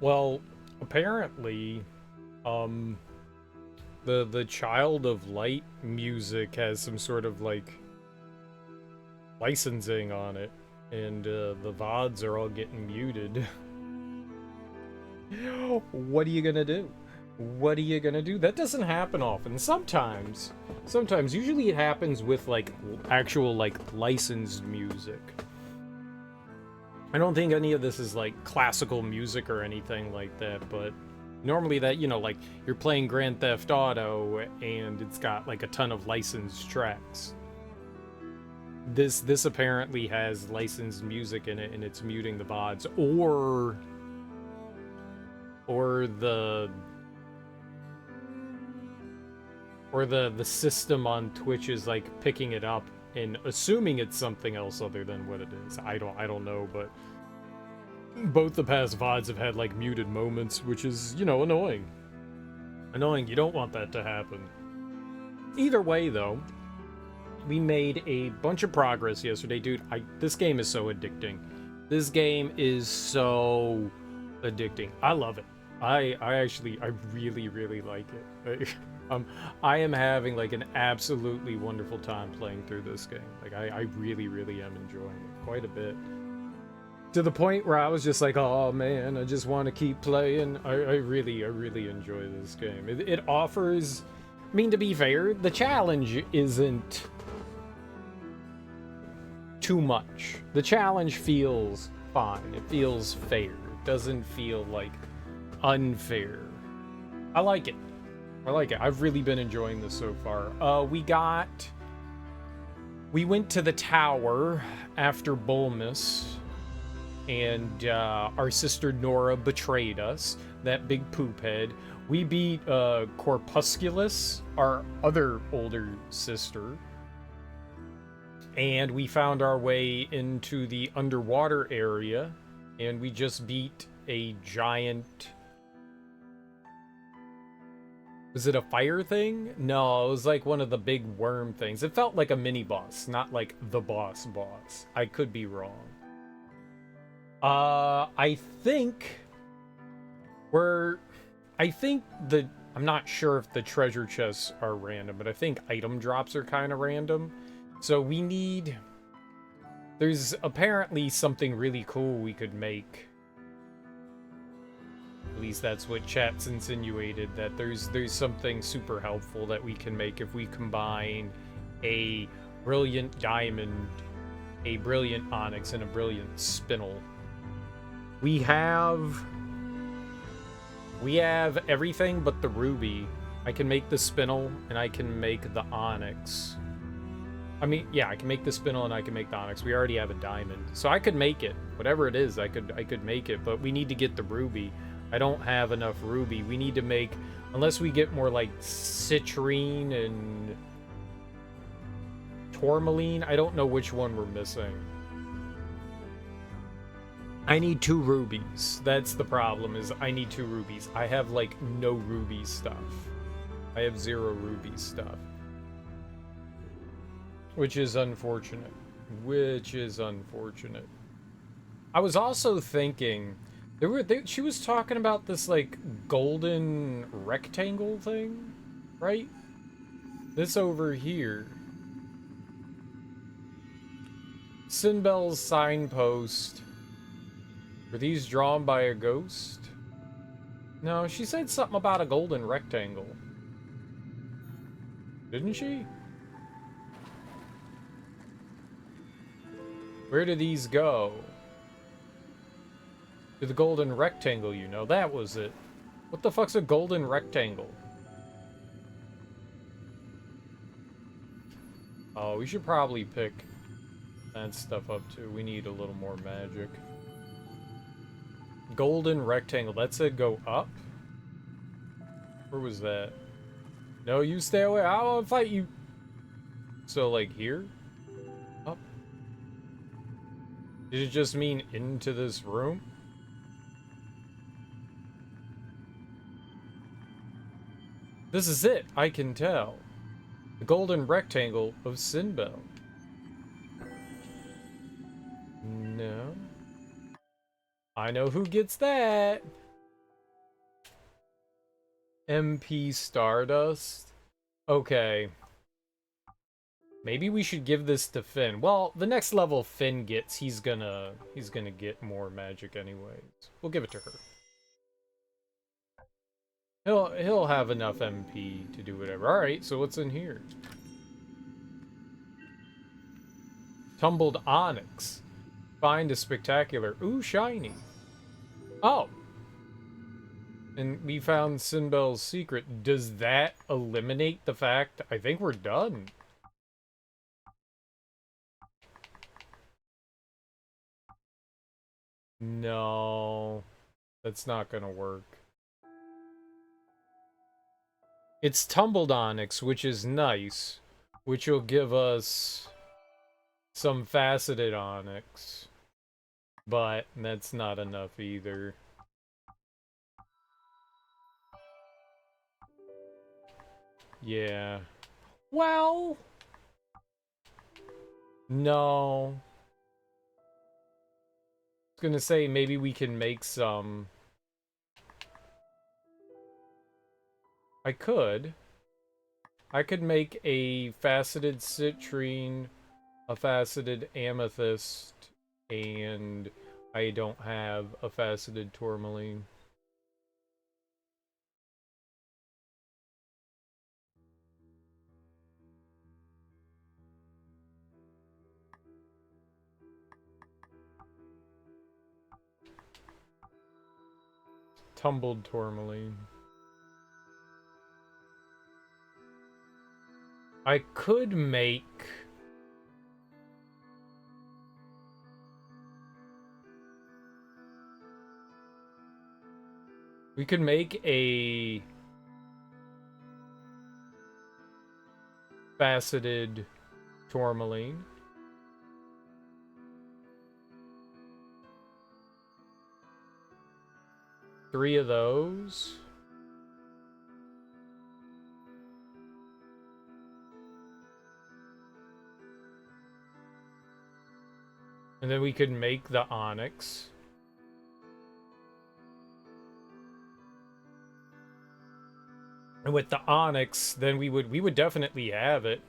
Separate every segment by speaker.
Speaker 1: Well, apparently, um, the Child of Light music has some sort of like licensing on it, and the VODs are all getting muted. What are you gonna do? What are you gonna do? That doesn't happen often. Sometimes, usually it happens with like actual like licensed music. I don't think any of this is like classical music or anything like that, but normally that, like you're playing Grand Theft Auto and it's got like a ton of licensed tracks. This apparently has licensed music in it and it's muting the VODs or the the system on Twitch is like picking it up and assuming it's something else other than what it is. I don't know, but both the past VODs have had like muted moments, which is, annoying. Annoying, you don't want that to happen. Either way though, we made a bunch of progress yesterday, dude. This game is so addicting. This game is so addicting. I love it. I really, really like it. I am having like an absolutely wonderful time playing through this game. Like I really, really am enjoying it quite a bit. To the point where I was just like, oh man, I just want to keep playing. I really enjoy this game. It offers, I mean, to be fair, the challenge isn't too much. The challenge feels fine. It feels fair. It doesn't feel like unfair. I like it. I've really been enjoying this so far. We went to the tower after Bulmus, and our sister Nora betrayed us. That big poop head. We beat Corpusculus, our other older sister, and we found our way into the underwater area, and we just beat a giant. Was it a fire thing? No, it was like one of the big worm things. It felt like a mini boss, not like the boss. I could be wrong. I think I'm not sure if the treasure chests are random, but I think item drops are kind of random. So there's apparently something really cool we could make. At least that's what chat's insinuated, that there's something super helpful that we can make if we combine a brilliant diamond, a brilliant onyx, and a brilliant spinel. We have everything but the ruby. I can make the spinel and I can make the onyx. I mean, yeah, I can make the spinel and I can make the onyx. We already have a diamond, so I could make it. Whatever it is, I could make it, but we need to get the ruby. I don't have enough ruby. We need to make, unless we get more like citrine and tourmaline. I don't know which one we're missing. I need 2 rubies. That's the problem, is I need 2 rubies. I have like no ruby stuff. I have 0 ruby stuff. Which is unfortunate. I was also thinking, she was talking about this like golden rectangle thing, right? This over here. Sinbel's signpost. Were these drawn by a ghost? No, she said something about a golden rectangle. Didn't she? Where do these go? To the golden rectangle, that was it. What the fuck's a golden rectangle? Oh, we should probably pick that stuff up too. We need a little more magic. Golden rectangle. That said go up? Where was that? No, you stay away. I don't want to fight you. So, like here? Up? Did it just mean into this room? This is it, I can tell. The golden rectangle of Sinbel. No. I know who gets that. MP Stardust? Okay. Maybe we should give this to Finn. Well, the next level Finn gets, he's gonna get more magic anyways. We'll give it to her. He'll have enough MP to do whatever. Alright, so what's in here? Tumbled Onyx. Find a spectacular. Ooh, shiny. Oh. And we found Sinbel's secret. Does that eliminate the fact? I think we're done. No. That's not gonna work. It's Tumbled Onyx, which is nice. Which will give us some faceted onyx. But that's not enough either. Yeah. Well... No. I was gonna say, maybe we can make some... I could make a faceted citrine, a faceted amethyst, and I don't have a faceted tourmaline. Tumbled tourmaline. I could make... We could make a... faceted tourmaline. Three of those. And then we could make the onyx. And with the onyx, then we would definitely have it.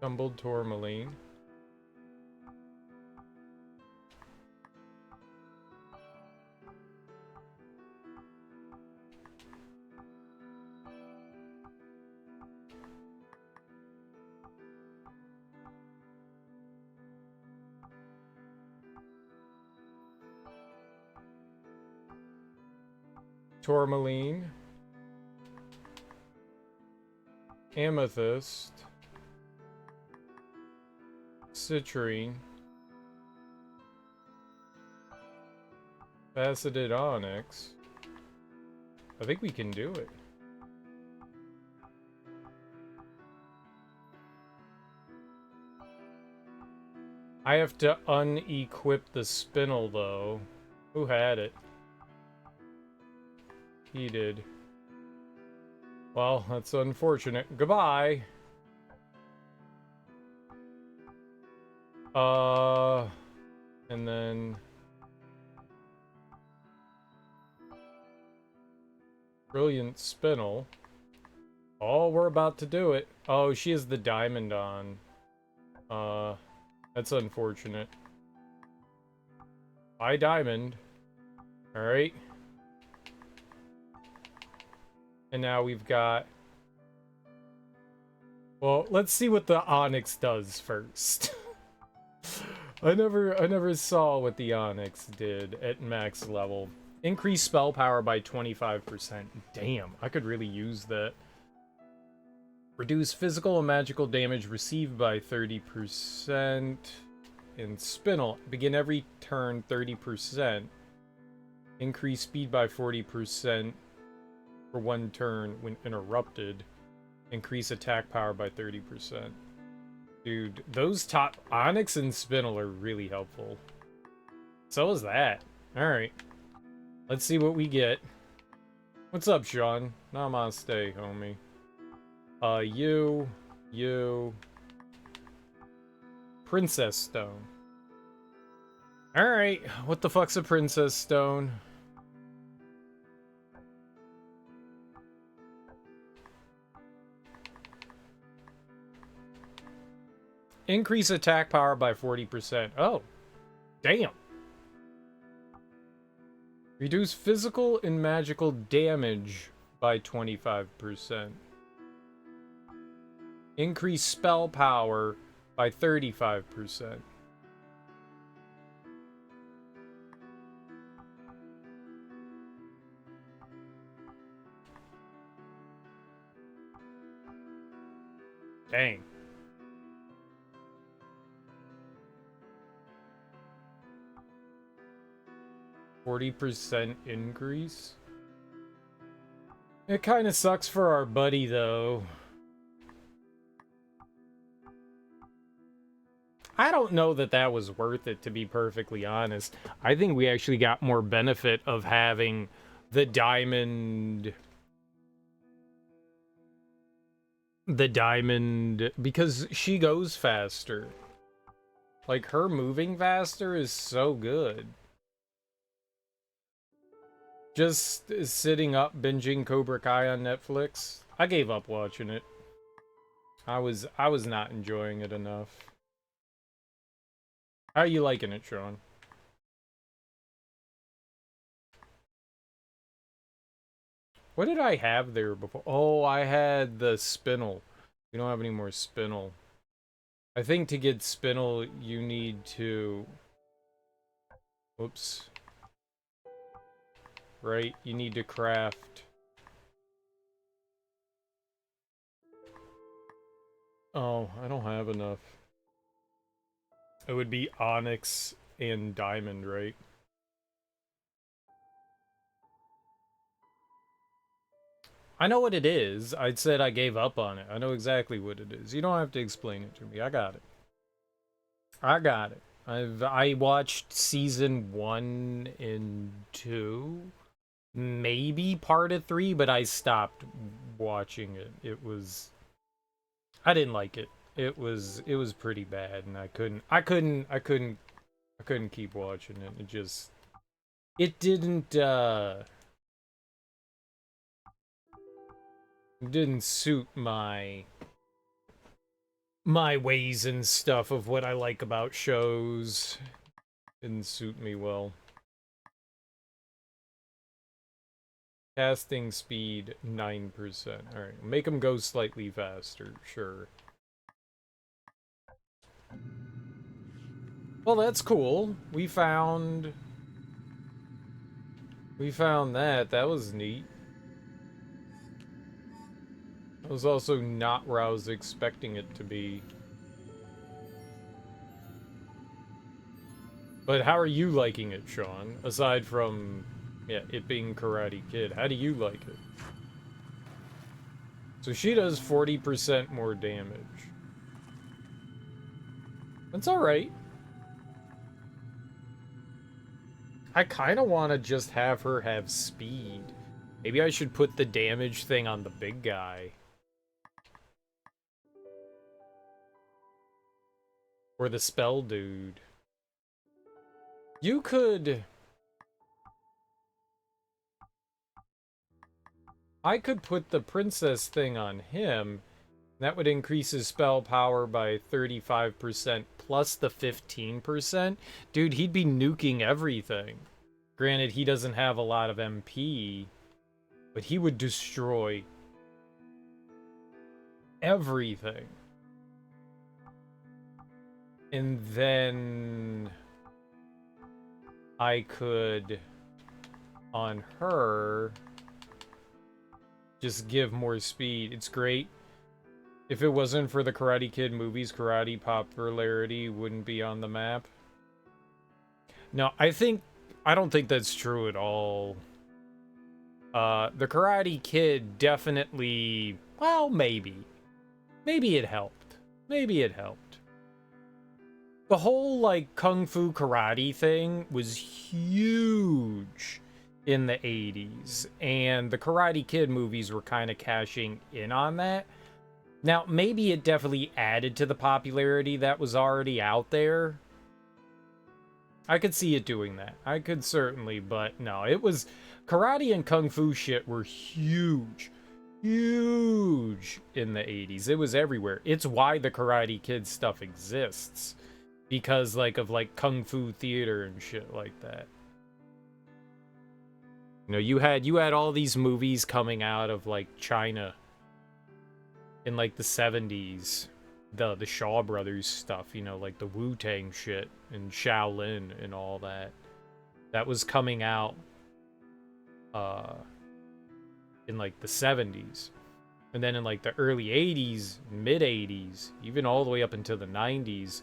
Speaker 1: Tumbled tourmaline. Tourmaline. Amethyst. Citrine. Faceted onyx. I think we can do it. I have to unequip the spinel though. Who had it? He did. Well, that's unfortunate. Goodbye. And then... Brilliant spinel. Oh, we're about to do it. Oh, she has the diamond on. That's unfortunate. Bye, diamond. Alright. And now we've got... Well, let's see what the onyx does first. I never saw what the onyx did at max level. Increase spell power by 25%. Damn, I could really use that. Reduce physical and magical damage received by 30%. And spinel. Begin every turn 30%. Increase speed by 40% for one turn when interrupted. Increase attack power by 30%. Dude, those top onyx and spinel are really helpful. So is that. Alright. Let's see what we get. What's up, Sean? Namaste, homie. You. Princess Stone. Alright, what the fuck's a Princess Stone? Increase attack power by 40%. Oh, damn. Reduce physical and magical damage by 25%. Increase spell power by 35%. Dang. %40 increase? It kind of sucks for our buddy, though. I don't know that that was worth it, to be perfectly honest. I think we actually got more benefit of having the diamond... because she goes faster. Like, her moving faster is so good. Just sitting up binging Cobra Kai on Netflix. I gave up watching it. I was not enjoying it enough. How are you liking it, Sean? What did I have there before? Oh, I had the spinel. We don't have any more spinel. I think to get spinel, you need to... Whoops. Right, you need to craft... Oh, I don't have enough. It would be onyx and diamond, right? I know what it is. I said I gave up on it. I know exactly what it is. You don't have to explain it to me. I got it. I got it. I watched season 1 and 2. Maybe part of 3, but I stopped watching it. I didn't like it. It was pretty bad, and I couldn't keep watching it. It didn't suit my ways and stuff of what I like about shows. Didn't suit me well. Casting speed 9%. Alright, make them go slightly faster, sure. Well, that's cool. We found that. That was neat. That was also not where I was expecting it to be. But how are you liking it, Sean? Aside from, yeah, it being Karate Kid, how do you like it? So she does 40% more damage. That's alright. I kind of want to just have her have speed. Maybe I should put the damage thing on the big guy. Or the spell dude. You could... I could put the princess thing on him. That would increase his spell power by 35% plus the 15%. Dude, he'd be nuking everything. Granted, he doesn't have a lot of MP, but he would destroy everything. And then I could, on her, just give more speed. It's great. If it wasn't for the Karate Kid movies, karate popularity wouldn't be on the map. No, I don't think that's true at all. The Karate Kid definitely, well, maybe. Maybe it helped. Maybe it helped. The whole, like, Kung Fu Karate thing was huge in the 80s, and the Karate Kid movies were kind of cashing in on that. Now, maybe it definitely added to the popularity that was already out there. I could see it doing that. I could certainly, but no, it was... Karate and Kung Fu shit were huge. huge in the 80s. It was everywhere. It's why the Karate Kid stuff exists. Because, like, of, like, Kung Fu theater and shit like that. You know, you had all these movies coming out of, like, China in, like, the 70s. The Shaw Brothers stuff, you know, like the Wu-Tang shit and Shaolin and all that. That was coming out in like the 70s. And then in like the early 80s, mid 80s, even all the way up into the 90s,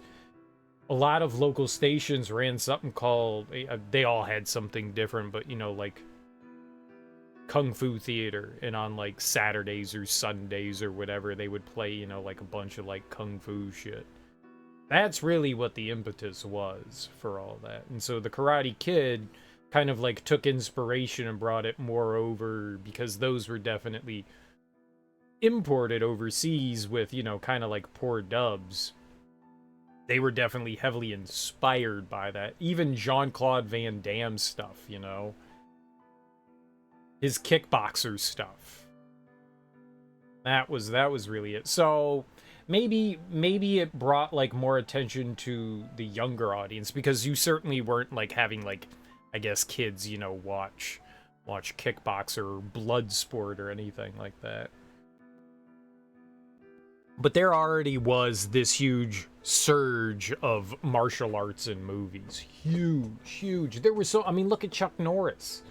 Speaker 1: a lot of local stations ran something called, they all had something different, but you know, like Kung Fu theater, and on like Saturdays or Sundays or whatever, they would play, you know, like a bunch of like Kung Fu shit. That's really what the impetus was for all that. And so the Karate Kid kind of like took inspiration and brought it more over, because those were definitely imported overseas with, you know, kind of like poor dubs. They were definitely heavily inspired by that. Even Jean-Claude Van Damme stuff, you know. His kickboxer stuff. That was really it. So maybe it brought like more attention to the younger audience, because you certainly weren't like having like, I guess, kids, you know, watch Kickboxer or Bloodsport or anything like that. But there already was this huge surge of martial arts in movies. Huge. There were I mean, look at Chuck Norris.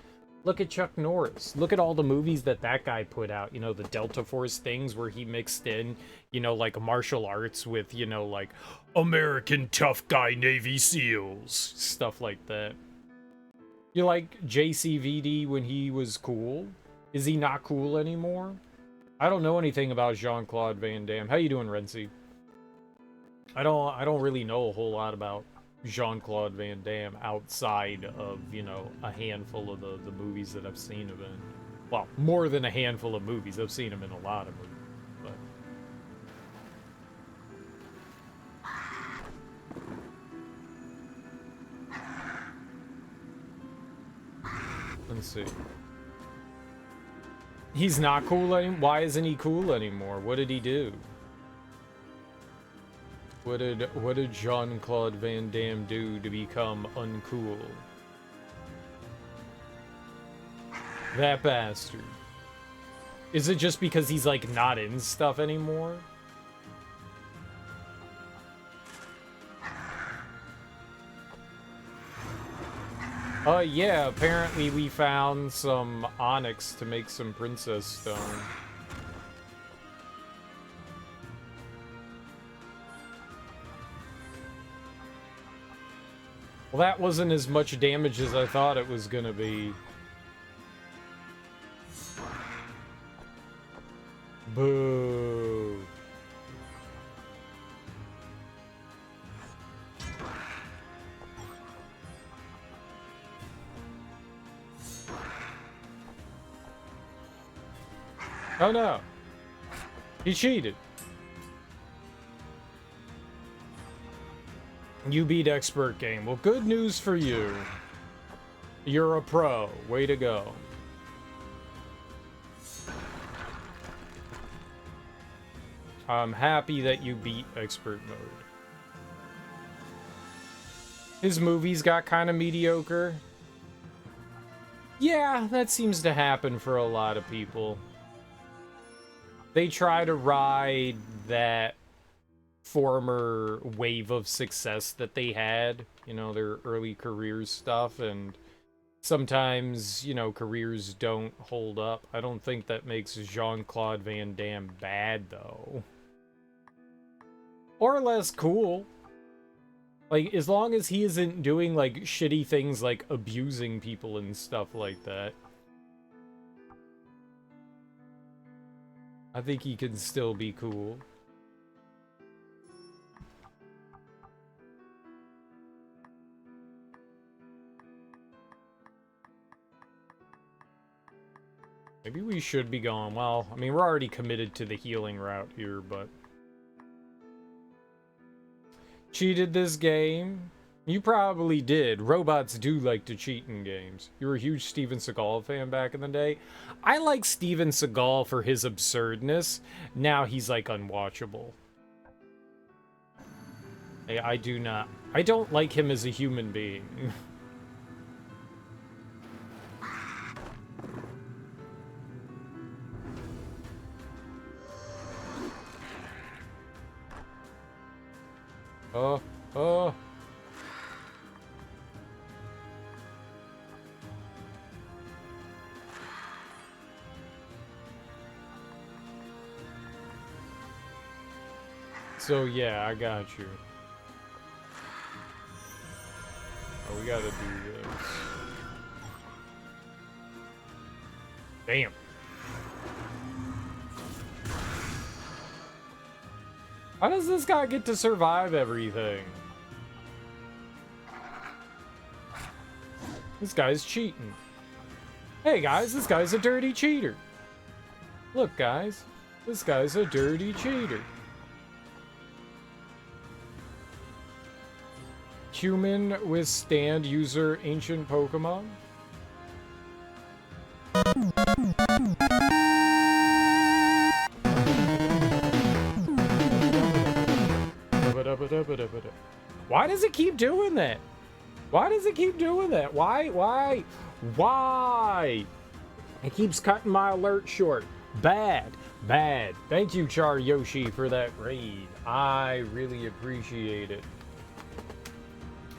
Speaker 1: Look at Chuck Norris. Look at all the movies that guy put out. You know, the Delta Force things where he mixed in, you know, like martial arts with, you know, like American tough guy Navy SEALs. Stuff like that. You like JCVD when he was cool? Is he not cool anymore? I don't know anything about Jean-Claude Van Damme. How you doing, Renzi? I don't really know a whole lot about Jean-Claude Van Damme outside of, you know, a handful of the movies that I've seen him in. Well, more than a handful of movies. I've seen him in a lot of movies. But let's see. He's not cool anymore? Why isn't he cool anymore? What did he do? What did Jean-Claude Van Damme do to become uncool? That bastard. Is it just because he's like not in stuff anymore? Yeah, apparently we found some onyx to make some princess stone. Well, that wasn't as much damage as I thought it was gonna be. Boo. Oh no. He cheated. You beat expert game. Well, good news for you. You're a pro. Way to go. I'm happy that you beat expert mode. His movies got kind of mediocre. Yeah, that seems to happen for a lot of people. They try to ride that former wave of success that they had, you know, their early careers stuff, and sometimes, you know, careers don't hold up. I don't think that makes Jean-Claude Van Damme bad, though. Or less cool. Like, as long as he isn't doing, like, shitty things like abusing people and stuff like that, I think he can still be cool. Maybe we should be going. Well, I mean, we're already committed to the healing route here, but... Cheated this game? You probably did. Robots do like to cheat in games. You were a huge Steven Seagal fan back in the day. I like Steven Seagal for his absurdness. Now he's like unwatchable. I do not. I don't like him as a human being. Oh. So yeah, I got you. Oh, we gotta do this. Damn. How does this guy get to survive everything? This guy's cheating. Hey guys, this guy's a dirty cheater. Look guys, this guy's a dirty cheater. Human withstand user ancient Pokemon. Why does it keep doing that? Why does it keep doing that? Why? It keeps cutting my alert short. Bad. Thank you, Char Yoshi, for that raid. I really appreciate it.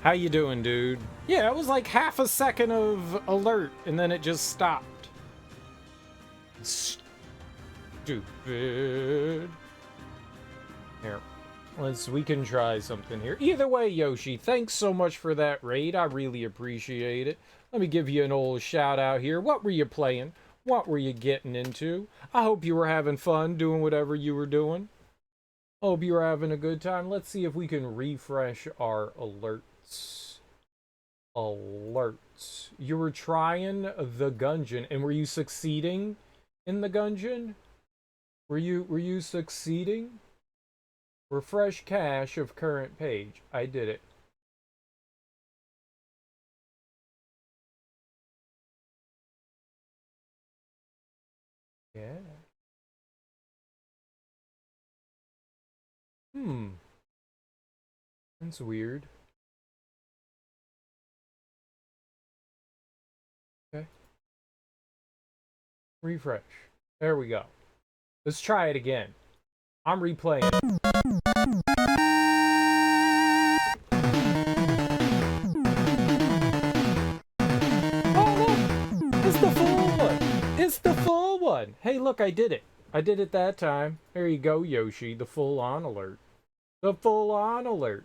Speaker 1: How you doing, dude? Yeah, it was like half a second of alert, and then it just stopped. Stupid. Here. We can try something here. Either way, Yoshi, thanks so much for that raid. I really appreciate it. Let me give you an old shout out here. What were you playing? What were you getting into? I hope you were having fun doing whatever you were doing. Hope you were having a good time. Let's see if we can refresh our alerts. You were trying the gungeon, and were you succeeding in the gungeon? Were you succeeding? Refresh cache of current page. I did it. Yeah. That's weird. Okay. Refresh. There we go. Let's try it again. I'm replaying. Oh, look! It's the full one! It's the full one! Hey, look, I did it. I did it that time. There you go, Yoshi. The full-on alert. The full-on alert.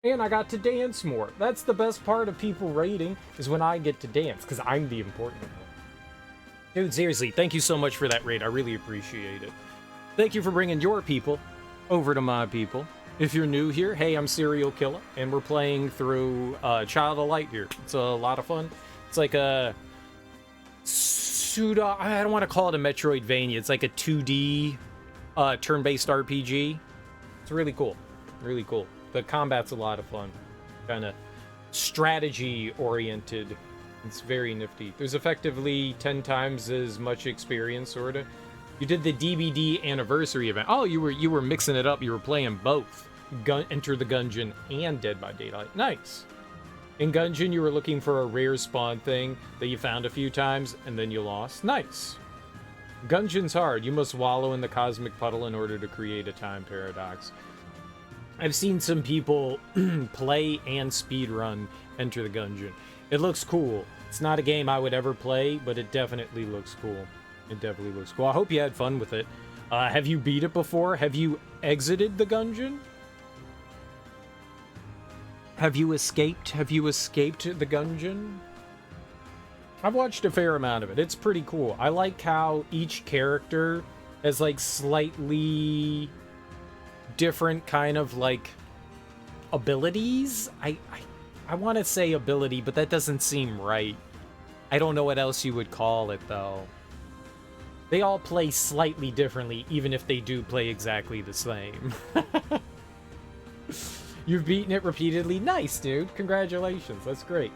Speaker 1: And I got to dance more. That's the best part of people raiding, is when I get to dance, because I'm the important one. Dude, seriously, thank you so much for that raid. I really appreciate it. Thank you for bringing your people over to my people. If you're new here, hey, I'm Serial Killer, and we're playing through Child of Light here. It's a lot of fun. It's like a pseudo, I don't want to call it a metroidvania. It's like a 2D turn-based RPG. It's really cool. Really cool. The combat's a lot of fun. Kind of strategy-oriented. It's very nifty. There's effectively 10 times as much experience, sort of. You did the DVD anniversary event. Oh, you were mixing it up. You were playing both Enter the Gungeon and Dead by Daylight. Nice. In Gungeon, you were looking for a rare spawn thing that you found a few times, and then you lost. Nice. Gungeon's hard. You must wallow in the cosmic puddle in order to create a time paradox. I've seen some people play and speedrun Enter the Gungeon. It looks cool. It's not a game I would ever play, but it definitely looks cool. It definitely looks cool. I hope you had fun with it. Have you beat it before? Have you exited the Gungeon? Have you escaped? Have you escaped the Gungeon? I've watched a fair amount of it. It's pretty cool. I like how each character has like slightly different kind of like abilities. I want to say ability, but that doesn't seem right. I don't know what else you would call it though. They all play slightly differently, even if they do play exactly the same. You've beaten it repeatedly. Nice, dude. Congratulations. That's great.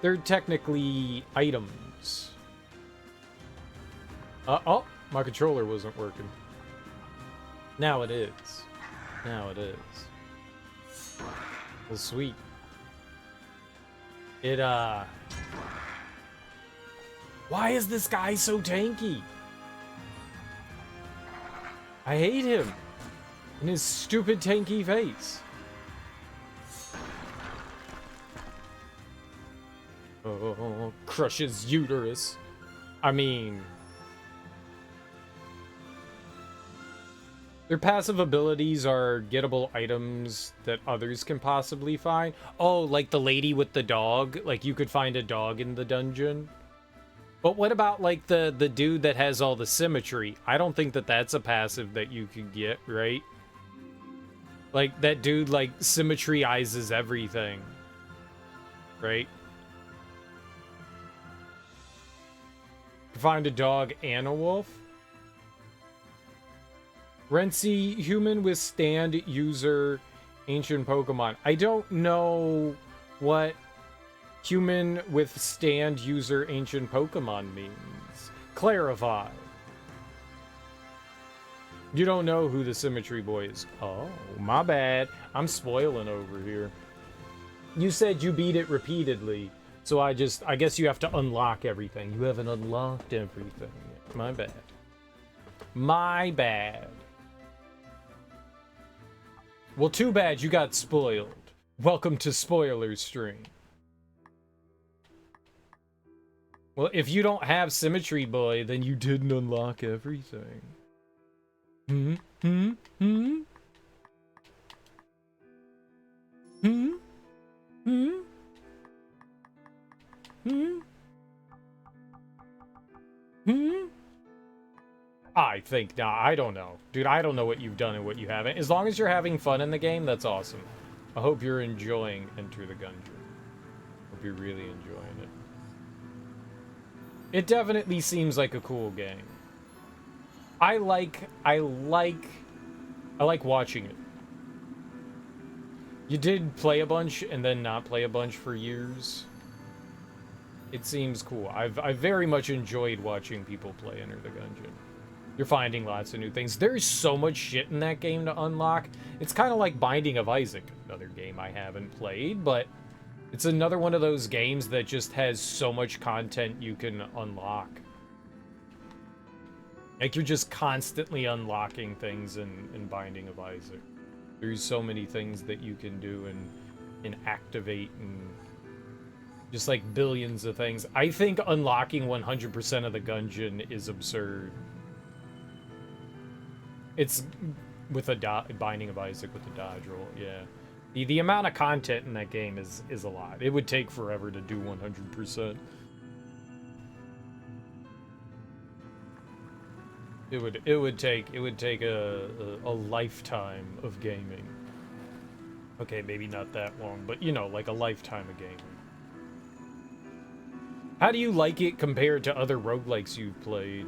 Speaker 1: They're technically items. Oh, my controller wasn't working. Now it is. Now it is. Well, sweet. Why is this guy so tanky? I hate him. And his stupid tanky face. Oh, crushes uterus. I mean... Their passive abilities are gettable items that others can possibly find. Oh, like the lady with the dog? Like, you could find a dog in the dungeon? But what about, like, the dude that has all the symmetry? I don't think that that's a passive that you could get, right? Like, that dude, like, symmetryizes everything. Right? Find a dog and a wolf? Renzi, human withstand user ancient Pokemon. I don't know what human withstand user ancient Pokemon means. Clarify. You don't know who the Symmetry Boy is. Oh, my bad. I'm spoiling over here. You said you beat it repeatedly, so I guess you have to unlock everything. You haven't unlocked everything yet. My bad. My bad. Well, too bad you got spoiled. Welcome to Spoiler Stream. Well, if you don't have Symmetry Boy, then you didn't unlock everything. Hmm? Hmm? Hmm? Hmm? Hmm? Hmm? Hmm? I think not. I don't know. Dude, I don't know what you've done and what you haven't. As long as you're having fun in the game, that's awesome. I hope you're enjoying Enter the Gungeon. Hope you're really enjoying it. It definitely seems like a cool game. I like watching it. You did play a bunch and then not play a bunch for years. It seems cool. I've very much enjoyed watching people play Enter the Gungeon. You're finding lots of new things. There's so much shit in that game to unlock. It's kind of like Binding of Isaac, another game I haven't played, but it's another one of those games that just has so much content you can unlock. Like, you're just constantly unlocking things in Binding of Isaac. There's so many things that you can do and activate and just like billions of things. I think unlocking 100% of the Gungeon is absurd. It's with a Binding of Isaac with the dodge roll, yeah. The amount of content in that game is a lot. It would take forever to do 100%. It would take a lifetime of gaming. Okay, maybe not that long, but you know, like a lifetime of gaming. How do you like it compared to other roguelikes you've played?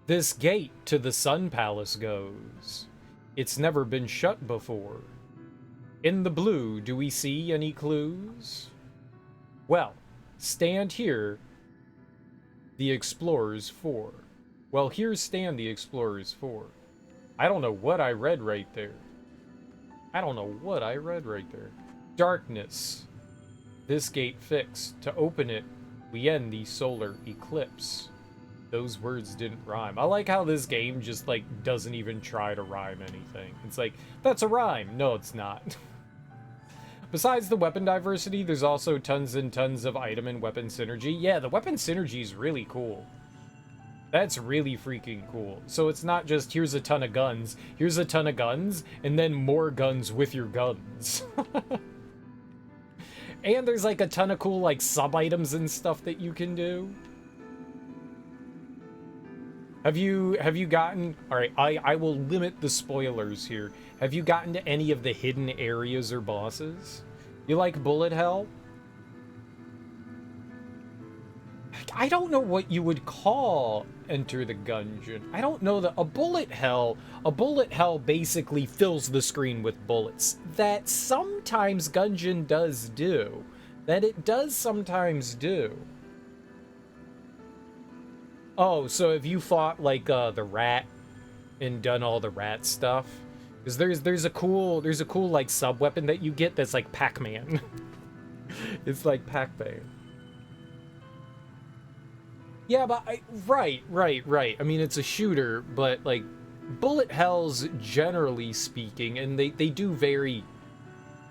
Speaker 1: This gate to the Sun Palace goes. It's never been shut before. In the blue, do we see any clues? Well, stand here, the explorers four. Well, here stand the explorers four. I don't know what I read right there. I don't know what I read right there. Darkness. This gate fixed. To open it, we end the solar eclipse. Those words didn't rhyme. I like how this game just, like, doesn't even try to rhyme anything. It's like, that's a rhyme. No, it's not. Besides the weapon diversity, there's also tons and tons of item and weapon synergy. Yeah, the weapon synergy is really cool. That's really freaking cool. So it's not just, here's a ton of guns, here's a ton of guns, and then more guns with your guns. And there's, like, a ton of cool, like, sub-items and stuff that you can do. Have you gotten... Alright, I will limit the spoilers here. Have you gotten to any of the hidden areas or bosses? You like bullet hell? I don't know what you would call enter the gungeon. I don't know that a bullet hell basically fills the screen with bullets. That sometimes gungeon does do. That it does sometimes do. Oh, so have you fought like the rat and done all the rat stuff? Because there's a cool like sub weapon that you get that's like Pac-Man. It's like Pac-Man. Yeah, but right. I mean, it's a shooter, but like bullet hells, generally speaking, and they do vary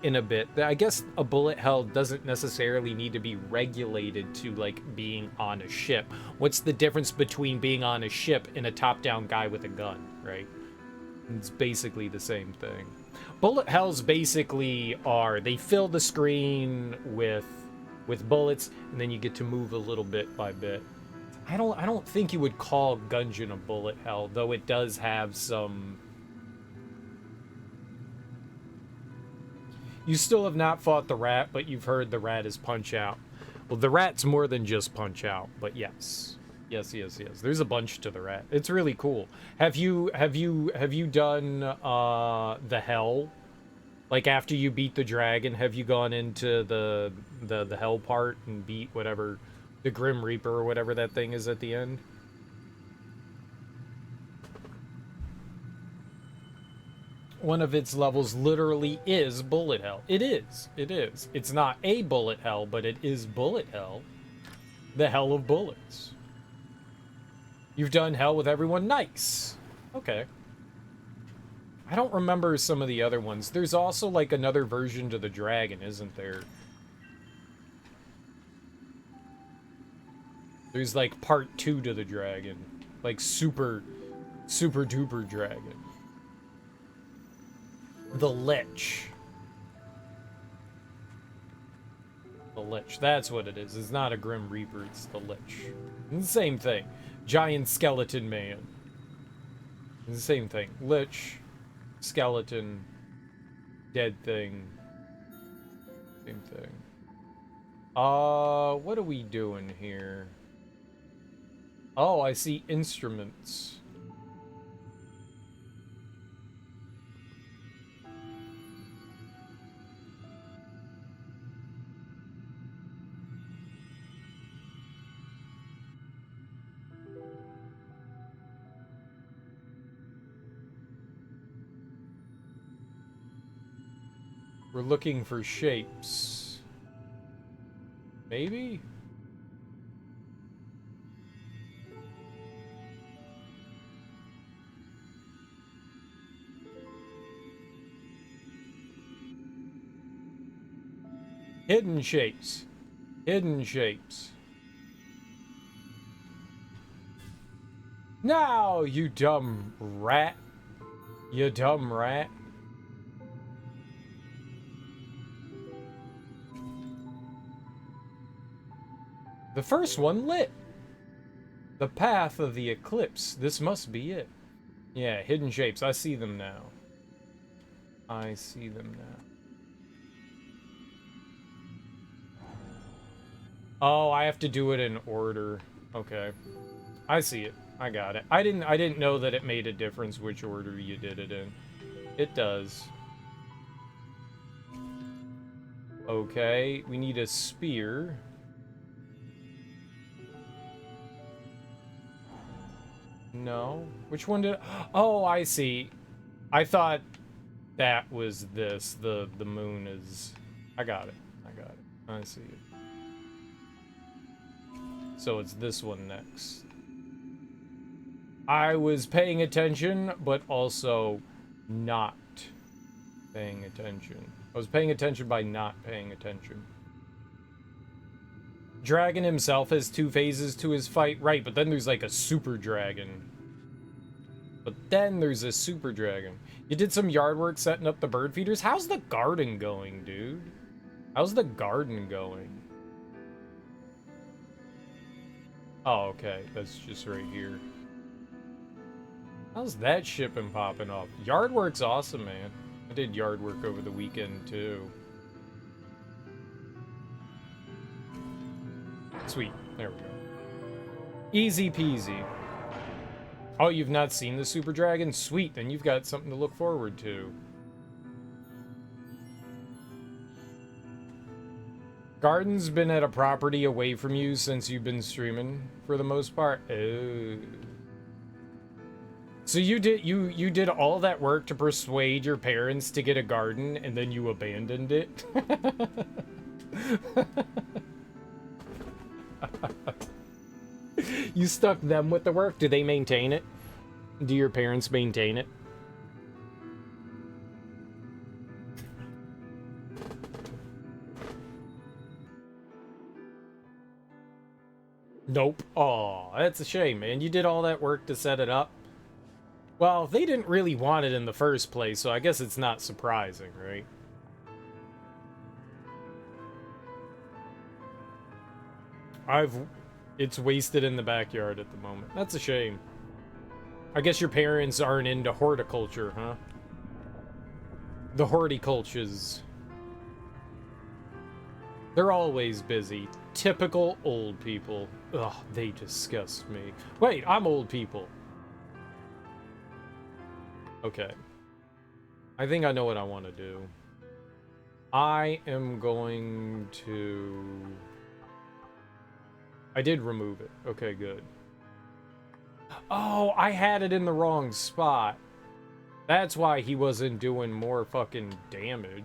Speaker 1: in a bit. I guess a bullet hell doesn't necessarily need to be regulated to like being on a ship. What's the difference between being on a ship and a top-down guy with a gun, right? It's basically the same thing. Bullet hells basically are, they fill the screen with bullets, and then you get to move a little bit by bit. I don't think you would call gungeon a bullet hell, though it does have some. You still have not fought the rat, but you've heard the rat is Punch Out. Well, the rat's more than just Punch Out, but yes. Yes. There's a bunch to the rat. It's really cool. Have you done the hell? Like after you beat the dragon, have you gone into the hell part and beat whatever the Grim Reaper or whatever that thing is at the end? One of its levels literally is bullet hell. It is. It's not a bullet hell, but it is bullet hell. The hell of bullets. You've done hell with everyone. Nice. Okay. I don't remember some of the other ones. There's also like another version to the dragon, isn't there? There's like part 2 to the dragon. Like super duper dragon. The Lich. The Lich. That's what it is. It's not a Grim Reaper, it's the Lich. It's the same thing. Giant skeleton man. It's the same thing. Lich, skeleton, dead thing. Same thing. What are we doing here? Oh, I see instruments. We're looking for shapes. Maybe? Hidden shapes. Hidden shapes. Now, you dumb rat. You dumb rat. The first one lit. The path of the eclipse. This must be it. Yeah, hidden shapes. I see them now. I see them now. Oh, I have to do it in order. Okay. I see it. I got it. I didn't know that it made a difference which order you did it in. It does. Okay, we need a spear. No. Which one did... Oh, I see. I thought that was this. The moon is... I got it. I see it. So it's this one next. I was paying attention, but also not paying attention. I was paying attention by not paying attention. Dragon himself has 2 phases to his fight, right, but then there's like a super dragon. But then there's a super dragon. You did some yard work setting up the bird feeders? How's the garden going, dude? How's the garden going? Oh, okay, that's just right here. How's that shipping popping off? Yard work's awesome, man. I did yard work over the weekend, too. Sweet. There we go. Easy peasy. Oh, you've not seen the Super Dragon? Sweet, then you've got something to look forward to. Garden's been at a property away from you since you've been streaming, for the most part. Oh. So you did all that work to persuade your parents to get a garden, and then you abandoned it? You stuck them with the work? Do they maintain it? Do your parents maintain it? Nope. Aw, that's a shame, man. You did all that work to set it up. Well, they didn't really want it in the first place, so I guess it's not surprising, right? It's wasted in the backyard at the moment. That's a shame. I guess your parents aren't into horticulture, huh? The horticultures. They're always busy. Typical old people. Ugh, they disgust me. Wait, I'm old people. Okay. I think I know what I want to do. I am going to... I did remove it. Okay, good. Oh, I had it in the wrong spot. That's why he wasn't doing more fucking damage.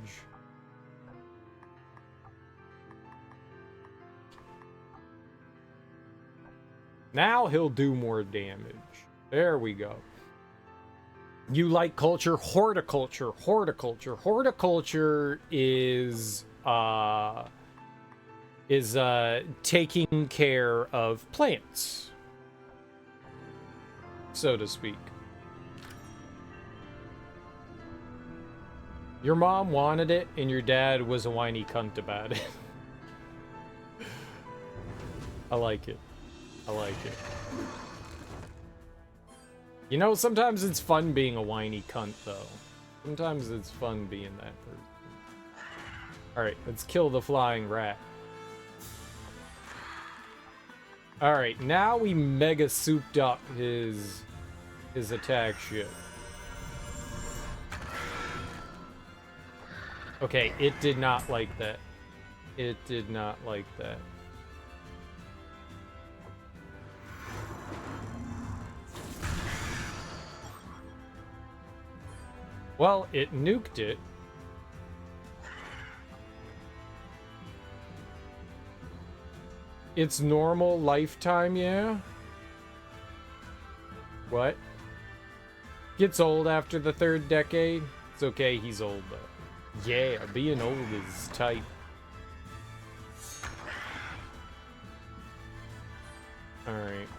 Speaker 1: Now he'll do more damage. There we go. You like culture? Horticulture. Horticulture. Horticulture is taking care of plants, so to speak. Your mom wanted it, and your dad was a whiny cunt about it. I like it. I like it. You know, sometimes it's fun being a whiny cunt, though. Sometimes it's fun being that person. Alright, let's kill the flying rat. Alright, now we mega souped up his attack shit. Okay, it did not like that. It did not like that. Well, it nuked it. It's normal lifetime, yeah? What? Gets old after the 3rd decade? It's okay, he's old though. Yeah, being old is tight. Alright.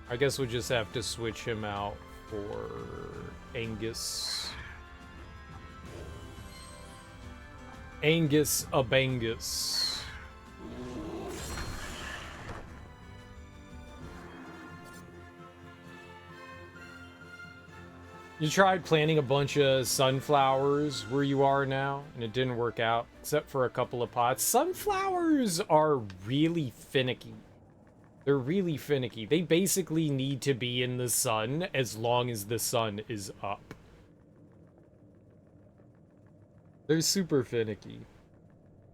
Speaker 1: I guess we'll just have to switch him out for Angus. Angus Abangus. You tried planting a bunch of sunflowers where you are now, and it didn't work out, except for a couple of pots. Sunflowers are really finicky. They're really finicky. They basically need to be in the sun as long as the sun is up. They're super finicky.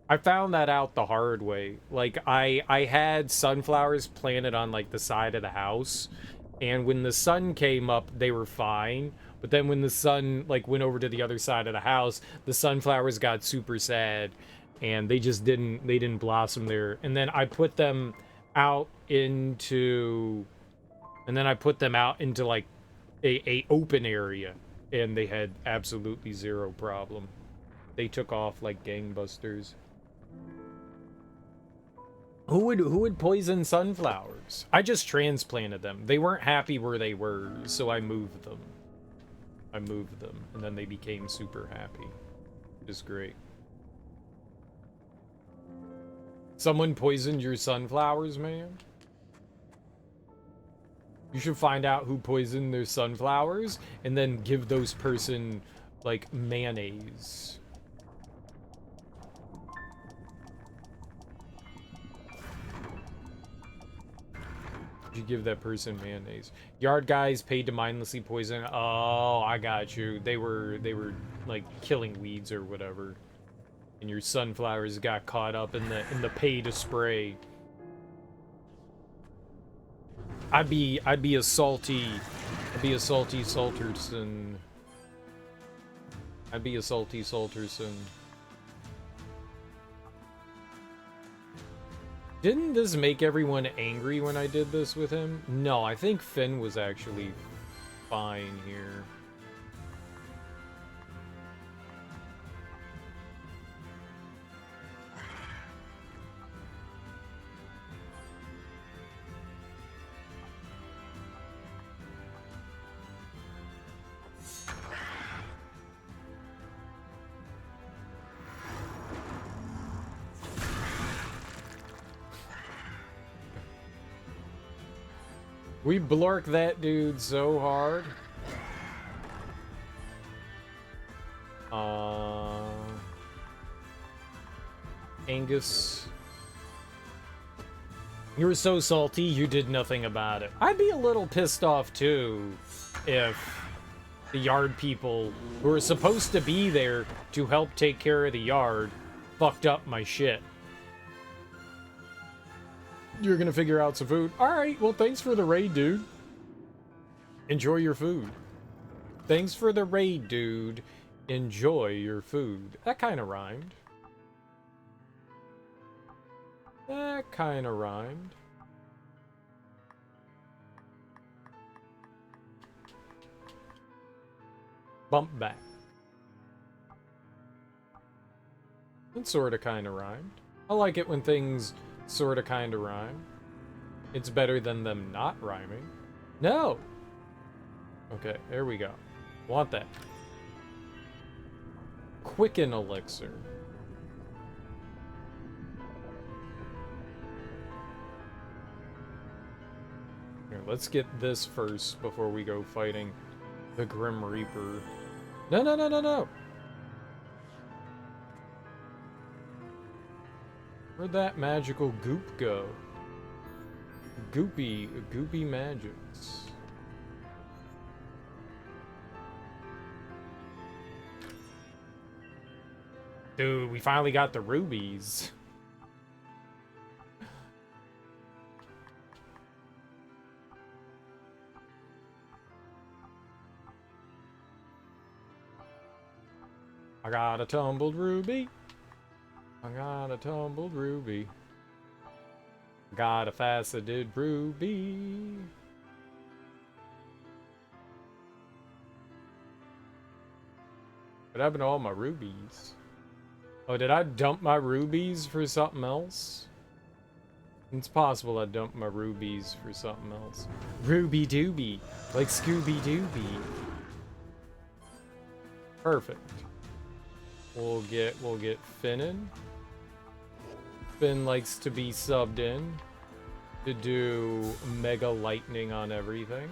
Speaker 1: I found that out the hard way. Like, I had sunflowers planted on, like, the side of the house, and when the sun came up, they were fine. But then when the sun, like, went over to the other side of the house, the sunflowers got super sad, and they just didn't blossom there. And then I put them out into... like, a open area, and they had absolutely zero problem. They took off like gangbusters. Who would poison sunflowers? I just transplanted them. They weren't happy where they were, so I moved them. And then they became super happy. It's great. Someone poisoned your sunflowers, man? You should find out who poisoned their sunflowers, and then give those person, like, mayonnaise. You give that person mayonnaise. Yard guys paid to mindlessly poison. Oh, I got you. They were like killing weeds or whatever. And your sunflowers got caught up in the pay to spray. I'd be a salty Salterson. I'd be a salty Salterson. Didn't this make everyone angry when I did this with him? No, I think Finn was actually fine here. We blork that dude so hard. Angus. You were so salty, you did nothing about it. I'd be a little pissed off, too, if the yard people who were supposed to be there to help take care of the yard fucked up my shit. You're gonna figure out some food. Alright, well, thanks for the raid, dude. Enjoy your food. Thanks for the raid, dude. Enjoy your food. That kind of rhymed. That kind of rhymed. Bump back. It sort of kind of rhymed. I like it when things sort of kind of rhyme. It's better than them not rhyming. No! Okay, there we go. Want that. Quicken elixir. Here, let's get this first before we go fighting the Grim Reaper. No, no, no, no, no! Where'd that magical goop go? Goopy magics. Dude, we finally got the rubies. I got a tumbled ruby. I got a tumbled ruby. Got a faceted ruby. What happened to all my rubies? Oh, did I dump my rubies for something else? It's possible I dumped my rubies for something else. Ruby Dooby, like Scooby Dooby. Perfect. We'll get Finn in. Finn likes to be subbed in to do mega lightning on everything.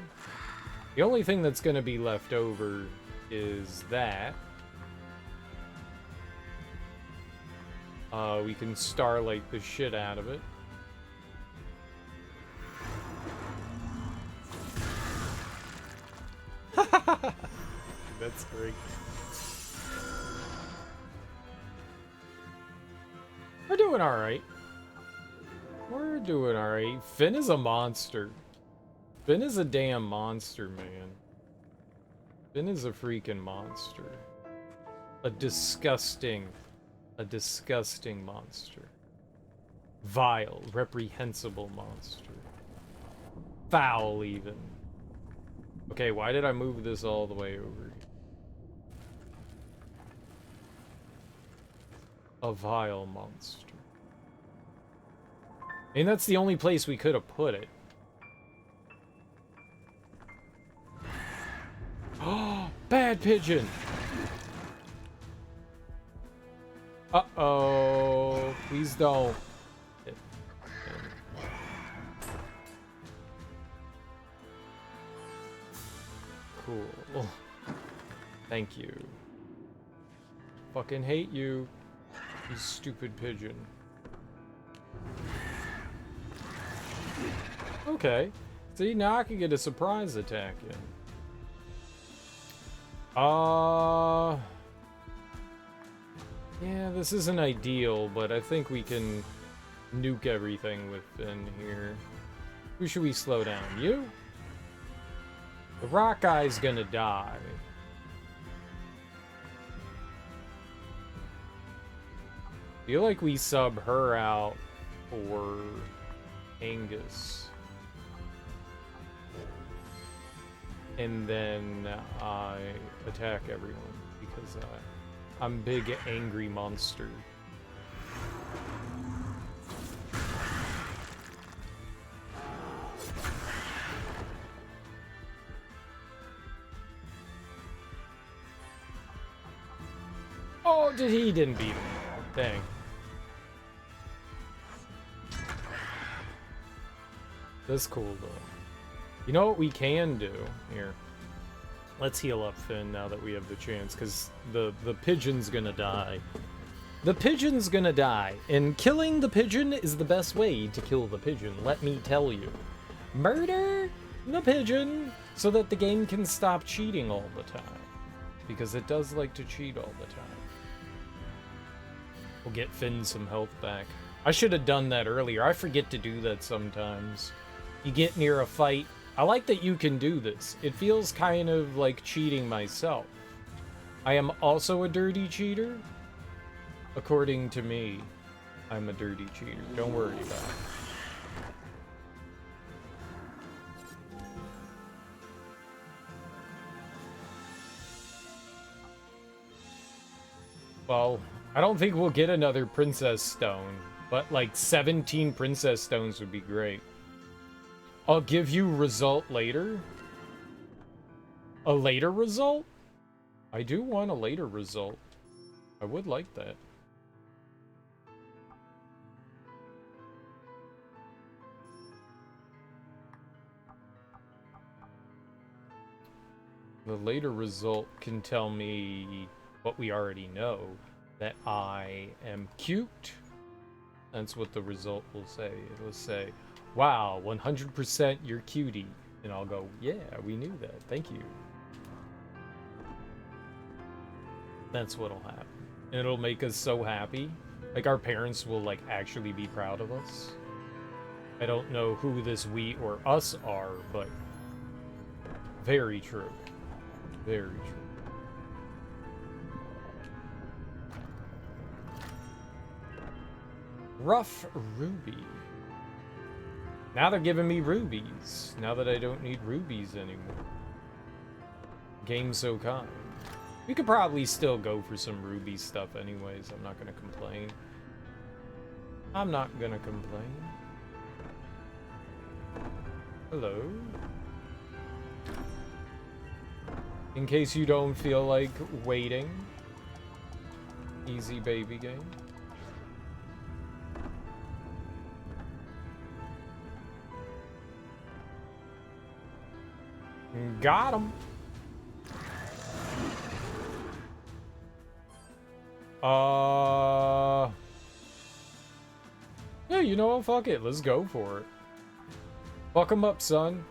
Speaker 1: The only thing that's gonna be left over is that. We can starlight the shit out of it. That's great. We're doing alright. We're doing alright. Finn is a monster. Finn is a damn monster, man. Finn is a freaking monster. A disgusting monster. Vile, reprehensible monster. Foul, even. Okay, why did I move this all the way over here? A vile monster. I mean, that's the only place we could have put it. Oh, bad pigeon! Uh-oh. Please don't. Cool. Thank you. Fucking hate you, you stupid pigeon. Okay. See, now I can get a surprise attack in. Yeah, this isn't ideal, but I think we can nuke everything within here. Who should we slow down? You? The rock guy's gonna die. Feel like we sub her out for Angus. And then I attack everyone because I'm big angry monster. Oh, he didn't beat him. Dang. That's cool though. You know what we can do? Here. Let's heal up Finn now that we have the chance, because the pigeon's gonna die. The pigeon's gonna die, and killing the pigeon is the best way to kill the pigeon, let me tell you. Murder the pigeon so that the game can stop cheating all the time. Because it does like to cheat all the time. We'll get Finn some health back. I should have done that earlier. I forget to do that sometimes. You get near a fight. I like that you can do this. It feels kind of like cheating myself. I am also a dirty cheater. According to me, I'm a dirty cheater. Don't worry about it. Well, I don't think we'll get another princess stone, but like 17 princess stones would be great. I'll give you result later. A later result? I do want a later result. I would like that. The later result can tell me what we already know. That I am cute. That's what the result will say. It will say, wow, 100% you're cutie. And I'll go, yeah, we knew that. Thank you. That's what'll happen. And it'll make us so happy. Like, our parents will, like, actually be proud of us. I don't know who this we or us are, but very true. Very true. Rough ruby. Now they're giving me rubies. Now that I don't need rubies anymore. Game's so kind. We could probably still go for some ruby stuff anyways. I'm not gonna complain. I'm not gonna complain. Hello? In case you don't feel like waiting. Easy baby game. Got him. Yeah, you know what? Fuck it. Let's go for it. Fuck him up, son.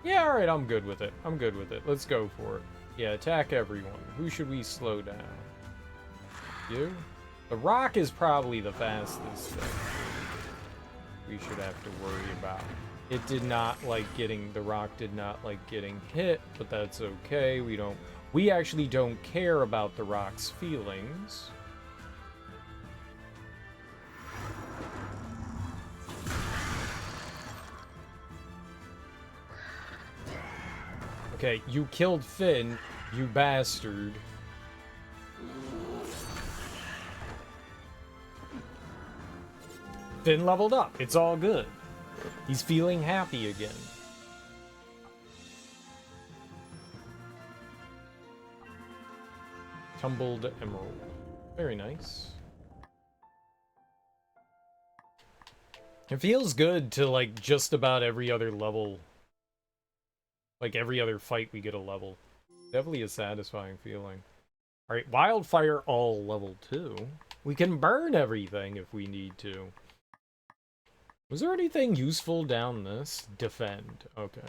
Speaker 1: Yeah, alright, I'm good with it. I'm good with it. Let's go for it. Yeah, attack everyone. Who should we slow down? You? The rock is probably the fastest thing we should have to worry about. It did not like getting, the rock did not like getting hit, but that's okay. We actually don't care about the rock's feelings. Okay, you killed Finn, you bastard. Finn leveled up. It's all good. He's feeling happy again. Tumbled emerald. Very nice. It feels good to, like, just about every other level Like every other fight we get a level. Definitely a satisfying feeling. Alright, wildfire all level 2. We can burn everything if we need to. Was there anything useful down this? Defend. Okay.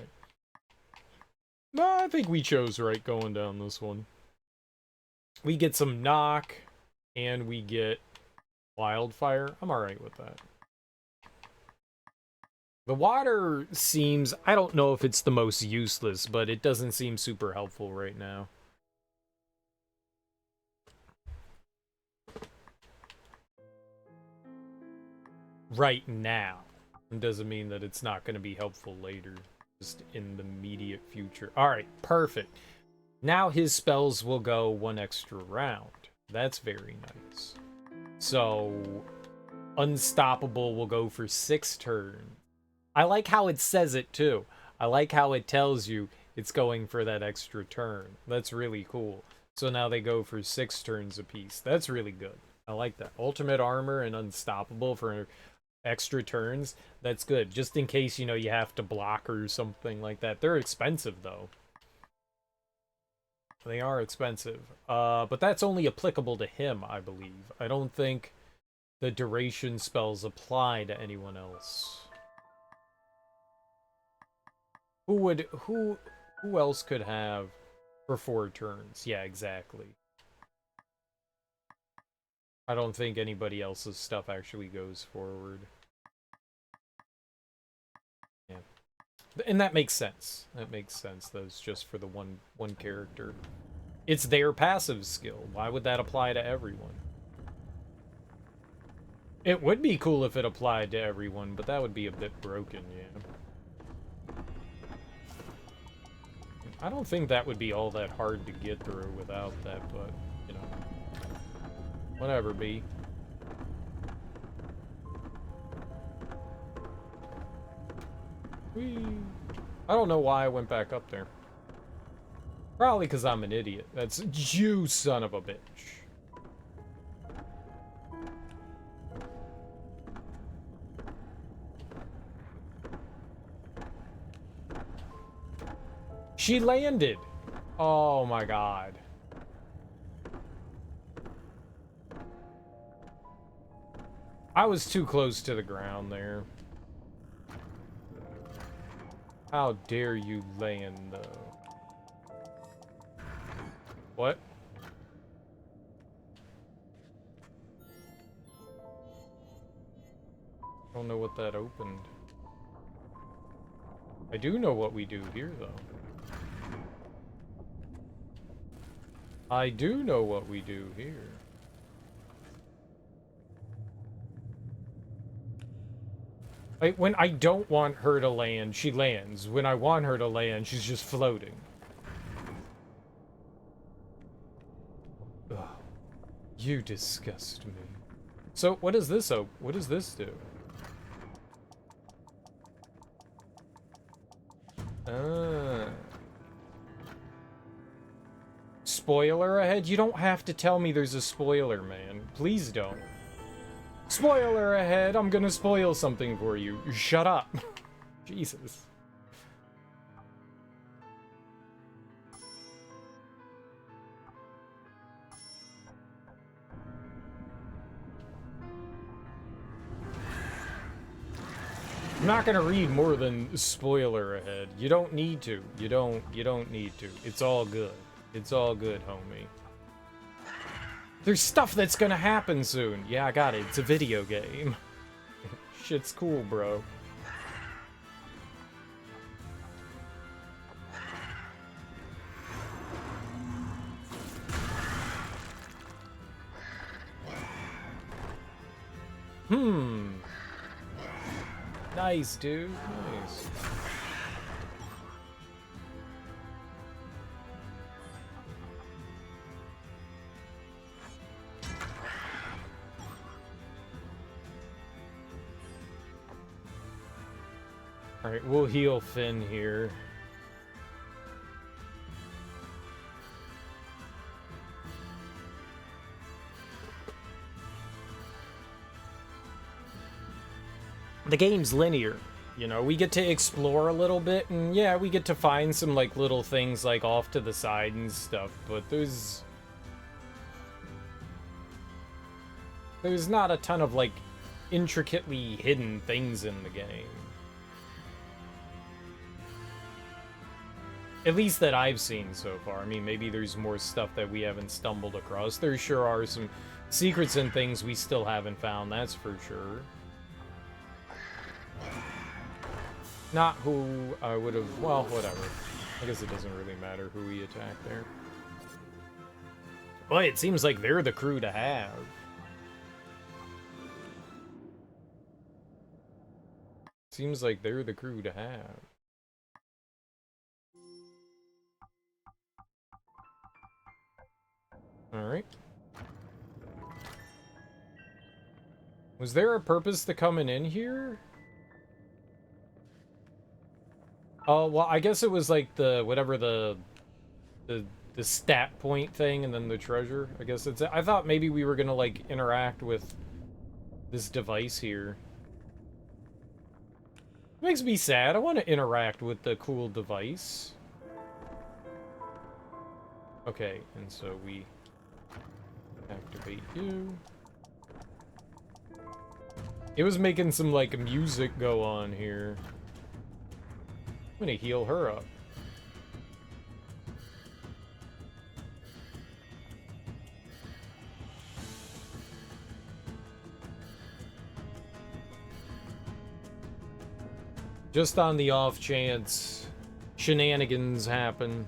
Speaker 1: No, I think we chose right going down this one. We get some knock, and we get wildfire. I'm alright with that. The water seems... I don't know if it's the most useless, but it doesn't seem super helpful right now. Right now. It doesn't mean that it's not going to be helpful later. Just in the immediate future. Alright, perfect. Now his spells will go one extra round. That's very nice. So, Unstoppable will go for 6 turns. I like how it says it too. I like how it tells you it's going for that extra turn. That's really cool. So now they go for 6 turns apiece. That's really good. I like that. Ultimate armor and Unstoppable for extra turns. That's good. Just in case, you know, you have to block or something like that. They're expensive though. They are expensive. But that's only applicable to him, I believe. I don't think the duration spells apply to anyone else. Who else could have for 4 turns? Yeah, exactly. I don't think anybody else's stuff actually goes forward. Yeah. And that makes sense. That makes sense. That's just for the one character. It's their passive skill. Why would that apply to everyone? It would be cool if it applied to everyone, but that would be a bit broken, yeah. I don't think that would be all that hard to get through without that, but, you know. Whatever, B. Whee. I don't know why I went back up there. Probably because I'm an idiot. That's you, son of a bitch. She landed! Oh my god. I was too close to the ground there. How dare you land, though? What? I don't know what that opened. I do know what we do here, though. I do know what we do here. Like, when I don't want her to land, she lands. When I want her to land, she's just floating. Ugh. You disgust me. So, what does this do? Spoiler ahead? You don't have to tell me there's a spoiler, man. Please don't. Spoiler ahead! I'm gonna spoil something for you. Shut up. Jesus. I'm not gonna read more than spoiler ahead. You don't need to. You don't need to. It's all good. It's all good, homie. There's stuff that's gonna happen soon. Yeah, I got it. It's a video game. Shit's cool, bro. Nice, dude. Nice. Alright, we'll heal Finn here. The game's linear. you know, we get to explore a little bit, and yeah, we get to find some, like, little things, like, off to the side and stuff, but there's not a ton of, like, intricately hidden things in the game. At least that I've seen so far. I mean, maybe there's more stuff that we haven't stumbled across. There sure are some secrets and things we still haven't found, that's for sure. Not who I would have... Well, whatever. I guess it doesn't really matter who we attack there. But it seems like they're the crew to have. Seems like they're the crew to have. Alright. Was there a purpose to coming in here? Oh, well, I guess it was like the, whatever the stat point thing and then the treasure. I guess it's, I thought maybe we were gonna, like, interact with this device here. It makes me sad. I want to interact with the cool device. Okay, and so we activate you. It was making some, like, music go on here. I'm gonna heal her up. Just on the off chance shenanigans happen.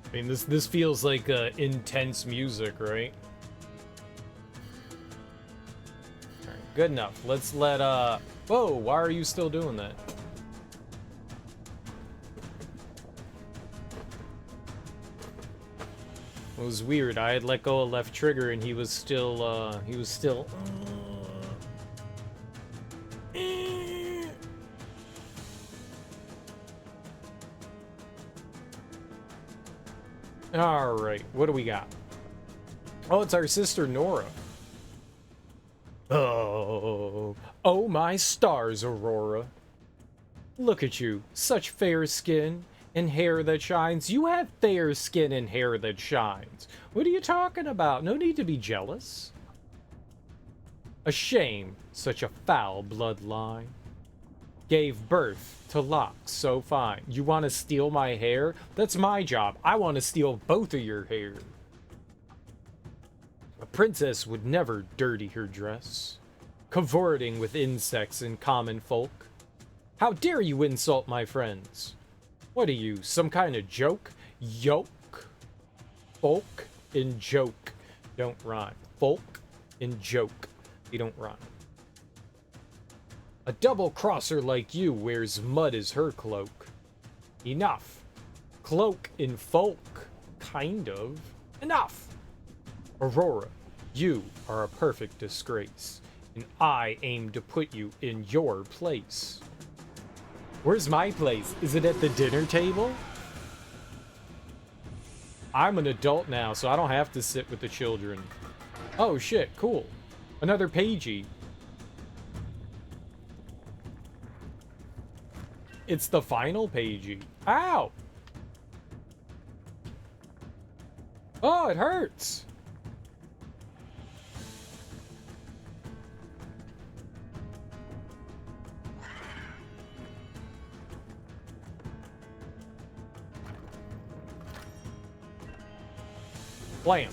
Speaker 1: I mean, this feels like intense music, right? Alright, good enough. Let's let, Whoa, why are you still doing that? It was weird. I had let go of left trigger and he was still, Alright, what do we got? Oh, it's our sister Nora. Oh, oh my stars, Aurora. Look at you, such fair skin and hair that shines. You have fair skin and hair that shines. What are you talking about? No need to be jealous. A shame, such a foul bloodline. Gave birth to locks so fine. You want to steal my hair? That's my job. I want to steal both of your hair. A princess would never dirty her dress, cavorting with insects and common folk. How dare you insult my friends? What are you, some kind of joke? Yoke. Folk and joke don't rhyme. Folk and joke, they don't rhyme. A double-crosser like you wears mud as her cloak. Enough. Cloak in folk. Kind of. Enough. Aurora, you are a perfect disgrace, and I aim to put you in your place. Where's my place? Is it at the dinner table? I'm an adult now, so I don't have to sit with the children. Oh shit, cool. Another pagey. It's the final pagey. Ow! Oh, it hurts! Blam.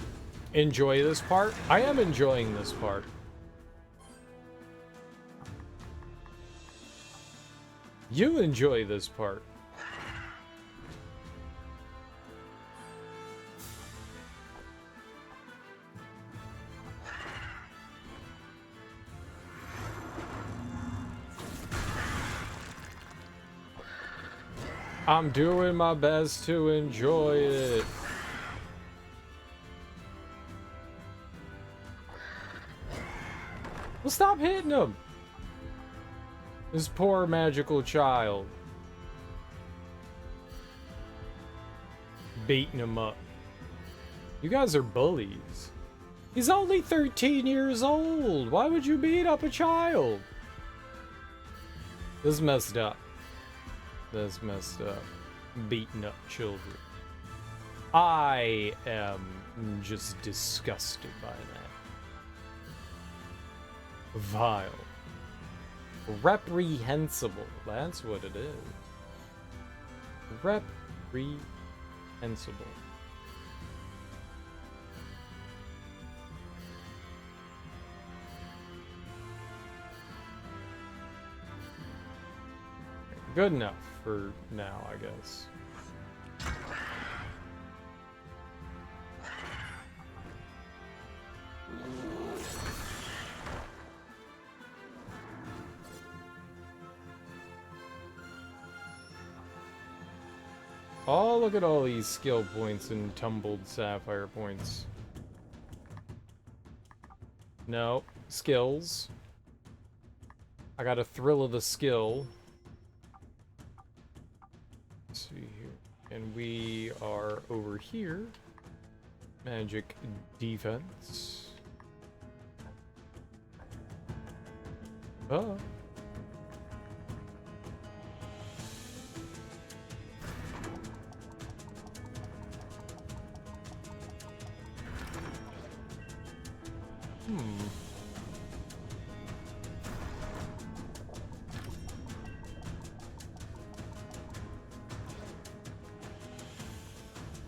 Speaker 1: Enjoy this part? I am enjoying this part. You enjoy this part. I'm doing my best to enjoy it. Well, stop hitting him. This poor magical child. Beating him up. You guys are bullies. He's only 13 years old. Why would you beat up a child? This is messed up. That's messed up. Beating up children. I am just disgusted by that. Vile. Reprehensible. That's what it is. Reprehensible. Good enough for now, I guess. Oh, look at all these skill points and tumbled sapphire points. No, skills. I got a thrill of the skill. Let's see here. And we are over here. Magic defense. Oh.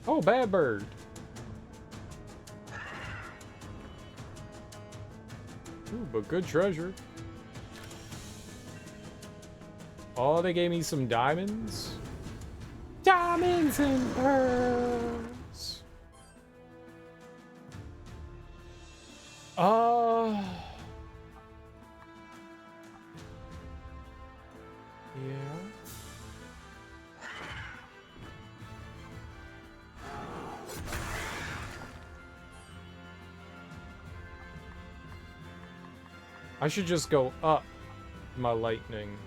Speaker 1: Oh, bad bird. Ooh, but good treasure. Oh, they gave me some diamonds. Diamonds and pearls. Yeah. I should just go up my lightning.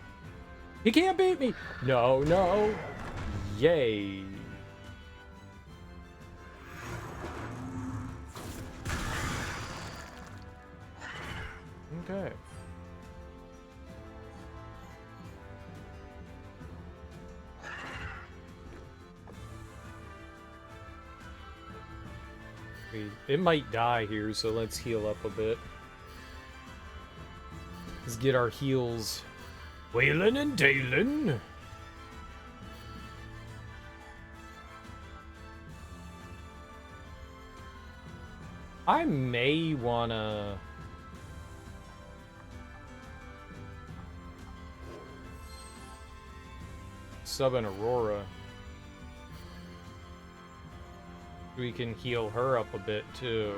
Speaker 1: He can't beat me! No, no! Yay! Okay. It might die here, so let's heal up a bit. Let's get our heals wheelin' and dealin'. I may wanna sub an Aurora. We can heal her up a bit too.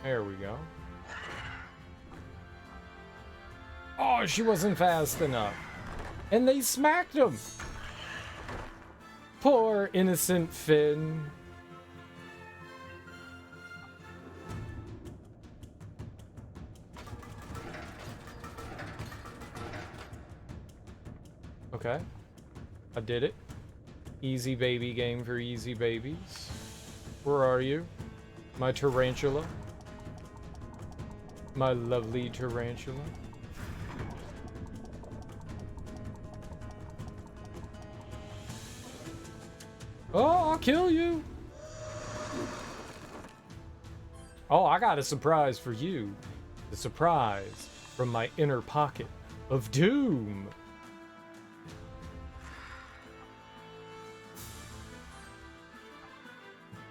Speaker 1: There we go. Oh, she wasn't fast enough. And they smacked him. Poor innocent Finn. Okay. I did it. Easy baby game for easy babies. Where are you? My tarantula? My lovely tarantula? Oh, I'll kill you! Oh, I got a surprise for you. The surprise from my inner pocket of doom.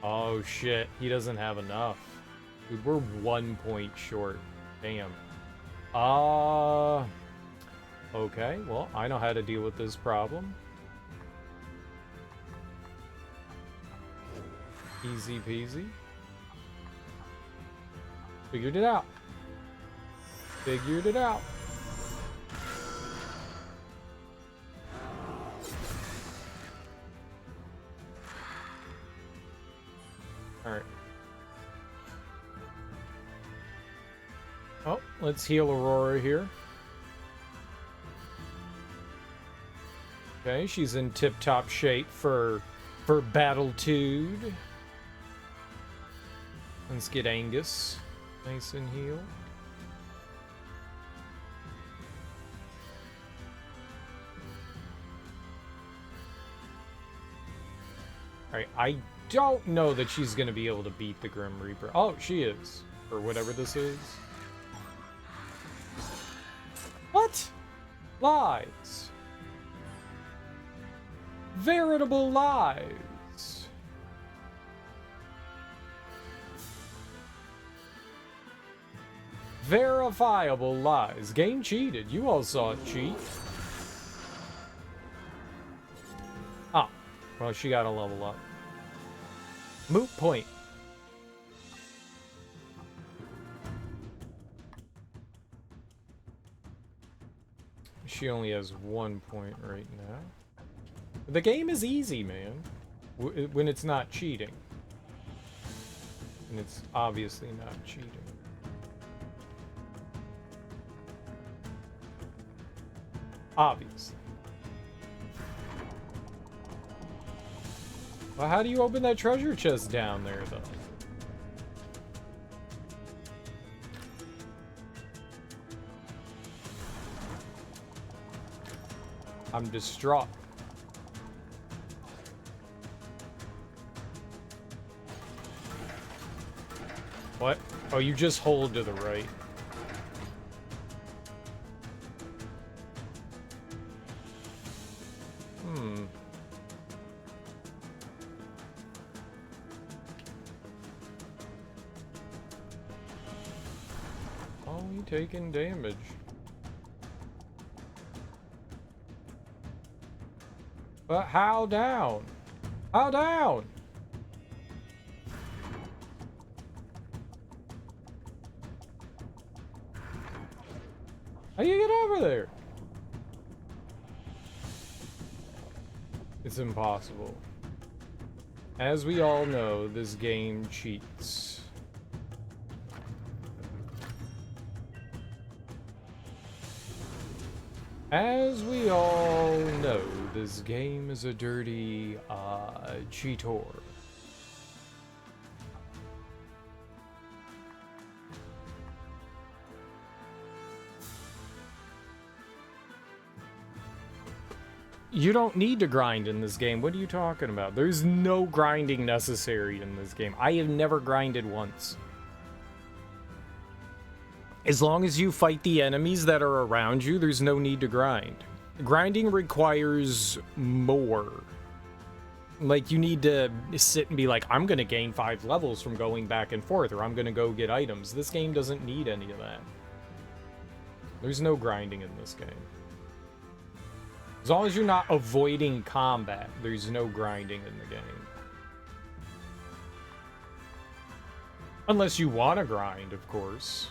Speaker 1: Oh shit, he doesn't have enough. Dude, we're 1 point short. Damn. Okay, well, I know how to deal with this problem. Easy peasy. Figured it out. Figured it out. Alright. Oh, let's heal Aurora here. Okay, she's in tip-top shape for Battlitude. Let's get Angus nice and healed. Alright, I don't know that she's gonna be able to beat the Grim Reaper. Oh, she is. Or whatever this is. What? Lies. Veritable lies. Verifiable lies. Game cheated. You all saw it cheat. Ah. Well, she got a level up. Moot point. She only has 1 point right now. The game is easy, man. When it's not cheating. And it's obviously not cheating. Obviously. Well, how do you open that treasure chest down there, though? I'm distraught. What? Oh, you just hold to the right. Oh, you taking damage. But how down? How down? How do you get over there? It's impossible. As we all know, this game cheats. As we all know, this game is a dirty, cheator. You don't need to grind in this game. What are you talking about? There's no grinding necessary in this game. I have never grinded once. As long as you fight the enemies that are around you, there's no need to grind. Grinding requires more. Like, you need to sit and be like, I'm gonna gain 5 levels from going back and forth, or I'm gonna go get items. This game doesn't need any of that. There's no grinding in this game. As long as you're not avoiding combat, there's no grinding in the game. Unless you want to grind, of course.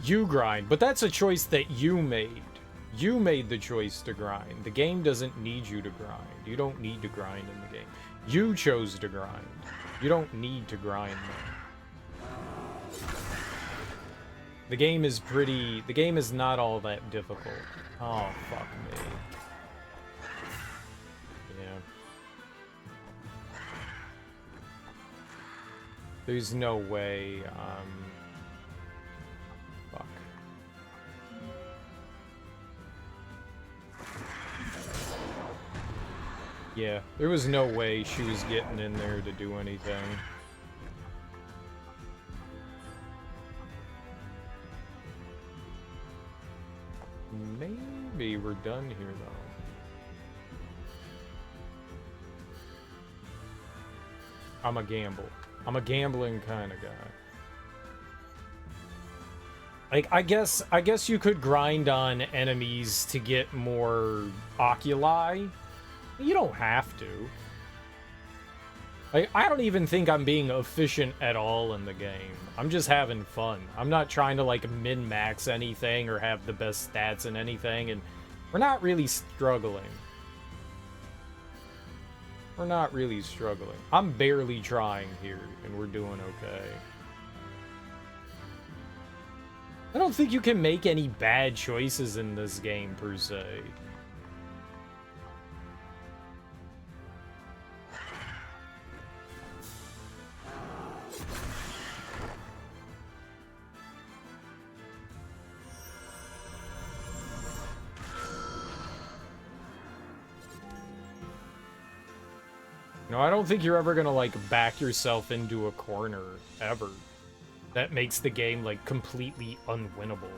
Speaker 1: You grind, but that's a choice that you made. You made the choice to grind. The game doesn't need you to grind. You don't need to grind in the game. You chose to grind. You don't need to grind though. The game is not all that difficult. Oh, fuck me. Yeah. There's no way, fuck. Yeah, there was no way she was getting in there to do anything. Maybe we're done here, though. I'm a gamble. I'm a gambling kind of guy. Like, I guess you could grind on enemies to get more oculi. You don't have to. Like, I don't even think I'm being efficient at all in the game. I'm just having fun. I'm not trying to, like, min-max anything or have the best stats in anything, and we're not really struggling. We're not really struggling. I'm barely trying here, and we're doing okay. I don't think you can make any bad choices in this game, per se. No, I don't think you're ever gonna, like, back yourself into a corner, ever. That makes the game, like, completely unwinnable.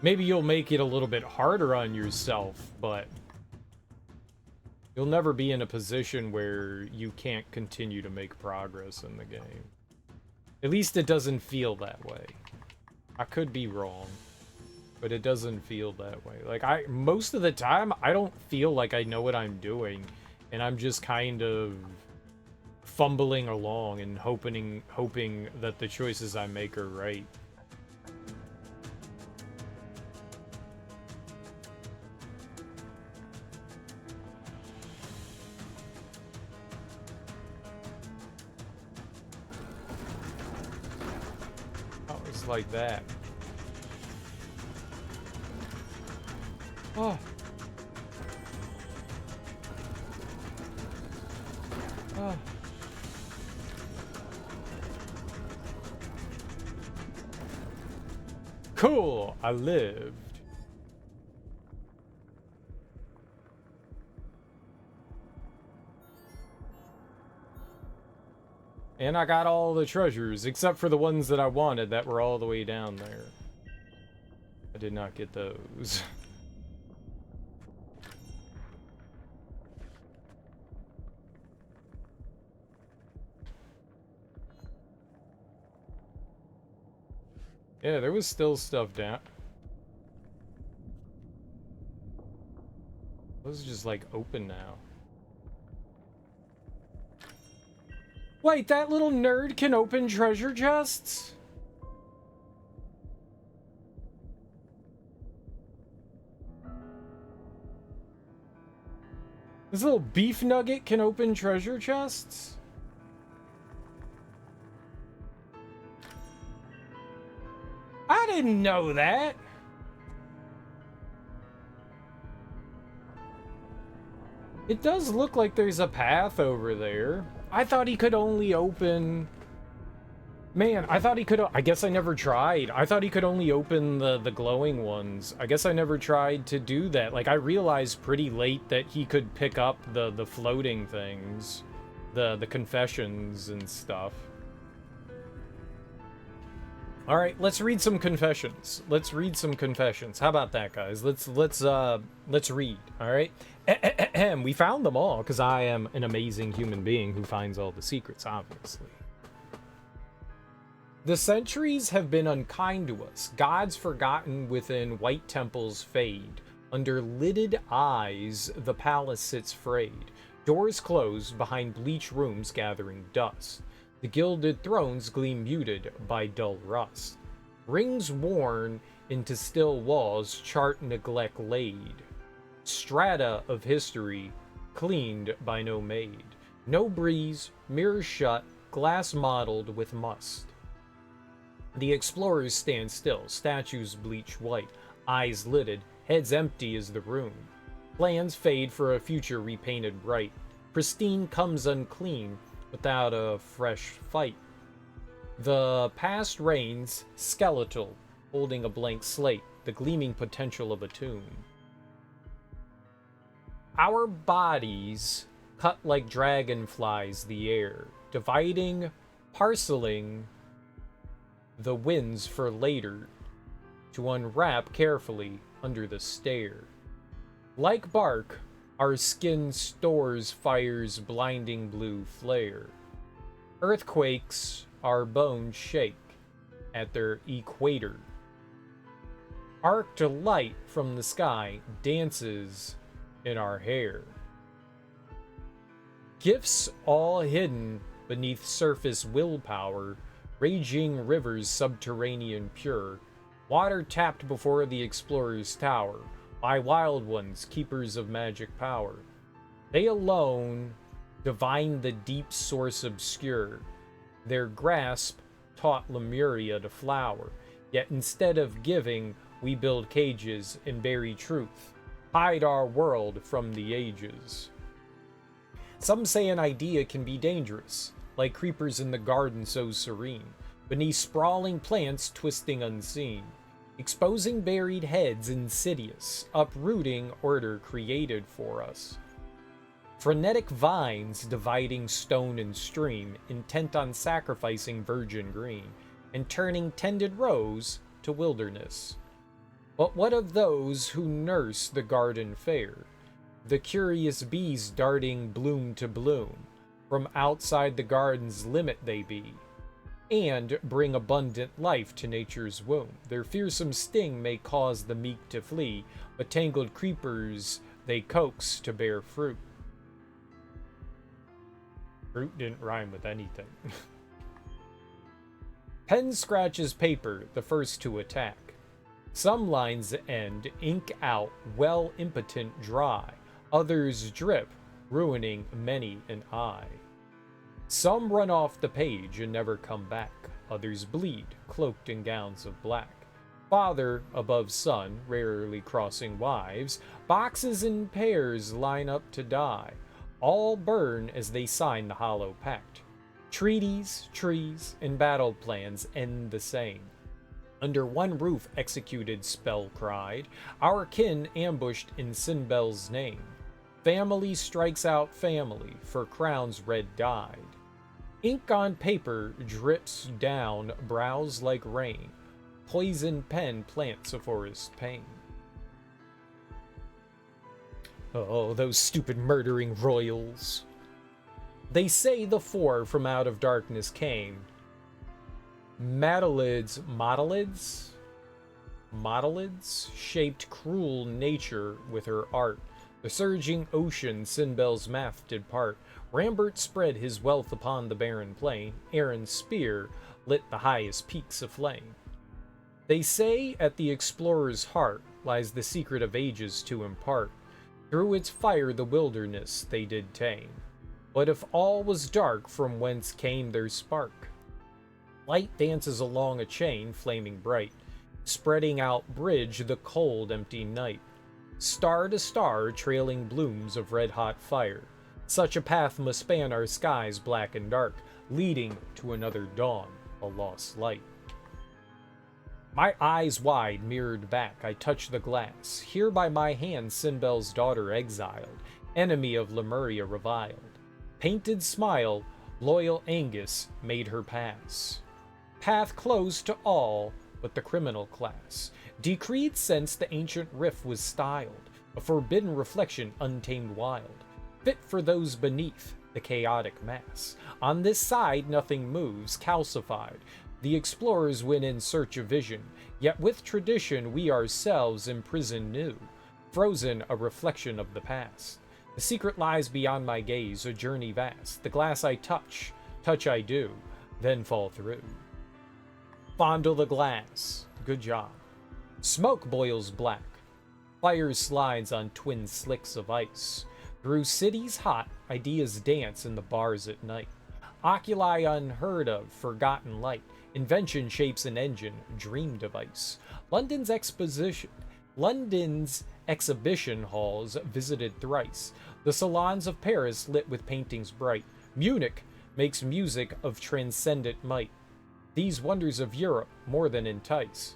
Speaker 1: Maybe you'll make it a little bit harder on yourself, but you'll never be in a position where you can't continue to make progress in the game. At least it doesn't feel that way. I could be wrong, but it doesn't feel that way. Like, most of the time, I don't feel like I know what I'm doing, and I'm just kind of fumbling along and hoping that the choices I make are right. Oh, it's like that. Oh. Oh. Cool, I lived. And I got all the treasures, except for the ones that I wanted that were all the way down there. I did not get those. Yeah, there was still stuff down. This is just, like, open now. Wait, that little nerd can open treasure chests? This little beef nugget can open treasure chests? I didn't know that. It does look like there's a path over there. I thought he could only open... Man, I thought he could... I guess I never tried. I thought he could only open the glowing ones. I guess I never tried to do that. Like, I realized pretty late that he could pick up the floating things. The confessions and stuff. All right, let's read some confessions. Let's read some confessions. How about that, guys? Let's read. All right. We found them all because I am an amazing human being who finds all the secrets, obviously. The centuries have been unkind to us. Gods forgotten within white temples fade. Under lidded eyes, the palace sits frayed. Doors closed behind bleach rooms gathering dust. The gilded thrones gleam muted by dull rust. Rings worn into still walls chart neglect laid. Strata of history cleaned by no maid. No breeze, mirrors shut, glass mottled with must. The explorers stand still, statues bleach white, eyes lidded, heads empty as the room. Plans fade for a future repainted bright. Pristine comes unclean, without a fresh fight. The past reigns skeletal, holding a blank slate, the gleaming potential of a tomb. Our bodies cut like dragonflies the air, dividing, parceling the winds for later, to unwrap carefully under the stare. Like bark, our skin stores fire's blinding blue flare. Earthquakes, our bones shake at their equator. Arc to light from the sky dances in our hair. Gifts all hidden beneath surface willpower, raging rivers subterranean pure, water tapped before the explorer's tower, by wild ones, keepers of magic power. They alone divine the deep source obscure. Their grasp taught Lemuria to flower. Yet instead of giving, we build cages and bury truth. Hide our world from the ages. Some say an idea can be dangerous, like creepers in the garden so serene, beneath sprawling plants twisting unseen, exposing buried heads insidious, uprooting order created for us. Frenetic vines dividing stone and stream, intent on sacrificing virgin green, and turning tended rose to wilderness. But what of those who nurse the garden fair? The curious bees darting bloom to bloom, from outside the garden's limit they be, and bring abundant life to nature's womb. Their fearsome sting may cause the meek to flee, but tangled creepers they coax to bear fruit. Fruit didn't rhyme with anything. Pen scratches paper, the first to attack. Some lines end, ink out, well impotent dry. Others drip, ruining many an eye. Some run off the page and never come back. Others bleed, cloaked in gowns of black. Father above son, rarely crossing wives. Boxes in pairs line up to die. All burn as they sign the hollow pact. Treaties, trees, and battle plans end the same. Under one roof executed spell cried, our kin ambushed in Sinbel's name. Family strikes out family, for crowns red dyed. Ink on paper drips down brows like rain. Poison pen plants a forest pain. Oh, those stupid murdering royals. They say the four from out of darkness came. Modelids shaped cruel nature with her art. The surging ocean Sinbel's math did part. Rambert spread his wealth upon the barren plain. Aaron's spear lit the highest peaks aflame. They say at the explorer's heart lies the secret of ages to impart. Through its fire the wilderness they did tame. But if all was dark, from whence came their spark? Light dances along a chain, flaming bright, spreading out bridge the cold, empty night. Star to star, trailing blooms of red-hot fire. Such a path must span our skies black and dark, leading to another dawn, a lost light. My eyes wide mirrored back, I touch the glass. Here by my hand Sinbel's daughter exiled, enemy of Lemuria reviled. Painted smile, loyal Angus made her pass. Path closed to all but the criminal class. Decreed since the ancient rift was styled, a forbidden reflection untamed wild, fit for those beneath the chaotic mass. On this side nothing moves, calcified. The explorers went in search of vision, yet with tradition we ourselves imprisoned new, frozen a reflection of the past. The secret lies beyond my gaze, a journey vast. The glass I touch I do, then fall through. Fondle the glass, good job. Smoke boils black, fire slides on twin slicks of ice. Through cities hot, ideas dance in the bars at night. Oculi unheard of, forgotten light. Invention shapes an engine, dream device. London's exhibition halls visited thrice. The salons of Paris lit with paintings bright. Munich makes music of transcendent might. These wonders of Europe more than entice.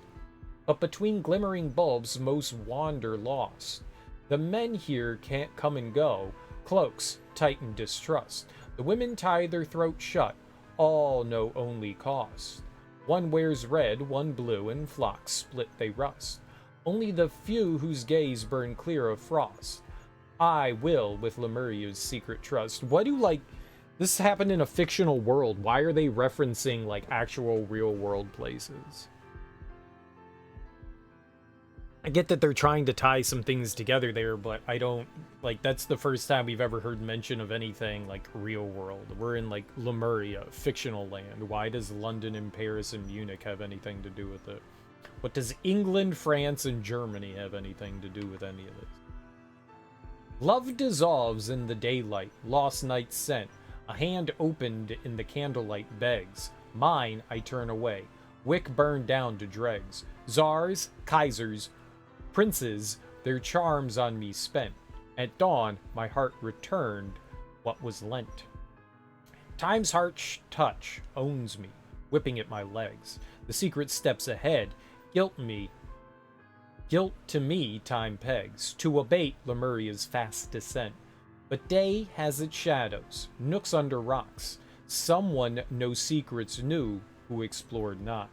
Speaker 1: But between glimmering bulbs most wander lost. The men here can't come and go, cloaks tighten distrust. The women tie their throats shut, all know only cost. One wears red, one blue, and flocks split they rust. Only the few whose gaze burn clear of frost. I will with Lemuria's secret trust. What do this happened in a fictional world. Why are they referencing actual real world places? I get that they're trying to tie some things together there, but I don't that's the first time we've ever heard mention of anything real world. We're in Lemuria, fictional land. Why does London and Paris and Munich have anything to do with it? What does England, France, and Germany have anything to do with any of this? Love dissolves in the daylight, lost night scent. A hand opened in the candlelight begs. Mine, I turn away. Wick burned down to dregs. Czars, Kaisers, princes, their charms on me spent. At dawn, my heart returned what was lent. Time's harsh touch owns me, whipping at my legs. The secret steps ahead, guilt to me time pegs, to abate Lemuria's fast descent. But day has its shadows, nooks under rocks. Someone no secrets knew who explored not.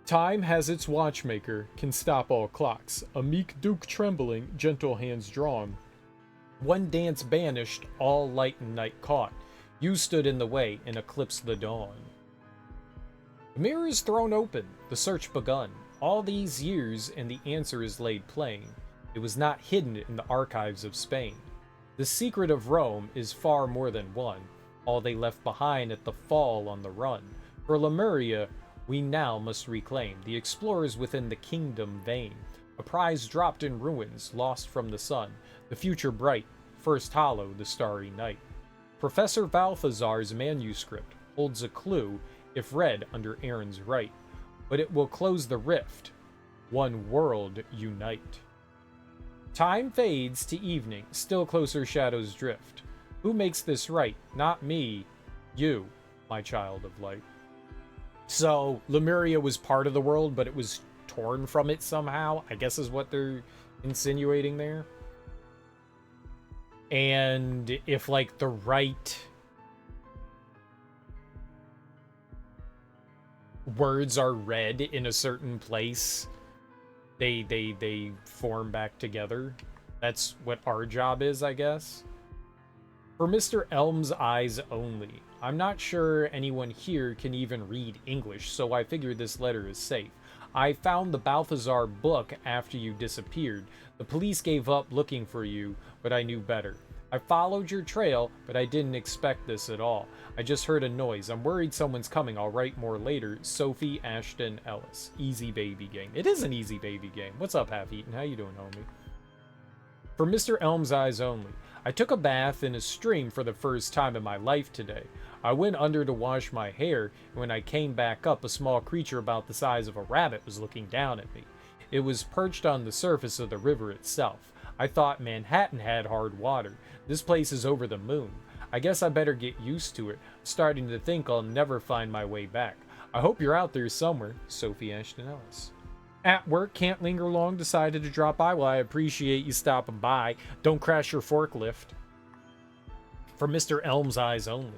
Speaker 1: Time has its watchmaker, can stop all clocks. A meek duke trembling, gentle hands drawn. One dance banished, all light and night caught. You stood in the way and eclipsed the dawn. The mirror is thrown open, the search begun. All these years and the answer is laid plain. It was not hidden in the archives of Spain. The secret of Rome is far more than one. All they left behind at the fall on the run. For Lemuria, we now must reclaim the explorers within the kingdom vain. A prize dropped in ruins, lost from the sun. The future bright, first hollow the starry night. Professor Balthazar's manuscript holds a clue if read under Aaron's right. But it will close the rift. One world unite. Time fades to evening, still closer shadows drift. Who makes this right? Not me. You, my child of light. So, Lemuria was part of the world, but it was torn from it somehow, I guess is what they're insinuating there. And if, like, the right words are read in a certain place, they form back together. That's what our job is, I guess. For Mr. Elm's eyes only. I'm not sure anyone here can even read English, so I figured this letter is safe. I found the Balthazar book after you disappeared. The police gave up looking for you, but I knew better. I followed your trail, but I didn't expect this at all. I just heard a noise. I'm worried someone's coming. I'll write more later. Sophie Ashton Ellis. Easy baby game. It is an easy baby game. What's up, Half-Eaten? How you doing, homie? For Mr. Elm's eyes only. I took a bath in a stream for the first time in my life today. I went under to wash my hair, and when I came back up, a small creature about the size of a rabbit was looking down at me. It was perched on the surface of the river itself. I thought Manhattan had hard water. This place is over the moon. I guess I better get used to it. I'm starting to think I'll never find my way back. I hope you're out there somewhere. Sophie Ashton Ellis. At work, can't linger long, decided to drop by. Well, I appreciate you stopping by. Don't crash your forklift. For Mr. Elm's eyes only.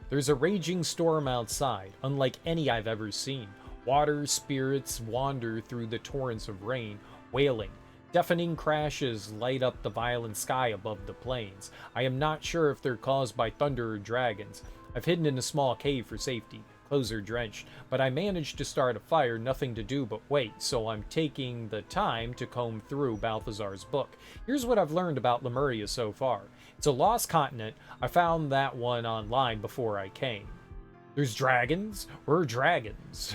Speaker 1: There's a raging storm outside, unlike any I've ever seen. Water spirits wander through the torrents of rain, wailing. Deafening crashes light up the violent sky above the plains. I am not sure if they're caused by thunder or dragons. I've hidden in a small cave for safety. Clothes are drenched, but I managed to start a fire, nothing to do but wait, so I'm taking the time to comb through Balthazar's book. Here's what I've learned about Lemuria so far. It's a lost continent. I found that one online before I came. There's dragons? We're dragons.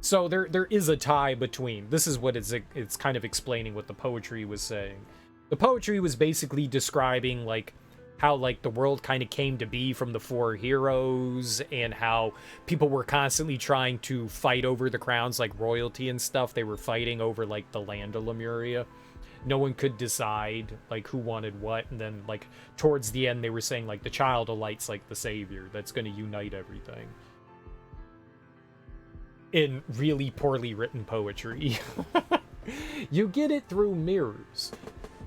Speaker 1: So there is a tie between. This is what it's kind of explaining what the poetry was saying. The poetry was basically describing, like, how, like, the world kind of came to be from the four heroes, and how people were constantly trying to fight over the crowns, like royalty and stuff. They were fighting over, like, the land of Lemuria. No one could decide, like, who wanted what, and then, like, towards the end they were saying, like, the child of light's like the savior that's going to unite everything. In really poorly written poetry. You get it through mirrors.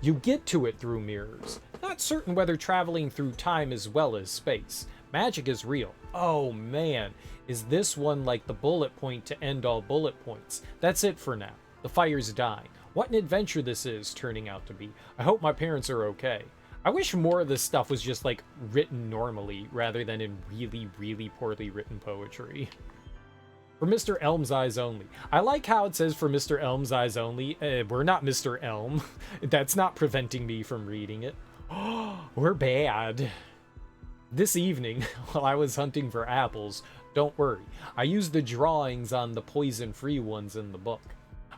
Speaker 1: You get to it through mirrors. Not certain whether traveling through time as well as space. Magic is real. Oh man, is this one like the bullet point to end all bullet points? That's it for now. The fire's dying. What an adventure this is turning out to be. I hope my parents are okay. I wish more of this stuff was just, like, written normally rather than in really, really poorly written poetry. For Mr. Elm's eyes only. I like how it says for Mr. Elm's eyes only. We're not Mr. Elm. That's not preventing me from reading it. We're bad. This evening, while I was hunting for apples, don't worry, I used the drawings on the poison-free ones in the book.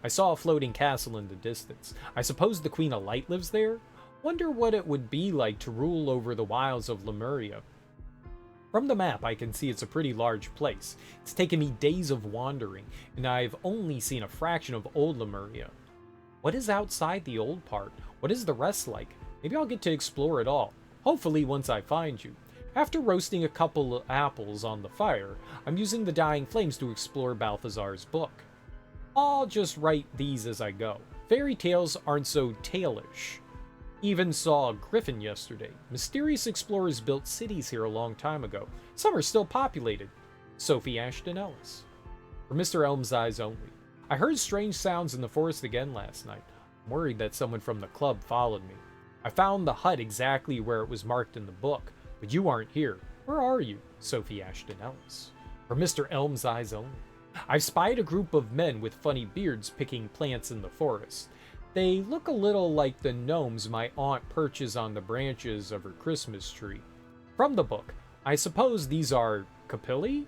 Speaker 1: I saw a floating castle in the distance. I suppose the Queen of Light lives there? Wonder what it would be like to rule over the wilds of Lemuria. From the map, I can see it's a pretty large place. It's taken me days of wandering, and I've only seen a fraction of old Lemuria. What is outside the old part? What is the rest like? Maybe I'll get to explore it all. Hopefully once I find you. After roasting a couple of apples on the fire, I'm using the dying flames to explore Balthazar's book. I'll just write these as I go. Fairy tales aren't so tailish. Even saw a griffin yesterday. Mysterious explorers built cities here a long time ago. Some are still populated. Sophie Ashton Ellis. For Mr. Elm's eyes only. I heard strange sounds in the forest again last night. I'm worried that someone from the club followed me. I found the hut exactly where it was marked in the book, but you aren't here. Where are you? Sophie Ashton Ellis. For Mr. Elm's eyes only. I've spied a group of men with funny beards picking plants in the forest. They look a little like the gnomes my aunt perches on the branches of her Christmas tree. From the book, I suppose these are capilli?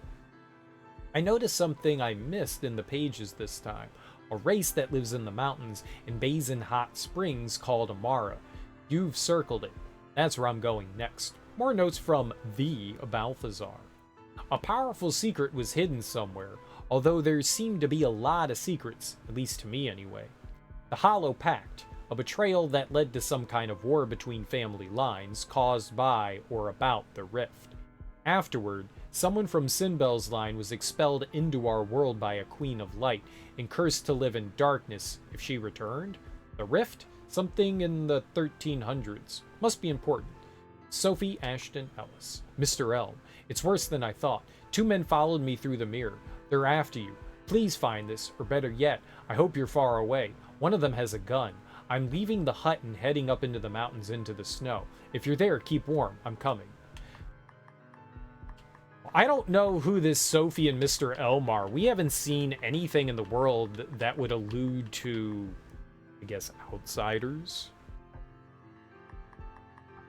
Speaker 1: I noticed something I missed in the pages this time. A race that lives in the mountains and bathes in hot springs called Amara. You've circled it. That's where I'm going next. More notes from the Balthazar. A powerful secret was hidden somewhere, although there seemed to be a lot of secrets, at least to me anyway. The Hollow Pact, a betrayal that led to some kind of war between family lines caused by or about the Rift. Afterward, someone from Sinbel's line was expelled into our world by a Queen of Light and cursed to live in darkness if she returned. The Rift? Something in the 1300s. Must be important. Sophie Ashton Ellis. Mr. Elm. It's worse than I thought. 2 men followed me through the mirror. They're after you. Please find this, or better yet, I hope you're far away. One of them has a gun. I'm leaving the hut and heading up into the mountains into the snow. If you're there, keep warm. I'm coming. I don't know who this Sophie and Mr. Elm are. We haven't seen anything in the world that would allude to, I guess, outsiders.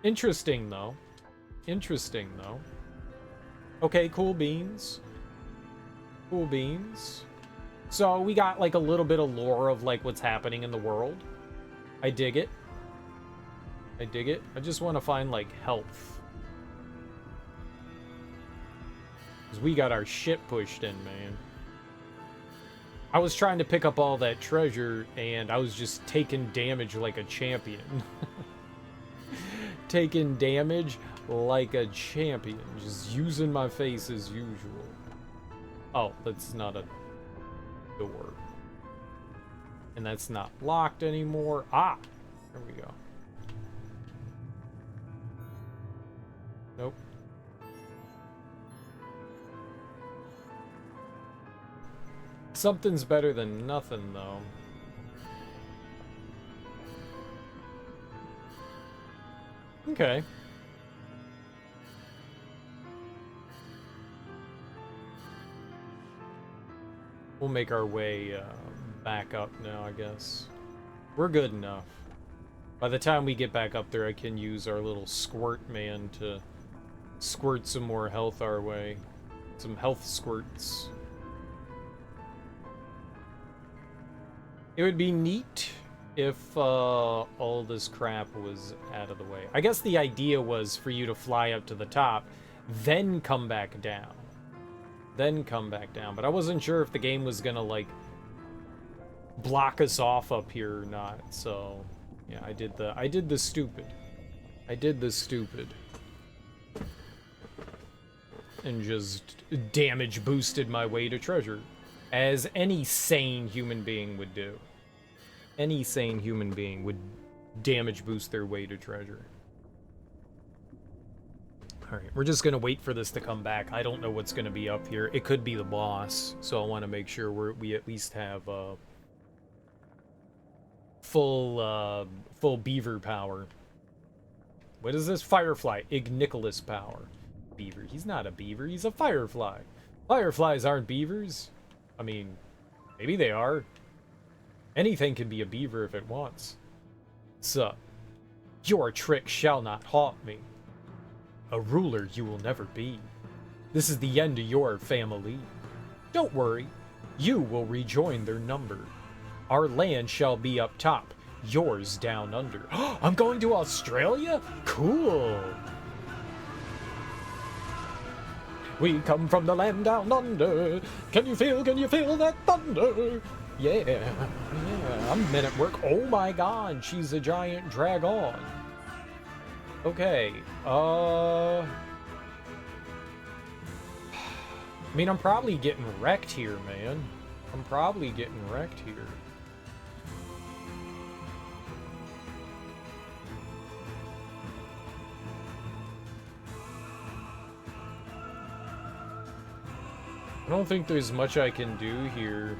Speaker 1: Interesting, though. Interesting, though. Okay, cool beans. Cool beans. So we got like a little bit of lore of like what's happening in the world. I dig it. I dig it. I just want to find like health. Because we got our shit pushed in, man. I was trying to pick up all that treasure and I was just taking damage like a champion. Taking damage like a champion. Just using my face as usual. Oh, that's not a door. And that's not locked anymore. Ah! There we go. Nope. Something's better than nothing, though. Okay. We'll make our way back up now, I guess. We're good enough. By the time we get back up there, I can use our little squirt man to squirt some more health our way. Some health squirts. It would be neat if all this crap was out of the way. I guess the idea was for you to fly up to the top, then come back down. Then come back down. But I wasn't sure if the game was gonna, like, block us off up here or not. So, yeah, I did the stupid. I did the stupid. And just damage boosted my way to treasure. As any sane human being would do. Any sane human being would damage boost their way to treasure. Alright, we're just gonna wait for this to come back. I don't know what's gonna be up here. It could be the boss, so I want to make sure we at least have full beaver power. What is this? Firefly. Ignicolous power. Beaver. He's not a beaver, he's a firefly. Fireflies aren't beavers. I mean, maybe they are. Anything can be a beaver if it wants. Sup? Your trick shall not haunt me. A ruler you will never be. This is the end of your family. Don't worry, you will rejoin their number. Our land shall be up top. Yours down under. I'm going to Australia? Cool. We come from the land down under. Can you feel that thunder? Yeah, yeah, I'm men at work. Oh my god, she's a giant dragon. Okay, I mean, I'm probably getting wrecked here, man. I'm probably getting wrecked here. I don't think there's much I can do here.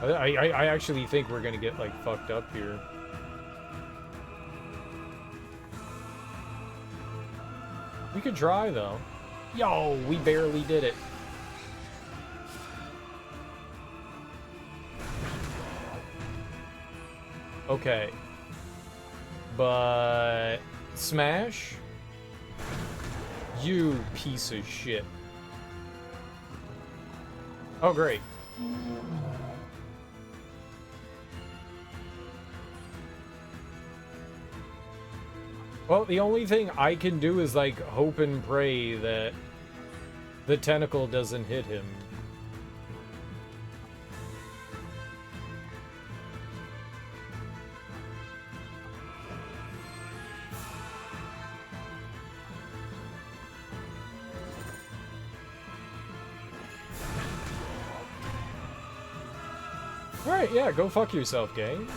Speaker 1: I actually think we're gonna get, like, fucked up here. We could try, though. Yo, we barely did it. Okay. But... Smash? You piece of shit. Oh, great. Well, the only thing I can do is, like, hope and pray that the tentacle doesn't hit him. Alright, yeah, go fuck yourself, gang.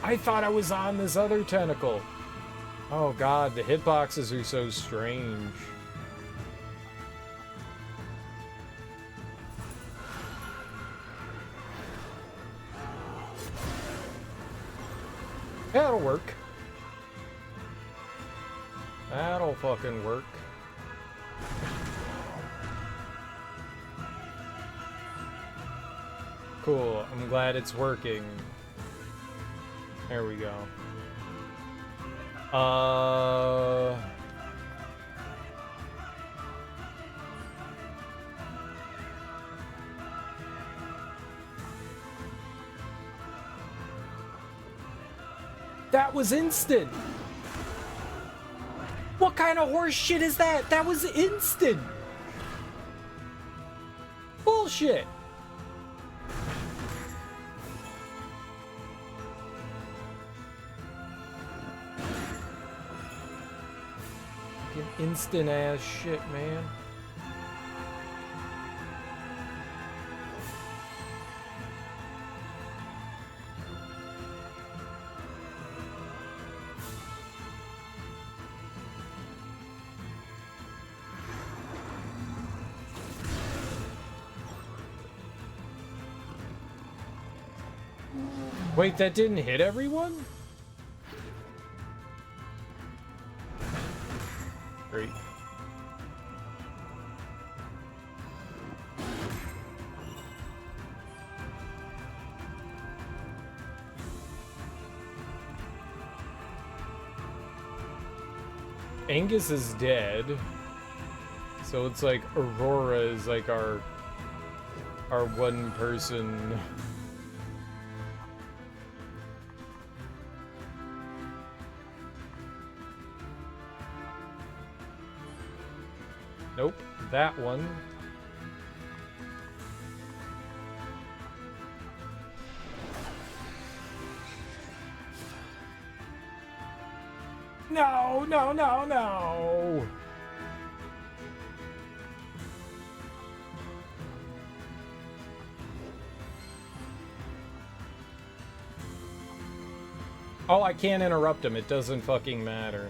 Speaker 1: I thought I was on this other tentacle. Oh god, the hitboxes are so strange. That'll work. That'll fucking work. Cool, I'm glad it's working. There we go. That was instant! What kind of horse shit is that? That was instant! Bullshit! Instant ass shit, man. Wait, that didn't hit everyone? Great. Angus is dead. So it's like Aurora is like our one person. Nope, that one. No, no, no, no! Oh, I can't interrupt him. It doesn't fucking matter.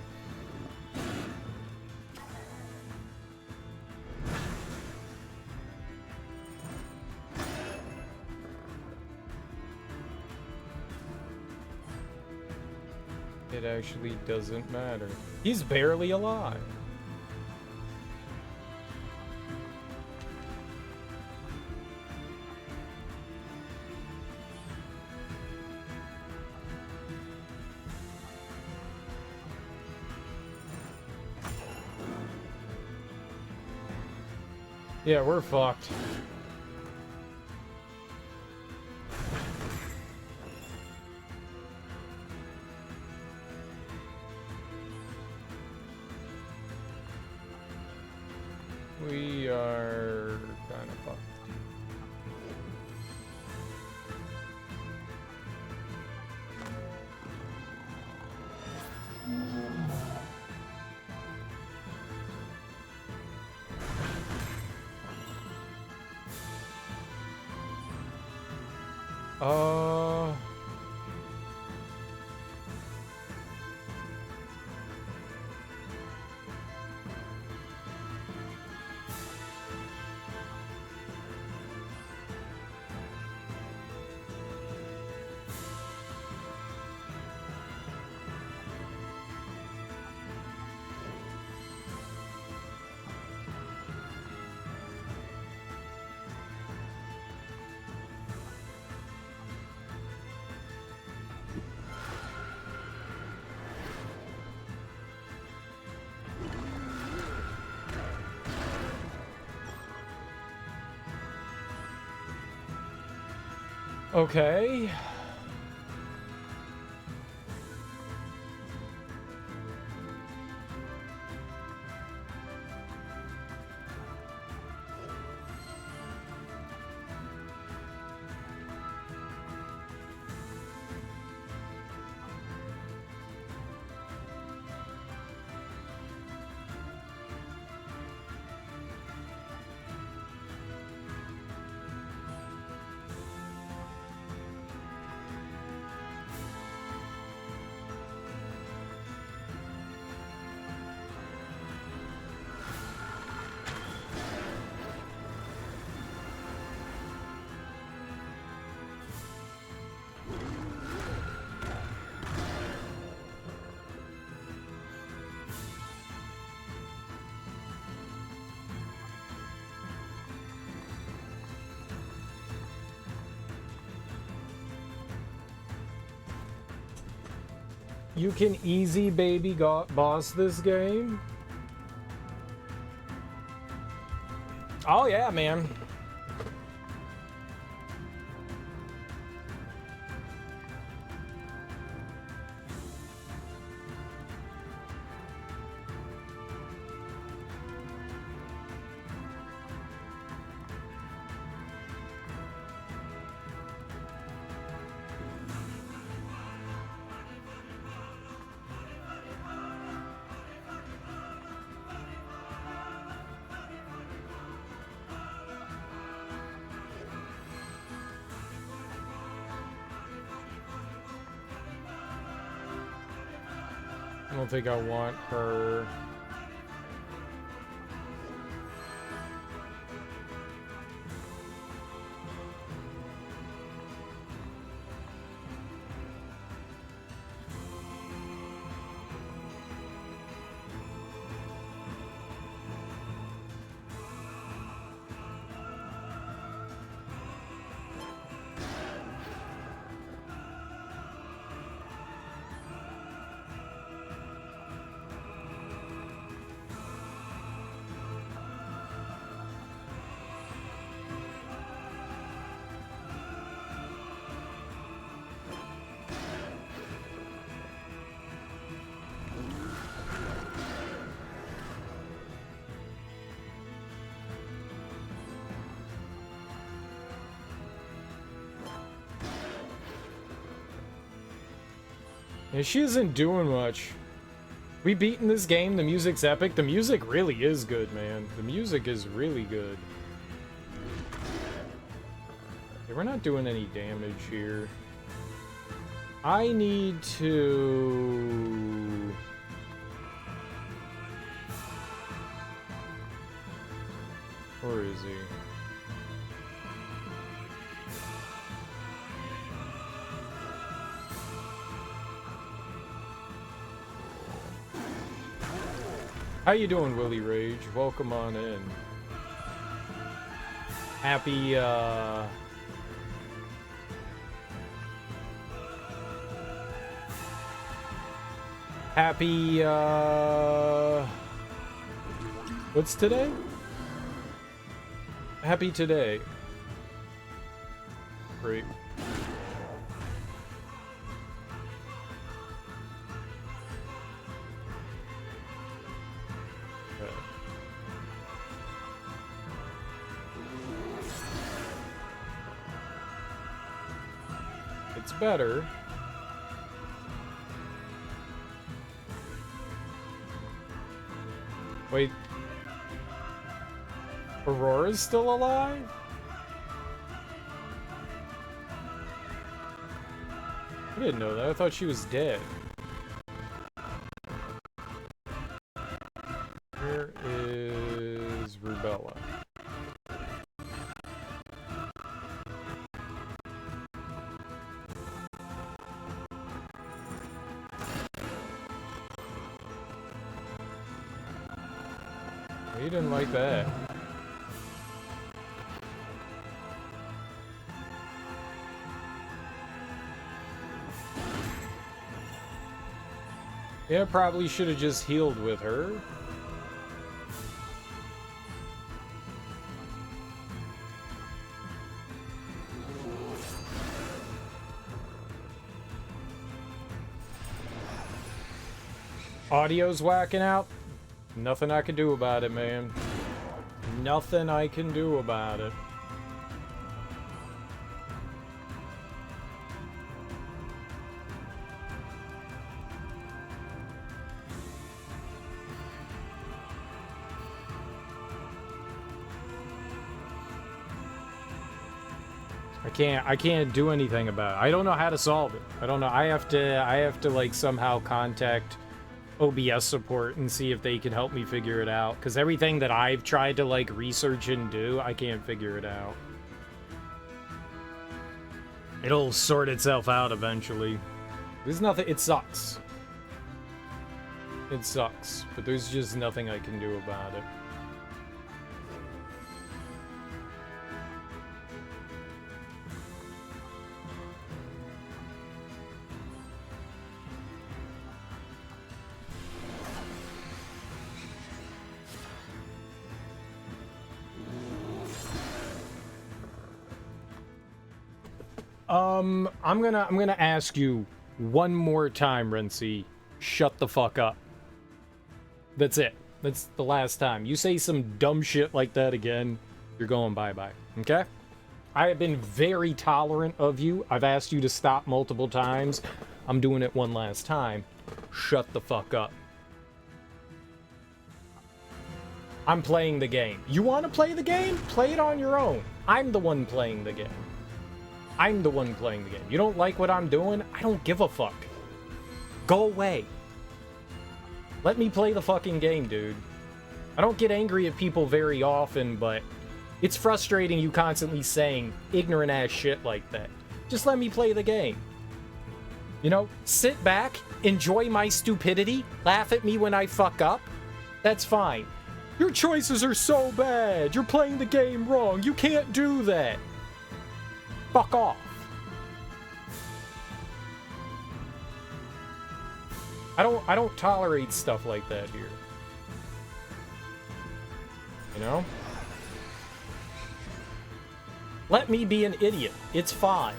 Speaker 1: It actually doesn't matter. He's barely alive. Yeah, we're fucked. We are kind of fucked. Uh... Okay. You can easy baby boss this game? Oh yeah, man. I don't think I want her. Yeah, she isn't doing much. We beaten this game, the music's epic. The music really is good, man. The music is really good. Okay, we're not doing any damage here. I need to... Where is he? How you doing, Willie Rage? Welcome on in. Happy, Happy, what's today? Happy today. Great. Okay. It's better. Wait. Aurora's still alive? I didn't know that. I thought she was dead. Where is Rubella? He didn't like that. Yeah, probably should have just healed with her. Audio's whacking out. Nothing I can do about it, man. Nothing I can do about it. I can't do anything about it. I don't know how to solve it. I don't know. I have to like somehow contact OBS support and see if they can help me figure it out, because everything that I've tried to like research and do, I can't figure it out. It'll sort itself out eventually. There's nothing. It sucks. It sucks, but there's just nothing I can do about it. I'm gonna ask you one more time, Renzi. Shut the fuck up. That's it. That's the last time. You say some dumb shit like that again, you're going bye-bye. Okay? I have been very tolerant of you. I've asked you to stop multiple times. I'm doing it one last time. Shut the fuck up. I'm playing the game. You want to play the game? Play it on your own. I'm the one playing the game. I'm the one playing the game. You don't like what I'm doing? I don't give a fuck. Go away. Let me play the fucking game, dude. I don't get angry at people very often, but it's frustrating you constantly saying ignorant ass shit like that. Just let me play the game. You know, sit back, enjoy my stupidity, laugh at me when I fuck up. That's fine. Your choices are so bad. You're playing the game wrong. You can't do that. Fuck off. I don't tolerate stuff like that here. You know? Let me be an idiot. It's fine.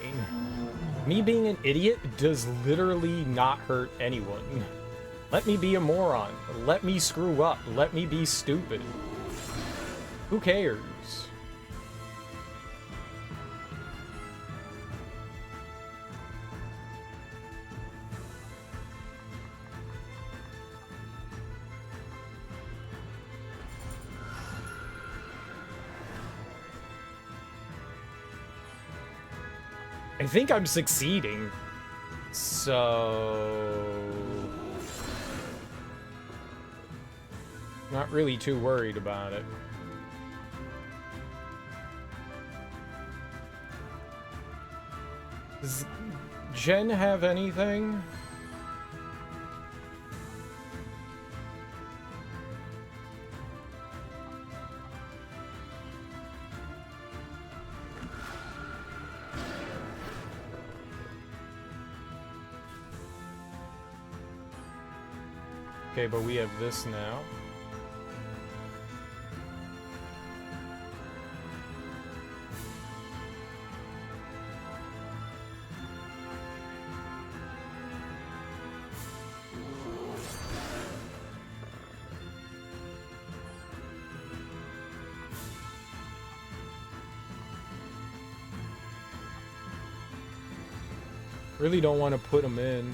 Speaker 1: Me being an idiot does literally not hurt anyone. Let me be a moron. Let me screw up. Let me be stupid. Who cares? I think I'm succeeding, so not really too worried about it. Does Jen have anything? Okay, but we have this now. Really don't want to put him in. You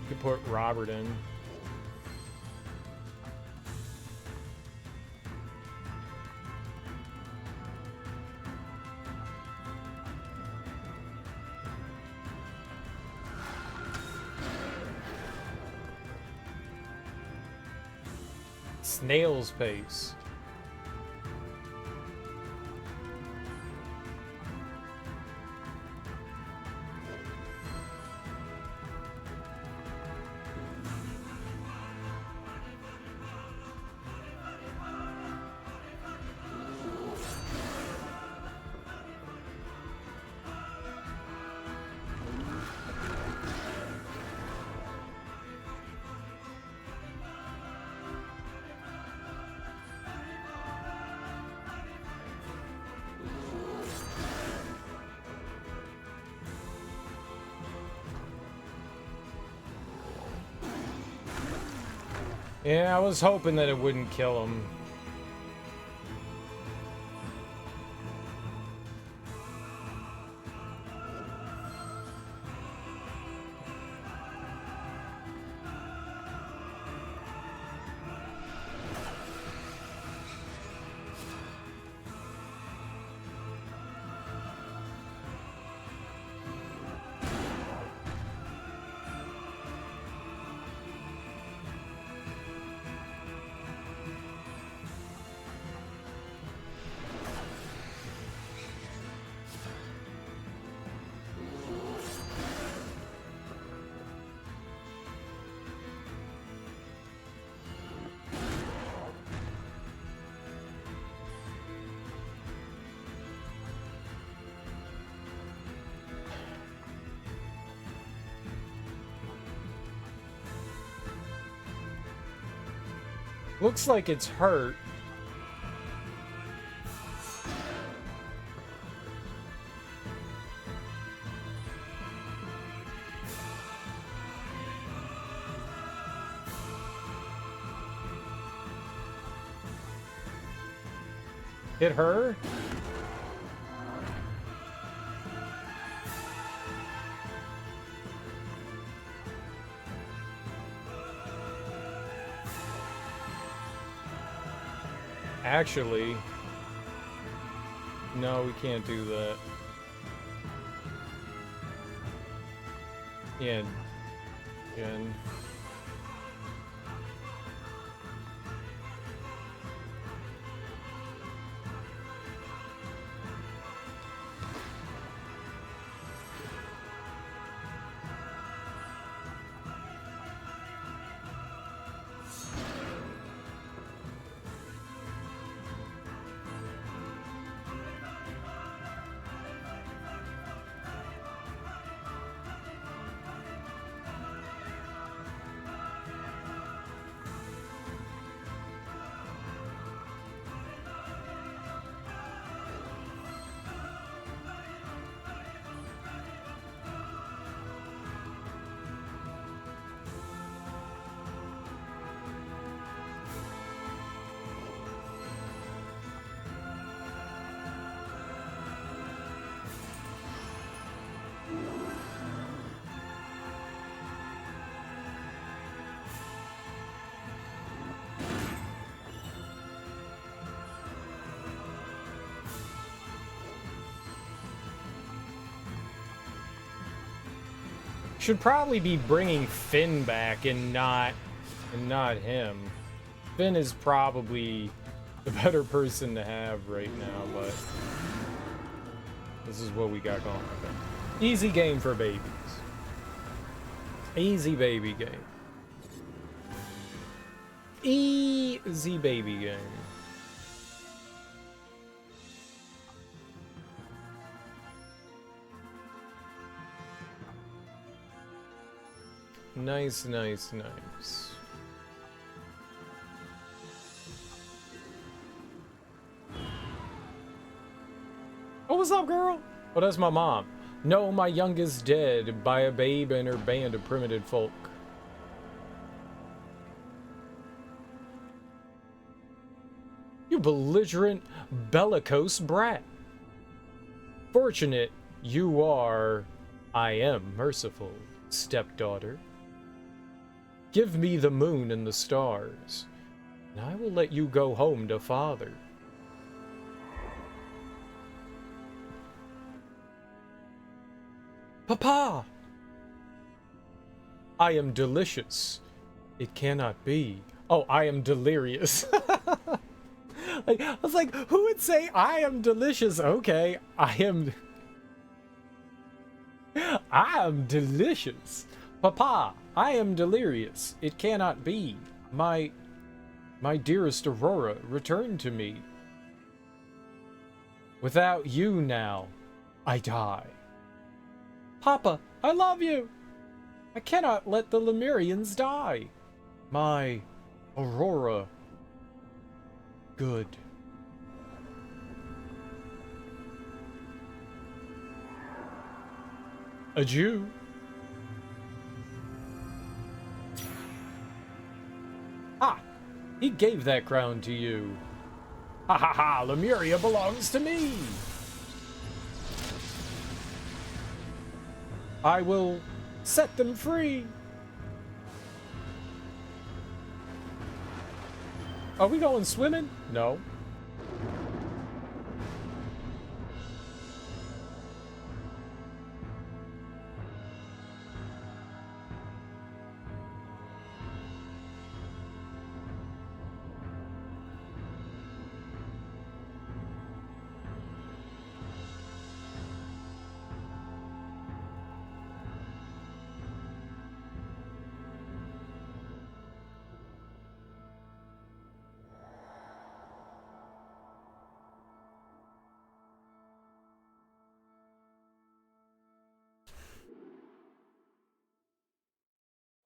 Speaker 1: could put Robert in. Snail's pace. Yeah, I was hoping that it wouldn't kill him. Looks like it's hurt. Hit her? Actually, no, we can't do that. Yeah, again. Should probably be bringing Finn back and not him. Finn is probably the better person to have right now, but this is what we got going on. Easy game for babies. Easy baby game. Easy baby game. Nice, nice, nice. Oh, what's up, girl? Oh, that's my mom. No, my youngest dead by a babe and her band of primitive folk. You belligerent, bellicose brat. Fortunate you are I am merciful, stepdaughter. Give me the moon and the stars, and I will let you go home to father. Papa! I am delicious. It cannot be. Oh, I am delirious. Like, I was like, who would say I am delicious? Okay, I am delicious. Papa, I am delirious. It cannot be. My dearest Aurora, return to me. Without you now, I die. Papa, I love you. I cannot let the Lemurians die. My Aurora, good. Adieu. Ah, he gave that crown to you. Ha ha ha, Lemuria belongs to me. I will set them free. Are we going swimming? No.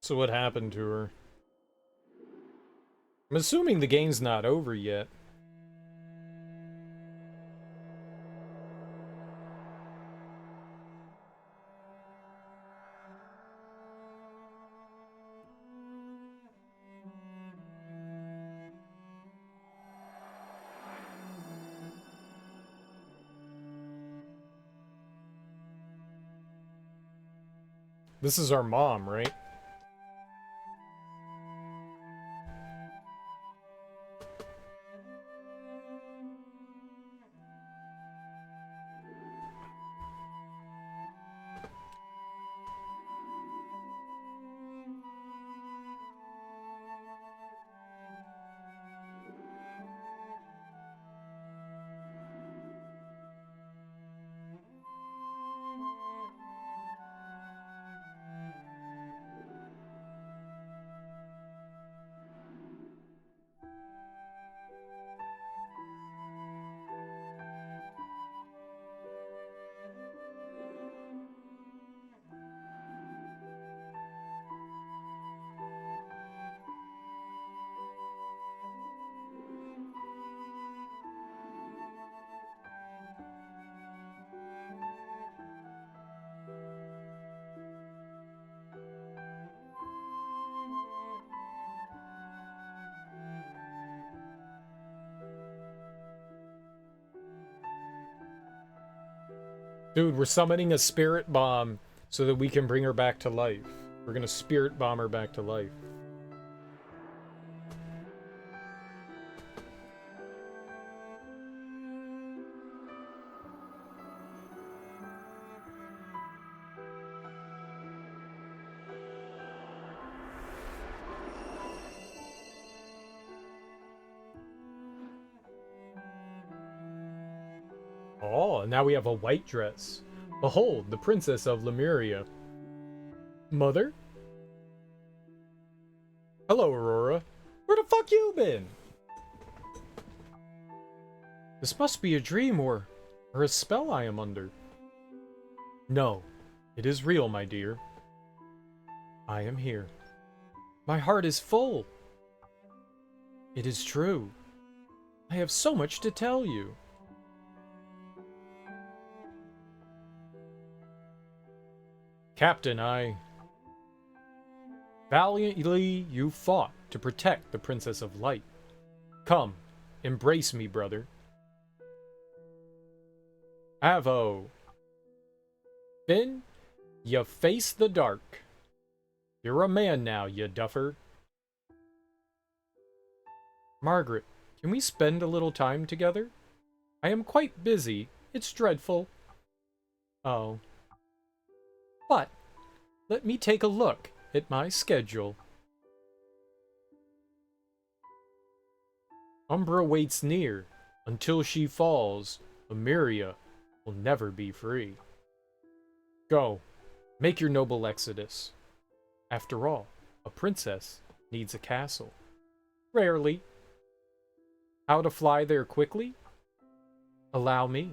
Speaker 1: So what happened to her? I'm assuming the game's not over yet. This is our mom, right? Dude, we're summoning a spirit bomb so that we can bring her back to life. We're gonna spirit bomb her back to life. Oh, and now we have a white dress. Behold, the princess of Lemuria. Mother? Hello, Aurora. Where the fuck you been? This must be a dream or a spell I am under. No, it is real, my dear. I am here. My heart is full. It is true. I have so much to tell you. Captain, valiantly you fought to protect the Princess of Light. Come, embrace me, brother. Avo. Finn, You face the dark. You're a man now, you duffer. Margaret, can we spend a little time together? I am quite busy. It's dreadful. Oh. But, let me take a look at my schedule. Umbra waits near. Until she falls, Lemuria will never be free. Go, make your noble exodus. After all, a princess needs a castle. Rarely. How to fly there quickly? Allow me.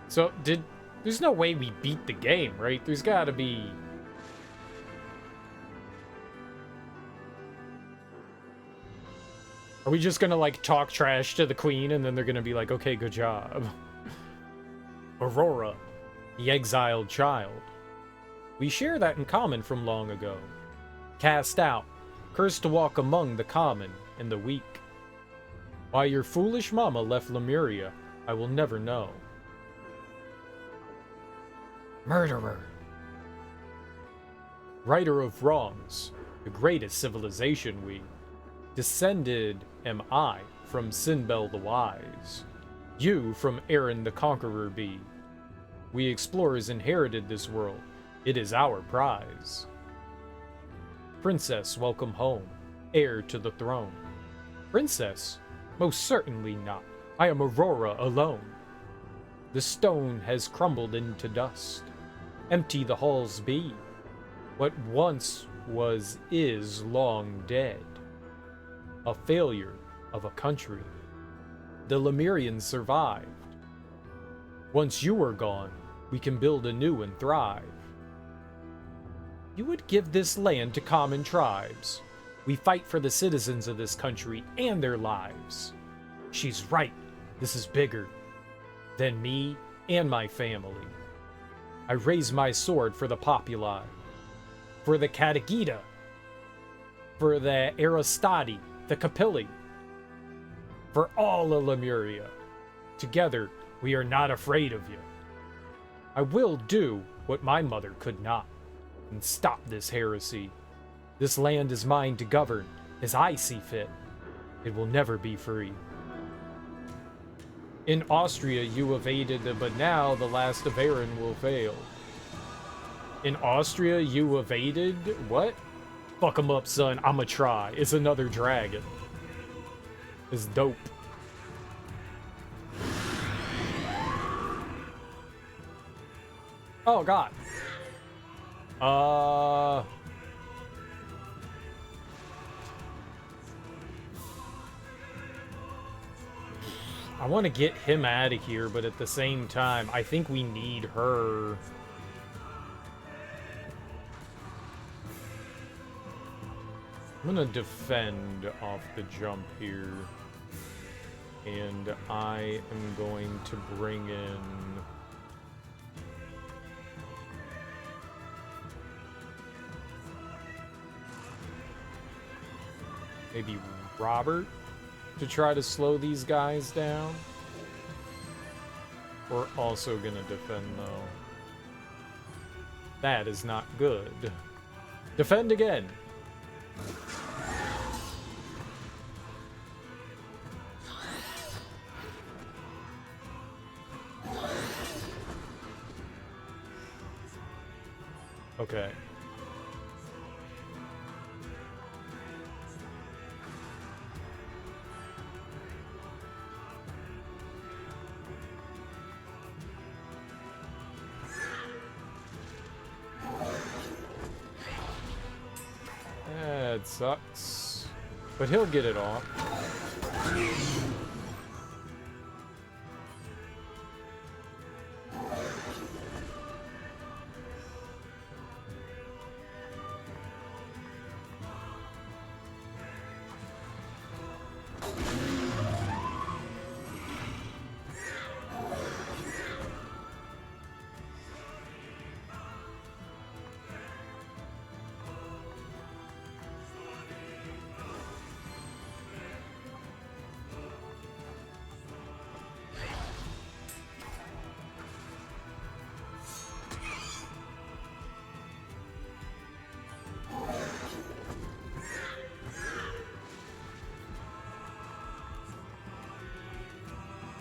Speaker 1: So, there's no way we beat the game, right? There's gotta be... Are we just gonna, like, talk trash to the queen and then they're gonna be like, okay, good job? Aurora, the exiled child. We share that in common from long ago. Cast out, cursed to walk among the common and the weak. Why your foolish mama left Lemuria, I will never know. Murderer. Righter of wrongs, the greatest civilization we. Descended am I from Sinbel the Wise. You from Aaron the Conqueror be. We explorers inherited this world. It is our prize. Princess, welcome home. Heir to the throne. Princess? Most certainly not. I am Aurora alone. The stone has crumbled into dust. Empty the halls be. What once was is long dead. A failure of a country. The Lemurians survived. Once you are gone, we can build anew and thrive. You would give this land to common tribes. We fight for the citizens of this country and their lives. She's right. This is bigger than me and my family. I raise my sword for the populi, for the Catagita, for the Aristati, the Capilli, for all of Lemuria. Together, we are not afraid of you. I will do what my mother could not, and stop this heresy. This land is mine to govern, as I see fit. It will never be free. In Austria you evaded, but now the last of Aaron will fail. In Austria you evaded? What? Fuck 'em up, son. I'ma try. It's another dragon. It's dope. Oh, God. I want to get him out of here, but at the same time, I think we need her. I'm gonna defend off the jump here. And I am going to bring in... maybe Robert to try to slow these guys down. We're also gonna defend, though. That is not good. Defend again! Okay. That sucks. But he'll get it off.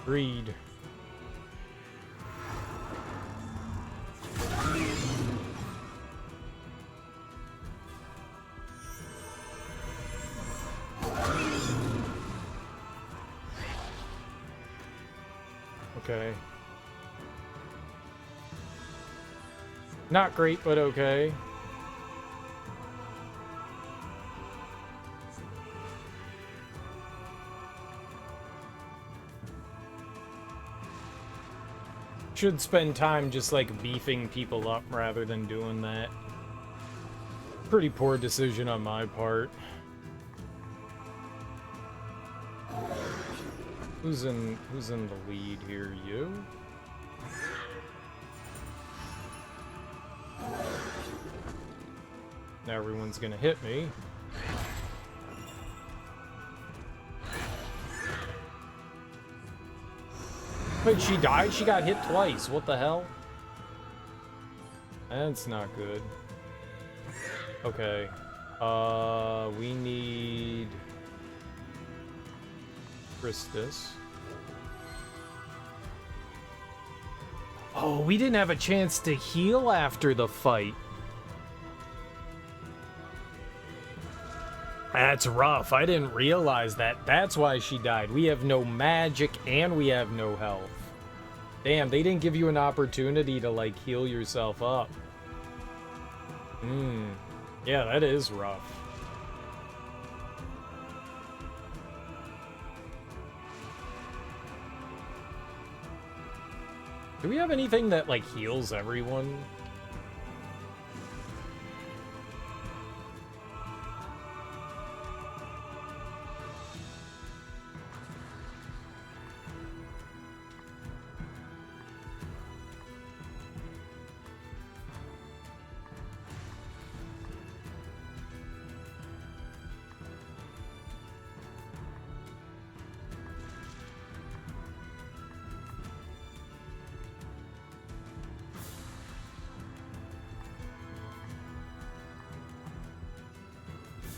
Speaker 1: Read. Okay. Not great, but okay. Should spend time just like beefing people up rather than doing that. Pretty poor decision on my part. Who's in the lead here? You? Now everyone's gonna hit me. Wait, she died? She got hit twice. What the hell? That's not good. Okay. We need Christus. Oh, we didn't have a chance to heal after the fight. That's rough. I didn't realize that. That's why she died. We have no magic and we have no health. Damn, they didn't give you an opportunity to, like, heal yourself up. Yeah, that is rough. Do we have anything that, like, heals everyone?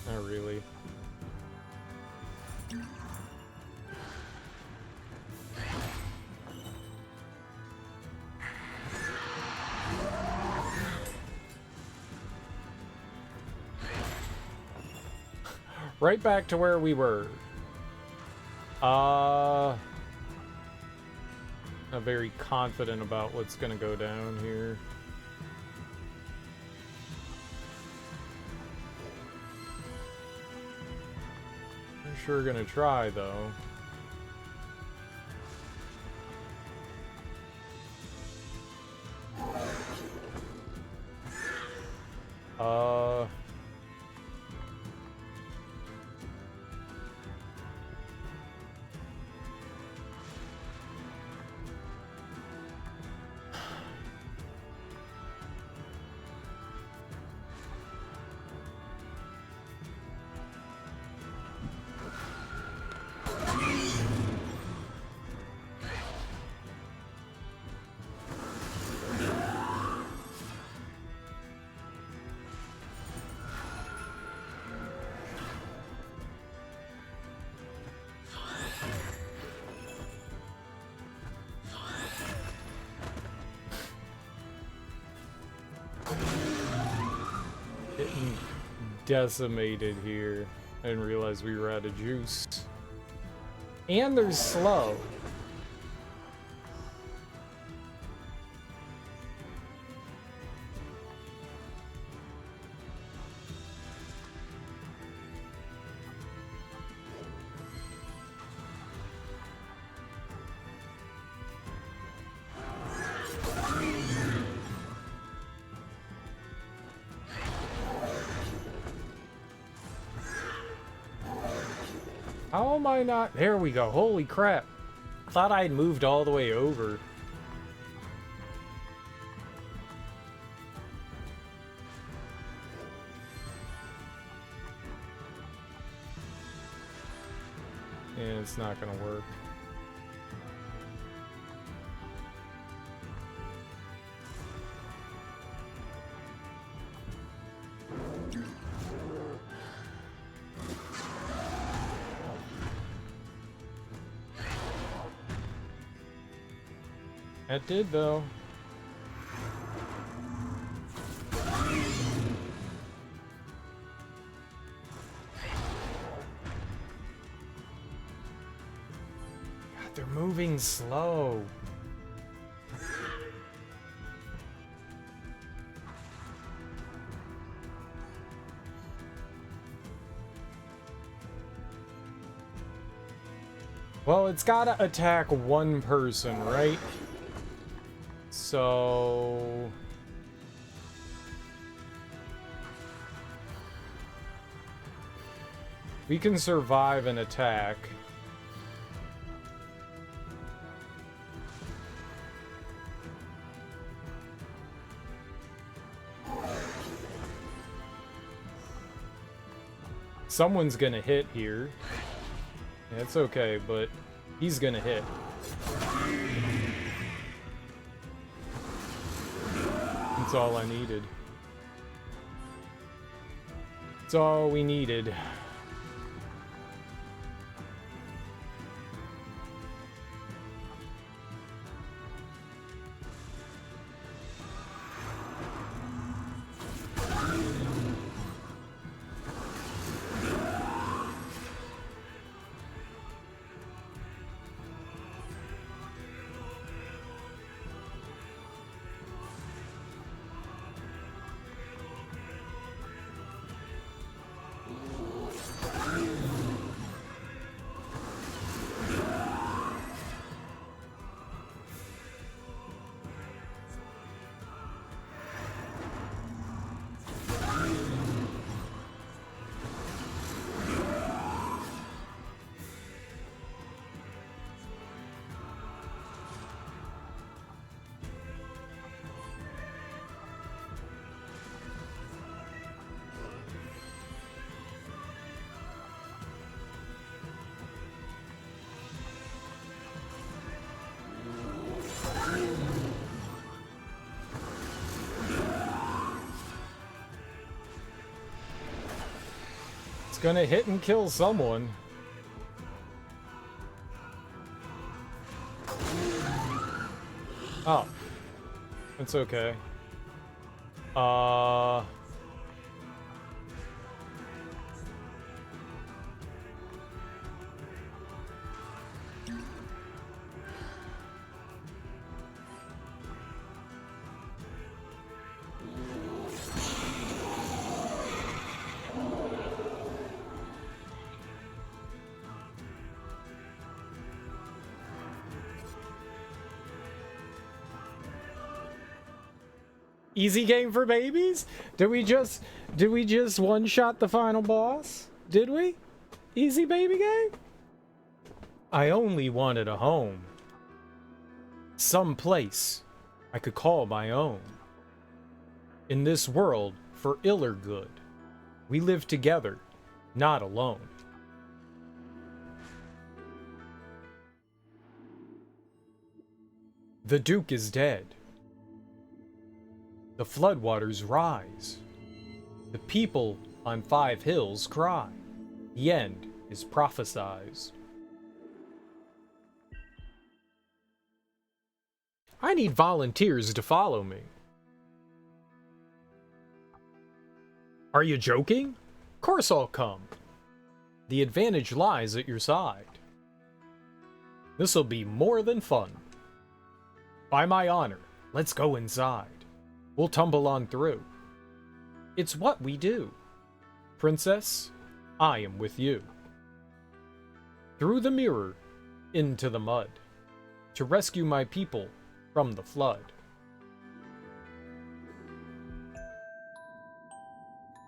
Speaker 1: Not really. Right back to where we were. Not very confident about what's gonna go down here. Sure gonna try though. Getting decimated here. I didn't realize we were out of juice. And they're slow. How am I not? There we go. Holy crap. I thought I had moved all the way over. Yeah, it's not gonna work. It did, though. God, they're moving slow. Well, it's gotta attack one person, right? So... we can survive an attack. Someone's gonna hit here. Yeah, it's okay, but he's gonna hit. That's all I needed. That's all we needed. It's gonna hit and kill someone. Oh. It's okay. Easy game for babies? Did we just one-shot the final boss? Did we? Easy baby game? I only wanted a home. Some place I could call my own. In this world, for ill or good, we live together, not alone. The Duke is dead. The floodwaters rise. The people on 5 hills cry. The end is prophesized. I need volunteers to follow me. Are you joking? Of course I'll come. The advantage lies at your side. This'll be more than fun. By my honor, let's go inside. We'll tumble on through. It's what we do. Princess, I am with you. Through the mirror, into the mud, to rescue my people from the flood.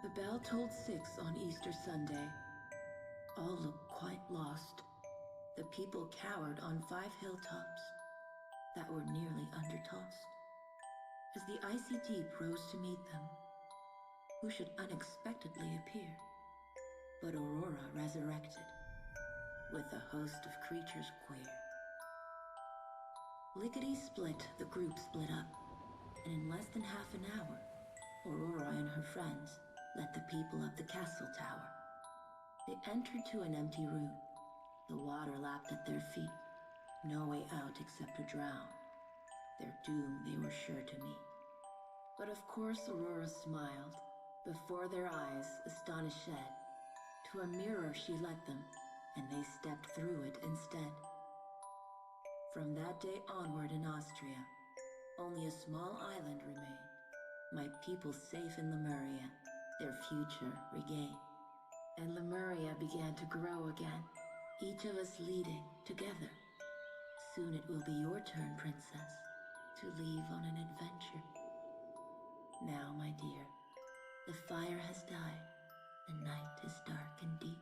Speaker 2: The bell tolled 6 on Easter Sunday. All looked quite lost. The people cowered on 5 hilltops that were nearly undertossed. As the icy deep rose to meet them, who should unexpectedly appear but Aurora resurrected, with a host of creatures queer. Lickety-split, the group split up, and in less than half an hour, Aurora and her friends led the people up the castle tower. They entered to an empty room. The water lapped at their feet, no way out except to drown. their doom they were sure to meet. But of course Aurora smiled. Before their eyes, astonished said, to a mirror she led them, and they stepped through it instead. From that day onward in Austria, only a small island remained. My people safe in Lemuria, their future regained. And Lemuria began to grow again, each of us leading together. Soon it will be your turn, princess, to leave on an adventure. Now, my dear, the fire has died, the night is dark and deep.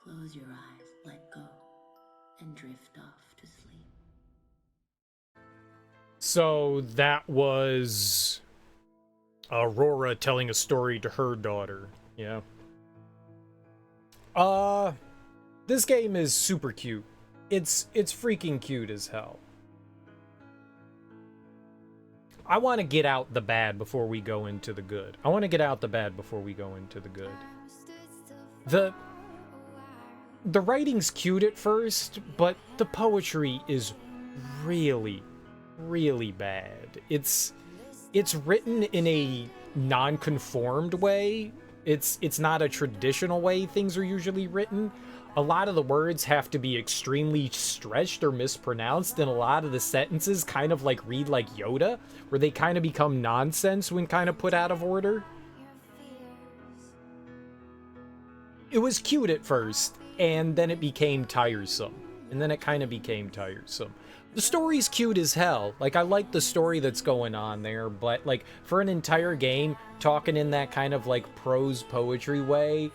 Speaker 2: Close your eyes, let go, and drift off to sleep.
Speaker 1: So that was Aurora telling a story to her daughter. Yeah. This game is super cute. It's freaking cute as hell. I want to get out the bad before we go into the good. The writing's cute at first, but the poetry is really, really bad. It's written in a non-conformed way. It's not a traditional way things are usually written. A lot of the words have to be extremely stretched or mispronounced, and a lot of the sentences kind of like read like Yoda, where they kind of become nonsense when kind of put out of order. It was cute at first, and then it became tiresome. The story's cute as hell. Like, I like the story that's going on there, but like for an entire game talking in that kind of like prose poetry way,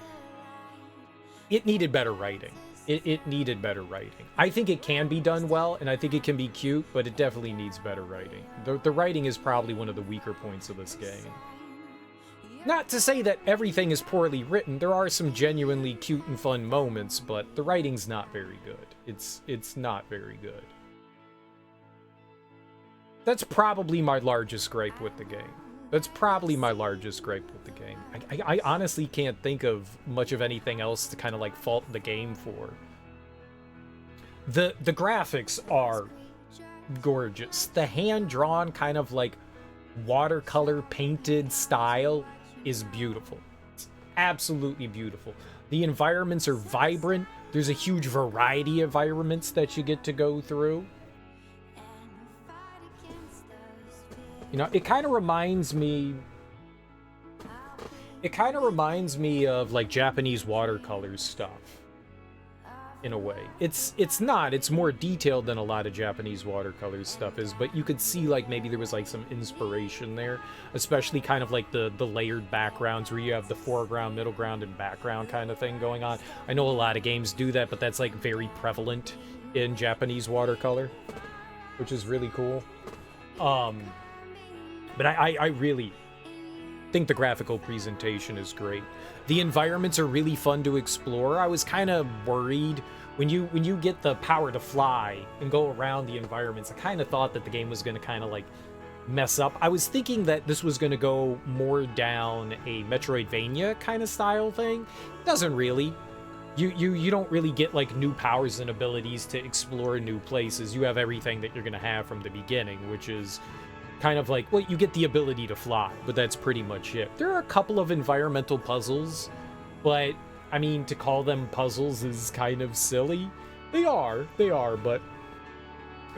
Speaker 1: it needed better writing. It needed better writing. I think it can be done well, and I think it can be cute, but it definitely needs better writing. The writing is probably one of the weaker points of this game. Not to say that everything is poorly written. There are some genuinely cute and fun moments, but the writing's not very good. It's not very good. That's probably my largest gripe with the game. I honestly can't think of much of anything else to kind of like fault the game for. The graphics are gorgeous. The hand-drawn kind of like watercolor painted style is beautiful. It's absolutely beautiful. The environments are vibrant. There's a huge variety of environments that you get to go through. You know, it kind of reminds me of like Japanese watercolor stuff in a way. It's more detailed than a lot of Japanese watercolor stuff is, but you could see like maybe there was like some inspiration there, especially kind of like the layered backgrounds where you have the foreground, middle ground, and background kind of thing going on. I know a lot of games do that, but that's like very prevalent in Japanese watercolor, which is really cool. But I really think the graphical presentation is great. The environments are really fun to explore. I was kind of worried when you get the power to fly and go around the environments. I kind of thought that the game was going to kind of like mess up. I was thinking that this was going to go more down a Metroidvania kind of style thing. It doesn't really. You don't really get like new powers and abilities to explore new places. You have everything that you're going to have from the beginning, which is kind of like, well, you get the ability to fly, but that's pretty much it. There are a couple of environmental puzzles, but I mean, to call them puzzles is kind of silly. They are, but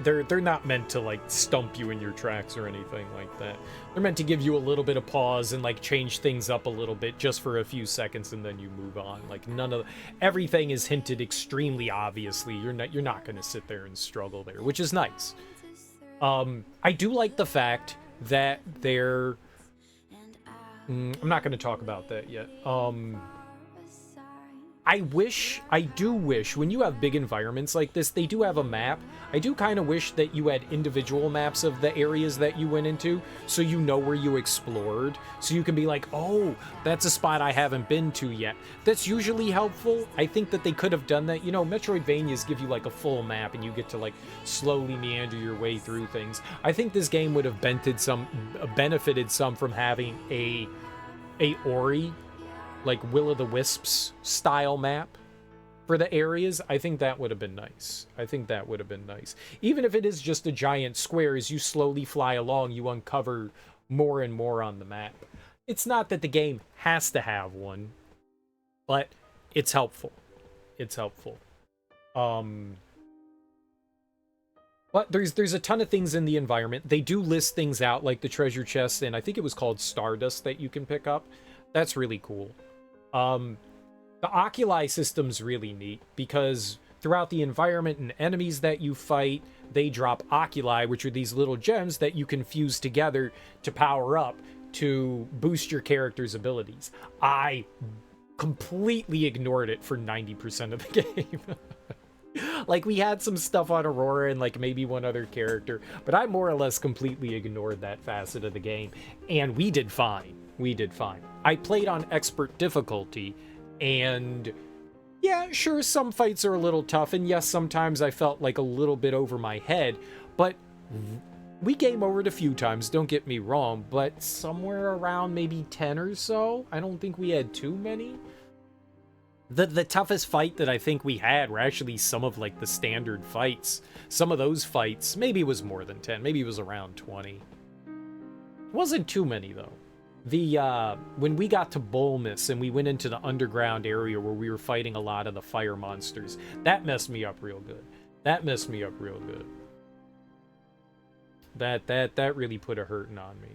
Speaker 1: they're not meant to like stump you in your tracks or anything like that. They're meant to give you a little bit of pause and like change things up a little bit just for a few seconds, and then you move on. Like everything is hinted extremely obviously. You're not going to sit there and struggle there, which is nice. I do like the fact that they're... I'm not going to talk about that yet. I do wish, when you have big environments like this, they do have a map. I do kind of wish that you had individual maps of the areas that you went into, so you know where you explored, so you can be like, oh, that's a spot I haven't been to yet. That's usually helpful. I think that they could have done that. You know, Metroidvanias give you like a full map, and you get to like slowly meander your way through things. I think this game would have benefited some from having a Ori, like Will-o'-the-Wisps style map, for the areas, I think that would have been nice. I think that would have been nice. Even if it is just a giant square, as you slowly fly along, you uncover more and more on the map. It's not that the game has to have one, but it's helpful. It's helpful. But there's a ton of things in the environment. They do list things out, like the treasure chest, and I think it was called Stardust that you can pick up. That's really cool. The oculi system's really neat, because throughout the environment and enemies that you fight, they drop oculi, which are these little gems that you can fuse together to power up to boost your character's abilities. I completely ignored it for 90% of the game. Like, we had some stuff on Aurora and like maybe one other character, but I more or less completely ignored that facet of the game, and we did fine. We did fine. I played on expert difficulty, and yeah, sure, some fights are a little tough, and yes, sometimes I felt like a little bit over my head, but we game overed a few times, don't get me wrong, but somewhere around maybe 10 or so. I don't think we had too many. The toughest fight that I think we had were actually some of like the standard fights. Some of those fights, maybe it was more than 10, maybe it was around 20. It wasn't too many though. When we got to Bulmus and we went into the underground area where we were fighting a lot of the fire monsters, that messed me up real good. That messed me up real good. That really put a hurting on me.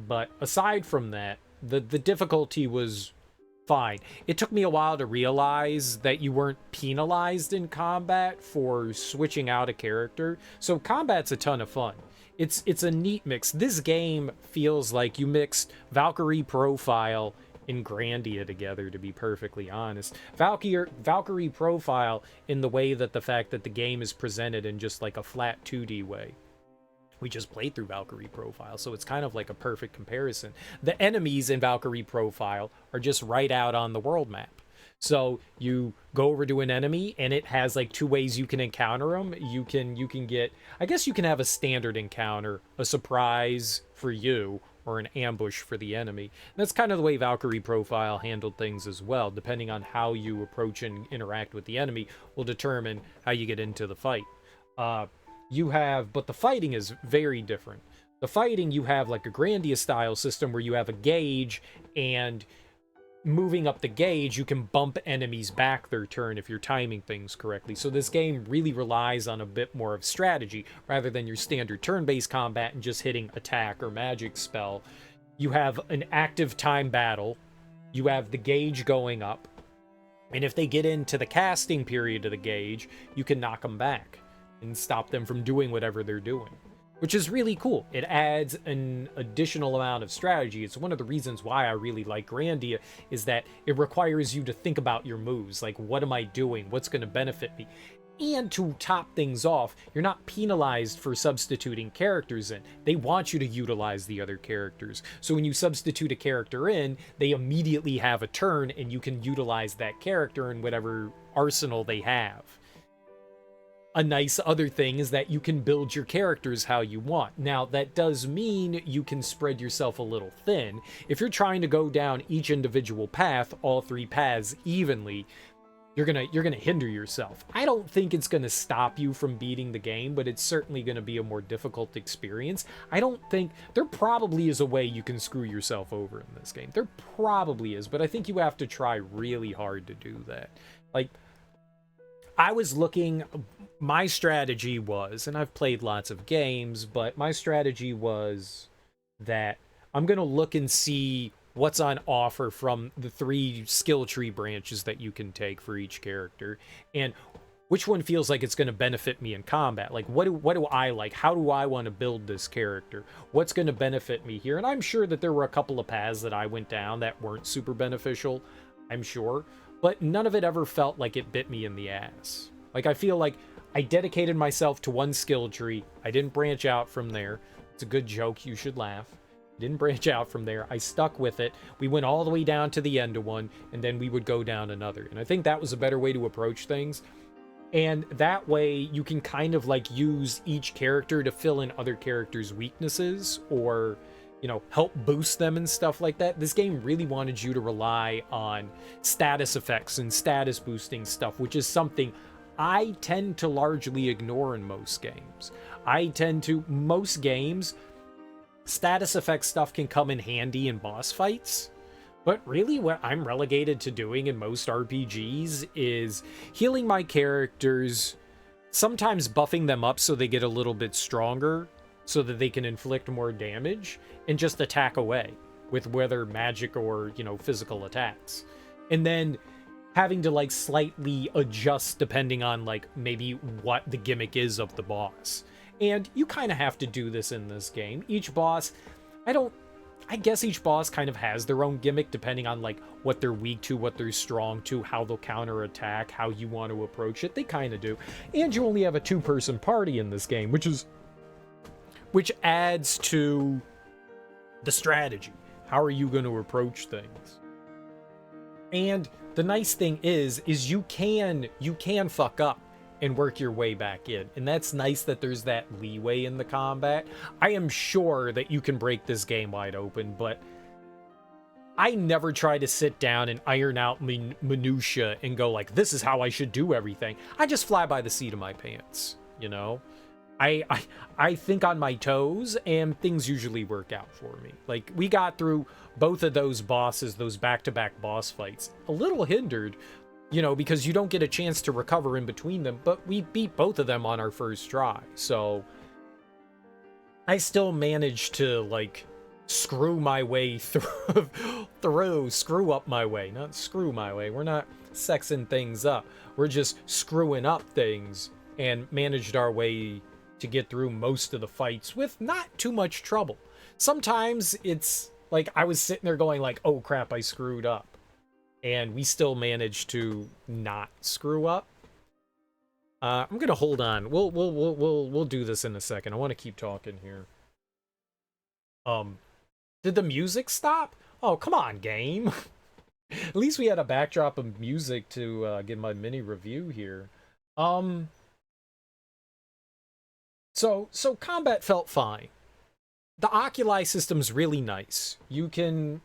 Speaker 1: But aside from that, the difficulty was fine. It took me a while to realize that you weren't penalized in combat for switching out a character. So combat's a ton of fun. It's a neat mix. This game feels like you mixed Valkyrie Profile and Grandia together, to be perfectly honest. Valkyrie Profile in the way that the fact that the game is presented in just like a flat 2D way. We just played through Valkyrie Profile, so it's kind of like a perfect comparison. The enemies in Valkyrie Profile are just right out on the world map. So you go over to an enemy, and it has like two ways you can encounter them. You can get, I guess you can have a standard encounter, a surprise for you, or an ambush for the enemy. And that's kind of the way Valkyrie Profile handled things as well. Depending on how you approach and interact with the enemy will determine how you get into the fight. But the fighting is very different. The fighting, you have like a Grandia style system where you have a gauge, and moving up the gauge, you can bump enemies back their turn if you're timing things correctly. So this game really relies on a bit more of strategy rather than your standard turn-based combat and just hitting attack or magic spell. You have an active time battle. You have the gauge going up. And if they get into the casting period of the gauge, you can knock them back and stop them from doing whatever they're doing, which is really cool. It adds an additional amount of strategy. It's one of the reasons why I really like Grandia, is that it requires you to think about your moves. Like, what am I doing? What's going to benefit me? And to top things off, you're not penalized for substituting characters in. They want you to utilize the other characters. So when you substitute a character in, they immediately have a turn, and you can utilize that character in whatever arsenal they have. A nice other thing is that you can build your characters how you want. Now, that does mean you can spread yourself a little thin. If you're trying to go down each individual path, all three paths evenly, you're gonna hinder yourself. I don't think it's gonna stop you from beating the game, but it's certainly gonna be a more difficult experience. I don't think there probably is a way you can screw yourself over in this game. There probably is, but I think you have to try really hard to do that. Like, I was looking, my strategy was, and I've played lots of games, but my strategy was that I'm going to look and see what's on offer from the 3 skill tree branches that you can take for each character, and which one feels like it's going to benefit me in combat. Like, what do I like? How do I want to build this character? What's going to benefit me here? And I'm sure that there were a couple of paths that I went down that weren't super beneficial, I'm sure. But none of it ever felt like it bit me in the ass. Like, I feel like I dedicated myself to one skill tree. I didn't branch out from there. It's a good joke. You should laugh. I didn't branch out from there. I stuck with it. We went all the way down to the end of one, and then we would go down another. And I think that was a better way to approach things. And that way, you can kind of like use each character to fill in other characters' weaknesses, or help boost them and stuff like that. This game really wanted you to rely on status effects and status boosting stuff, which is something I tend to largely ignore in most games. Most games, status effect stuff can come in handy in boss fights. But really, what I'm relegated to doing in most RPGs is healing my characters, sometimes buffing them up so they get a little bit stronger, so that they can inflict more damage, and just attack away with whether magic or, physical attacks. And then having to, like, slightly adjust depending on, like, maybe what the gimmick is of the boss. And you kind of have to do this in this game. Each boss, I guess each boss kind of has their own gimmick depending on, like, what they're weak to, what they're strong to, how they'll counterattack, how you want to approach it. They kind of do. And you only have a two-person party in this game, which adds to the strategy. How are you going to approach things? And the nice thing is you can fuck up and work your way back in. And that's nice that there's that leeway in the combat. I am sure that you can break this game wide open, but I never try to sit down and iron out minutia and go like, this is how I should do everything. I just fly by the seat of my pants, I think on my toes, and things usually work out for me. Like, we got through both of those bosses, those back-to-back boss fights, a little hindered, because you don't get a chance to recover in between them, but we beat both of them on our first try. So I still managed to, like, screw my way screw up my way, not screw my way. We're not sexing things up. We're just screwing up things, and managed our way to get through most of the fights with not too much trouble. Sometimes it's like I was sitting there going like, oh crap, I screwed up. And we still managed to not screw up. I'm gonna hold on. We'll do this in a second. I want to keep talking here. Did the music stop? Oh, come on, game. At least we had a backdrop of music to give my mini review here. So combat felt fine. The oculi system's really nice. You can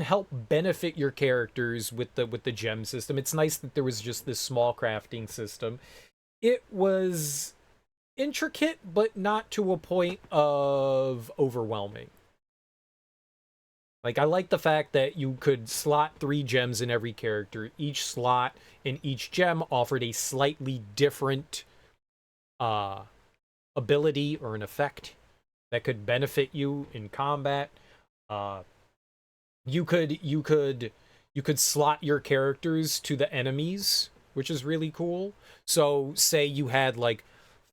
Speaker 1: help benefit your characters with the gem system. It's nice that there was just this small crafting system. It was intricate, but not to a point of overwhelming. Like, I like the fact that you could slot 3 gems in every character. Each slot in each gem offered a slightly different ability or an effect that could benefit you in combat. You could slot your characters to the enemies, which is really cool. So say you had like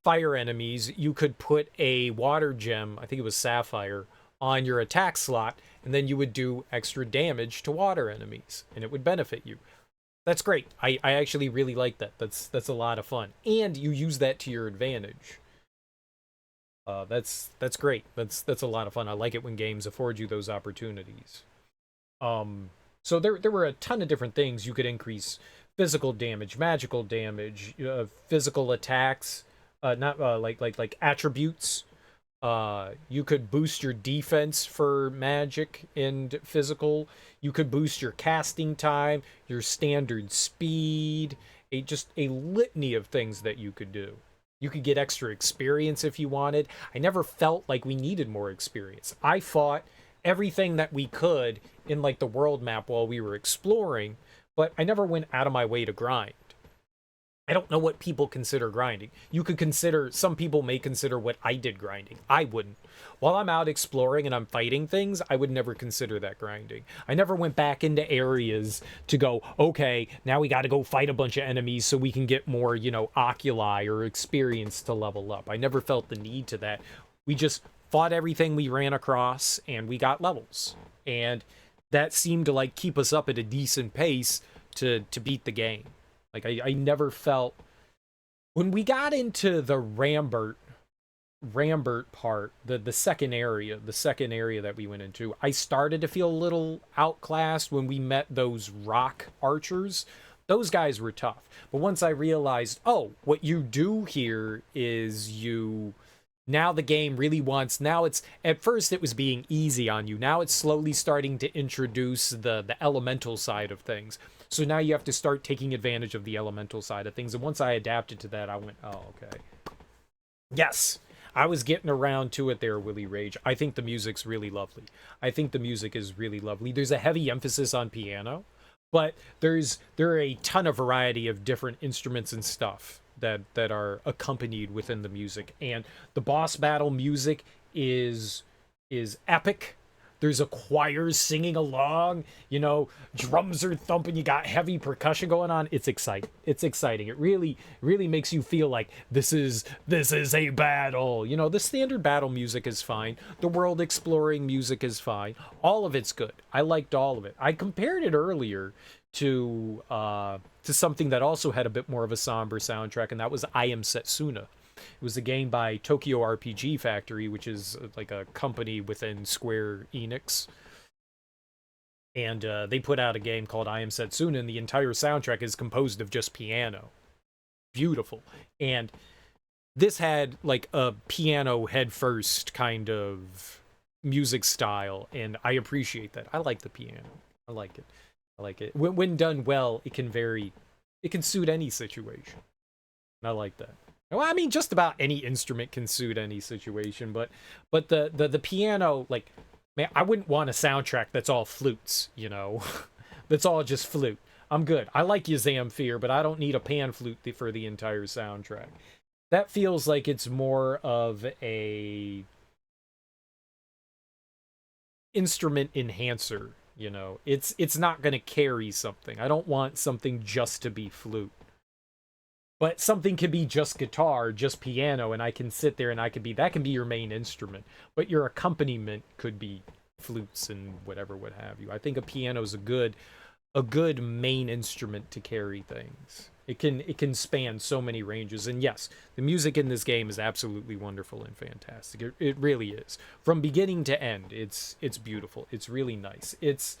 Speaker 1: fire enemies, you could put a water gem, I think it was sapphire, on your attack slot, and then you would do extra damage to water enemies, and it would benefit you. That's great. I actually really like that. That's a lot of fun. And you use that to your advantage. That's great. That's a lot of fun. I like it when games afford you those opportunities. So there were a ton of different things. You could increase physical damage, magical damage, physical attacks, not like attributes. You could boost your defense for magic and physical. You could boost your casting time, your standard speed, just a litany of things that you could do. You could get extra experience if you wanted. I never felt like we needed more experience. I fought everything that we could in like the world map while we were exploring, but I never went out of my way to grind. I don't know what people consider grinding. Some people may consider what I did grinding. I wouldn't. While I'm out exploring and I'm fighting things, I would never consider that grinding. I never went back into areas to go, okay, now we got to go fight a bunch of enemies so we can get more, oculi or experience to level up. I never felt the need to that. We just fought everything we ran across and we got levels. And that seemed to like keep us up at a decent pace to beat the game. Like, I never felt... When we got into the Rambert part, the second area that we went into, I started to feel a little outclassed when we met those rock archers. Those guys were tough. But once I realized, oh, what you do here is you Now the game really wants, now it's, at first it was being easy on you. Now it's slowly starting to introduce the elemental side of things. So now you have to start taking advantage of the elemental side of things. And once I adapted to that, I went, oh, okay. Yes, I was getting around to it there, Willie Rage. I think the music's really lovely. I think the music is really lovely. There's a heavy emphasis on piano, but there are a ton of variety of different instruments and stuff that are accompanied within the music. And the boss battle music is epic. There's a choir singing along, you know, drums are thumping, you got heavy percussion going on. It's exciting. It's exciting. It really makes you feel like this is a battle. You know, the standard battle music is fine. The world exploring music is fine. All of it's good. I liked all of it. I compared it earlier to something that also had a bit more of a somber soundtrack, and that was I Am Setsuna. It was a game by Tokyo RPG Factory, which is like a company within Square Enix. And they put out a game called I Am Setsuna, and the entire soundtrack is composed of just piano. Beautiful. And this had like a piano headfirst kind of music style, and I appreciate that. I like the piano. I like it. I like it. When done well, it can suit any situation. And I like that. Well, I mean, just about any instrument can suit any situation, but the piano, like, man, I wouldn't want a soundtrack that's all flutes, you know, that's all just flute. I'm good. I like Zamfir, but I don't need a pan flute for the entire soundtrack. That feels like it's more of a instrument enhancer, you know. It's not going to carry something. I don't want something just to be flute. But something could be just guitar, just piano, and I can sit there and that can be your main instrument. But your accompaniment could be flutes and whatever, what have you. I think a piano is a good main instrument to carry things. It can span so many ranges. And yes, the music in this game is absolutely wonderful and fantastic. It really is. From beginning to end, it's beautiful. It's really nice. It's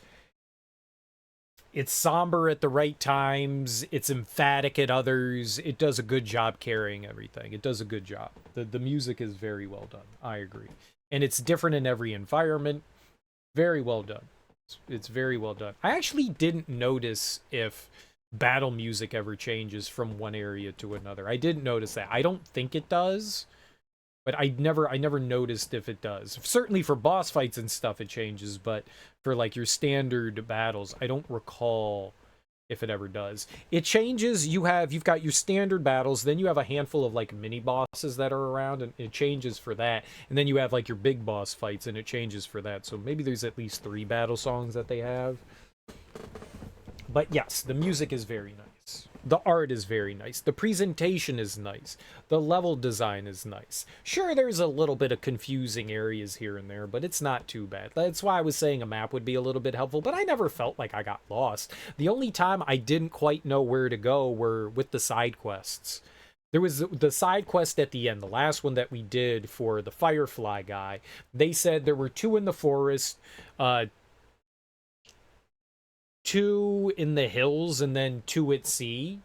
Speaker 1: somber at the right times. It's emphatic at others. It does a good job carrying everything. It does a good job. The music is very well done. I agree. And it's different in every environment. Very well done. It's very well done. I actually didn't notice if battle music ever changes from one area to another. I didn't notice that. I don't think it does. But I never noticed if it does. Certainly for boss fights and stuff it changes, but for like your standard battles, I don't recall if it ever does. It changes. You've got your standard battles, then you have a handful of like mini bosses that are around, and it changes for that. And then you have like your big boss fights, and it changes for that. So maybe there's at least 3 battle songs that they have. But yes, the music is very nice. The art is very nice. The presentation is nice. The level design is nice. Sure, there's a little bit of confusing areas here and there, but it's not too bad. That's why I was saying a map would be a little bit helpful, but I never felt like I got lost. The only time I didn't quite know where to go were with the side quests. There was the side quest at the end, the last one that we did for the Firefly guy. They said there were 2 in the forest, 2 in the hills, and then 2 at sea,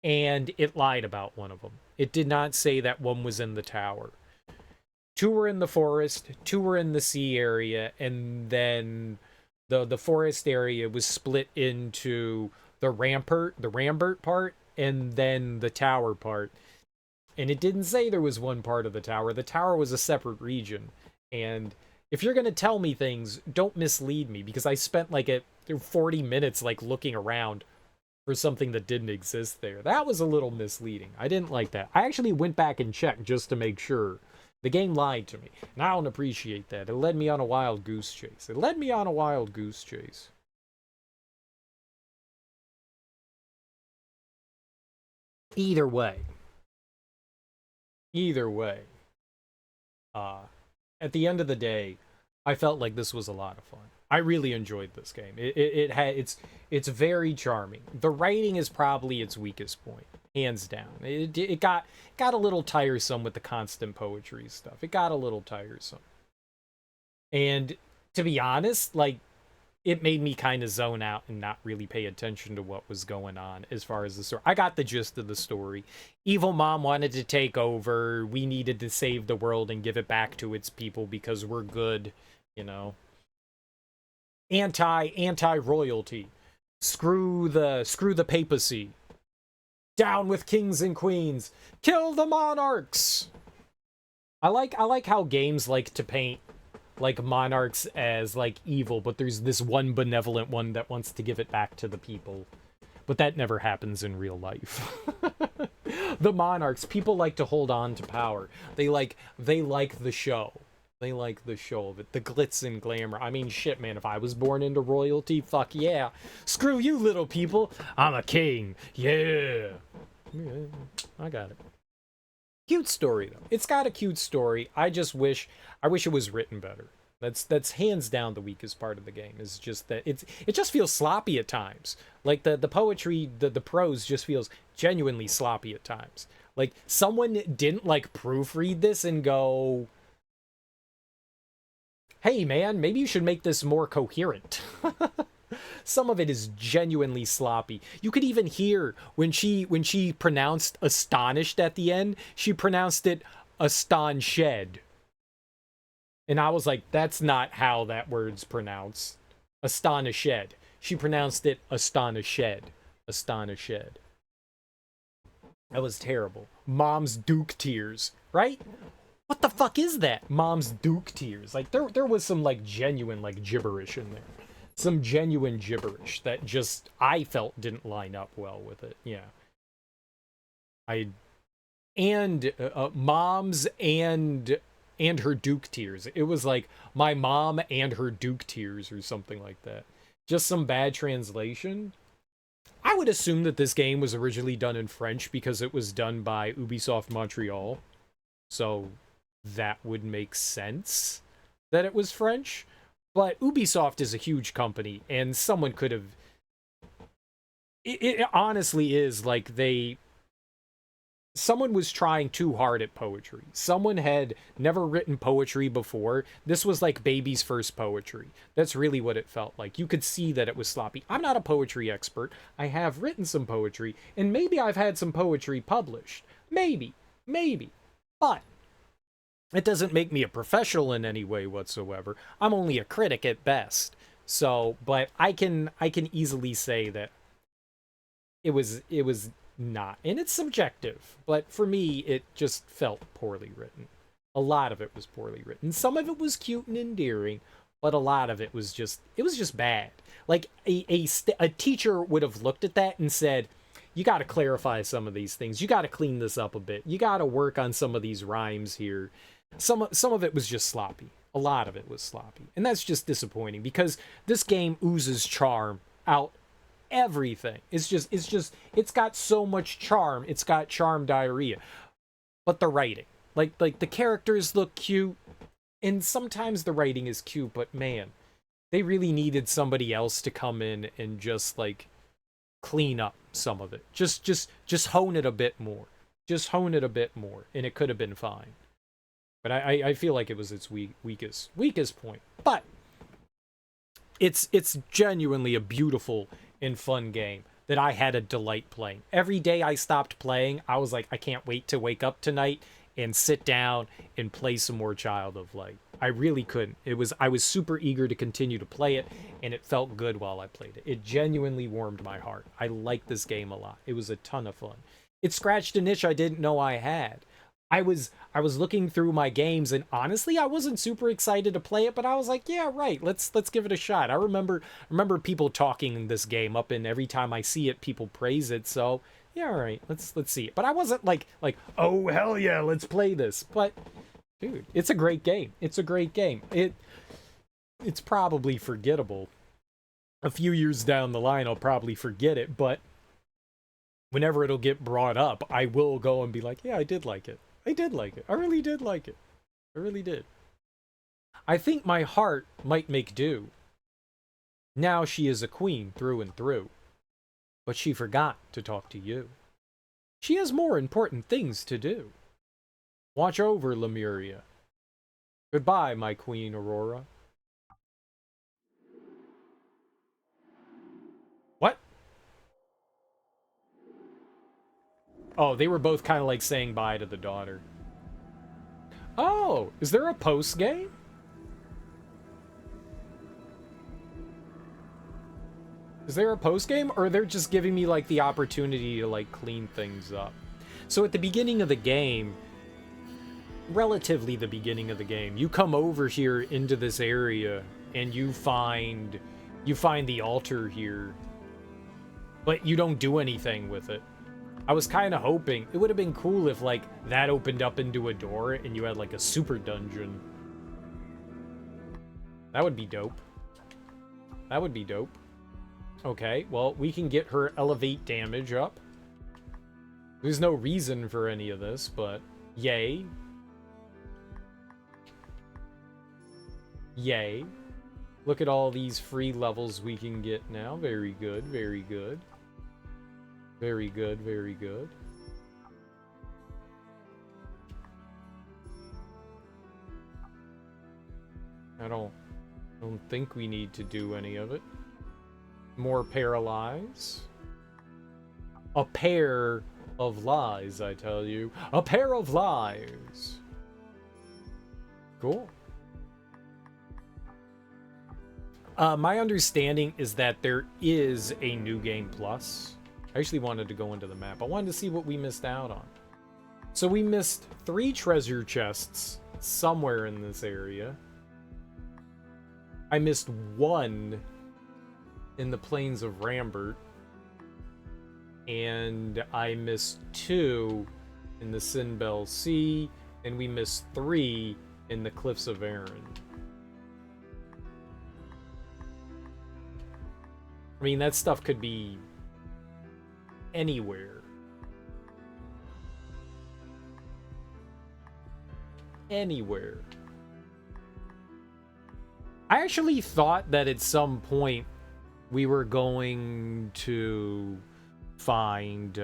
Speaker 1: and it lied about one of them. It did not say that one was in the tower. 2 were in the forest, 2 were in the sea area, and then the forest area was split into the Rambert part, and then the tower part. And it didn't say there was one part of the tower. The tower was a separate region. And if you're going to tell me things, don't mislead me, because I spent like 40 minutes like looking around for something that didn't exist there. That was a little misleading. I didn't like that. I actually went back and checked just to make sure. The game lied to me, and I don't appreciate that. It led me on a wild goose chase. Either way, uh, at the end of the day, I felt like this was a lot of fun. I really enjoyed this game. It's very charming. The writing is probably its weakest point, hands down. It got a little tiresome with the constant poetry stuff. It got a little tiresome. And to be honest, like, it made me kind of zone out and not really pay attention to what was going on as far as the story. I got the gist of the story. Evil mom wanted to take over. We needed to save the world and give it back to its people because we're good, you know. Anti royalty. Screw the papacy. Down with kings and queens. Kill the monarchs. I like how games like to paint like monarchs as like evil, but there's this one benevolent one that wants to give it back to the people. But that never happens in real life. The monarchs, people like to hold on to power. They like the show. They like the show of it, the glitz and glamour. I mean, shit, man, if I was born into royalty, fuck yeah. Screw you, little people. I'm a king. Yeah. I got it. Cute story, though. It's got a cute story. I wish it was written better. That's hands down the weakest part of the game. Is just that it just feels sloppy at times. Like the poetry, the prose just feels genuinely sloppy at times. Like someone didn't like proofread this and go, hey man, maybe you should make this more coherent. Some of it is genuinely sloppy. You could even hear when she pronounced astonished at the end, she pronounced it astonished. And I was like, that's not how that word's pronounced. Astonished. She pronounced it astonished. Astonished. That was terrible. Mom's Duke tears, right? What the fuck is that? Mom's Duke tears. Like there was some like genuine like gibberish in there. Some genuine gibberish that just I felt didn't line up well with it. Yeah. Mom's and her Duke tears. It was like my mom and her Duke tears or something like that. Just some bad translation. I would assume that this game was originally done in French because it was done by Ubisoft Montreal. So that would make sense that it was French. But Ubisoft is a huge company, and someone could have... It honestly is like someone was trying too hard at poetry. Someone had never written poetry before. This was like baby's first poetry. That's really what it felt like. You could see that it was sloppy. I'm not a poetry expert. I have written some poetry, and maybe I've had some poetry published. Maybe. But it doesn't make me a professional in any way whatsoever. I'm only a critic at best. So, but I can easily say that it was not, and it's subjective, but for me it just felt poorly written. A lot of it was poorly written. Some of it was cute and endearing, but a lot of it was just bad. Like a teacher would have looked at that and said, you got to clarify some of these things. You got to clean this up a bit. You got to work on some of these rhymes here. Some of it was just sloppy. A lot of it was sloppy. And that's just disappointing because this game oozes charm out everything. It's got so much charm. It's got charm diarrhea. But the writing, like the characters look cute, and sometimes the writing is cute, but man, they really needed somebody else to come in and just like clean up some of it. Just hone it a bit more. Just hone it a bit more, and it could have been fine. But I feel like it was its weakest point. But it's genuinely a beautiful and fun game that I had a delight playing. Every day I stopped playing, I was like, I can't wait to wake up tonight and sit down and play some more Child of Light. I really couldn't. I was super eager to continue to play it, and it felt good while I played it. It genuinely warmed my heart. I liked this game a lot. It was a ton of fun. It scratched an itch I didn't know I had. I was looking through my games, and honestly, I wasn't super excited to play it, but I was like, yeah, right, let's give it a shot. I remember people talking this game up, and every time I see it, people praise it. So yeah, all right, let's see it. But I wasn't like oh hell yeah, let's play this. But dude, it's a great game. It's a great game. It's probably forgettable. A few years down the line, I'll probably forget it, but whenever it'll get brought up, I will go and be like, yeah, I did like it. I did like it. I really did like it. I really did. I think my heart might make do. Now she is a queen through and through. But she forgot to talk to you. She has more important things to do. Watch over Lemuria. . Goodbye, my queen Aurora. Oh, they were both kind of like saying bye to the daughter. Oh, is there a post game? Is there a post game, or they're just giving me like the opportunity to like clean things up? So at the beginning of the game, relatively the beginning of the game, you come over here into this area and you find the altar here, but you don't do anything with it. I was kind of hoping it would have been cool if like that opened up into a door and you had like a super dungeon. That would be dope. That would be dope. Okay, well, we can get her elevate damage up. There's no reason for any of this, but yay. Yay. Look at all these free levels we can get now. Very good, very good. Very good, very good. I don't think we need to do any of it. More paralyze. A pair of lies, I tell you. A pair of lies. Cool. My understanding is that there is a New Game Plus. I actually wanted to go into the map. I wanted to see what we missed out on. So we missed 3 treasure chests somewhere in this area. I missed 1 in the Plains of Rambert. And I missed 2 in the Sinbel Sea. And we missed 3 in the Cliffs of Arran. I mean, that stuff could be anywhere. Anywhere. I actually thought that at some point we were going to find,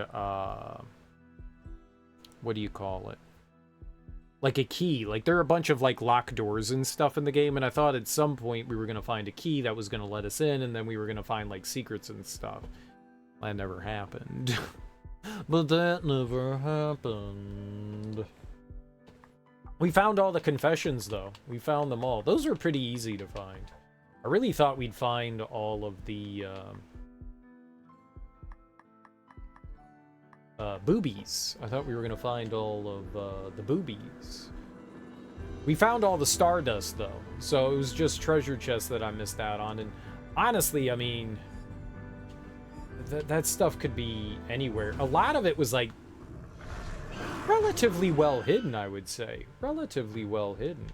Speaker 1: what do you call it? Like a key. Like, there are a bunch of, like, locked doors and stuff in the game, and I thought at some point we were going to find a key that was going to let us in, and then we were going to find, like, secrets and stuff. That never happened. But that never happened. We found all the confessions, though. We found them all. Those were pretty easy to find. I really thought we'd find all of the, boobies. I thought we were going to find all of the boobies. We found all the stardust, though. So it was just treasure chests that I missed out on. And honestly, I mean, that stuff could be anywhere. A lot of it was, like, relatively well hidden, I would say. Relatively well hidden.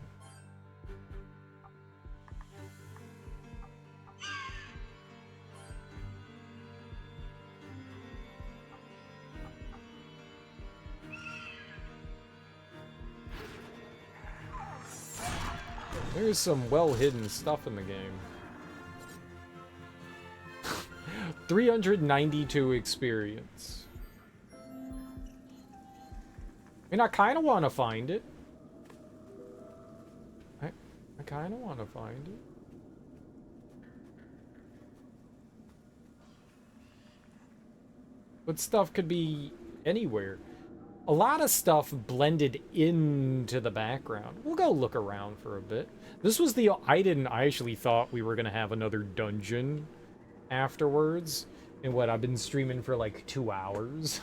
Speaker 1: There's some well-hidden stuff in the game. 392 experience. I mean, I kind of want to find it. I kind of want to find it. But stuff could be anywhere. A lot of stuff blended into the background. We'll go look around for a bit. This was the... I actually thought we were going to have another dungeon afterwards. And what, I've been streaming for like 2 hours.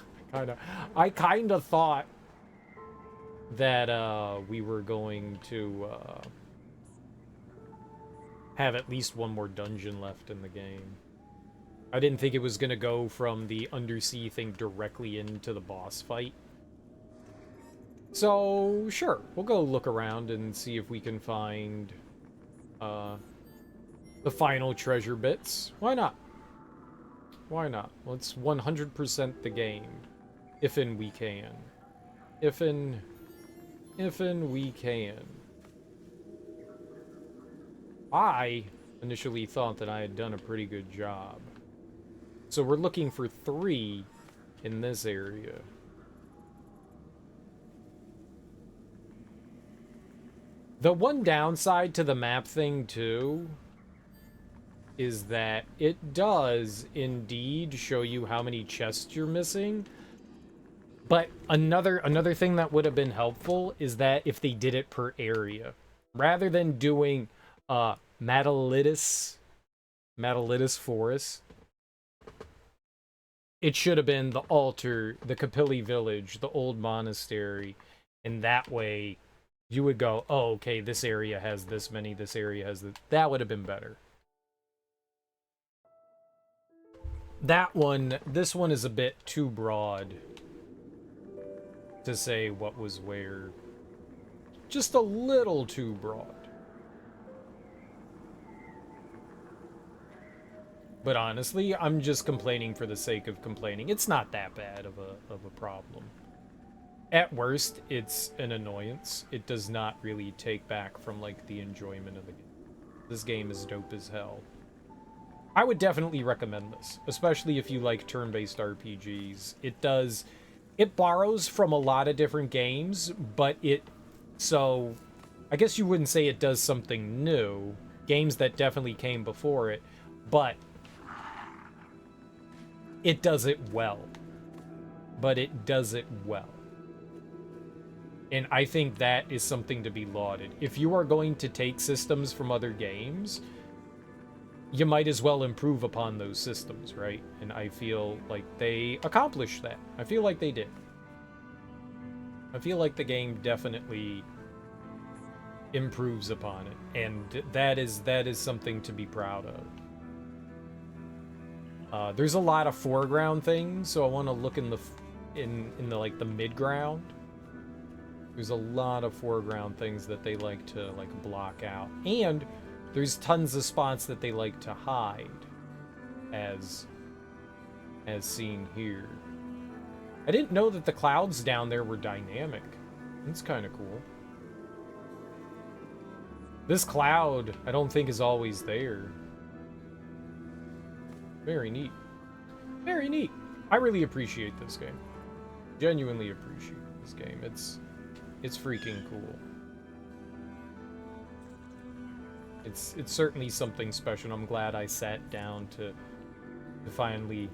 Speaker 1: I kind of thought that we were going to have at least one more dungeon left in the game. I didn't think it was going to go from the undersea thing directly into the boss fight. So, sure, we'll go look around and see if we can find the final treasure bits. Why not? Why not? Let's 100% the game. If and we can. If and we can. I initially thought that I had done a pretty good job. So we're looking for 3 in this area. The one downside to the map thing, too, is that it does indeed show you how many chests you're missing, But another thing that would have been helpful is that if they did it per area, rather than doing Matalitis Forest, it should have been the altar, the Capilli village, the old monastery, and that way you would go, oh, okay, this area has this many, this area has this. That would have been better. This one is a bit too broad to say what was where. Just a little too broad. But honestly, I'm just complaining for the sake of complaining. It's not that bad of a problem. At worst, it's an annoyance. It does not really take back from, like, the enjoyment of the game. This game is dope as hell. I would definitely recommend this, especially if you like turn-based RPGs. It borrows from a lot of different games, but so I guess you wouldn't say it does something new. Games that definitely came before it, but it does it well. And I think that is something to be lauded. If you are going to take systems from other games, you might as well improve upon those systems, right? And I feel like they accomplished that. I feel like they did. I feel like the game definitely improves upon it, and that is something to be proud of. There's a lot of foreground things, so I want to look in the like the mid-ground. There's a lot of foreground things that they like to like block out, and there's tons of spots that they like to hide, as seen here. I didn't know that the clouds down there were dynamic. That's kind of cool. This cloud, I don't think, is always there. Very neat. Very neat. I really appreciate this game. Genuinely appreciate this game. It's freaking cool. It's certainly something special. I'm glad I sat down to finally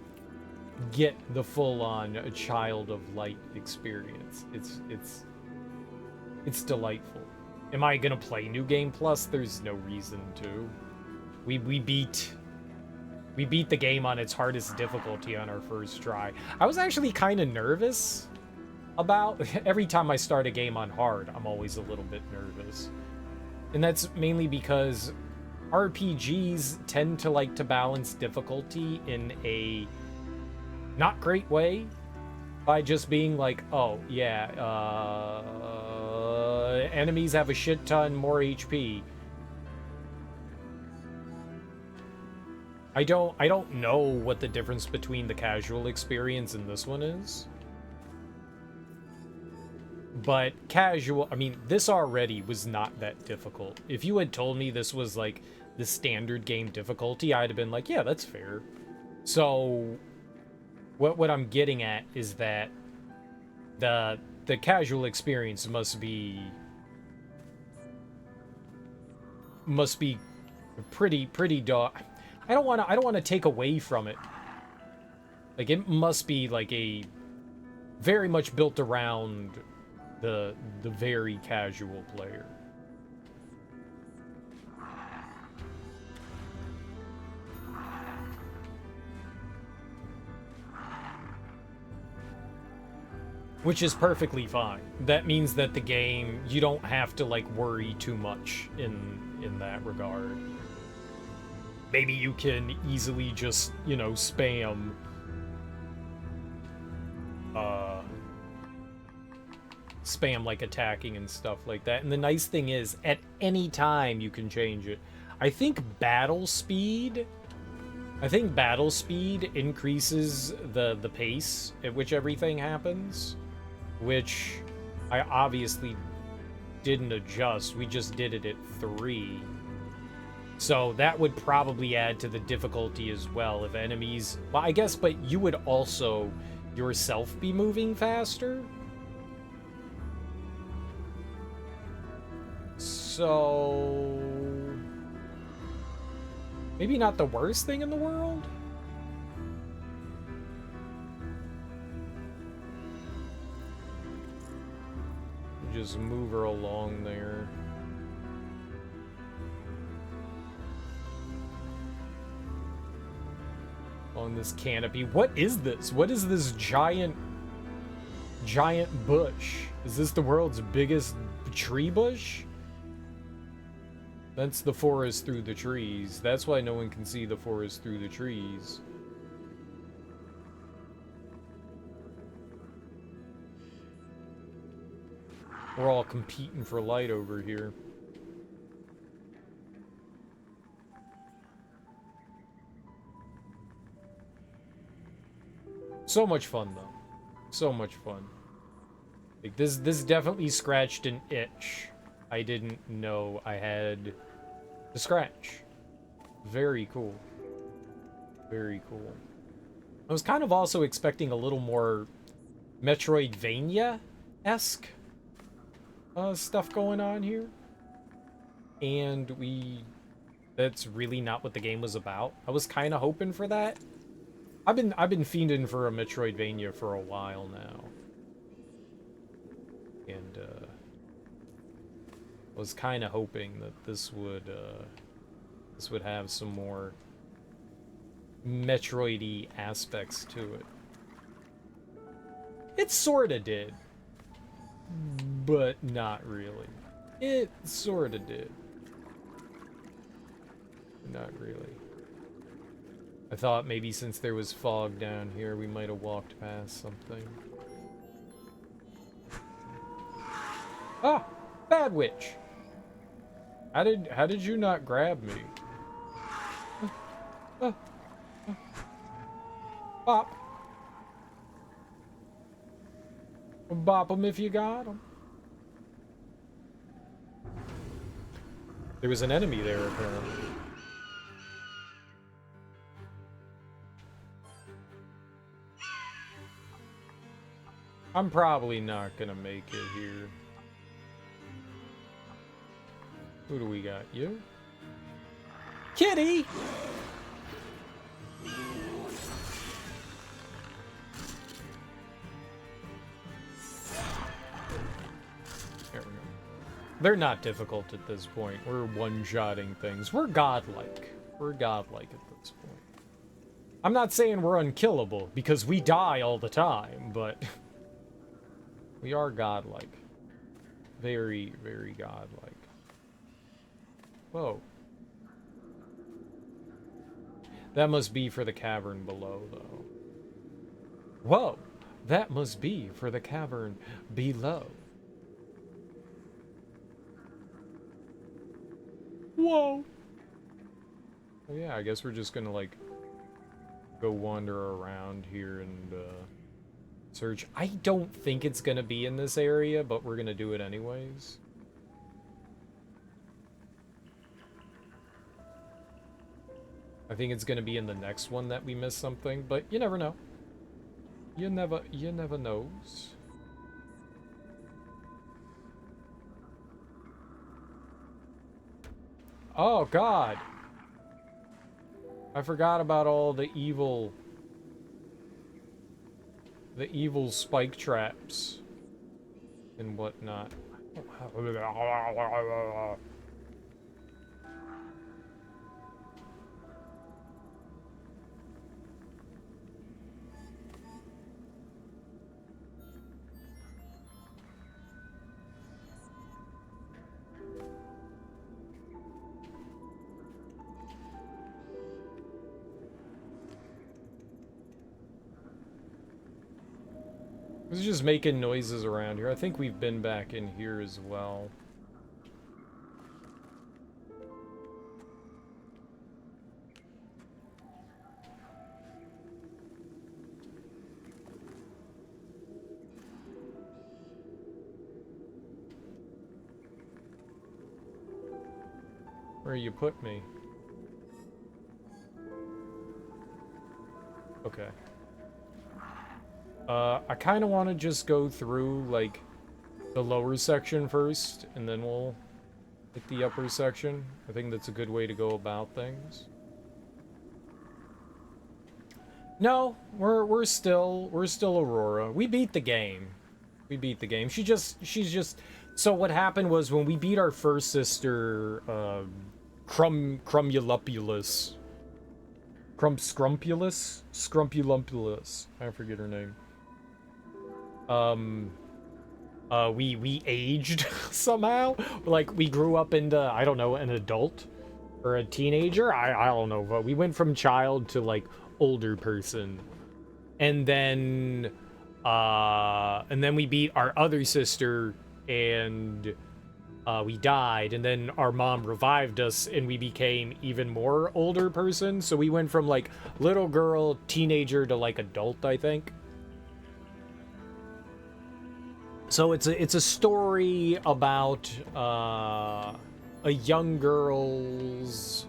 Speaker 1: get the full-on a Child of Light experience. It's delightful. Am I gonna play New Game Plus? There's no reason to. We beat the game on its hardest difficulty on our first try. I was actually kind of nervous about every time I start a game on hard. I'm always a little bit nervous, and that's mainly because RPGs tend to like to balance difficulty in a not great way by just being like, oh yeah, enemies have a shit ton more HP. I don't know what the difference between the casual experience and this one is. But casual, I mean, this already was not that difficult. If you had told me this was like the standard game difficulty, I'd have been like, yeah, that's fair. So what I'm getting at is that the casual experience must be pretty dog. I don't want to take away from it. Like, it must be like a very much built around the very casual player. Which is perfectly fine. That means that the game, you don't have to like worry too much in that regard. Maybe you can easily just, you know, spam like attacking and stuff like that. And the nice thing is, at any time you can change it. I think battle speed increases the pace at which everything happens, which I obviously didn't adjust. We just did it at 3. So that would probably add to the difficulty as well if enemies... Well, I guess, but you would also yourself be moving faster. So... maybe not the worst thing in the world? just move her along there. On this canopy. What is this? What is this giant bush? Is this the world's biggest tree bush? That's the forest through the trees. That's why no one can see the forest through the trees. We're all competing for light over here. So much fun, though. So much fun. Like, this definitely scratched an itch I didn't know I had to scratch. Very cool. Very cool. I was kind of also expecting a little more Metroidvania-esque stuff going on here. And that's really not what the game was about. I was kind of hoping for that. I've been fiending for a Metroidvania for a while now. And I was kind of hoping that this would have some more Metroid-y aspects to it. It sorta did, but not really. It sorta did. Not really. I thought maybe since there was fog down here, we might have walked past something. Ah! Bad witch! How did you not grab me? Bop! Bop 'em if you got 'em. There was an enemy there, apparently. I'm probably not gonna make it here. Who do we got? You? Kitty! There we go. They're not difficult at this point. We're one-shotting things. We're godlike. We're godlike at this point. I'm not saying we're unkillable, because we die all the time, but we are godlike. Very, very godlike. Whoa. That must be for the cavern below, though. Whoa! That must be for the cavern below. Whoa! Oh yeah, I guess we're just gonna, like, go wander around here and, search. I don't think it's gonna be in this area, but we're gonna do it anyways. I think it's gonna be in the next one that we miss something, but you never know. You never knows. Oh God! I forgot about all the evil spike traps and whatnot. I was just making noises around here. I think we've been back in here as well. Where you put me? Okay. I kind of want to just go through, like, the lower section first, and then we'll hit the upper section. I think that's a good way to go about things. No, we're still Aurora. We beat the game. We beat the game. She's just So what happened was when we beat our first sister, Crumulupulus. Scrumpulumpulus. I forget her name. We aged somehow. Like, we grew up into, I don't know, an adult or a teenager. I don't know, but we went from child to, like, older person. And then we beat our other sister, and we died, and then our mom revived us, and we became even more older person. So we went from, like, little girl, teenager to, like, adult, I think. So it's a story about a young girl's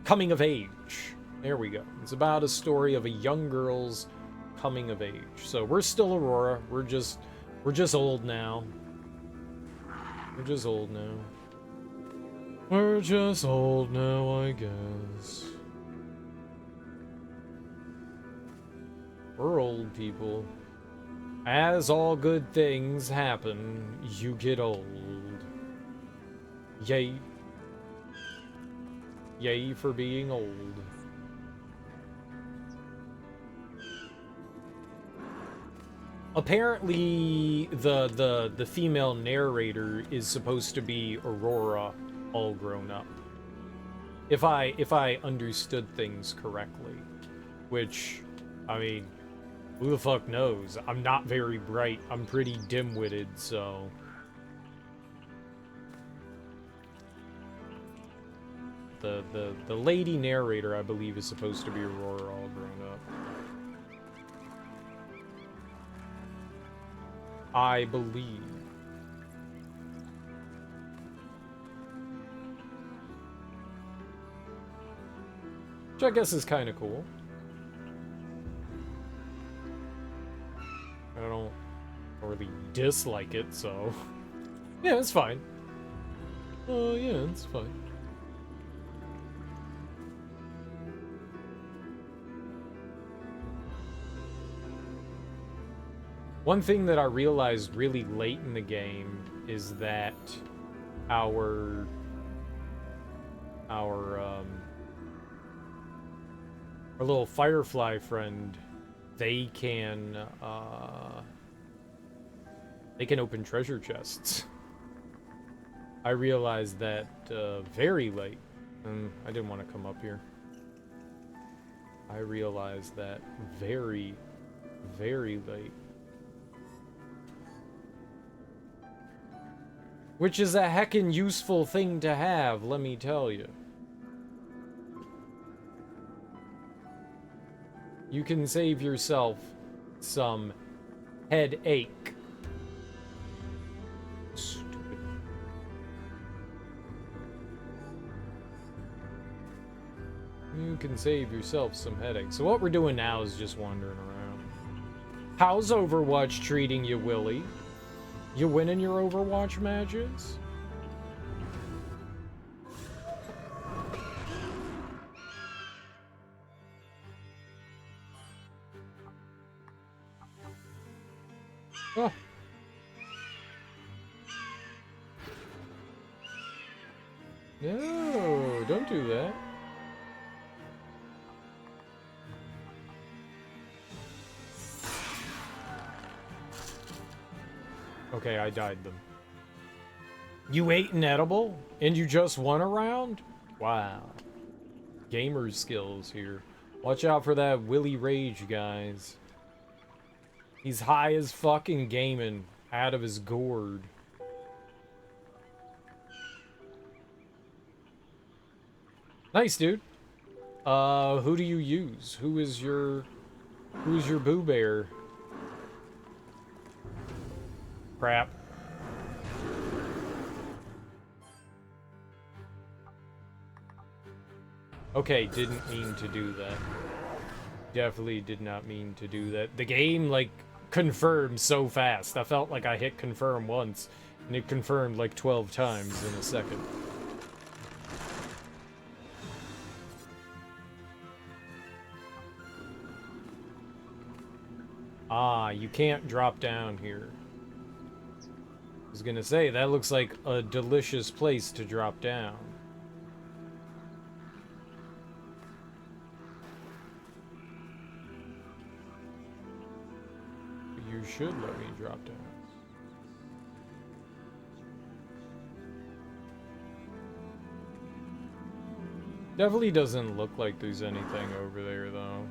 Speaker 1: coming of age. There we go. It's about a story of a young girl's coming of age. So we're still Aurora. We're just old now. We're just old now. We're just old now, I guess. We're old people. As all good things happen, you get old. Yay. Yay for being old. Apparently, the female narrator is supposed to be Aurora, all grown up. If I understood things correctly, which, I mean, who the fuck knows? I'm not very bright. I'm pretty dim-witted, so. The lady narrator, I believe, is supposed to be Aurora, all grown up. I believe. Which I guess is kind of cool. I don't really dislike it, so... yeah, it's fine. Oh, yeah, it's fine. One thing that I realized really late in the game is that our little firefly friend, they can open treasure chests. I realized that very late. I didn't want to come up here. I realized that very, very late. Which is a heckin' useful thing to have, let me tell you. You can save yourself some headache. Stupid. You can save yourself some headache. So what we're doing now is just wandering around. How's Overwatch treating you, Willie? You winning your Overwatch matches? Oh. No, don't do that. Okay, I died them. You ate an edible? And you just won a round? Wow. Gamer skills here. Watch out for that Willy Rage, guys. He's high as fucking gaming out of his gourd. Nice, dude. Who do you use? Who's your Boo Bear? Crap. Okay, didn't mean to do that. Definitely did not mean to do that. The game, like, confirmed so fast. I felt like I hit confirm once, and it confirmed like 12 times in a second. Ah, you can't drop down here. was gonna say, that looks like a delicious place to drop down. You should let me drop down. Definitely doesn't look like there's anything over there, though.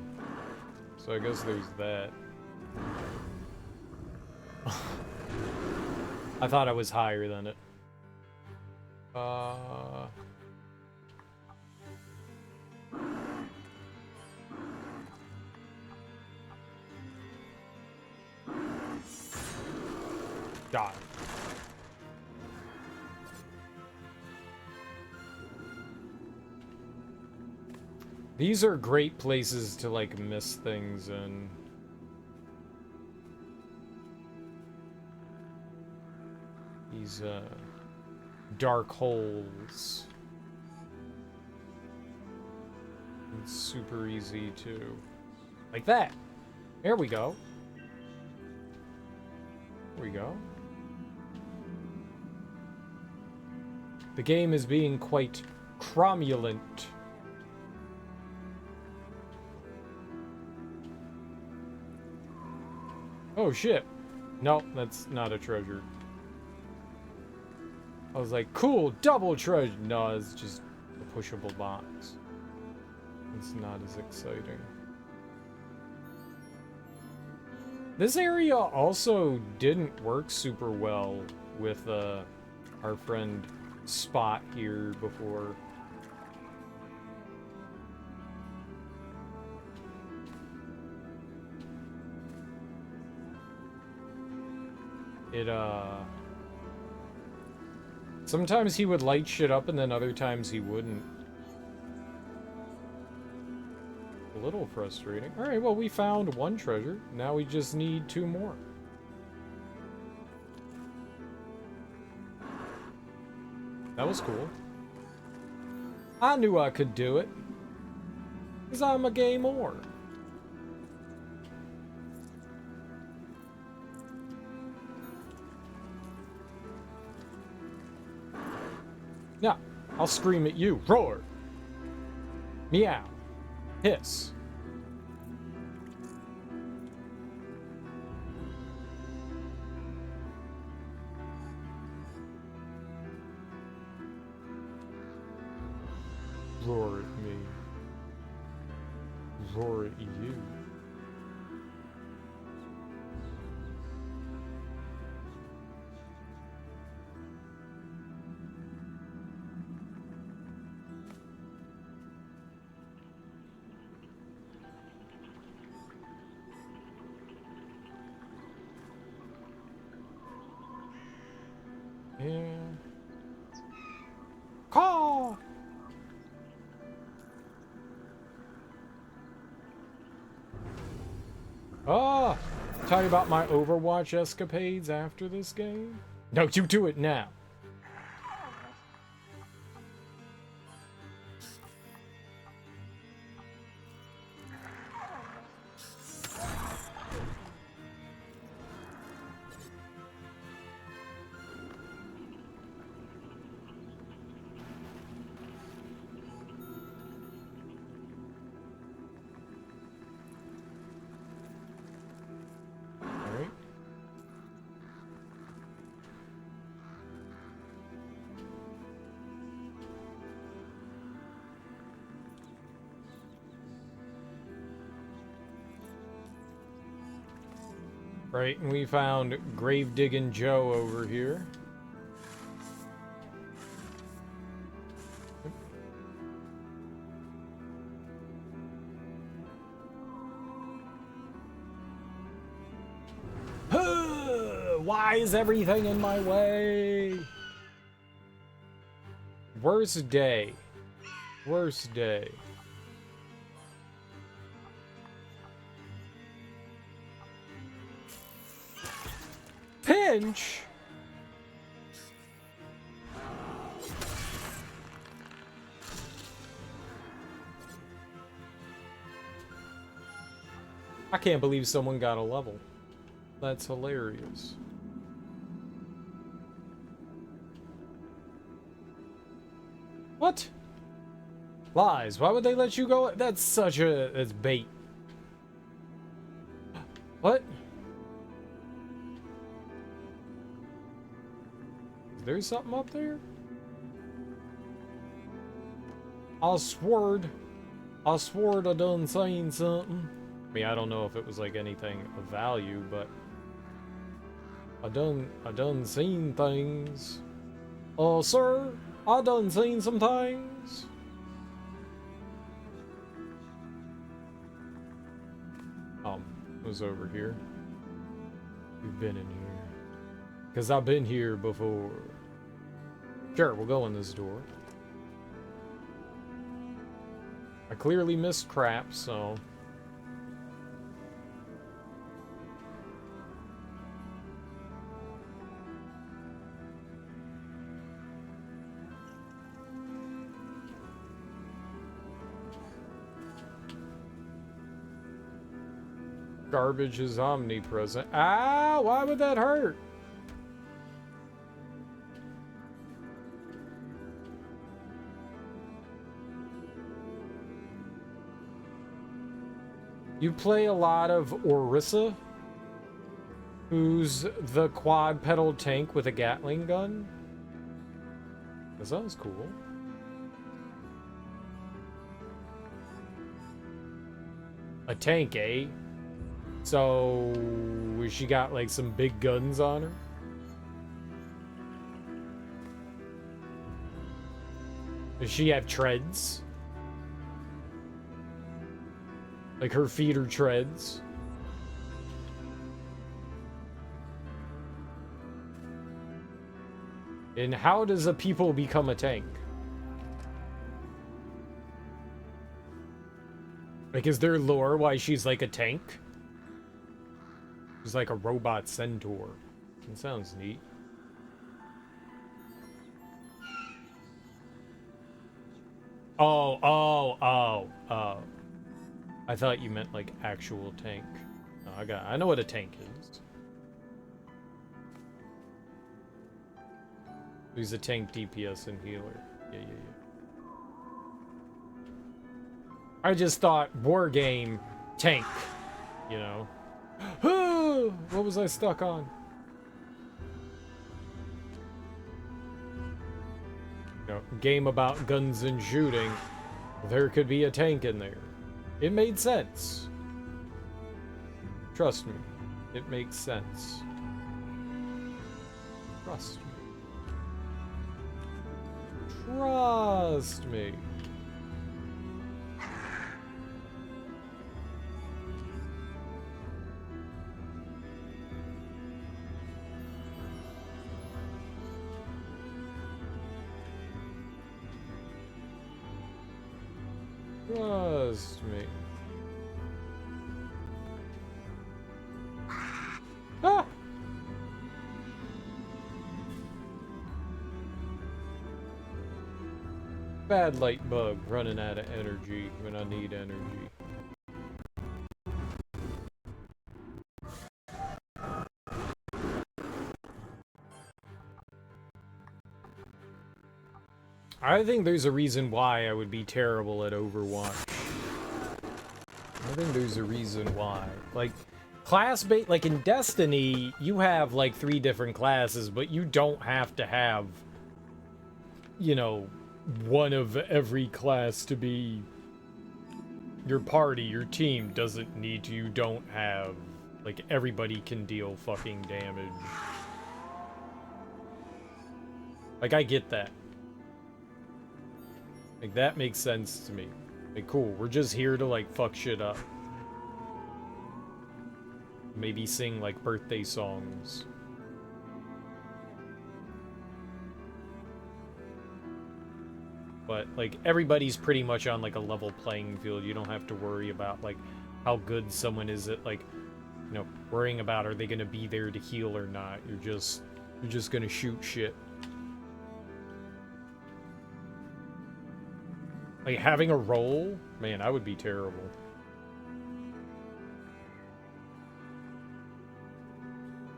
Speaker 1: So I guess there's that. I thought I was higher than it. God. These are great places to, like, miss things in. These, dark holes. It's super easy to... Like that! There we go. There we go. The game is being quite cromulent. Oh shit. No, that's not a treasure. I was like, cool, double treasure. No, it's just a pushable box. It's not as exciting. This area also didn't work super well with our friend Spot here before. It, sometimes he would light shit up and then other times he wouldn't. A little frustrating. Alright, well, we found one treasure. Now we just need 2 more. That was cool. I knew I could do it. 'Cause I'm a gamer. Now, I'll scream at you. Roar. Meow. Hiss. Roar at me. Roar at you. Yeah. Call. Oh, tell you about my Overwatch escapades after this game? No, you do it now. Right, and we found Grave Digging Joe over here. Why is everything in my way? Worst day. Worst day. Pinch? I can't believe someone got a level. That's hilarious. What? Lies. Why would they let you go? That's such a... That's bait. What? Is there something up there? I swore I done seen something. I mean, I don't know if it was like anything of value, but I done seen things. Sir, I done seen some things. It was over here. You've been in here. 'Cause I've been here before. Sure, we'll go in this door. I clearly missed crap, so... Garbage is omnipresent. Ah, why would that hurt? You play a lot of Orisa, who's the quad-pedal tank with a Gatling gun? That sounds cool. A tank, eh? So, she got like some big guns on her? Does she have treads? Like her feet are treads? And how does a people become a tank? Like, is there lore why she's like a tank? She's like a robot centaur. That sounds neat. Oh. I thought you meant like actual tank. No, I know what a tank is. He's a tank, DPS, and healer. Yeah. I just thought war game tank, you know. What was I stuck on? Game about guns and shooting. There could be a tank in there. It made sense. Trust me, it makes sense. Trust me. Trust me. Trust me. Ah! Bad light bug running out of energy when I need energy. I think there's a reason why I would be terrible at Overwatch. I think there's a reason why. Like, class-based, like in Destiny, you have like 3 different classes, but you don't have to have, you know, one of every class to be your party, your team doesn't need to, you don't have, like, everybody can deal fucking damage. Like, I get that. Like, that makes sense to me. Like, cool, we're just here to, like, fuck shit up. Maybe sing, like, birthday songs. But, like, everybody's pretty much on, like, a level playing field. You don't have to worry about, like, how good someone is at, like, you know, worrying about are they gonna be there to heal or not. You're just gonna shoot shit. Like, having a role? Man, I would be terrible.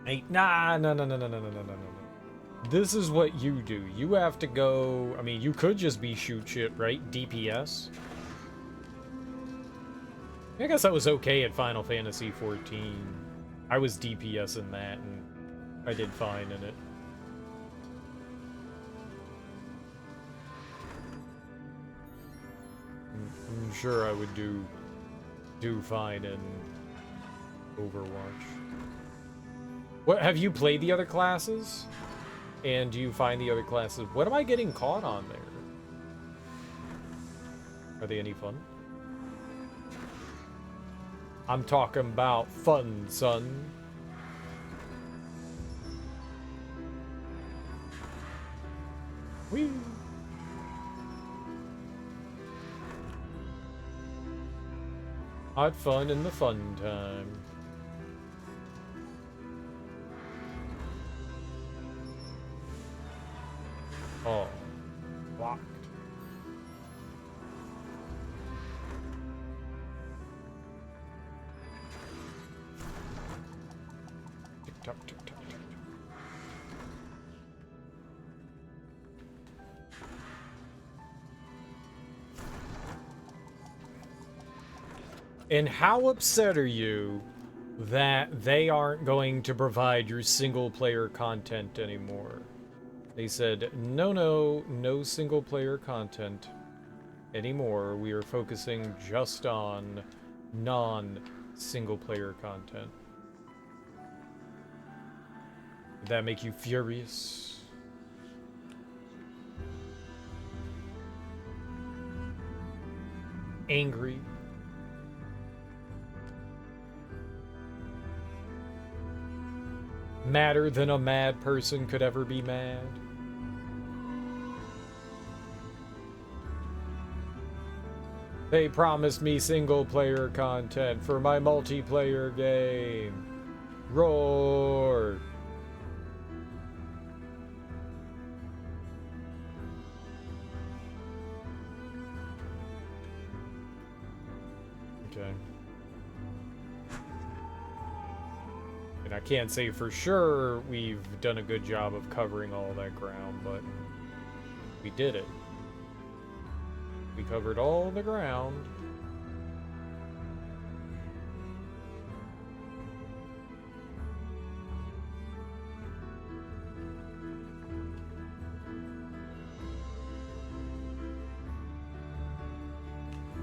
Speaker 1: Hey, nah, no. This is what you do. You have to go... I mean, you could just be shoot shit, right? DPS. I guess that was okay at Final Fantasy XIV. I was DPS in that, and I did fine in it. I'm sure I would do fine in Overwatch. What, have you played the other classes? And do you find the other classes... What am I getting caught on there? Are they any fun? I'm talking about fun, son. Whee! Hot fun in the fun time. Oh, blocked. Tick tock, tick tock, tick tock. And how upset are you that they aren't going to provide your single player content anymore? They said, no single player content anymore. We are focusing just on non-single player content. Did that make you furious? Angry? Madder than a mad person could ever be mad? They promised me single-player content for my multiplayer game. Roar! Okay. And I can't say for sure we've done a good job of covering all that ground, but we did it. We covered all the ground.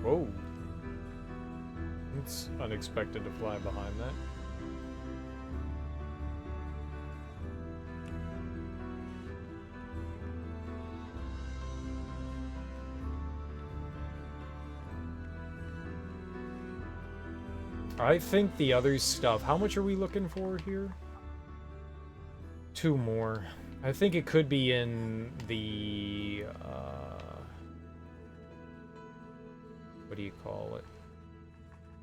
Speaker 1: Whoa. It's unexpected to fly behind that. I think the other stuff... How much are we looking for here? 2 more. I think it could be in the... what do you call it?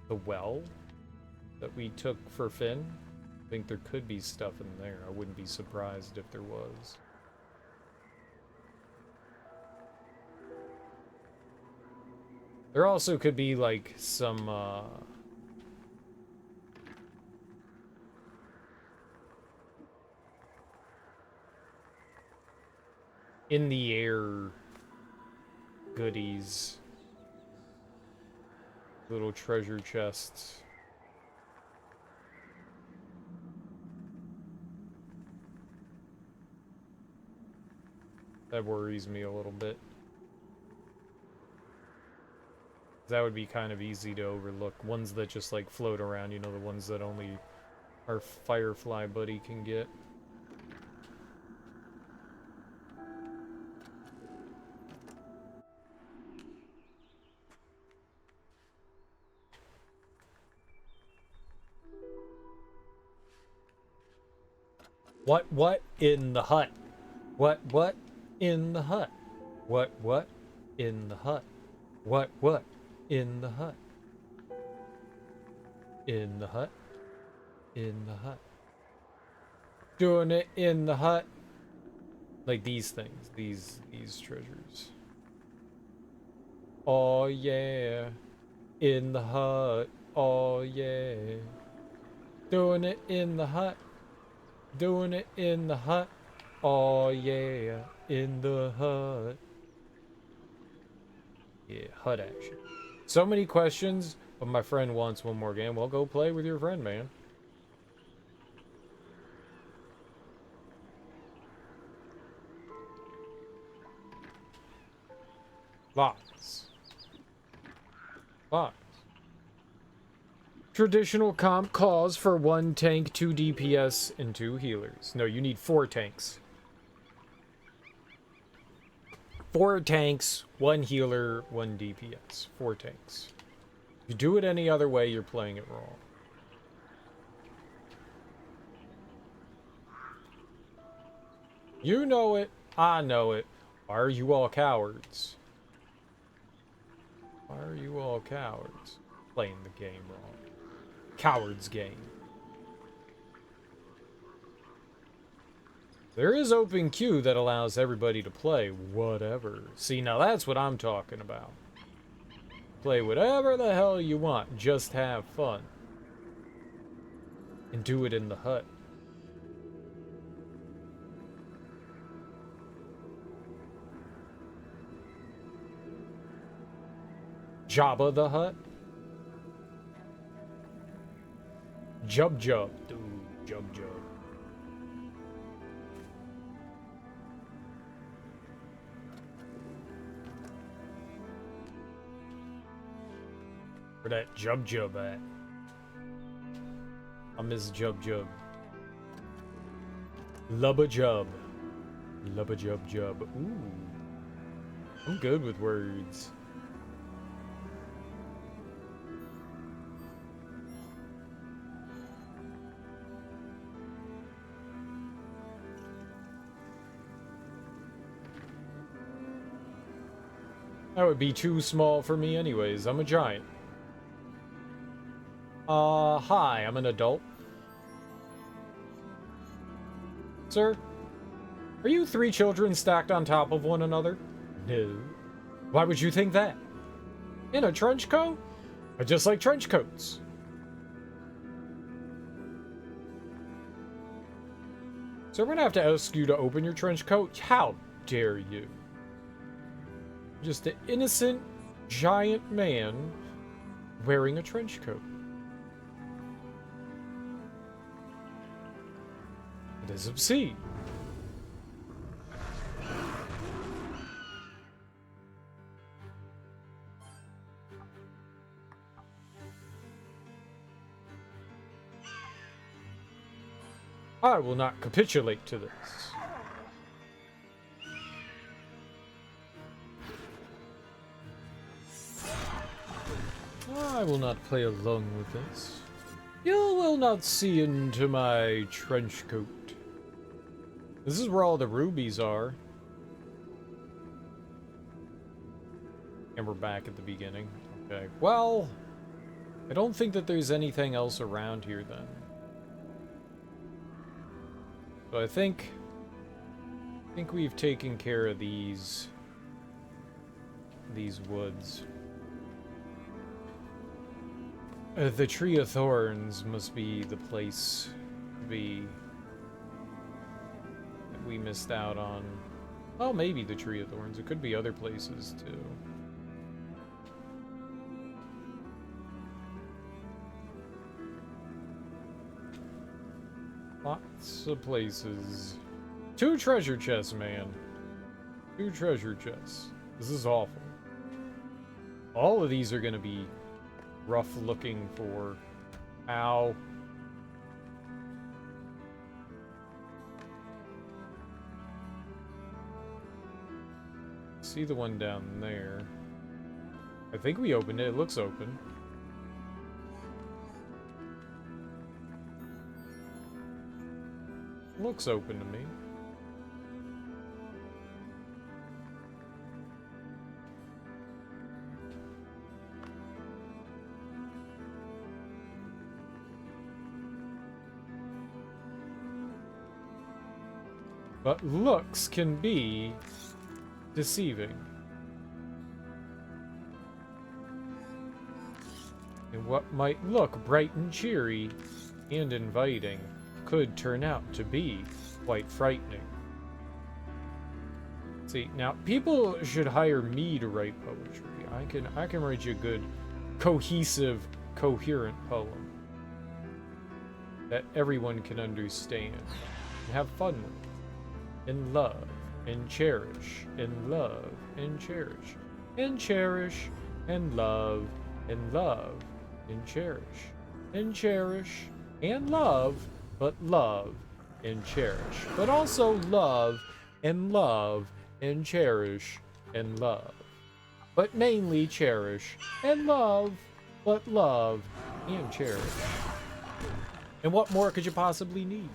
Speaker 1: The well that we took for Finn? I think there could be stuff in there. I wouldn't be surprised if there was. There also could be, like, some, in the air goodies. Little treasure chests. That worries me a little bit. That would be kind of easy to overlook. Ones that just like float around, you know, the ones that only our Firefly buddy can get. What in the hut? What in the hut? What in the hut? What in the hut? In the hut? In the hut? Doing it in the hut? Like these things, these treasures. Oh yeah. In the hut. Oh yeah. Doing it in the hut. Doing it in the hut. Oh yeah, in the hut. Yeah, hut action. So many questions, but my friend wants one more game. Well, go play with your friend, man. Lots. Lots. Traditional comp calls for 1 tank, 2 DPS, and 2 healers. No, you need 4 tanks. 4 tanks, 1 healer, 1 DPS. 4 tanks. If you do it any other way, you're playing it wrong. You know it. I know it. Why are you all cowards? Why are you all cowards? Playing the game wrong. Cowards game. There is open queue that allows everybody to play whatever. See, now that's what I'm talking about. Play whatever the hell you want. Just have fun. And do it in the hut. Jabba the Hutt? Jub Jub. Dude, Jub Jub. Where that Jub Jub at? I miss Jub Jub. Lubba Jub. Lubba Jub Jub. Ooh. I'm good with words. That would be too small for me anyways. I'm a giant. Hi, I'm an adult. Sir? Are you 3 children stacked on top of one another? No. Why would you think that? In a trench coat? I just like trench coats. So I'm gonna have to ask you to open your trench coat? How dare you? Just an innocent, giant man wearing a trench coat. It is obscene. I will not capitulate to this. I will not play along with this. You will not see into my trench coat. This is where all the rubies are. And we're back at the beginning. Okay, well, I don't think that there's anything else around here then. So I think we've taken care of these woods. The Tree of Thorns must be the place to be that we missed out on. Well, maybe the Tree of Thorns. It could be other places too. Lots of places. 2 treasure chests, man. 2 treasure chests. This is awful. All of these are gonna be rough looking for. Ow. See the one down there. I think we opened it. It looks open. Looks open to me. But looks can be deceiving. And what might look bright and cheery and inviting could turn out to be quite frightening. See, now, people should hire me to write poetry. I can write you a good, cohesive, coherent poem that everyone can understand and have fun with, and love, and cherish, and love, and cherish, and cherish, and love, and love, and cherish, and cherish, and love, but love, and cherish, but also love, and cherish, and love. But mainly cherish, and love, but love, and cherish. And what more could you possibly need?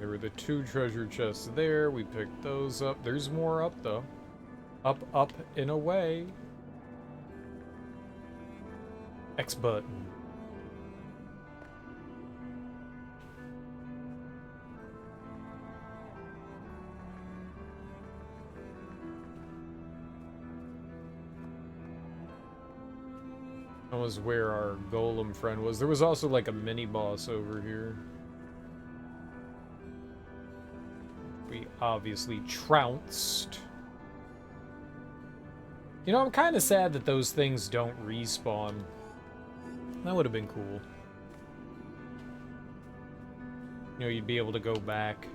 Speaker 1: There were the 2 treasure chests there. We picked those up. There's more up, though. Up, up, and away. X button. That was where our golem friend was. There was also like a mini boss over here. We obviously trounced. You know, I'm kind of sad that those things don't respawn. That would have been cool. You know, you'd be able to go back.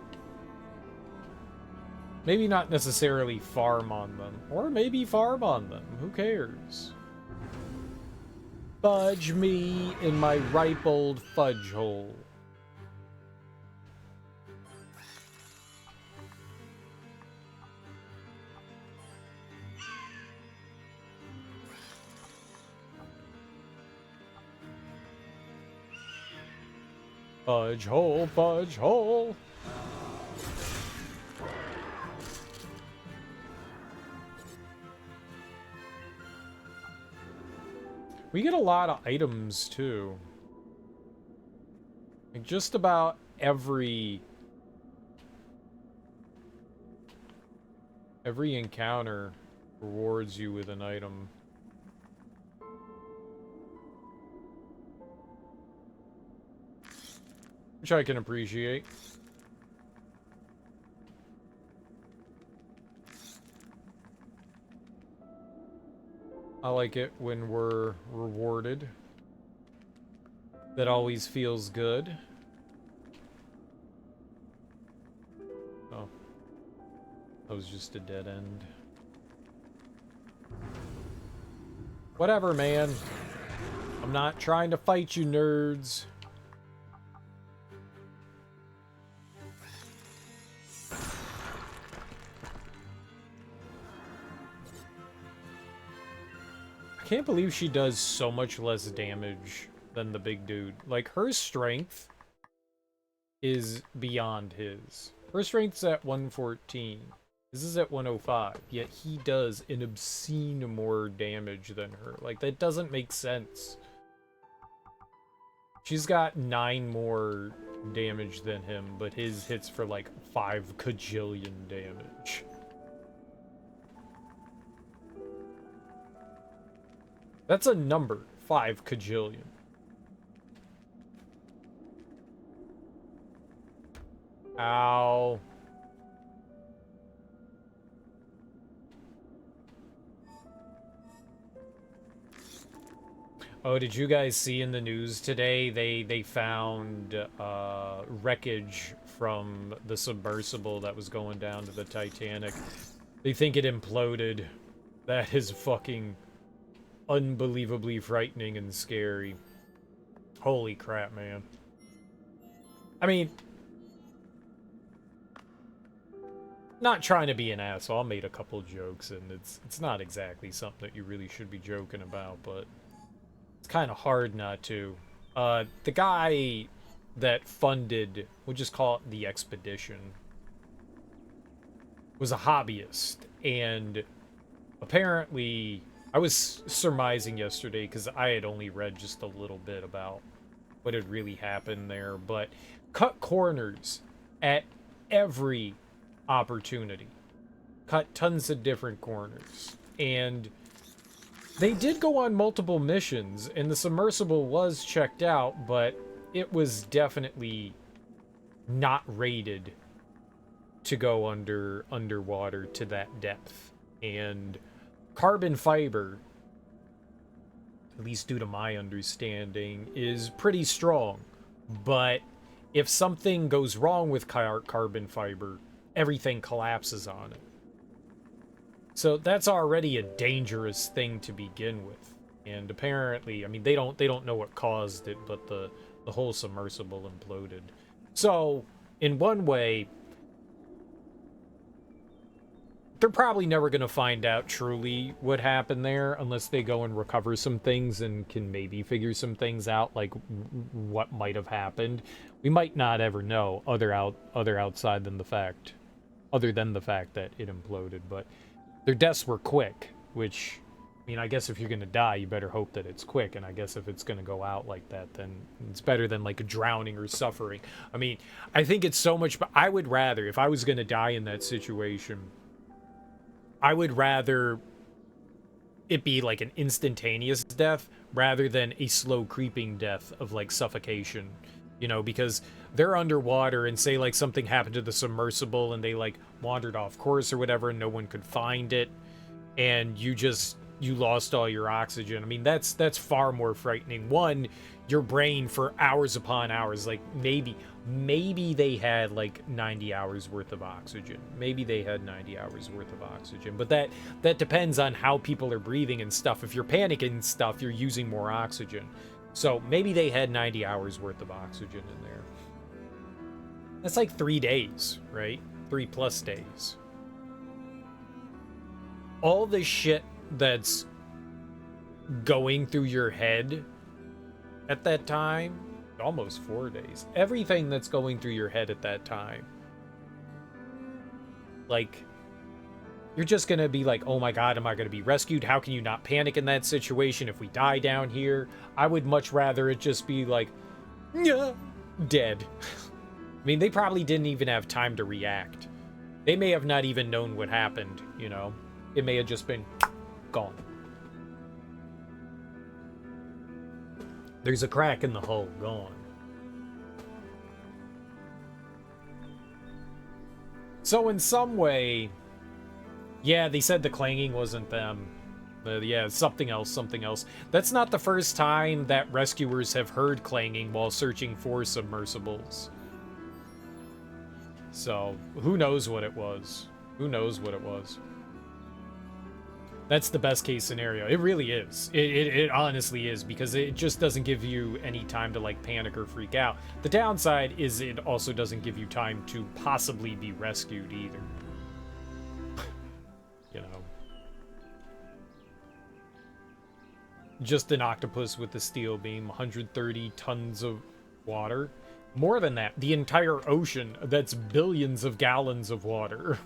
Speaker 1: Maybe not necessarily farm on them. Or maybe farm on them. Who cares? Fudge me in my ripe old fudge hole. Fudge hole, fudge hole. We get a lot of items too. Like just about every encounter rewards you with an item. Which I can appreciate. I like it when we're rewarded. That always feels good. Oh. That was just a dead end. Whatever, man. I'm not trying to fight you, nerds. I can't believe she does so much less damage than the big dude. Like, her strength is beyond his. Her strength's at 114. This is at 105. Yet he does an obscene more damage than her. Like, that doesn't make sense. She's got 9 more damage than him, but his hits for like 5 kajillion damage. That's a number. 5 kajillion. Ow. Oh, did you guys see in the news today they found wreckage from the submersible that was going down to the Titanic? They think it imploded. That is fucking unbelievably frightening and scary. Holy crap, man. I mean, not trying to be an asshole. I made a couple jokes, and it's not exactly something that you really should be joking about, but it's kind of hard not to. The guy that funded, we'll just call it the expedition, was a hobbyist, and apparently I was surmising yesterday because I had only read just a little bit about what had really happened there, but cut corners at every opportunity. Cut tons of different corners. And they did go on multiple missions, and the submersible was checked out, but it was definitely not rated to go underwater to that depth. And carbon fiber, at least due to my understanding, is pretty strong. But if something goes wrong with carbon fiber, everything collapses on it. So that's already a dangerous thing to begin with. And apparently, I mean, they don't know what caused it, but the whole submersible imploded. So, in one way, they're probably never going to find out truly what happened there unless they go and recover some things and can maybe figure some things out, like what might have happened. We might not ever know other outside than the fact, other than the fact that it imploded. But their deaths were quick, which, I mean, I guess if you're going to die, you better hope that it's quick. And I guess if it's going to go out like that, then it's better than like a drowning or suffering. I mean, I think it's so much, but I would rather, if I was going to die in that situation, I would rather it be like an instantaneous death rather than a slow creeping death of like suffocation, you know, because they're underwater and say like something happened to the submersible and they like wandered off course or whatever and no one could find it and you lost all your oxygen. I mean, that's far more frightening. One, your brain for hours upon hours, like maybe they had like 90 hours worth of oxygen. Maybe they had 90 hours worth of oxygen, but that depends on how people are breathing and stuff. If you're panicking and stuff, you're using more oxygen. So maybe they had 90 hours worth of oxygen in there. That's like 3 days, right? 3+ days. All the shit that's going through your head at that time, almost 4 days. Everything that's going through your head at that time. Like, you're just gonna be like, oh my god, am I gonna be rescued? How can you not panic in that situation if we die down here? I would much rather it just be like, yeah, dead. I mean, they probably didn't even have time to react. They may have not even known what happened, you know? It may have just been gone. There's a crack in the hull, gone. So in some way, yeah, they said the clanging wasn't them. Yeah, something else. That's not the first time that rescuers have heard clanging while searching for submersibles. So, who knows what it was? That's the best case scenario. It really is. It honestly is, because it just doesn't give you any time to like panic or freak out. The downside is it also doesn't give you time to possibly be rescued either. You know. Just an octopus with a steel beam, 130 tons of water. More than that, the entire ocean, that's billions of gallons of water.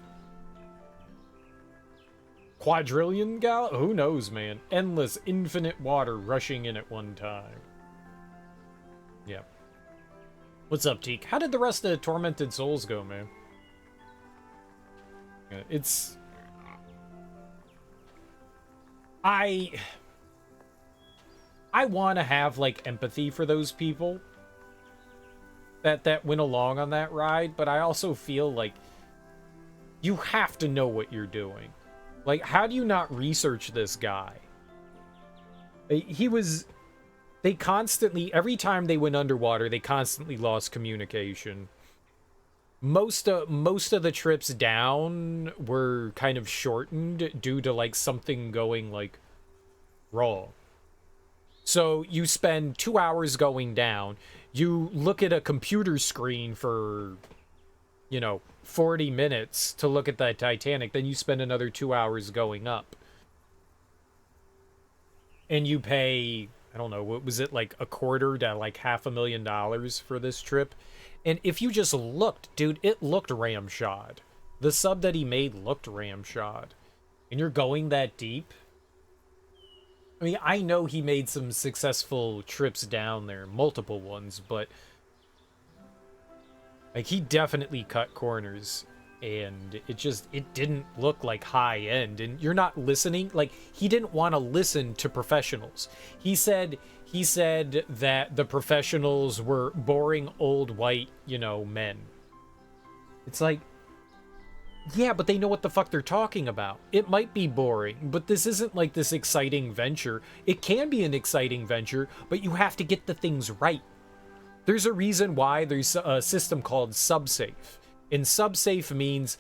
Speaker 1: Quadrillion gallons? Who knows, man? Endless, infinite water rushing in at one time. Yeah. What's up, Teak? How did the rest of Tormented Souls go, man? It's... I want to have, like, empathy for those people that went along on that ride, but I also feel like you have to know what you're doing. Like, how do you not research this guy? They constantly, every time they went underwater, they constantly lost communication. Most of the trips down were kind of shortened due to, like, something going, like, wrong. So you spend 2 hours going down, you look at a computer screen for, you know, 40 minutes to look at the Titanic, then you spend another 2 hours going up. And you pay, I don't know, what was it, like a quarter to like $500,000 for this trip? And if you just looked, dude, it looked ramshod. The sub that he made looked ramshod. And you're going that deep? I mean, I know he made some successful trips down there, multiple ones, but Like, he definitely cut corners, and it didn't look like high end. And you're not listening. Like, he didn't want to listen to professionals. He said that the professionals were boring old white, men. It's like, yeah, but they know what the fuck they're talking about. It might be boring, but this isn't like this exciting venture. It can be an exciting venture, but you have to get the things right. There's a reason why there's a system called subsafe. And subsafe means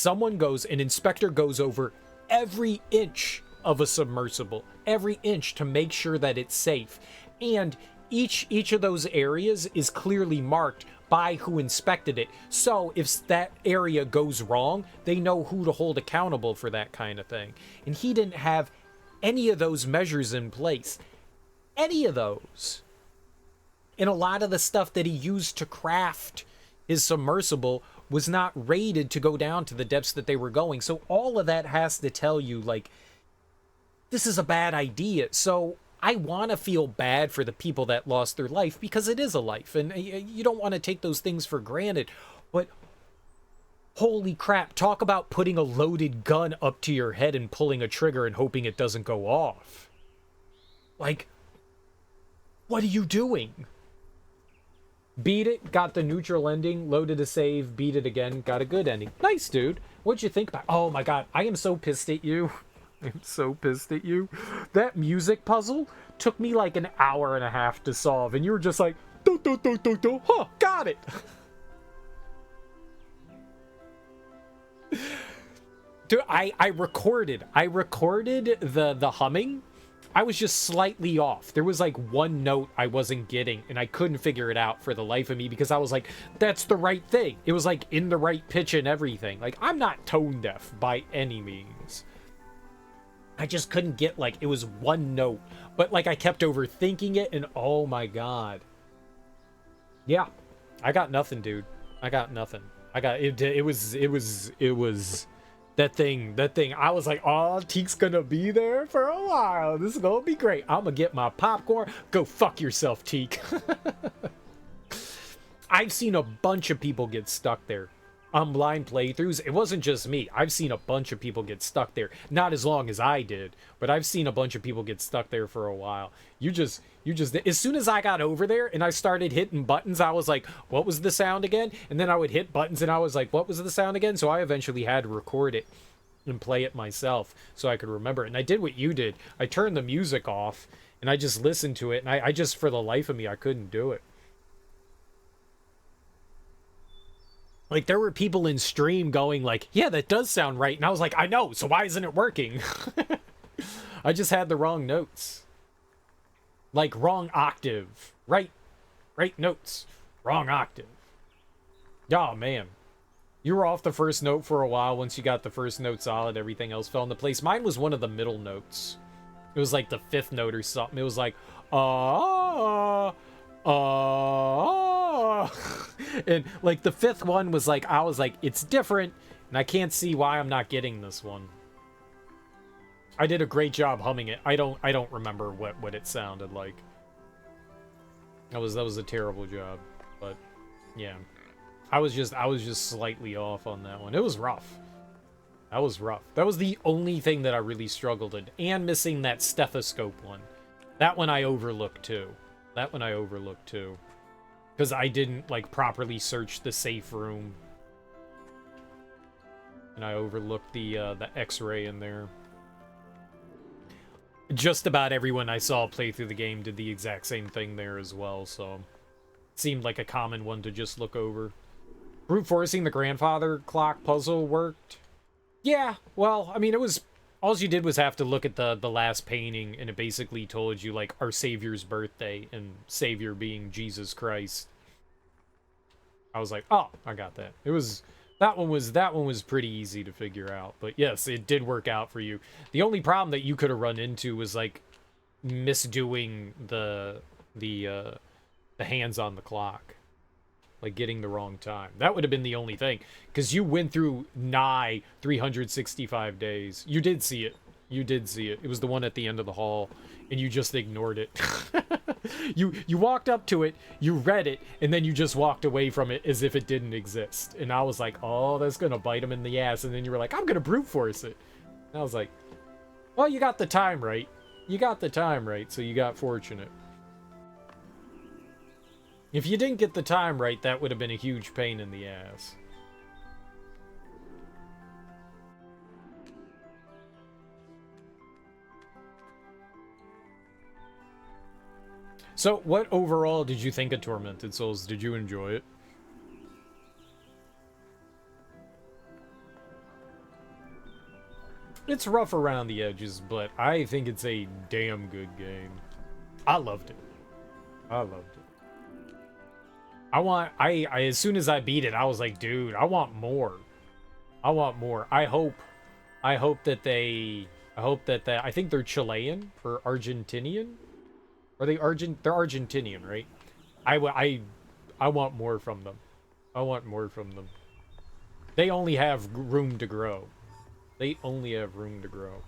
Speaker 1: an inspector goes over every inch of a submersible, every inch, to make sure that it's safe. And each of those areas is clearly marked by who inspected it. So if that area goes wrong, they know who to hold accountable for that kind of thing. And he didn't have any of those measures in place. Any of those. And a lot of the stuff that he used to craft his submersible was not rated to go down to the depths that they were going. So all of that has to tell you, like, this is a bad idea. So I want to feel bad for the people that lost their life, because it is a life, and you don't want to take those things for granted. But holy crap, talk about putting a loaded gun up to your head and pulling a trigger and hoping it doesn't go off. Like, what are you doing? Beat it, got the neutral ending, loaded a save, beat it again, got a good ending. Nice, dude. What'd you think about? Oh my god, I am so pissed at you. I'm so pissed at you. That music puzzle took me like an hour and a half to solve, and you were just like, do, do, do, do, do. Huh, got it. Dude, I recorded the humming. I was just slightly off. There was like one note I wasn't getting, and I couldn't figure it out for the life of me, because I was like, that's the right thing. It was like in the right pitch and everything. Like, I'm not tone deaf by any means. I just couldn't get, like, it was one note, but like I kept overthinking it, and oh my god. Yeah, I got nothing, dude. I got nothing. I got it. It was that thing. I was like, oh, Teek's gonna be there for a while. This is gonna be great. I'm gonna get my popcorn. Go fuck yourself, Teek. I've seen a bunch of people get stuck there on blind playthroughs. It wasn't just me. I've seen a bunch of people get stuck there. Not as long as I did, but I've seen a bunch of people get stuck there for a while. You just, as soon as I got over there and I started hitting buttons, I was like, what was the sound again? And then I would hit buttons and I was like, what was the sound again? So I eventually had to record it and play it myself so I could remember it. And I did what you did. I turned the music off and I just listened to it, and I just, for the life of me, I couldn't do it. Like, there were people in stream going like, yeah, that does sound right. And I was like, I know, so why isn't it working? I just had the wrong notes. Like, wrong octave. Right notes. Wrong octave. Oh, man. You were off the first note for a while. Once you got the first note solid, everything else fell into place. Mine was one of the middle notes. It was like the fifth note or something. It was like, and like the fifth one was like, I was like, it's different, and I can't see why I'm not getting this one. I did a great job humming it. I don't remember what it sounded like. That was a terrible job, but yeah, I was just slightly off on that one. It was rough. That was rough. That was the only thing that I really struggled in, and missing that stethoscope one. That one I overlooked too. Because I didn't, like, properly search the safe room. And I overlooked the X-ray in there. Just about everyone I saw play through the game did the exact same thing there as well, so it seemed like a common one to just look over. Brute forcing the grandfather clock puzzle worked. Yeah, well, I mean, it was... all you did was have to look at the last painting, and it basically told you, like, our Savior's birthday, and Savior being Jesus Christ. I was like, oh, I got that. That one was pretty easy to figure out. But yes, it did work out for you. The only problem that you could have run into was, like, misdoing the hands on the clock. Like, getting the wrong time. That would have been the only thing. Because you went through nigh 365 days. You did see it. You did see it. It was the one at the end of the hall, and you just ignored it. You walked up to it, you read it, and then you just walked away from it as if it didn't exist. And I was like, oh, that's gonna bite him in the ass. And then you were like, I'm gonna brute force it. And I was like, well, you got the time right. You got the time right, so you got fortunate. If you didn't get the time right, that would have been a huge pain in the ass. So, what overall did you think of Tormented Souls? Did you enjoy it? It's rough around the edges, but I think it's a damn good game. I loved it. I loved it. I as soon as I beat it, I was like, dude, I want more. I want more. I hope that I think they're Chilean or Argentinian. Are they They're Argentinian, right? I want more from them. I want more from them. They only have room to grow. They only have room to grow.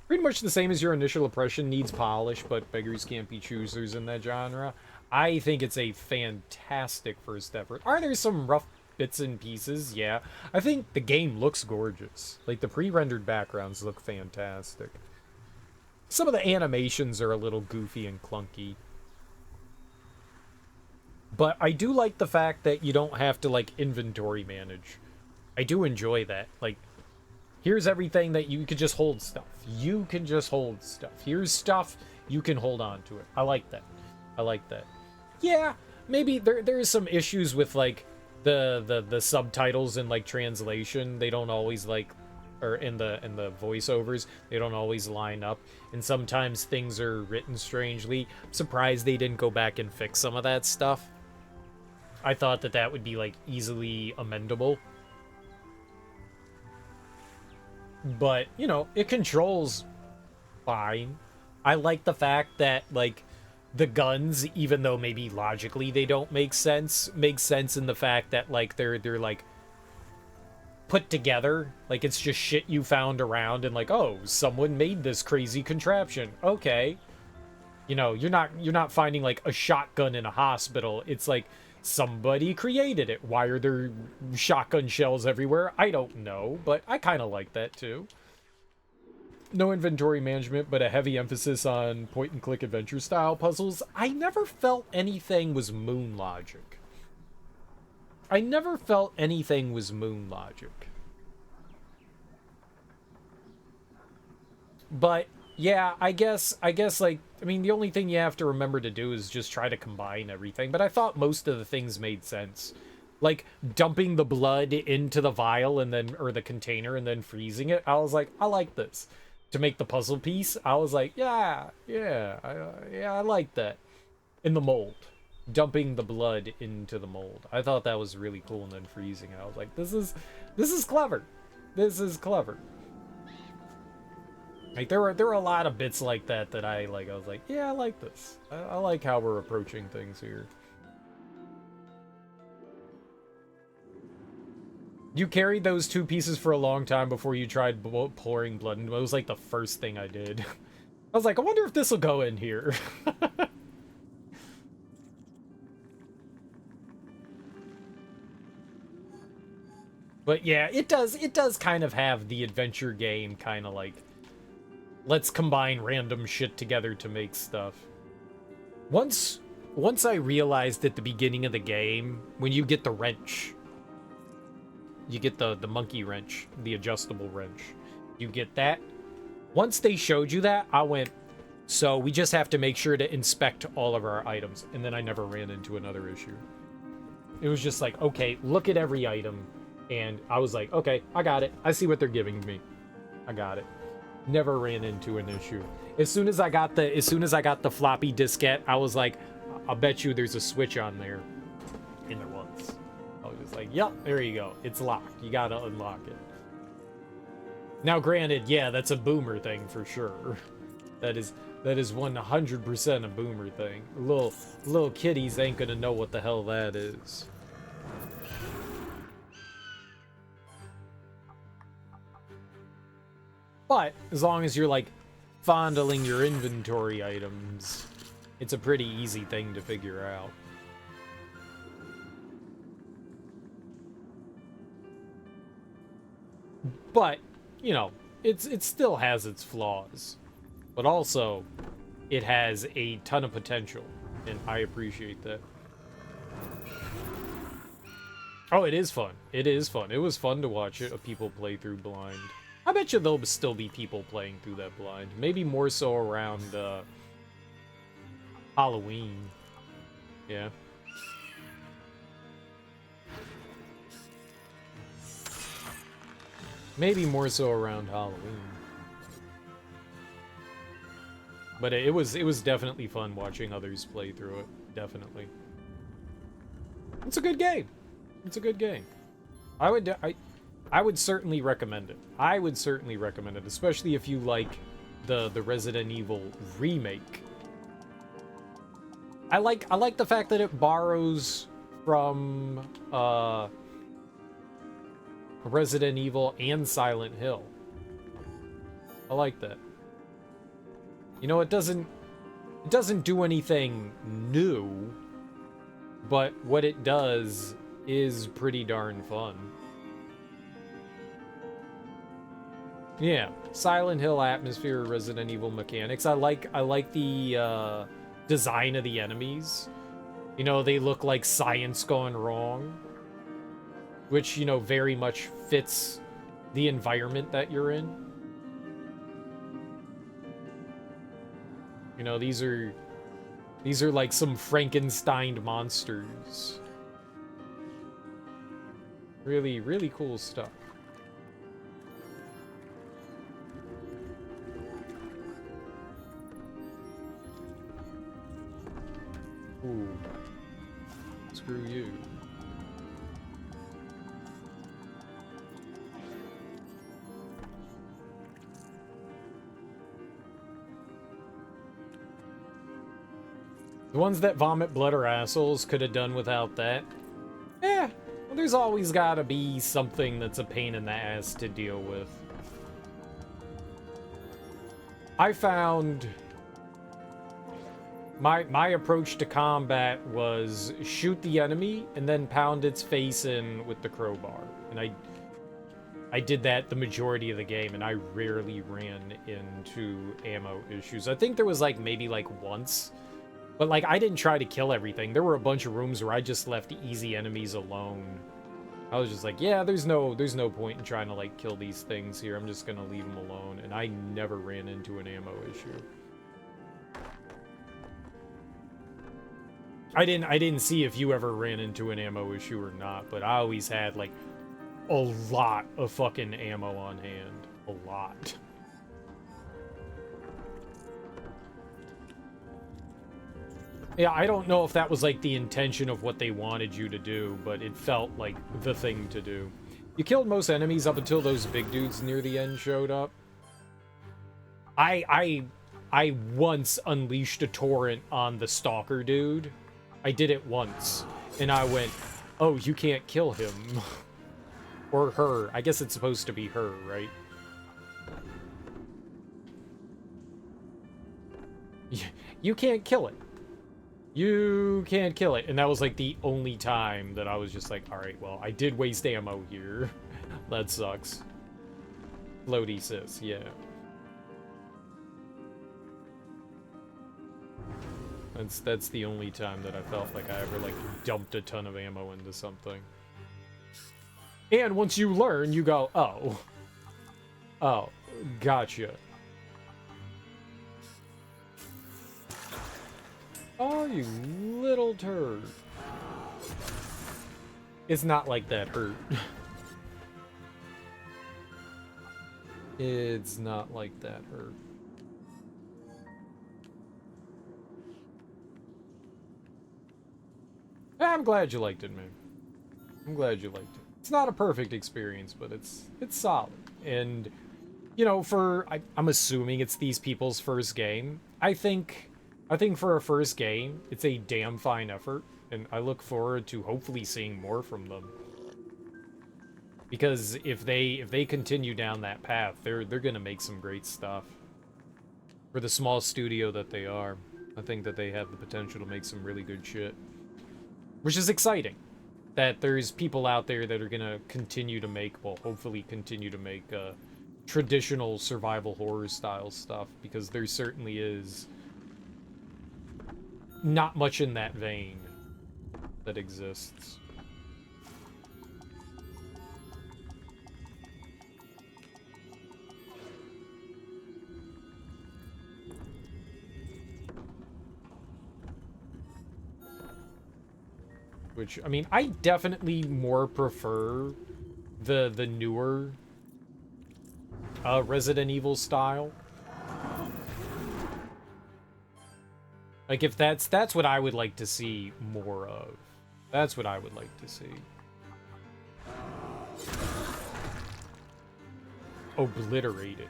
Speaker 1: Pretty much the same as your initial impression, needs polish, but beggars can't be choosers in that genre. I think it's a fantastic first effort. Are there some rough bits and pieces? Yeah. I think the game looks gorgeous. Like, the pre-rendered backgrounds look fantastic. Some of the animations are a little goofy and clunky. But I do like the fact that you don't have to, like, inventory manage. I do enjoy that. Like, here's everything that you could just hold stuff. You can just hold stuff. Here's stuff, you can hold on to it. I like that. I like that. Yeah, maybe there's some issues with, like, the subtitles and, like, translation. They don't always, like, or in the voiceovers, they don't always line up, and sometimes things are written strangely. I'm surprised they didn't go back and fix some of that stuff. I thought that would be, like, easily amendable. But, you know, it controls fine. I like the fact that, like, the guns, even though maybe logically they don't make sense in the fact that, like, they're like put together. Like, it's just shit you found around and, like, oh, someone made this crazy contraption. Okay. You know, you're not finding, like, a shotgun in a hospital. It's like somebody created it. Why are there shotgun shells everywhere? I don't know, but I kind of like that too. No inventory management, but a heavy emphasis on point-and-click adventure style puzzles. I never felt anything was moon logic. I never felt anything was moon logic. But yeah, I guess like, I mean, the only thing you have to remember to do is just try to combine everything. But I thought most of the things made sense. Like dumping the blood into the vial and then, or the container, and then freezing it. I was like, I like this. To make the puzzle piece, I was like, yeah, I like that. In the mold. Dumping the blood into the mold. I thought that was really cool, and then freezing it. I was like, this is clever. This is clever. Like, there were a lot of bits like that I like. I was like, yeah, I like this. I like how we're approaching things here. You carried those two pieces for a long time before you tried pouring blood into it. It was like the first thing I did. I was like, I wonder if this will go in here. But yeah, it does kind of have the adventure game kind of like, let's combine random shit together to make stuff. Once I realized at the beginning of the game, when you get the wrench, you get the monkey wrench, the adjustable wrench. You get that. Once they showed you that, I went, so we just have to make sure to inspect all of our items. And then I never ran into another issue. It was just like, okay, look at every item. And I was like, okay, I got it. I see what they're giving me. I got it. Never ran into an issue. As soon as I got the floppy diskette, I was like, I'll bet you there's a switch on there. And there was. I was just like, yep, there you go. It's locked. You gotta unlock it. Now, granted, yeah, that's a boomer thing for sure. That is 100% a boomer thing. Little kiddies ain't gonna know what the hell that is. But as long as you're like fondling your inventory items, it's a pretty easy thing to figure out. But, you know, it still has its flaws. But also, it has a ton of potential, and I appreciate that. Oh, it is fun. It is fun. It was fun to watch people play through blind. I bet you there'll still be people playing through that blind. Maybe more so around Halloween. Yeah. Maybe more so around Halloween. But it was definitely fun watching others play through it. Definitely. It's a good game. It's a good game. I would certainly recommend it. I would certainly recommend it, especially if you like the Resident Evil remake. I like the fact that it borrows from Resident Evil and Silent Hill. I like that. You know, it doesn't do anything new, but what it does is pretty darn fun. Yeah, Silent Hill atmosphere, Resident Evil mechanics. I like the design of the enemies. You know, they look like science gone wrong, which, you know, very much fits the environment that you're in. You know, these are like some Frankenstein monsters. Really, really cool stuff. Ooh. Screw you. The ones that vomit blood are assholes. Could have done without that. Yeah, well, there's always gotta be something that's a pain in the ass to deal with. I found my approach to combat was shoot the enemy and then pound its face in with the crowbar. And I did that the majority of the game, and I rarely ran into ammo issues. I think there was like maybe like once. But, like, I didn't try to kill everything. There were a bunch of rooms where I just left easy enemies alone. I was just like, yeah, there's no point in trying to, like, kill these things here. I'm just gonna leave them alone. And I never ran into an ammo issue. I didn't see if you ever ran into an ammo issue or not, but I always had, like, a lot of fucking ammo on hand. A lot. Yeah, I don't know if that was, like, the intention of what they wanted you to do, but it felt like the thing to do. You killed most enemies up until those big dudes near the end showed up. I once unleashed a torrent on the stalker dude. I did it once, and I went, oh, you can't kill him. Or her. I guess it's supposed to be her, right? You can't kill it. You can't kill it. And that was like the only time that I was just like, alright, well, I did waste ammo here. That sucks. Floaty sis, yeah. That's the only time that I felt like I ever like dumped a ton of ammo into something. And once you learn, you go, oh. Oh, gotcha. Oh, you little turd. It's not like that hurt. It's not like that hurt. I'm glad you liked it, man. I'm glad you liked it. It's not a perfect experience, but it's solid. And, you know, I'm assuming it's these people's first game. I think for a first game, it's a damn fine effort, and I look forward to hopefully seeing more from them. Because if they continue down that path, they're gonna make some great stuff. For the small studio that they are, I think that they have the potential to make some really good shit. Which is exciting. That there's people out there that are gonna continue to make, well, hopefully continue to make traditional survival horror style stuff, because there certainly is not much in that vein that exists. Which, I mean, I definitely more prefer the newer Resident Evil style. Like, if that's what I would like to see more of. That's what I would like to see. Obliterated.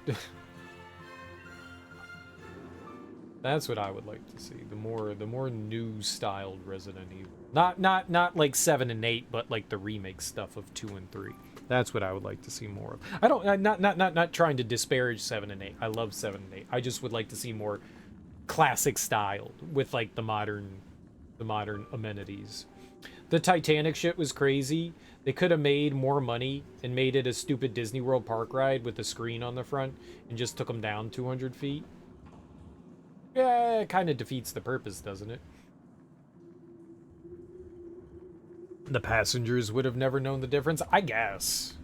Speaker 1: That's what I would like to see. The more new styled Resident Evil. Not like 7 and 8, but like the remake stuff of 2 and 3. That's what I would like to see more of. I'm not trying to disparage 7 and 8. I love 7 and 8. I just would like to see more classic styled with like the modern amenities. The Titanic shit was crazy. They could have made more money and made it a stupid Disney World park ride with a screen on the front and just took them down 200 feet. Yeah, it kind of defeats the purpose, doesn't it? The passengers would have never known the difference, I guess.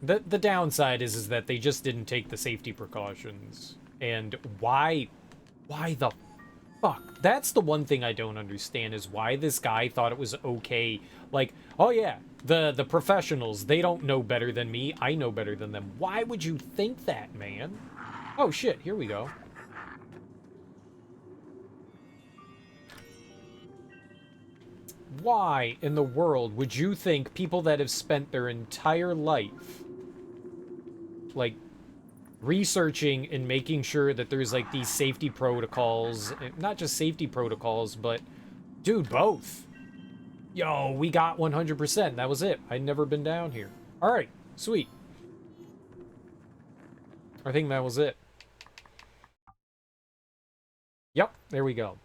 Speaker 1: The downside is that they just didn't take the safety precautions. And why the fuck? That's the one thing I don't understand, is why this guy thought it was okay. Like, oh yeah, the professionals, they don't know better than me. I know better than them. Why would you think that, man? Oh shit, here we go. Why in the world would you think people that have spent their entire life, like, researching and making sure that there's, like, these safety protocols, not just safety protocols, but, dude, both. Yo, we got 100%. That was it. I'd never been down here. All right, sweet. I think that was it. Yep, there we go.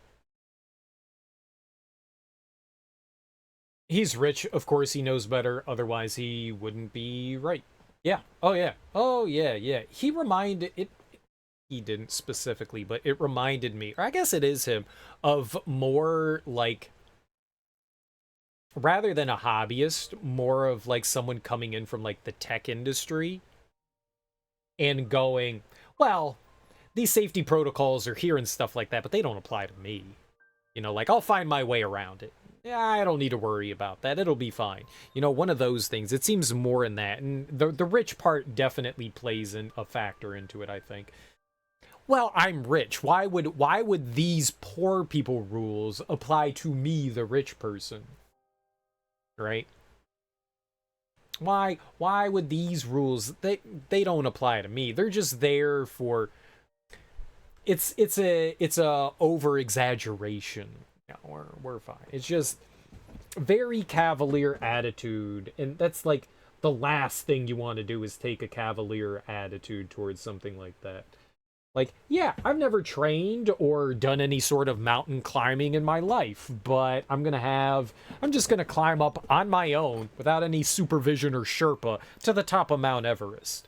Speaker 1: He's rich, of course he knows better, otherwise he wouldn't be right. Yeah, oh yeah, oh yeah, yeah. He didn't specifically, but it reminded me, or I guess it is him, of more like, rather than a hobbyist, more of like someone coming in from like the tech industry and going, well, these safety protocols are here and stuff like that, but they don't apply to me. You know, like, I'll find my way around it. Yeah, I don't need to worry about that. It'll be fine. You know, one of those things. It seems more in that. And the rich part definitely plays in a factor into it, I think. Well, I'm rich. Why would these poor people rules apply to me, the rich person? Right? Why would these rules, they don't apply to me. They're just there for, it's a over exaggeration. Yeah, we're fine. It's just very cavalier attitude, and that's like the last thing you want to do, is take a cavalier attitude towards something like that. Like, yeah, I've never trained or done any sort of mountain climbing in my life, but I'm just gonna climb up on my own without any supervision or Sherpa to the top of Mount Everest.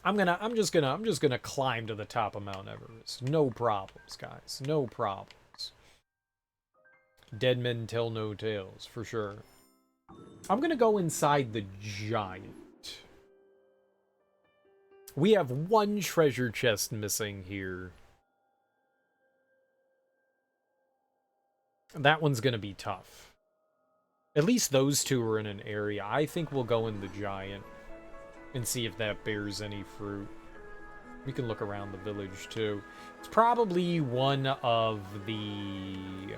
Speaker 1: I'm just gonna climb to the top of Mount Everest. No problems, guys. No problems. Dead men tell no tales, for sure. I'm gonna go inside the giant. We have one treasure chest missing here. That one's gonna be tough. At least those two are in an area. I think we'll go in the giant and see if that bears any fruit. We can look around the village too. It's probably one of the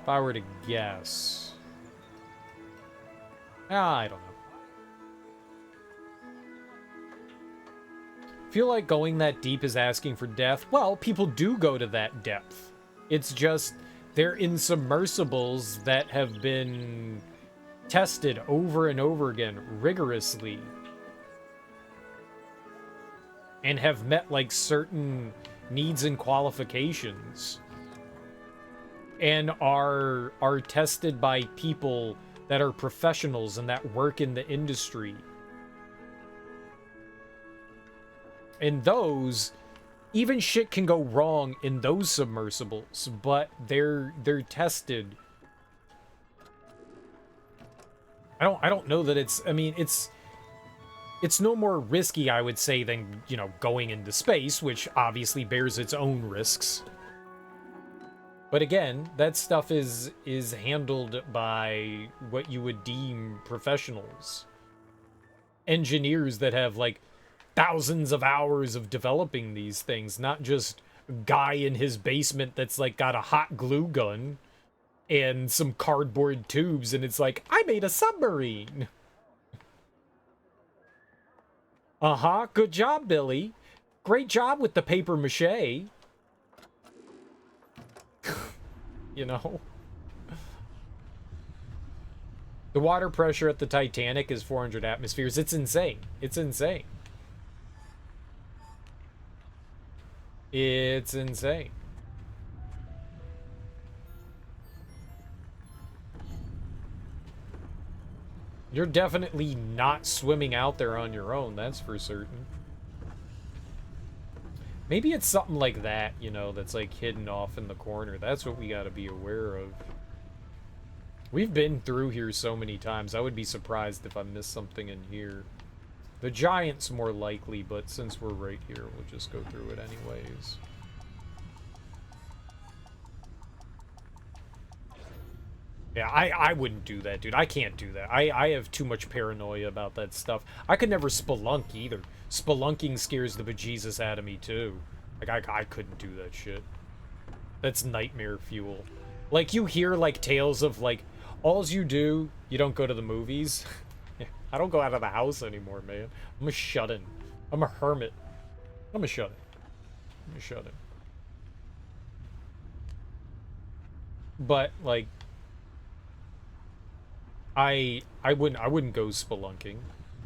Speaker 1: if I were to guess, I don't know. Feel like going that deep is asking for death. Well, people do go to that depth It's just they're in submersibles that have been tested over and over again rigorously and have met like certain needs and qualifications and are tested by people that are professionals and that work in the industry. And those, even shit can go wrong in those submersibles, but they're tested. I don't know that it's, I mean, it's no more risky, I would say, than, you know, going into space, which obviously bears its own risks. But again, that stuff is handled by what you would deem professionals. Engineers that have like thousands of hours of developing these things, not just a guy in his basement that's like got a hot glue gun and some cardboard tubes and it's like, I made a submarine. Uh-huh, good job, Billy. Great job with the paper mache. You know? The water pressure at the Titanic is 400 atmospheres. It's insane. It's insane. It's insane. You're definitely not swimming out there on your own, that's for certain. Maybe it's something like that, you know, that's like hidden off in the corner. That's what we gotta be aware of. We've been through here so many times. I would be surprised if I missed something in here. The giant's more likely, but since we're right here, we'll just go through it anyways. Yeah, I wouldn't do that, dude. I can't do that. I have too much paranoia about that stuff. I could never spelunk either. Spelunking scares the bejesus out of me, too. Like, I couldn't do that shit. That's nightmare fuel. Like, you hear, like, tales of, like, alls you do, you don't go to the movies. I don't go out of the house anymore, man. I'm a shut-in. I'm a hermit. I'm a shut-in. I'm a shut-in. But, like, I wouldn't go spelunking.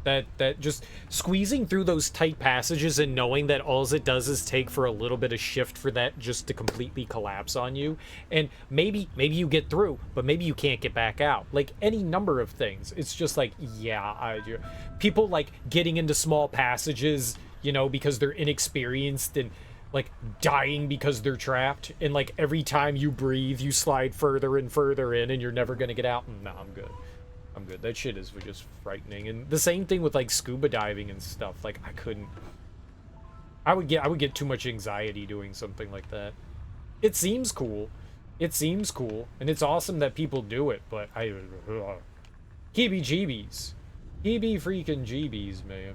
Speaker 1: That just squeezing through those tight passages and knowing that all it does is take for a little bit of shift for that just to completely collapse on you. And maybe you get through, but maybe you can't get back out. Like any number of things. It's just like, yeah, people like getting into small passages, you know, because they're inexperienced and like dying because they're trapped. And like every time you breathe, you slide further and further in and you're never going to get out. No, I'm good. I'm good. That shit is just frightening. And the same thing with like scuba diving and stuff. Like I couldn't. I would get too much anxiety doing something like that. It seems cool. It seems cool, and it's awesome that people do it. But heebie-jeebies, freaking jeebies, man.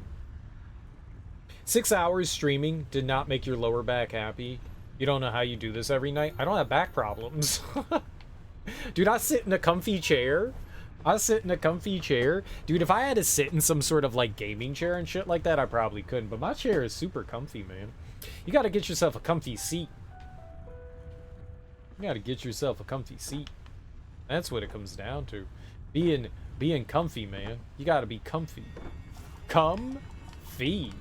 Speaker 1: 6 hours streaming did not make your lower back happy. You don't know how you do this every night. I don't have back problems. Dude, I sit in a comfy chair. Dude, if I had to sit in some sort of, like, gaming chair and shit like that, I probably couldn't. But my chair is super comfy, man. You gotta get yourself a comfy seat. That's what it comes down to. Being comfy, man. You gotta be comfy. Comfy.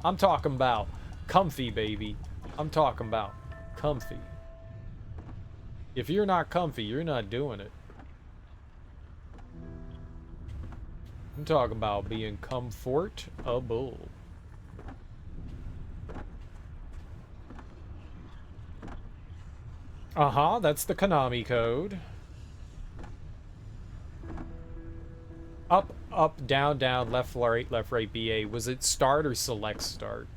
Speaker 1: I'm talking about comfy, baby. I'm talking about comfy. If you're not comfy, you're not doing it. I'm talking about being comfortable. Uh-huh, that's the Konami code. Up, up, down, down, left, right, BA. Was it start or select start?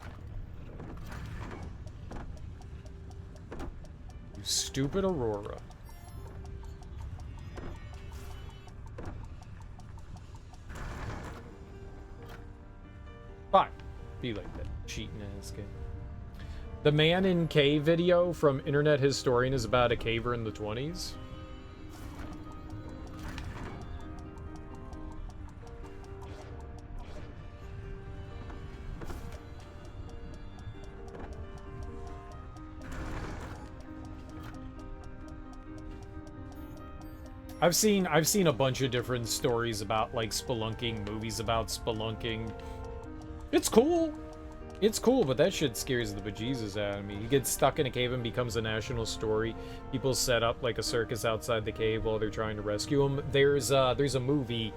Speaker 1: You stupid Aurora. Fine. Be like that. Cheating in this game. The Man in Cave video from Internet Historian is about a caver in the 20s. I've seen a bunch of different stories about like spelunking, movies about spelunking. It's cool. It's cool, but that shit scares the bejesus out of me. He gets stuck in a cave and becomes a national story. People set up like a circus outside the cave while they're trying to rescue him. There's a movie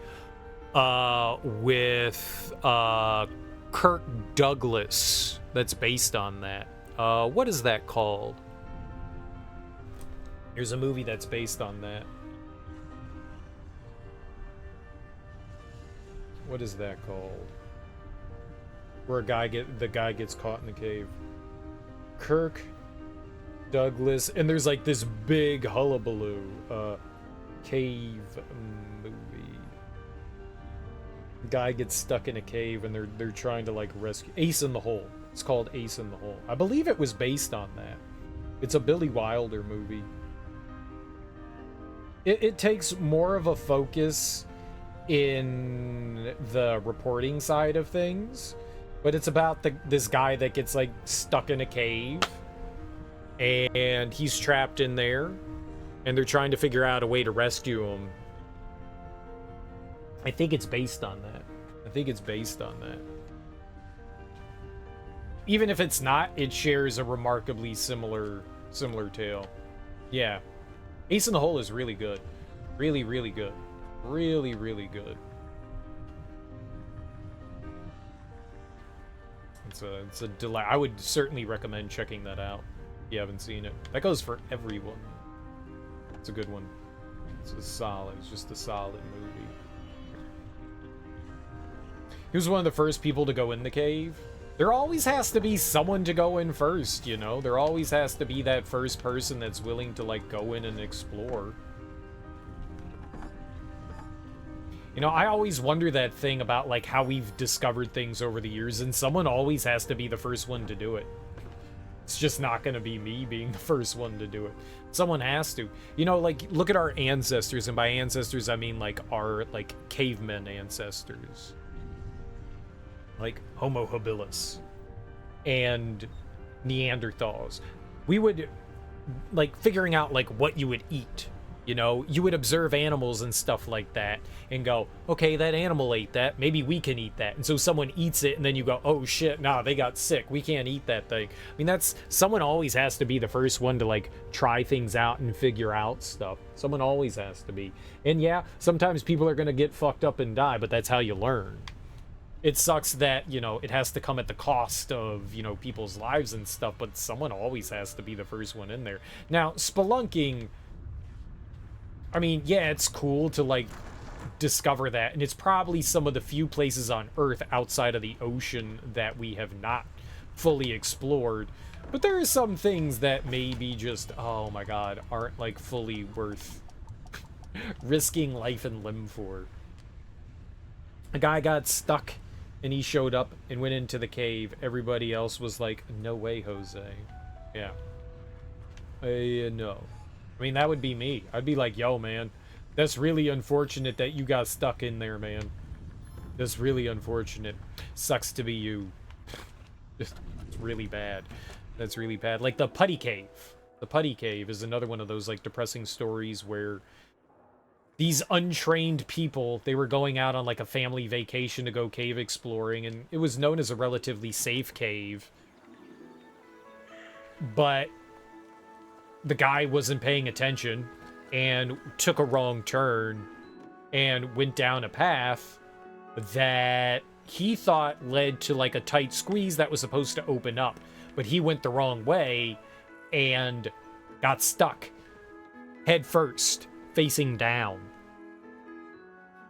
Speaker 1: with Kirk Douglas that's based on that. What is that called? There's a movie that's based on that. What is that called? Where the guy gets caught in the cave. Kirk Douglas, and there's like this big hullabaloo cave movie. Guy gets stuck in a cave and they're trying to like rescue Ace in the Hole. It's called Ace in the Hole. I believe it was based on that. It's a Billy Wilder movie. It takes more of a focus in the reporting side of things, but it's about this guy that gets like stuck in a cave and he's trapped in there and they're trying to figure out a way to rescue him. I think it's based on that. Even if it's not, it shares a remarkably similar tale. Yeah. Ace in the Hole is really good. Really, really good. Really, really good. It's a delight. I would certainly recommend checking that out if you haven't seen it. That goes for everyone. It's a good one. It's just a solid movie. He was one of the first people to go in the cave. There always has to be someone to go in first, you know? There always has to be that first person that's willing to, like, go in and explore. You know, I always wonder that thing about, like, how we've discovered things over the years, and someone always has to be the first one to do it. It's just not gonna be me being the first one to do it. Someone has to. You know, like, look at our ancestors, and by ancestors, I mean, like, our, like, cavemen ancestors. Like Homo habilis and Neanderthals. We would, like, figuring out, like, what you would eat. You know, you would observe animals and stuff like that and go, okay, that animal ate that. Maybe we can eat that. And so someone eats it and then you go, oh shit, nah, they got sick. We can't eat that thing. I mean, someone always has to be the first one to, like, try things out and figure out stuff. Someone always has to be. And yeah, sometimes people are going to get fucked up and die, but that's how you learn. It sucks that, you know, it has to come at the cost of, you know, people's lives and stuff, but someone always has to be the first one in there. Now, spelunking, I mean, yeah, it's cool to, like, discover that, and it's probably some of the few places on Earth outside of the ocean that we have not fully explored, but there are some things that maybe just, oh my god, aren't, like, fully worth risking life and limb for. A guy got stuck and he showed up and went into the cave. Everybody else was like, no way, Jose. Yeah. No. I mean, that would be me. I'd be like, yo, man, that's really unfortunate that you got stuck in there, man. That's really unfortunate. Sucks to be you. It's really bad. That's really bad. Like the Putty Cave. The Putty Cave is another one of those, like, depressing stories where these untrained people, they were going out on, like, a family vacation to go cave exploring, and it was known as a relatively safe cave. But the guy wasn't paying attention and took a wrong turn and went down a path that he thought led to, like, a tight squeeze that was supposed to open up. But he went the wrong way and got stuck head first, facing down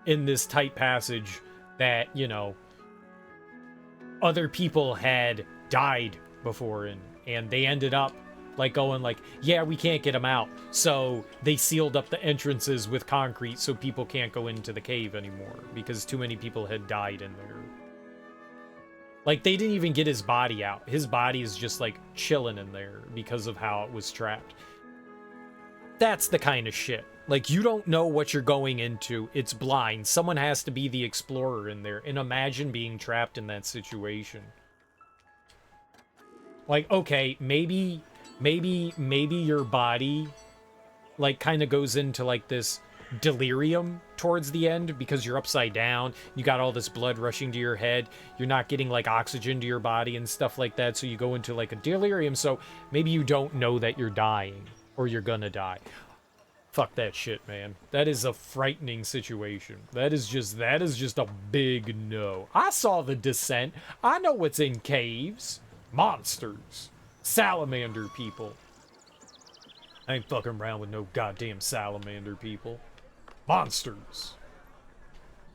Speaker 1: in this tight passage that, you know, other people had died before in, and they ended up, like, going like, yeah, we can't get them out, so they sealed up the entrances with concrete so people can't go into the cave anymore because too many people had died in there. Like, they didn't even get his body out. His body is just, like, chilling in there because of how it was trapped. That's the kind of shit. Like, you don't know what you're going into. It's blind. Someone has to be the explorer in there. And imagine being trapped in that situation. Like, okay, maybe your body, like, kind of goes into, like, this delirium towards the end because you're upside down. You got all this blood rushing to your head. You're not getting like oxygen to your body and stuff like that. So you go into like a delirium. So maybe you don't know that you're dying or you're gonna die. Fuck that shit, man. That is a frightening situation. That is just a big no. I saw The Descent. I know what's in caves. Monsters. Salamander people. I ain't fucking around with no goddamn salamander people. Monsters.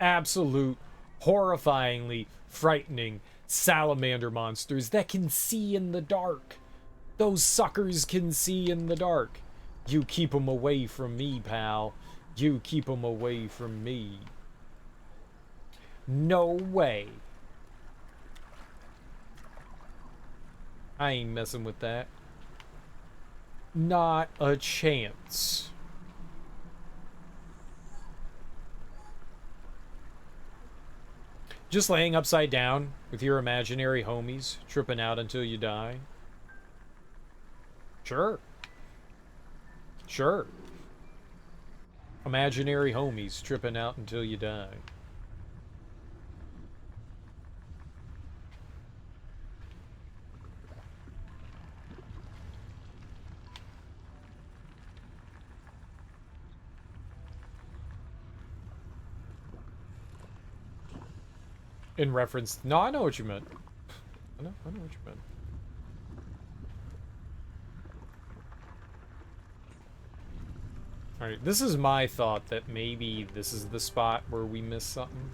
Speaker 1: Absolute, horrifyingly frightening salamander monsters that can see in the dark. Those suckers can see in the dark. You keep them away from me, pal. You keep them away from me. No way. I ain't messing with that. Not a chance. Just laying upside down with your imaginary homies, tripping out until you die. Sure. Sure. Imaginary homies tripping out until you die. In reference... No, I know what you meant. I know what you meant. Alright, this is my thought that maybe this is the spot where we missed something.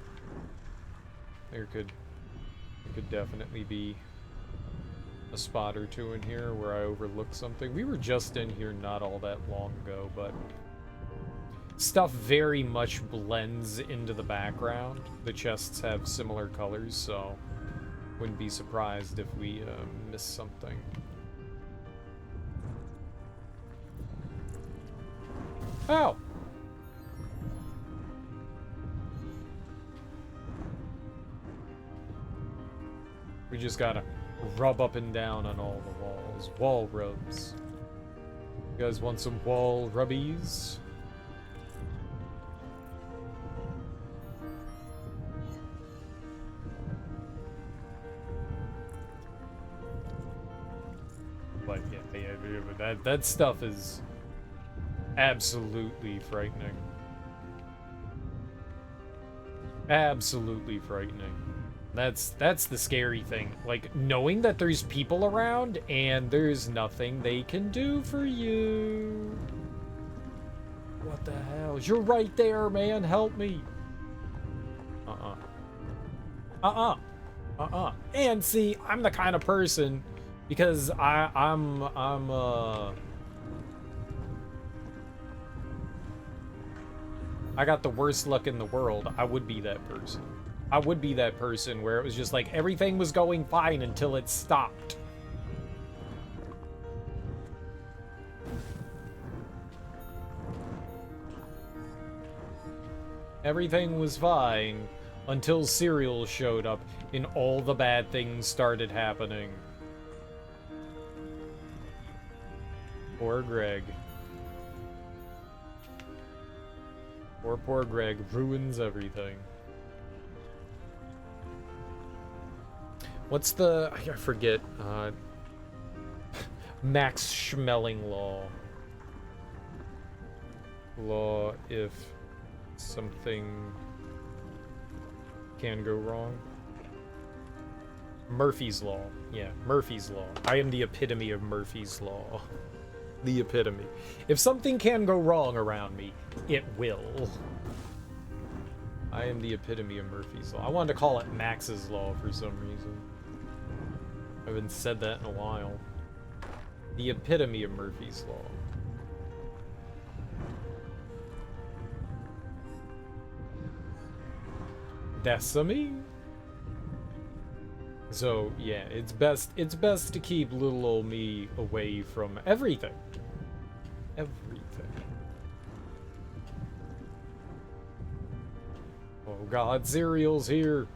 Speaker 1: There could definitely be a spot or two in here where I overlooked something. We were just in here not all that long ago, but stuff very much blends into the background. The chests have similar colors, so wouldn't be surprised if we missed something. Oh! We just gotta rub up and down on all the walls. Wall rubs. You guys want some wall rubbies? But yeah, that stuff is absolutely frightening. Absolutely frightening. That's the scary thing. Like, knowing that there's people around and there's nothing they can do for you. What the hell? You're right there, man. Help me. And see, I'm the kind of person, because I'm I got the worst luck in the world. I would be that person. I would be that person where it was just like everything was going fine until it stopped. Everything was fine until cereal showed up and all the bad things started happening. Poor Greg. Poor Greg ruins everything. What's the... I forget. Max Schmeling law. Law if something can go wrong. Murphy's Law. Yeah, Murphy's Law. I am the epitome of Murphy's Law. The epitome. If something can go wrong around me, it will. I am the epitome of Murphy's Law. I wanted to call it Max's Law for some reason. I haven't said that in a while. The epitome of Murphy's Law. Decimi? So, yeah, it's best to keep little old me away from everything. Everything. Oh god, cereal's here.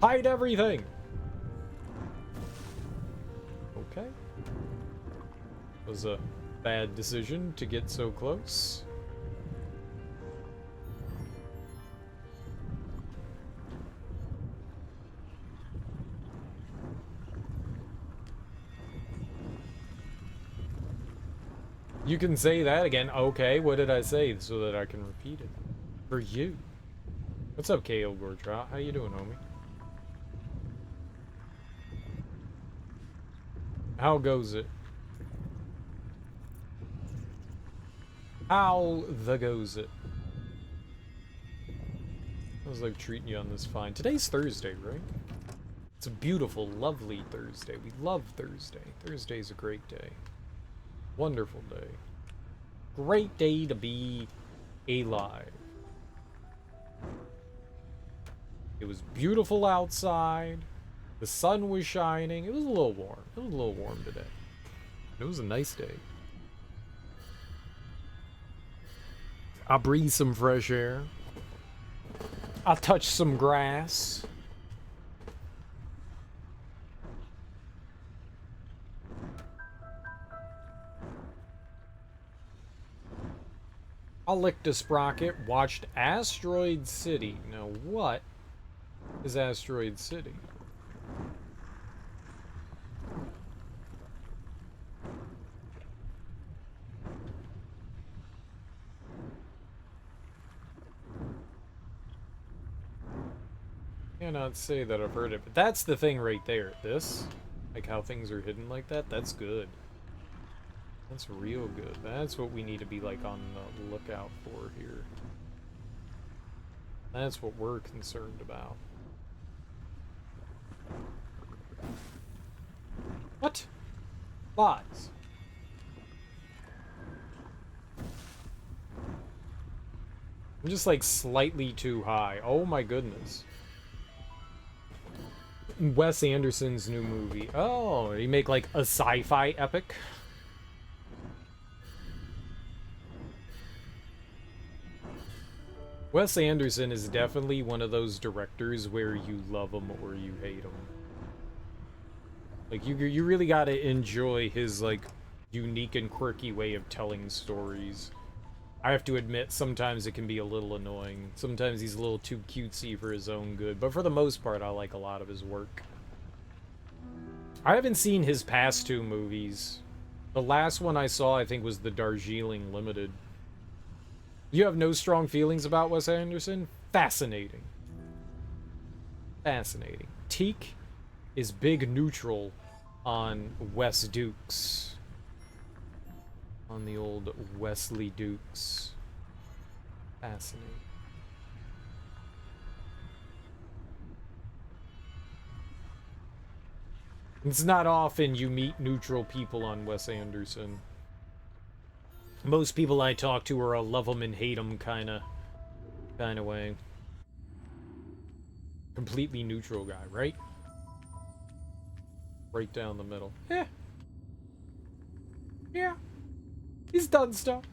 Speaker 1: Hide everything. Okay. Bad decision to get so close. You can say that again. Okay, what did I say so that I can repeat it? For you. What's up, KO Gordra? How you doing, homie? How goes it? How the goes it? How's life treating you on this fine? Today's Thursday, right? It's a beautiful, lovely Thursday. We love Thursday. Thursday's a great day. Wonderful day. Great day to be alive. It was beautiful outside. The sun was shining. It was a little warm. It was a little warm today. It was a nice day. I breathe some fresh air. I touch some grass. I licked a sprocket, watched Asteroid City. Now what is Asteroid City? Cannot say that I've heard it, but that's the thing right there. This, like how things are hidden like that, that's good. That's real good. That's what we need to be like on the lookout for here. That's what we're concerned about. What? Lies. I'm just like slightly too high. Oh my goodness. Wes Anderson's new movie. Oh, did he make like a sci-fi epic? Wes Anderson is definitely one of those directors where you love him or you hate him. Like, you really gotta enjoy his, like, unique and quirky way of telling stories. I have to admit, sometimes it can be a little annoying. Sometimes he's a little too cutesy for his own good, but for the most part, I like a lot of his work. I haven't seen his past two movies. The last one I saw, I think, was the Darjeeling Limited. You have no strong feelings about Wes Anderson? Fascinating. Fascinating. Teak is big neutral on Wes Dukes. On the old Wesley Dukes. Fascinating. It's not often you meet neutral people on Wes Anderson. Most people I talk to are a love 'em and hate 'em kind of way. Completely neutral guy, right? Right down the middle. Yeah. Yeah. He's done stuff.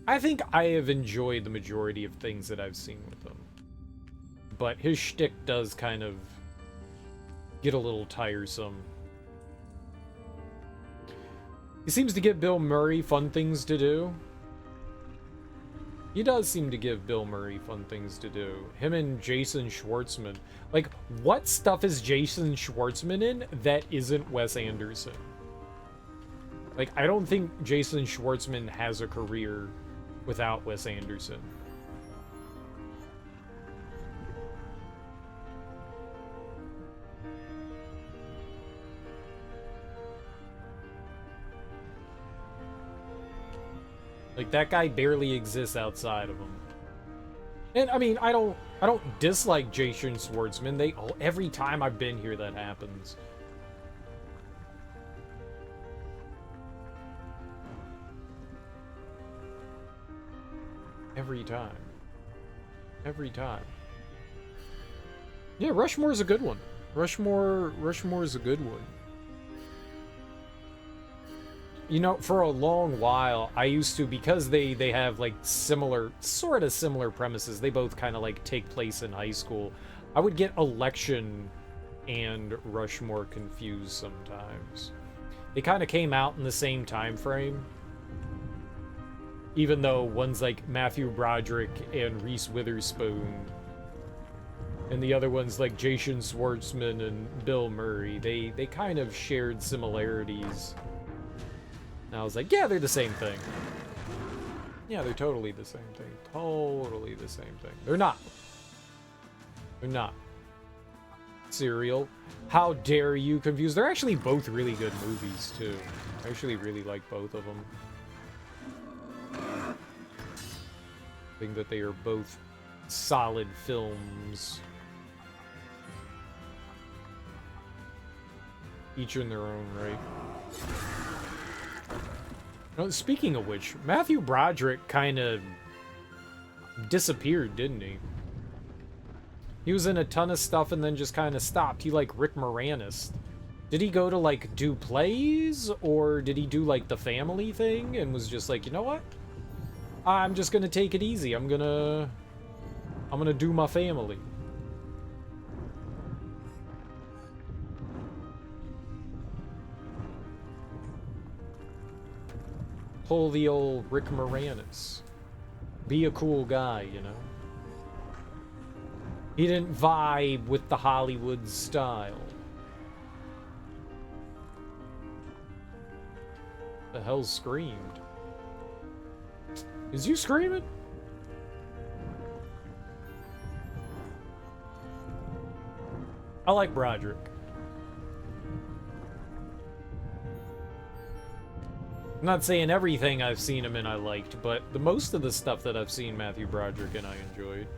Speaker 1: I think I have enjoyed the majority of things that I've seen with him. But his shtick does kind of get a little tiresome. He seems to give Bill Murray fun things to do. He does seem to give Bill Murray fun things to do. Him and Jason Schwartzman. Like, what stuff is Jason Schwartzman in that isn't Wes Anderson? Like, I don't think Jason Schwartzman has a career without Wes Anderson. Like, that guy barely exists outside of him. And I mean, I don't dislike Jason Schwartzman. Every time I've been here that happens. Every time. Every time. Yeah, Rushmore's a good one. Rushmore's a good one. You know, for a long while, I used to, because they have, like, similar premises, they both kind of, like, take place in high school, I would get election and Rushmore confused sometimes. They kind of came out in the same time frame, even though one's like Matthew Broderick and Reese Witherspoon, and the other one's like Jason Schwartzman and Bill Murray. They kind of shared similarities. And I was like, yeah, they're the same thing. Yeah, they're totally the same thing. Totally the same thing. They're not. They're not. Serial. How dare you confuse? They're actually both really good movies, too. I actually really like both of them. I think that they are both solid films. Each in their own right. Oh, speaking of which, Matthew Broderick kind of disappeared, didn't he? He was in a ton of stuff and then just kind of stopped. He like Rick Moranis. Did he go to like do plays, or did he do like the family thing and was just like, you know what? I'm just gonna take it easy. I'm gonna do my family. Pull the old Rick Moranis. Be a cool guy, you know? He didn't vibe with the Hollywood style. The hell screamed? Is you screaming? I like Broderick. I'm not saying everything I've seen him in I liked, but the most of the stuff that I've seen Matthew Broderick in I enjoyed.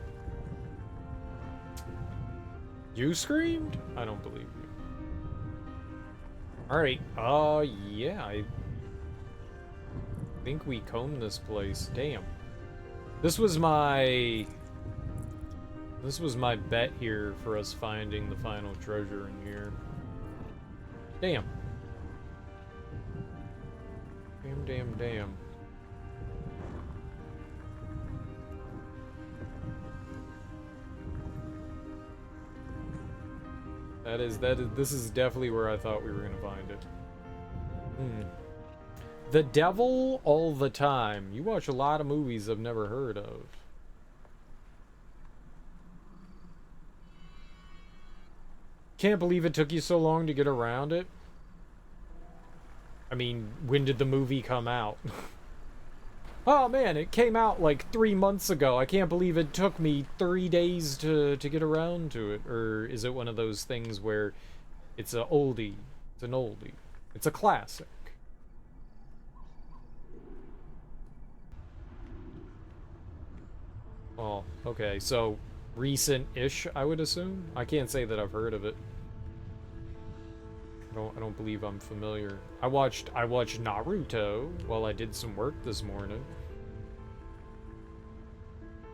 Speaker 1: You screamed? I don't believe you. Alright, yeah, I think we combed this place. Damn. This was my bet here for us finding the final treasure in here. Damn. Damn. This is definitely where I thought we were gonna find it. The Devil All the Time. You watch a lot of movies I've never heard of. Can't believe it took you so long to get around it. I mean, when did the movie come out? Oh man, it came out like 3 months ago. I can't believe it took me 3 days to get around to it. Or is it one of those things where it's an oldie? It's an oldie. It's a classic. Oh, okay. So, recent-ish, I would assume? I can't say that I've heard of it. I don't believe I'm familiar. I watched Naruto while I did some work this morning.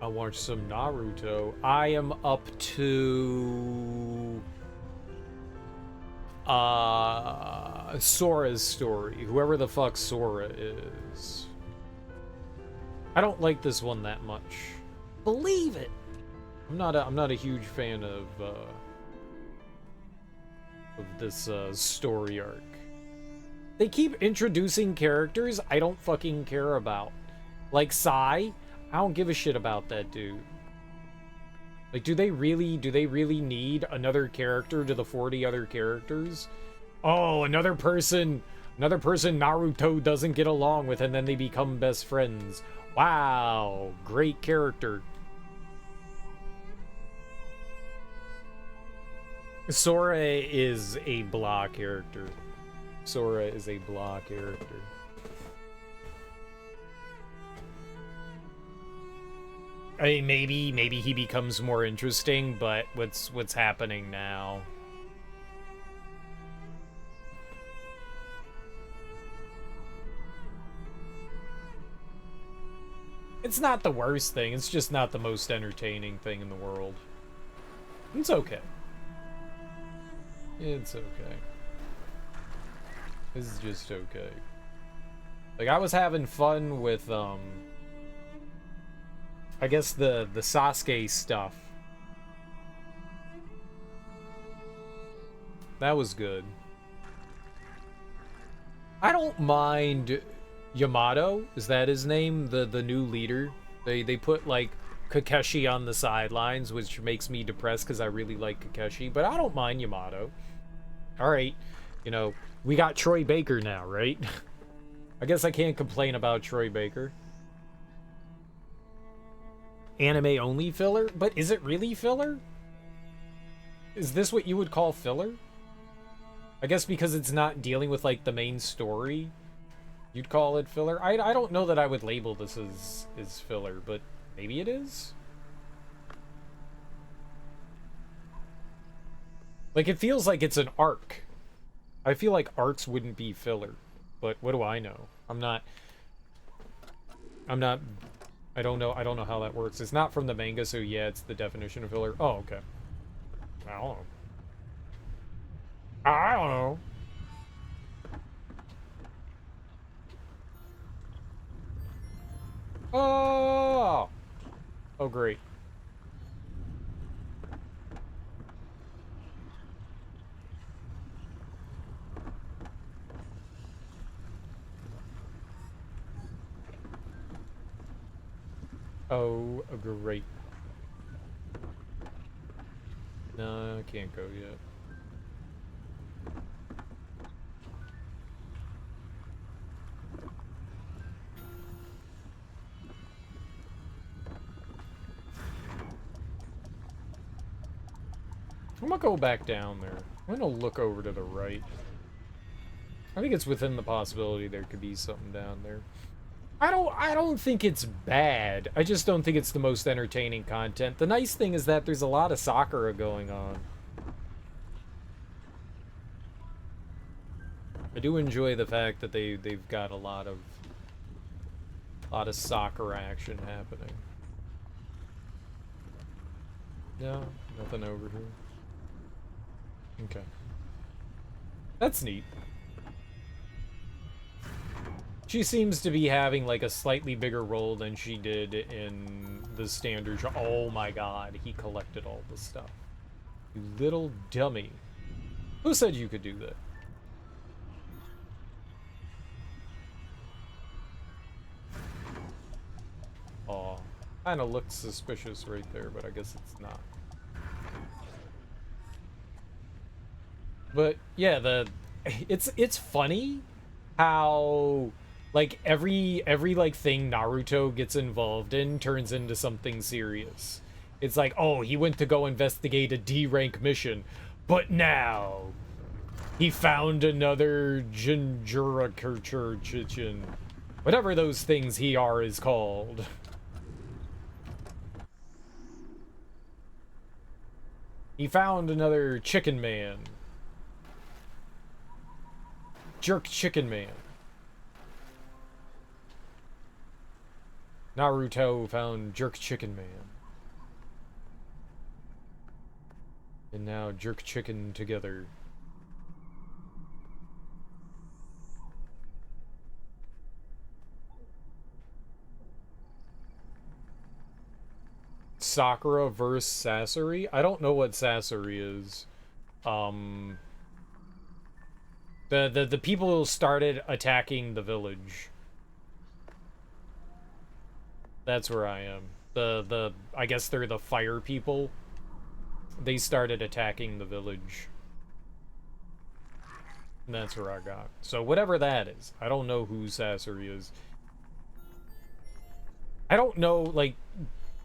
Speaker 1: I watched some Naruto. I am up to Sora's story. Whoever the fuck Sora is. I don't like this one that much. Believe it. I'm not a huge fan of this story arc. They keep introducing characters I don't fucking care about. Like Sai, I don't give a shit about that dude. Like, do they really need another character to the 40 other characters? Oh, another person Naruto doesn't get along with and then they become best friends. Wow, great character. Sora is a blah character. Sora is a blah character. I mean, maybe he becomes more interesting, but what's happening now? It's not the worst thing, it's just not the most entertaining thing in the world. It's okay. It's okay. This is just okay. Like, I was having fun with, I guess the Sasuke stuff. That was good. I don't mind Yamato. Is that his name? The new leader. They put like Kakeshi on the sidelines, which makes me depressed because I really like Kakeshi. But I don't mind Yamato. All right, you know, we got Troy Baker now, right? I guess I can't complain about Troy Baker. Anime only filler? But is it really filler? Is this what you would call filler? I guess because it's not dealing with like the main story, you'd call it filler. I don't know that I would label this as filler, but maybe it is. Like it feels like it's an arc. I feel like arcs wouldn't be filler, but what do I know? I don't know how that works. It's not from the manga, so yeah, it's the definition of filler. Oh, okay. I don't know. I don't know. Oh! Oh, great. Oh, great. No, I can't go yet. I'm gonna go back down there. I'm gonna look over to the right. I think it's within the possibility there could be something down there. I don't think it's bad. I just don't think it's the most entertaining content. The nice thing is that there's a lot of Sakura going on. I do enjoy the fact that they've got a lot of Sakura action happening. No, nothing over here. Okay. That's neat. She seems to be having like a slightly bigger role than she did in the standard show. Oh my god, he collected all the stuff. You little dummy. Who said you could do that? Aw. Kinda looked suspicious right there, but I guess it's not. But yeah, it's funny how like every like thing Naruto gets involved in turns into something serious. It's like, oh, he went to go investigate a D rank mission, but now he found another Jinjura whatever those things he are is called. He found another chicken man. Jerk chicken man. Naruto found Jerk Chicken Man. And now Jerk Chicken together. Sakura versus Sasori? I don't know what Sasori is. The people started attacking the village. That's where I am. I guess they're the fire people. They started attacking the village. And that's where I got. So whatever that is. I don't know who Sasori is. I don't know, like,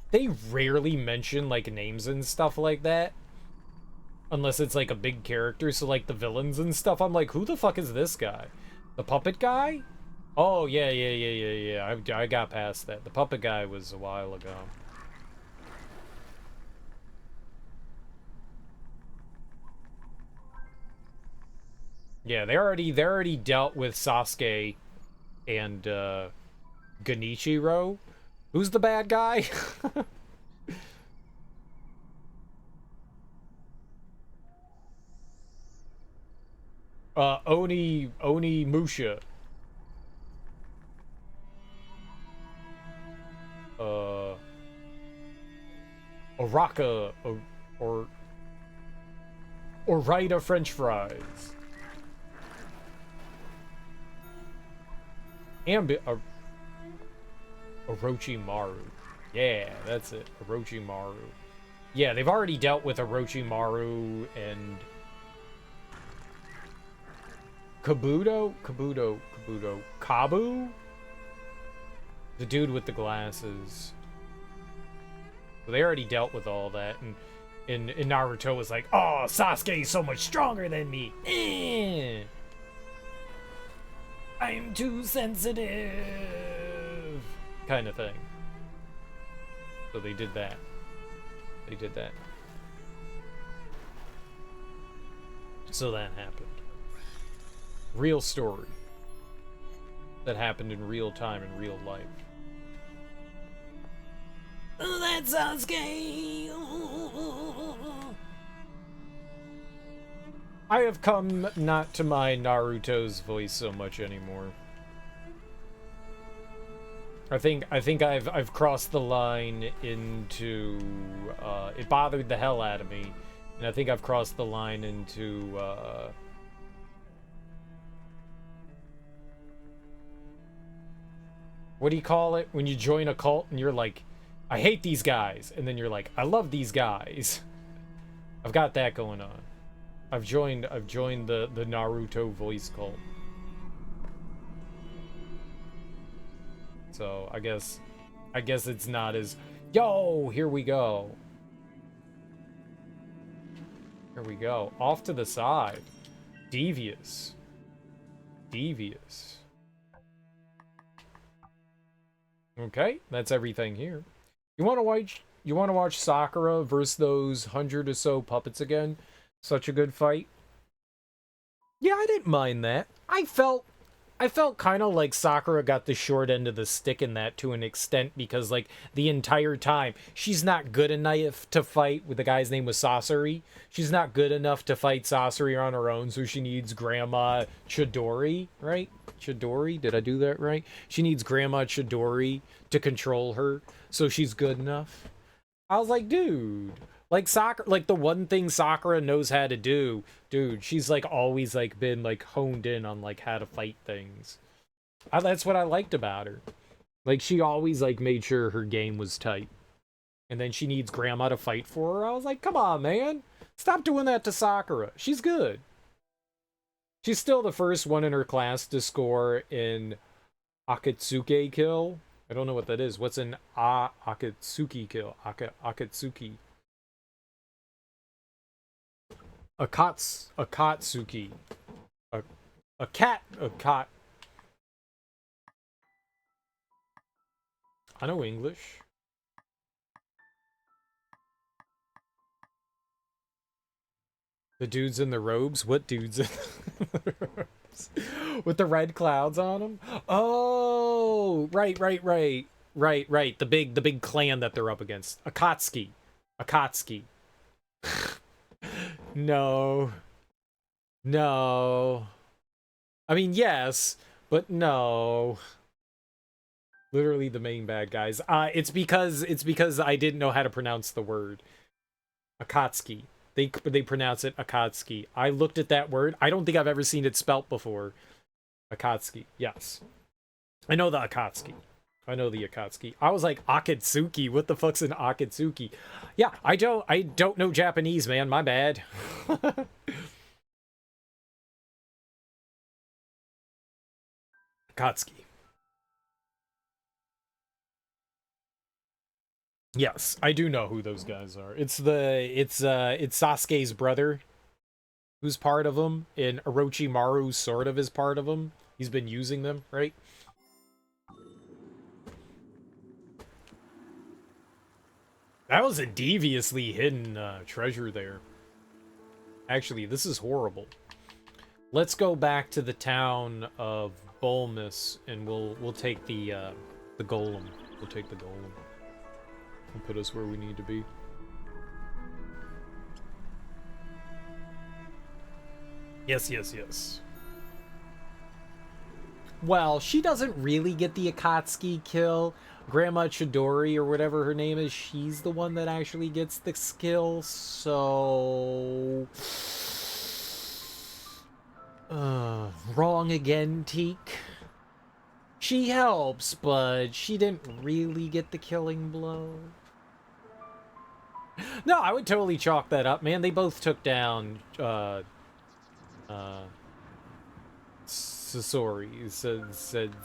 Speaker 1: they rarely mention, like, names and stuff like that. Unless it's, like, a big character. So, like, the villains and stuff, I'm like, who the fuck is this guy? The puppet guy? Oh, yeah. I got past that. The puppet guy was a while ago. Yeah, they already dealt with Sasuke and Genichiro. Who's the bad guy? Oni Musha. Uh, Araka, or Or write a French fries. Orochimaru. Yeah, that's it. Orochimaru. Yeah, they've already dealt with Orochimaru and Kabuto? Kabu? The dude with the glasses. So they already dealt with all that, and Naruto was like, oh, Sasuke's so much stronger than me. I'm too sensitive. Kind of thing. So they did that. They did that. So that happened. Real story. That happened in real time, in real life. Oh, that's Sasuke! I have come not to mind Naruto's voice so much anymore. I think I've crossed the line into it bothered the hell out of me, and I think I've crossed the line into what do you call it when you join a cult and you're like, I hate these guys, and then you're like, I love these guys. I've got that going on. I've joined the Naruto voice cult. So I guess it's not as, yo, here we go. Here we go. Off to the side. Devious. Devious. Okay, that's everything here. You want to watch Sakura versus those 100 or so puppets again? Such a good fight. Yeah, I didn't mind that. I felt kind of like Sakura got the short end of the stick in that to an extent, because like the entire time she's not good enough to fight with the guy's name was Sasori. She's not good enough to fight Sasori on her own, so she needs Grandma Chidori, right? Chidori, did I do that right? She needs Grandma Chidori to control her, so she's good enough. I was like, dude, like Sakura, like the one thing Sakura knows how to do, dude, she's like always like been like honed in on like how to fight things. That's what I liked about her. Like she always like made sure her game was tight. And then she needs Grandma to fight for her. I was like, come on, man. Stop doing that to Sakura. She's good. She's still the first one in her class to score an Akatsuki kill. I don't know what that is. What's an Akatsuki kill? Akatsuki. Akatsuki. A cat. I know English. The dudes in the robes? What dudes in the robes? With the red clouds on them? Oh, right. The big clan that they're up against. Akatsuki. No. I mean, yes, but no. Literally the main bad guys. It's because I didn't know how to pronounce the word. Akatsuki. They pronounce it Akatsuki. I looked at that word. I don't think I've ever seen it spelt before. Akatsuki. Yes. I know the Akatsuki. I was like, Akatsuki? What the fuck's an Akatsuki? Yeah, I don't know Japanese, man. My bad. Akatsuki. Yes, I do know who those guys are. It's Sasuke's brother who's part of them, and Orochimaru sort of is part of them. He's been using them, right? That was a deviously hidden treasure there. Actually, this is horrible. Let's go back to the town of Bulmus, and we'll take the golem. We'll take the golem. And put us where we need to be. Yes. Well, she doesn't really get the Akatsuki kill. Grandma Chidori, or whatever her name is, she's the one that actually gets the skill, so Wrong again, Teak. She helps, but she didn't really get the killing blow. No, I would totally chalk that up, man. They both took down, Sasori, said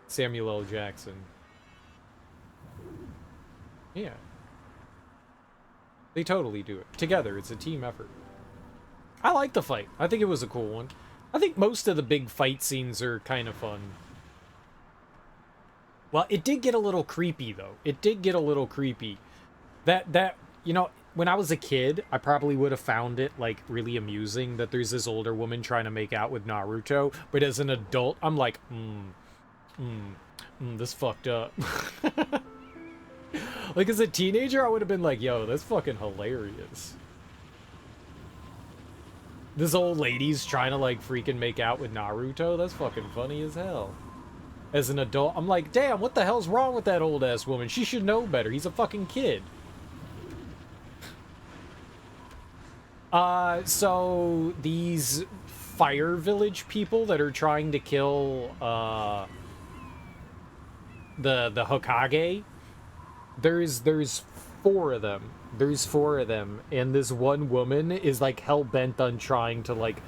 Speaker 1: Samuel L. Jackson. Yeah. They totally do it. Together, it's a team effort. I like the fight. I think it was a cool one. I think most of the big fight scenes are kind of fun. Well, it did get a little creepy, though. It did get a little creepy. You know, when I was a kid, I probably would have found it, like, really amusing that there's this older woman trying to make out with Naruto. But as an adult, I'm like, this fucked up. Like, as a teenager, I would have been like, yo, that's fucking hilarious. This old lady's trying to, like, freaking make out with Naruto? That's fucking funny as hell. As an adult, I'm like, damn, what the hell's wrong with that old-ass woman? She should know better. He's a fucking kid. So these Fire Village people that are trying to kill, the Hokage, there's four of them. There's four of them, and this one woman is, like, hell-bent on trying to, like,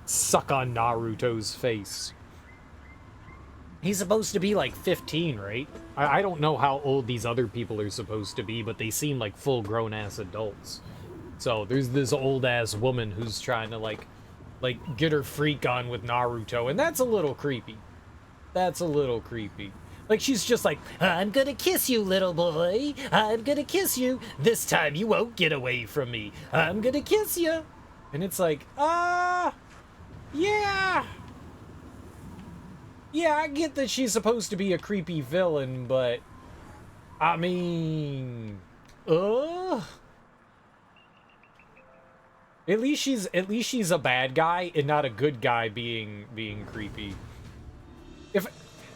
Speaker 1: suck on Naruto's face. He's supposed to be, like, 15, right? I don't know how old these other people are supposed to be, but they seem like full-grown-ass adults. So, there's this old-ass woman who's trying to, like, get her freak on with Naruto, and that's a little creepy. That's a little creepy. Like, she's just like, I'm gonna kiss you, little boy. I'm gonna kiss you. This time you won't get away from me. I'm gonna kiss you. And it's like, yeah. Yeah, I get that she's supposed to be a creepy villain, but I mean, at least she's a bad guy and not a good guy being creepy.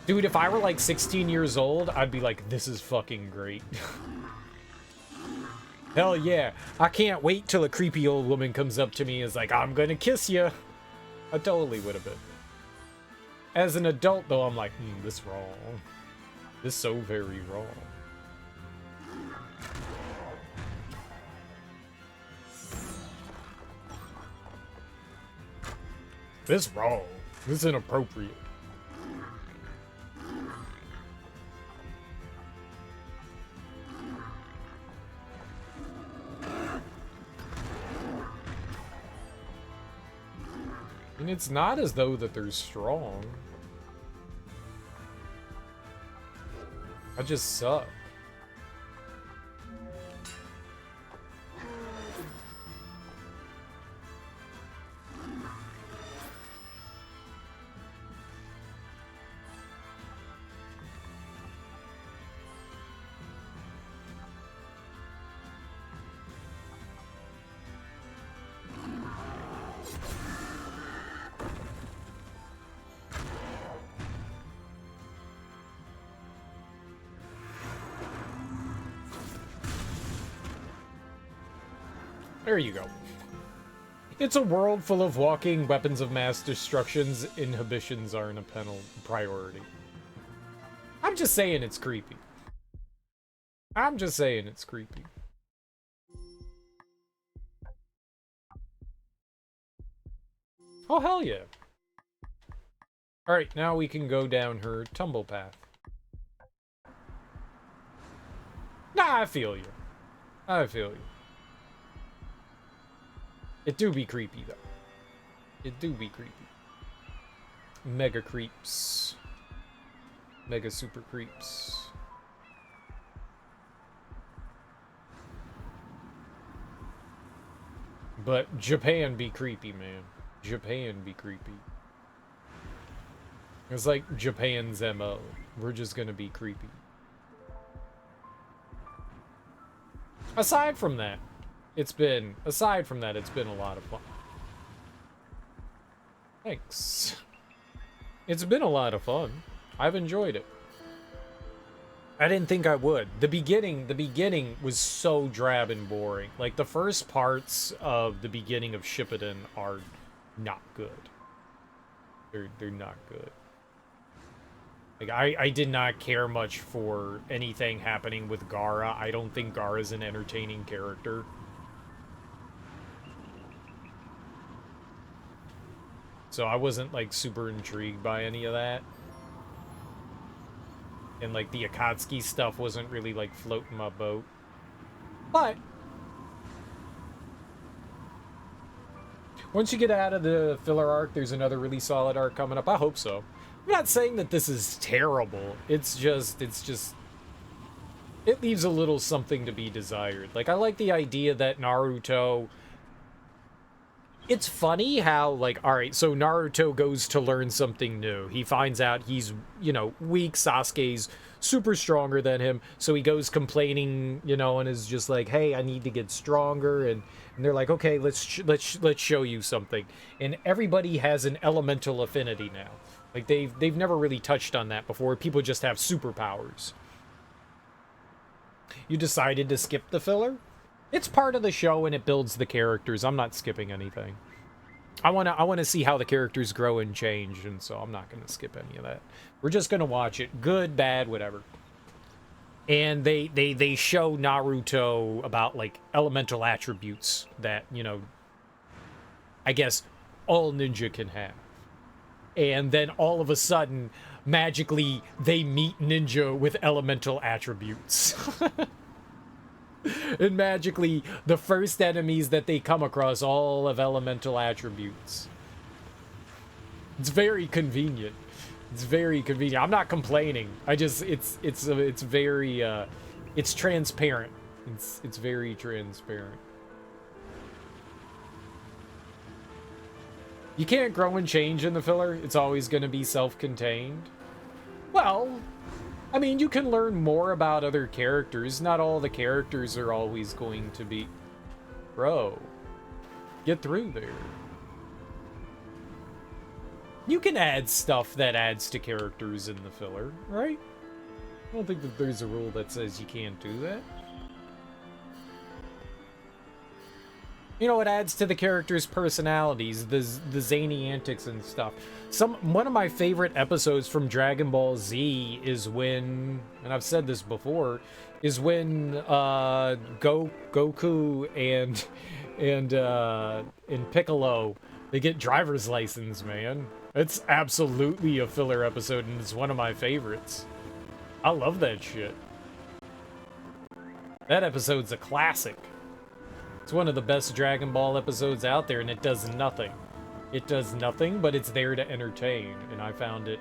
Speaker 1: Dude, if I were like 16 years old, I'd be like, this is fucking great. Hell yeah. I can't wait till a creepy old woman comes up to me and is like, I'm gonna kiss you. I totally would have been. As an adult, though, I'm like, this wrong. This so very wrong. This wrong. This is inappropriate. And it's not as though that they're strong. I just suck. There you go. It's a world full of walking weapons of mass destructions. Inhibitions aren't a priority. I'm just saying it's creepy. I'm just saying it's creepy. Oh, hell yeah. Alright, now we can go down her tumble path. Nah, I feel you. I feel you. It do be creepy, though. It do be creepy. Mega creeps. Mega super creeps. But Japan be creepy, man. Japan be creepy. It's like Japan's MO. We're just gonna be creepy. Aside from that, it's been a lot of fun. Thanks. It's been a lot of fun. I've enjoyed it. I didn't think I would. The beginning was so drab and boring. Like, the first parts of the beginning of Shippuden are not good. They're not good. Like, I did not care much for anything happening with Gaara. I don't think Gaara's an entertaining character. So I wasn't, like, super intrigued by any of that. And, like, the Akatsuki stuff wasn't really, like, floating my boat. But once you get out of the filler arc, there's another really solid arc coming up. I hope so. I'm not saying that this is terrible. It's just it leaves a little something to be desired. Like, I like the idea that Naruto, it's funny how, like, alright, so Naruto goes to learn something new. He finds out he's, you know, weak. Sasuke's super stronger than him. So he goes complaining, you know, and is just like, hey, I need to get stronger. And they're like, okay, let's show you something. And everybody has an elemental affinity now. Like, they've never really touched on that before. People just have superpowers. You decided to skip the filler? It's part of the show and it builds the characters. I'm not skipping anything. I want to see how the characters grow and change, and so I'm not going to skip any of that. We're just going to watch it. Good, bad, whatever. And they show Naruto about, like, elemental attributes that, you know, I guess all ninja can have. And then all of a sudden, magically, they meet ninja with elemental attributes. And magically, the first enemies that they come across all have elemental attributes. It's very convenient. It's very convenient. I'm not complaining. I just, it's very, it's transparent. It's very transparent. You can't grow and change in the filler. It's always going to be self-contained. Well, I mean, you can learn more about other characters. Not all the characters are always going to be... Bro, get through there. You can add stuff that adds to characters in the filler, right? I don't think that there's a rule that says you can't do that. You know, it adds to the characters' personalities, the zany antics and stuff. One of my favorite episodes from Dragon Ball Z is when, and I've said this before, is when Goku and Piccolo, they get driver's license, man. It's absolutely a filler episode, and it's one of my favorites. I love that shit. That episode's a classic. It's one of the best Dragon Ball episodes out there, and it does nothing. It does nothing, but it's there to entertain, and I found it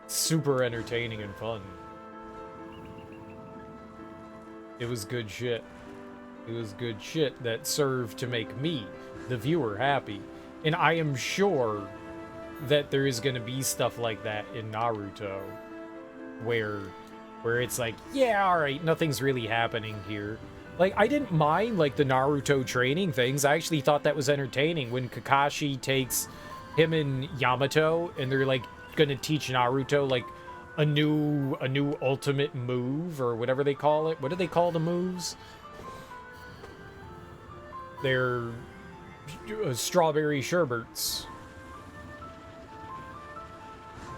Speaker 1: super entertaining and fun. It was good shit. It was good shit that served to make me, the viewer, happy. And I am sure that there is going to be stuff like that in Naruto, where it's like, yeah, alright, nothing's really happening here. Like, I didn't mind, like, the Naruto training things. I actually thought that was entertaining when Kakashi takes him and Yamato, and they're, like, gonna teach Naruto, like, a new ultimate move, or whatever they call it. What do they call the moves? They're strawberry sherbets.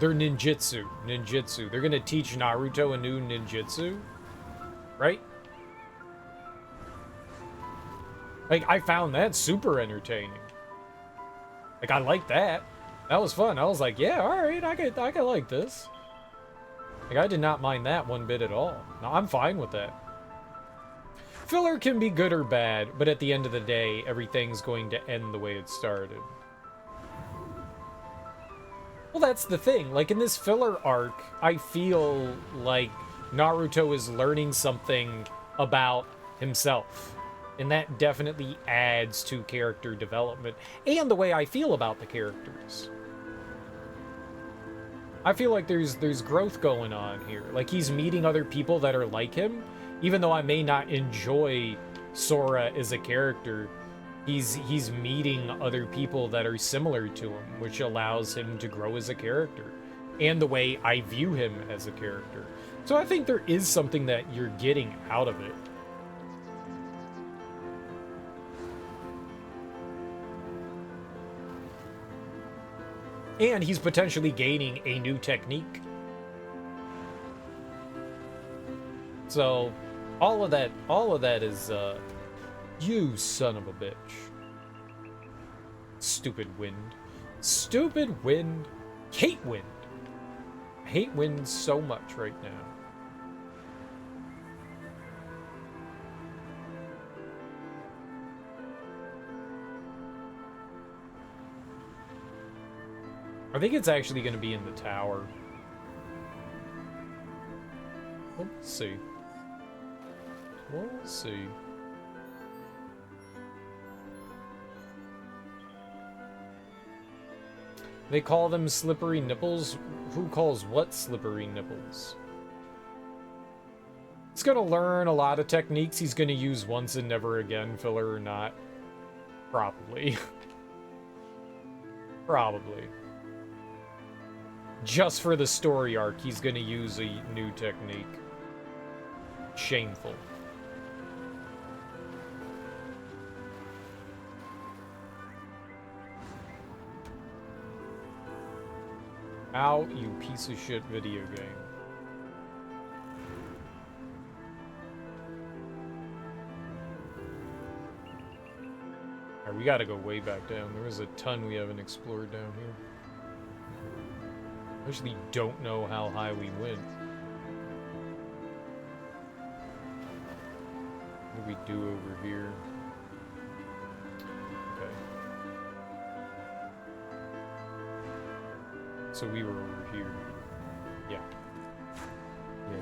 Speaker 1: They're ninjutsu. Ninjutsu. They're gonna teach Naruto a new ninjutsu, right? Like, I found that super entertaining. Like, I like that. That was fun. I was like, yeah, alright, I could like this. Like, I did not mind that one bit at all. No, I'm fine with that. Filler can be good or bad, but at the end of the day, everything's going to end the way it started. Well, that's the thing. Like, in this filler arc, I feel like Naruto is learning something about himself. And that definitely adds to character development and the way I feel about the characters. I feel like there's growth going on here. Like, he's meeting other people that are like him. Even though I may not enjoy Sora as a character, he's meeting other people that are similar to him, which allows him to grow as a character and the way I view him as a character. So I think there is something that you're getting out of it. And he's potentially gaining a new technique. So, all of that is, you son of a bitch. Stupid wind. Stupid wind. Hate wind. I hate wind so much right now. I think it's actually going to be in the tower. We'll see. We'll see. They call them slippery nipples? Who calls what slippery nipples? He's gonna learn a lot of techniques he's gonna use once and never again, filler or not. Probably. Probably. Just for the story arc, he's gonna use a new technique. Shameful. Ow, you piece of shit video game. Alright, we gotta go way back down. There is a ton we haven't explored down here. I actually don't know how high we went. What do we do over here? Okay. So we were over here. Yeah. Yeah.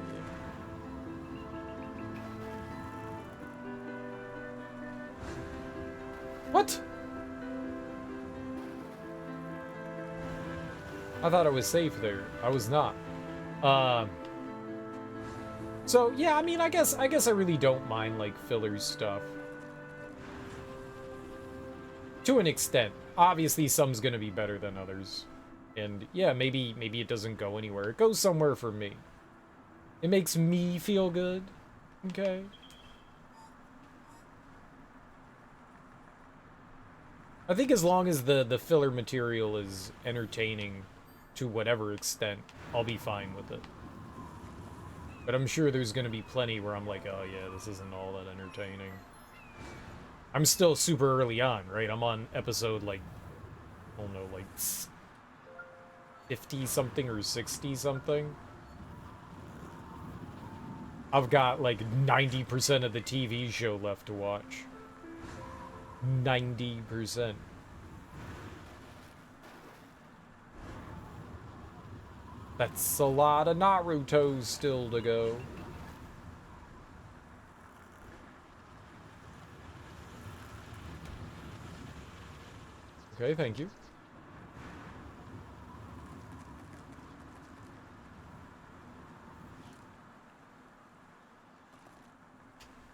Speaker 1: What? I thought I was safe there. I was not. So yeah, I mean, I guess I really don't mind like filler stuff. To an extent. Obviously some's gonna be better than others. And yeah, maybe it doesn't go anywhere. It goes somewhere for me. It makes me feel good. Okay. I think as long as the filler material is entertaining to whatever extent, I'll be fine with it. But I'm sure there's gonna be plenty where I'm like, oh yeah, this isn't all that entertaining. I'm still super early on, right? I'm on episode like, I don't know, like 50-something or 60-something. I've got like 90% of the TV show left to watch. 90%. That's a lot of Naruto still to go. Okay, thank you.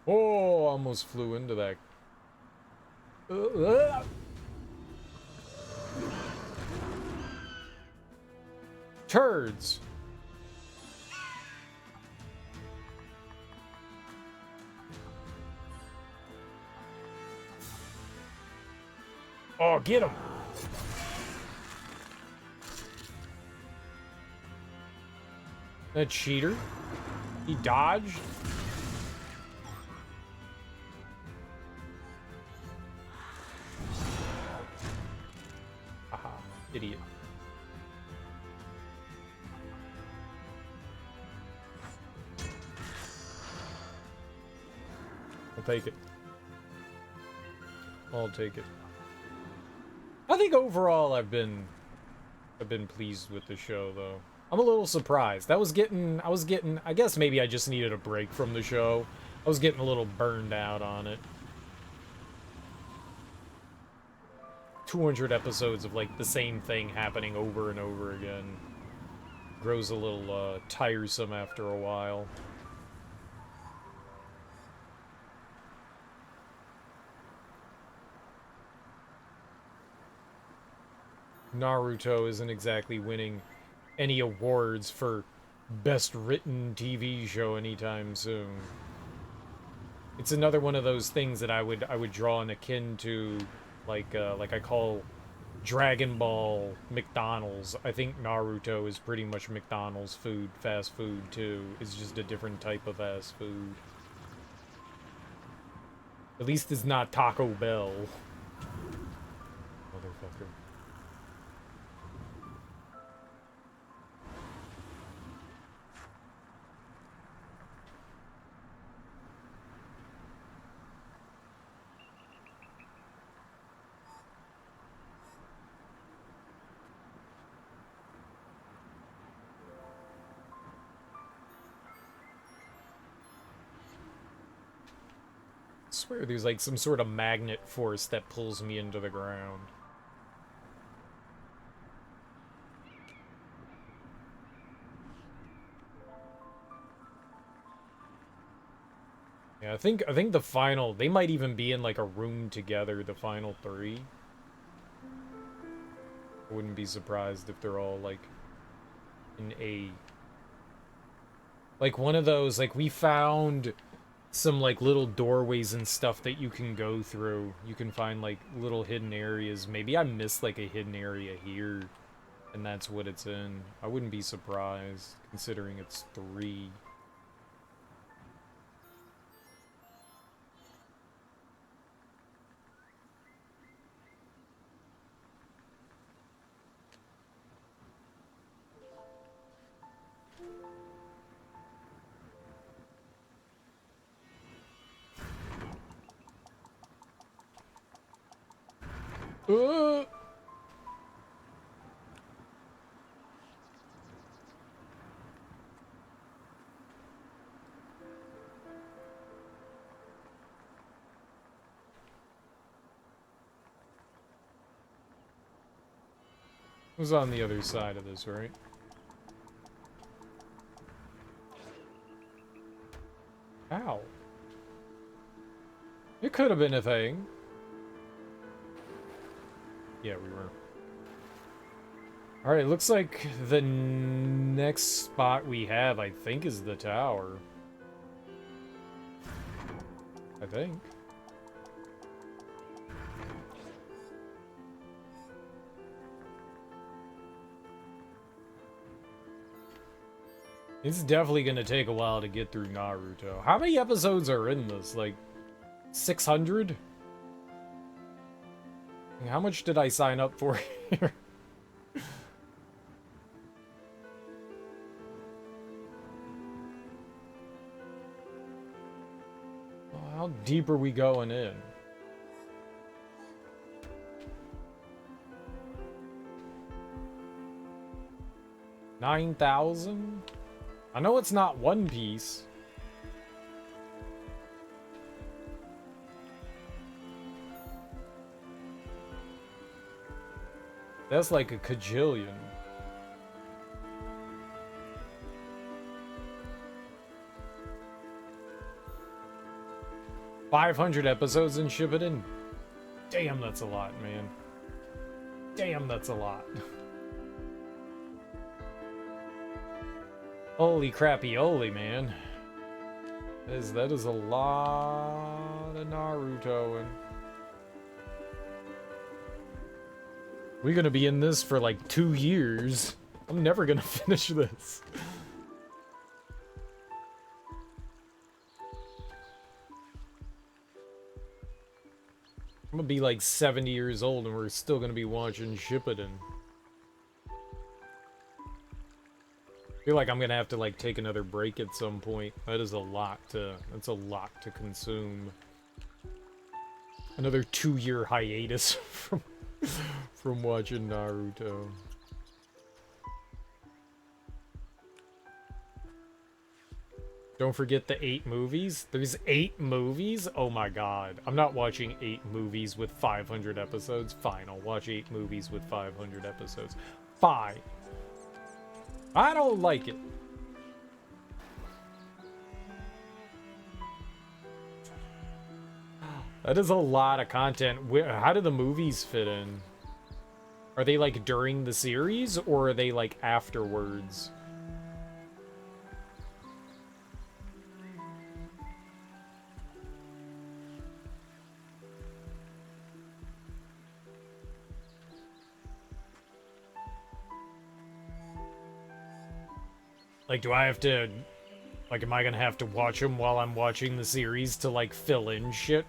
Speaker 1: Oh, almost flew into that. Turds. Oh, get him. That cheater. He dodged. Haha, idiot. I'll take it. I'll take it. I think overall I've been pleased with the show though. I'm a little surprised. I was getting I guess maybe I just needed a break from the show. I was getting a little burned out on it. 200 episodes of like the same thing happening over and over again. Grows a little tiresome after a while. Naruto isn't exactly winning any awards for best written TV show anytime soon. It's another one of those things that I would draw an akin to, like I call Dragon Ball, McDonald's. I think Naruto is pretty much McDonald's food, fast food too. It's just a different type of fast food. At least it's not Taco Bell. Motherfucker. I swear there's like some sort of magnet force that pulls me into the ground. Yeah, I think the final, they might even be in like a room together, the final three. I wouldn't be surprised if they're all like in a, like one of those, like we found some like little doorways and stuff that you can go through. You can find like little hidden areas. Maybe I missed like a hidden area here and that's what it's in. I wouldn't be surprised considering it's 3. Uh! Was on the other side of this, right? Ow. It could have been a thing. Yeah, we were. Alright, looks like the next spot we have, I think, is the tower. I think. It's definitely gonna take a while to get through Naruto. How many episodes are in this? Like, 600? How much did I sign up for here? How deep are we going in? $9,000? I know it's not One Piece. That's like a kajillion. $500 episodes in Shippuden? Damn, that's a lot, man. Damn, that's a lot. Holy crappy-oly, man. That is a lot of Naruto. We're gonna be in this for like 2 years. I'm never gonna finish this. I'm gonna be like 70 years old and we're still gonna be watching Shippuden. I feel like I'm gonna have to like take another break at some point. That's a lot to consume. Another 2-year hiatus from watching Naruto. Don't forget the 8 movies. There's 8 movies? Oh my god. I'm not watching 8 movies with 500 episodes. Fine, I'll watch 8 movies with 500 episodes. Fine. I don't like it. That is a lot of content. How do the movies fit in? Are they like during the series or are they like afterwards? Like, do I have to... Like, am I gonna have to watch them while I'm watching the series to, like, fill in shit?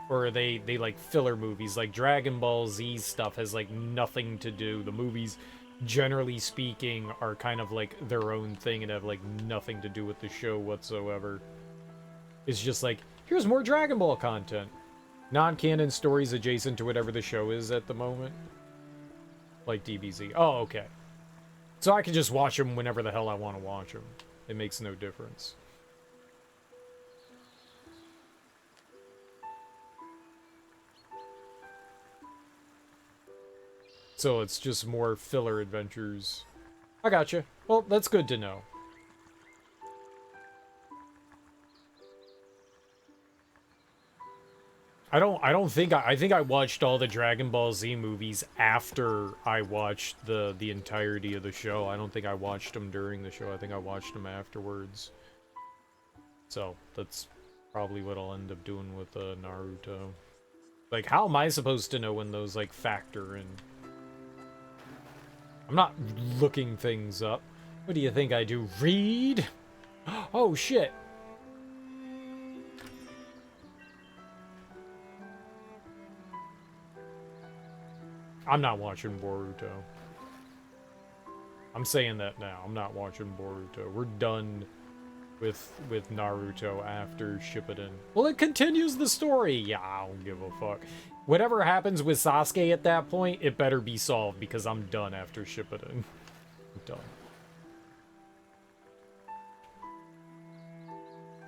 Speaker 1: Or are they like, filler movies? Like, Dragon Ball Z stuff has, like, nothing to do. The movies, generally speaking, are kind of, like, their own thing and have, like, nothing to do with the show whatsoever. It's just like, here's more Dragon Ball content. Non-canon stories adjacent to whatever the show is at the moment. Like DBZ. Oh, okay. So I can just watch them whenever the hell I want to watch them. It makes no difference. So it's just more filler adventures. I gotcha. Well, that's good to know. I think I watched all the Dragon Ball Z movies after I watched the entirety of the show. I don't think I watched them during the show. I think I watched them afterwards. So, that's probably what I'll end up doing with Naruto. Like, how am I supposed to know when those, like, factor in? I'm not looking things up. What do you think I do? Read? Oh, shit. I'm not watching Boruto. I'm saying that now. I'm not watching Boruto. We're done with Naruto after Shippuden. Well, it continues the story. Yeah, I don't give a fuck. Whatever happens with Sasuke at that point, it better be solved because I'm done after Shippuden. I'm done.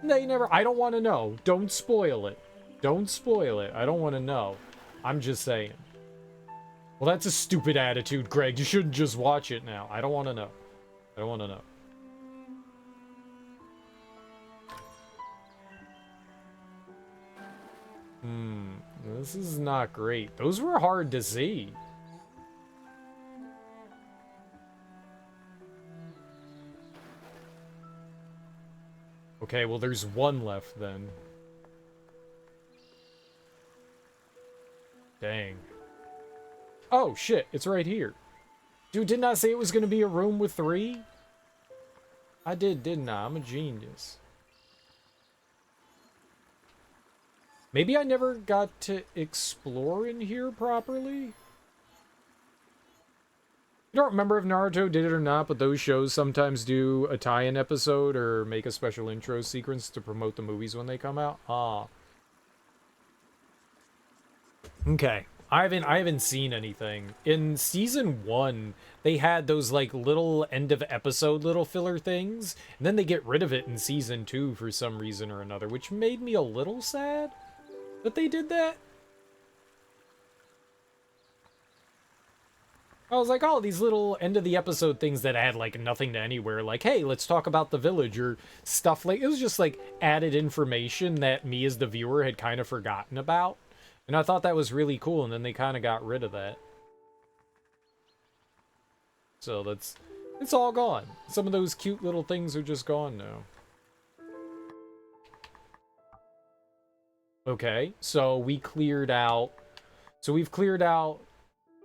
Speaker 1: They never... I don't want to know. Don't spoil it. Don't spoil it. I don't want to know. I'm just saying. Well, that's a stupid attitude, Greg. You shouldn't just watch it now. I don't want to know. I don't want to know. This is not great. Those were hard to see. Okay, well, there's one left then. Dang. Oh, shit, it's right here. Dude, didn't I say it was going to be a room with 3? I did, didn't I? I'm a genius. Maybe I never got to explore in here properly? I don't remember if Naruto did it or not, but those shows sometimes do a tie-in episode or make a special intro sequence to promote the movies when they come out. Ah. Okay. I haven't seen anything. In season 1, they had those like little end of episode little filler things, and then they get rid of it in season 2 for some reason or another, which made me a little sad that they did that. I was like, oh, these little end of the episode things that add like nothing to anywhere, like, hey, let's talk about the village or stuff like, it was just like added information that me as the viewer had kind of forgotten about. And I thought that was really cool, and then they kind of got rid of that. So it's all gone. Some of those cute little things are just gone now. Okay, so we've cleared out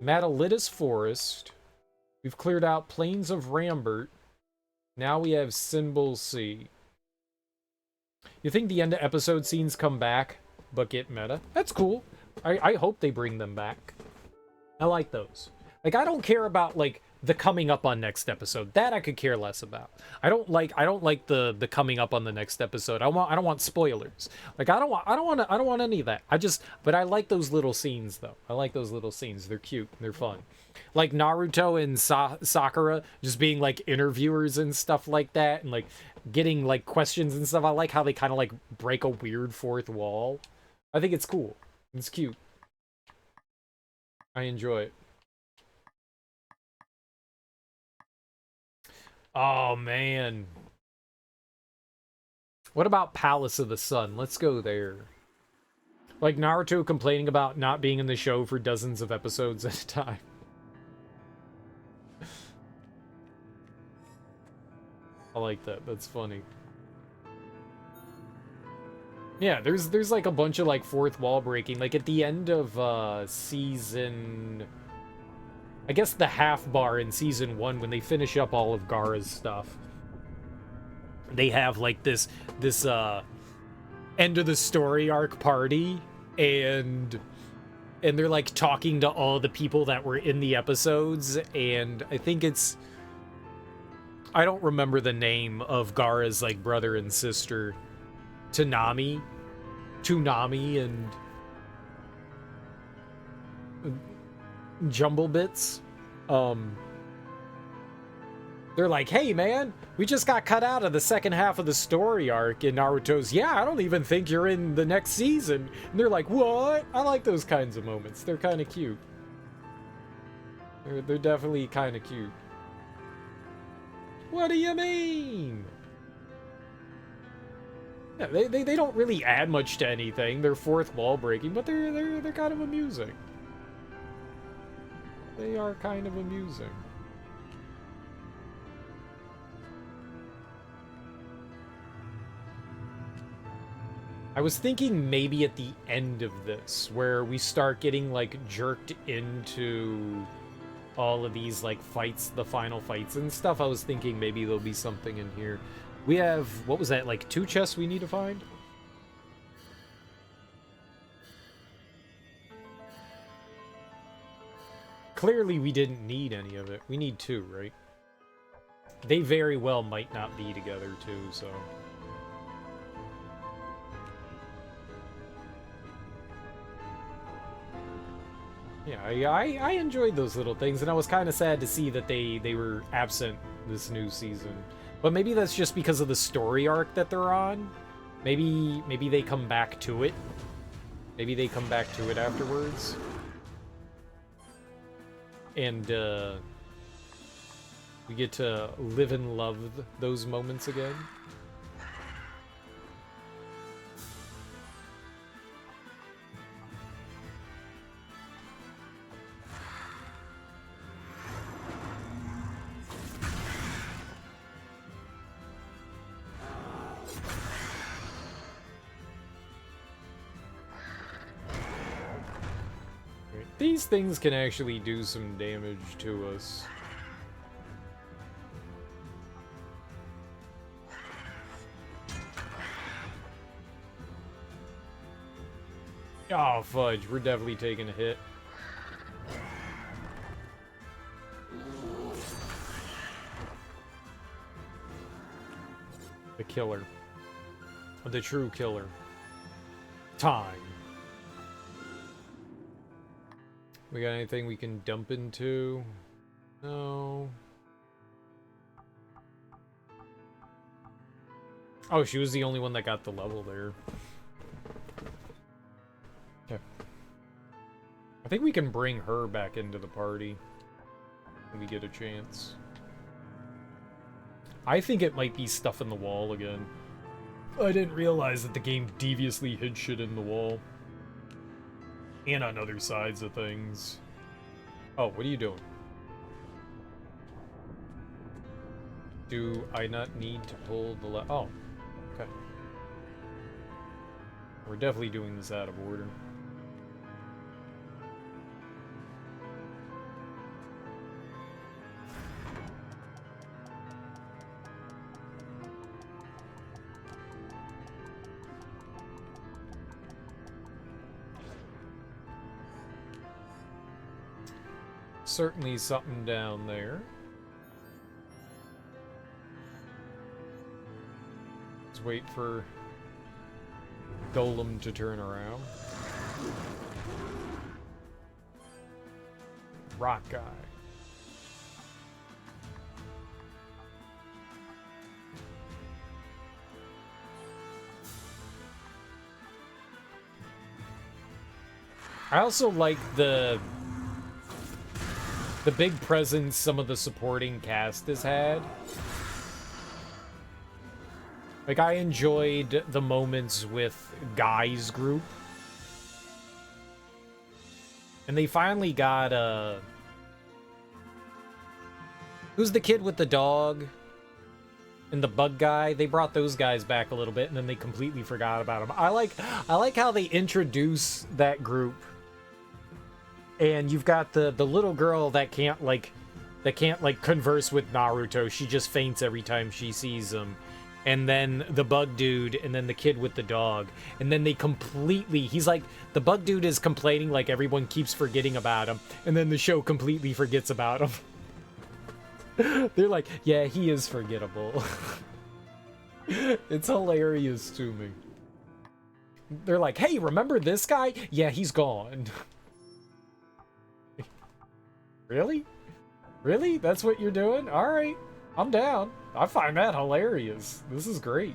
Speaker 1: Matalitus Forest. We've cleared out Plains of Rambert. Now we have Symbol Sea. You think the end of episode scenes come back, but get meta? That's cool. I hope they bring them back. I like those. Like, I don't care about, like, the coming up on next episode. That I could care less about. I don't like the coming up on the next episode. I don't want spoilers. Like, I don't want any of that. But I like those little scenes though. I like those little scenes. They're cute. They're fun. Like Naruto and Sakura just being like interviewers and stuff like that, and like getting like questions and stuff. I like how they kind of like break a weird fourth wall. I think it's cool. It's cute. I enjoy it. Oh, man. What about Palace of the Sun? Let's go there. Like Naruto complaining about not being in the show for dozens of episodes at a time. I like that. That's funny. Yeah, there's like a bunch of like fourth wall breaking. Like at the end of season... I guess the half bar in season 1 when they finish up all of Gaara's stuff. they have like this end of the story arc party, and they're like talking to all the people that were in the episodes, and I think I don't remember the name of Gaara's like brother and sister, Toonami and Jumblebits. They're like, hey man, we just got cut out of the second half of the story arc, and Naruto's, yeah, I don't even think you're in the next season. And they're like, what? I like those kinds of moments. They're kind of cute. They're definitely kind of cute. What do you mean? Yeah, they don't really add much to anything. They're fourth wall breaking, but they're kind of amusing. They are kind of amusing. I was thinking maybe at the end of this, where we start getting, like, jerked into all of these, like, fights, the final fights and stuff, I was thinking maybe there'll be something in here. We have, what was that, like, 2 chests we need to find? Clearly we didn't need any of it. We need 2, right? They very well might not be together, too, so... Yeah, I enjoyed those little things, and I was kind of sad to see that they were absent this new season. But maybe that's just because of the story arc that they're on. Maybe they come back to it. Maybe they come back to it afterwards. And we get to live and love those moments again. These things can actually do some damage to us. Oh, fudge. We're definitely taking a hit. The killer. The true killer. Time. We got anything we can dump into? No. Oh, she was the only one that got the level there. Okay. I think we can bring her back into the party when we get a chance. I think it might be stuff in the wall again. I didn't realize that the game deviously hid shit in the wall. And on other sides of things. Oh, what are you doing? Do I not need to pull the oh, okay. We're definitely doing this out of order. Certainly something down there. Let's wait for Golem to turn around. Rock guy. I also like the big presence some of the supporting cast has had. Like, I enjoyed the moments with Guy's group. And they finally got, who's the kid with the dog? And the bug guy? They brought those guys back a little bit, and then they completely forgot about them. I like how they introduce that group. And you've got the little girl that can't converse with Naruto. She just faints every time she sees him. and then the bug dude, and then the kid with the dog. And then they completely, he's like, the bug dude is complaining like everyone keeps forgetting about him, and then the show completely forgets about him. They're like, yeah, he is forgettable. It's hilarious to me. They're like, hey, remember this guy? Yeah, he's gone. Really? Really? That's what you're doing? Alright. I'm down. I find that hilarious. This is great.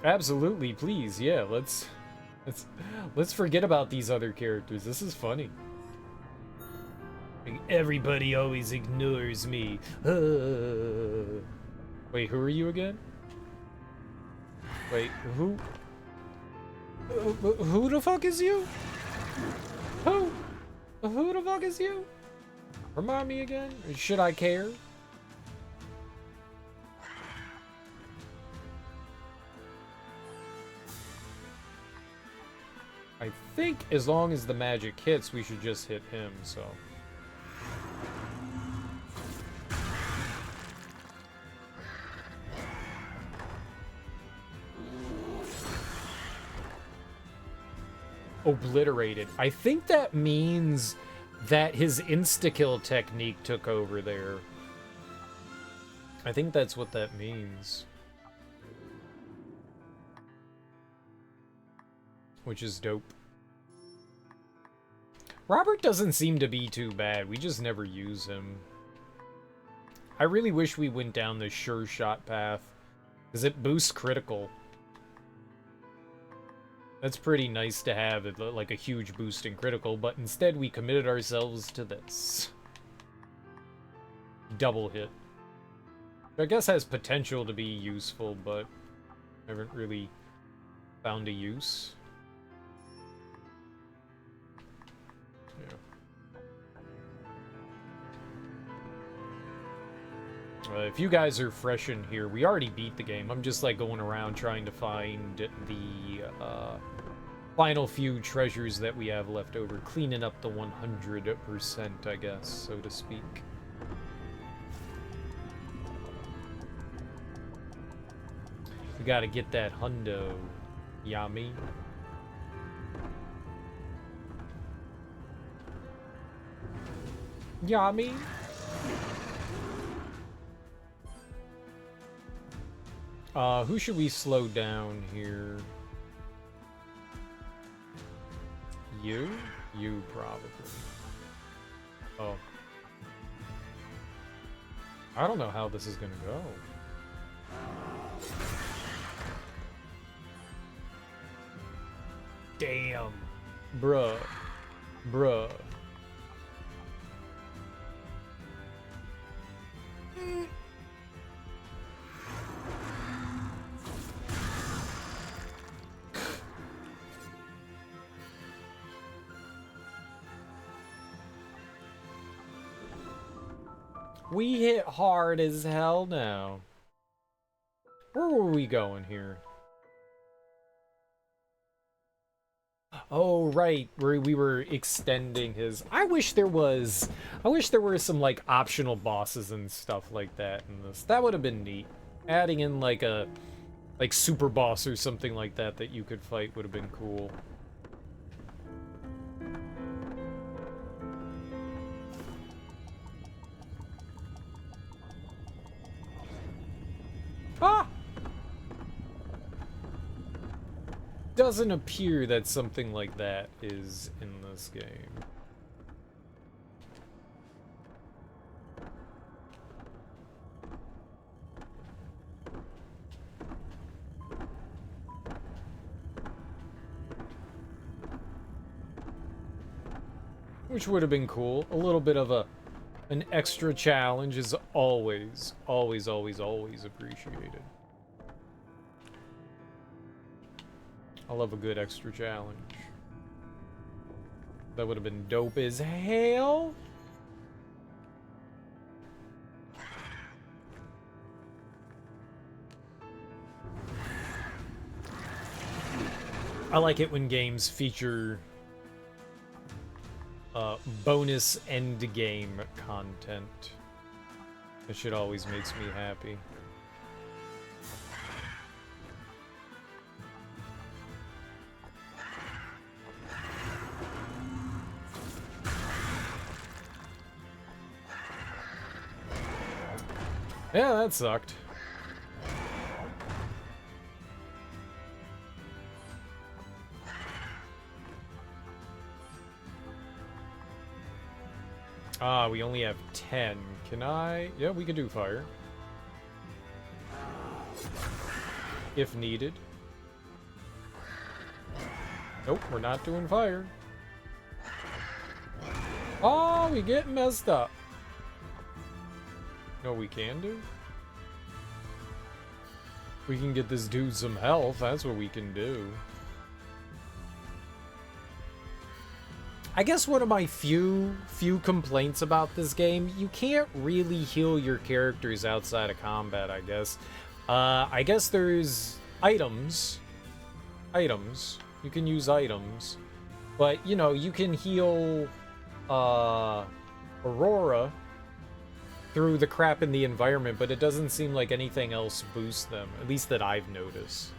Speaker 1: Absolutely, please. Yeah, let's forget about these other characters. This is funny. Everybody always ignores me. Wait, who are you again? Wait, who? Who the fuck is you? Who? Who the fuck is you? Remind me again? Should I care? I think as long as the magic hits, we should just hit him, so... Obliterated. I think that means that his insta-kill technique took over there. I think that's what that means. Which is dope. Robert doesn't seem to be too bad. We just never use him. I really wish we went down the sure shot path, because it boosts critical. That's pretty nice to have, like a huge boost in critical, but instead we committed ourselves to this. Double hit. I guess has potential to be useful, but I haven't really found a use. If you guys are fresh in here, we already beat the game. I'm just like going around trying to find the final few treasures that we have left over, cleaning up the 100%, I guess, so to speak. We gotta get that hundo, yummy. Yummy. Who should we slow down here? You? You, probably. Oh. I don't know how this is gonna go. Damn. Bruh. Bruh. We hit hard as hell now. Where were we going here? Oh, right, where we were extending his... I wish there were some, like, optional bosses and stuff like that in this. That would have been neat. Adding in, like, a... like, super boss or something like that that you could fight would have been cool. Ah! Doesn't appear that something like that is in this game. Which would have been cool. A little bit of an extra challenge is always, always, always, always appreciated. I love a good extra challenge. That would have been dope as hell. I like it when games feature bonus end game content. That shit always makes me happy. Yeah, that sucked. Ah, we only have 10. Can I? Yeah, we can do fire. If needed. Nope, we're not doing fire. Oh, we get messed up. No, we can do? We can get this dude some health. That's what we can do. I guess one of my few complaints about this game, you can't really heal your characters outside of combat, I guess. I guess there's items. Items. You can use items. But, you know, you can heal Aurora through the crap in the environment, but it doesn't seem like anything else boosts them. At least that I've noticed.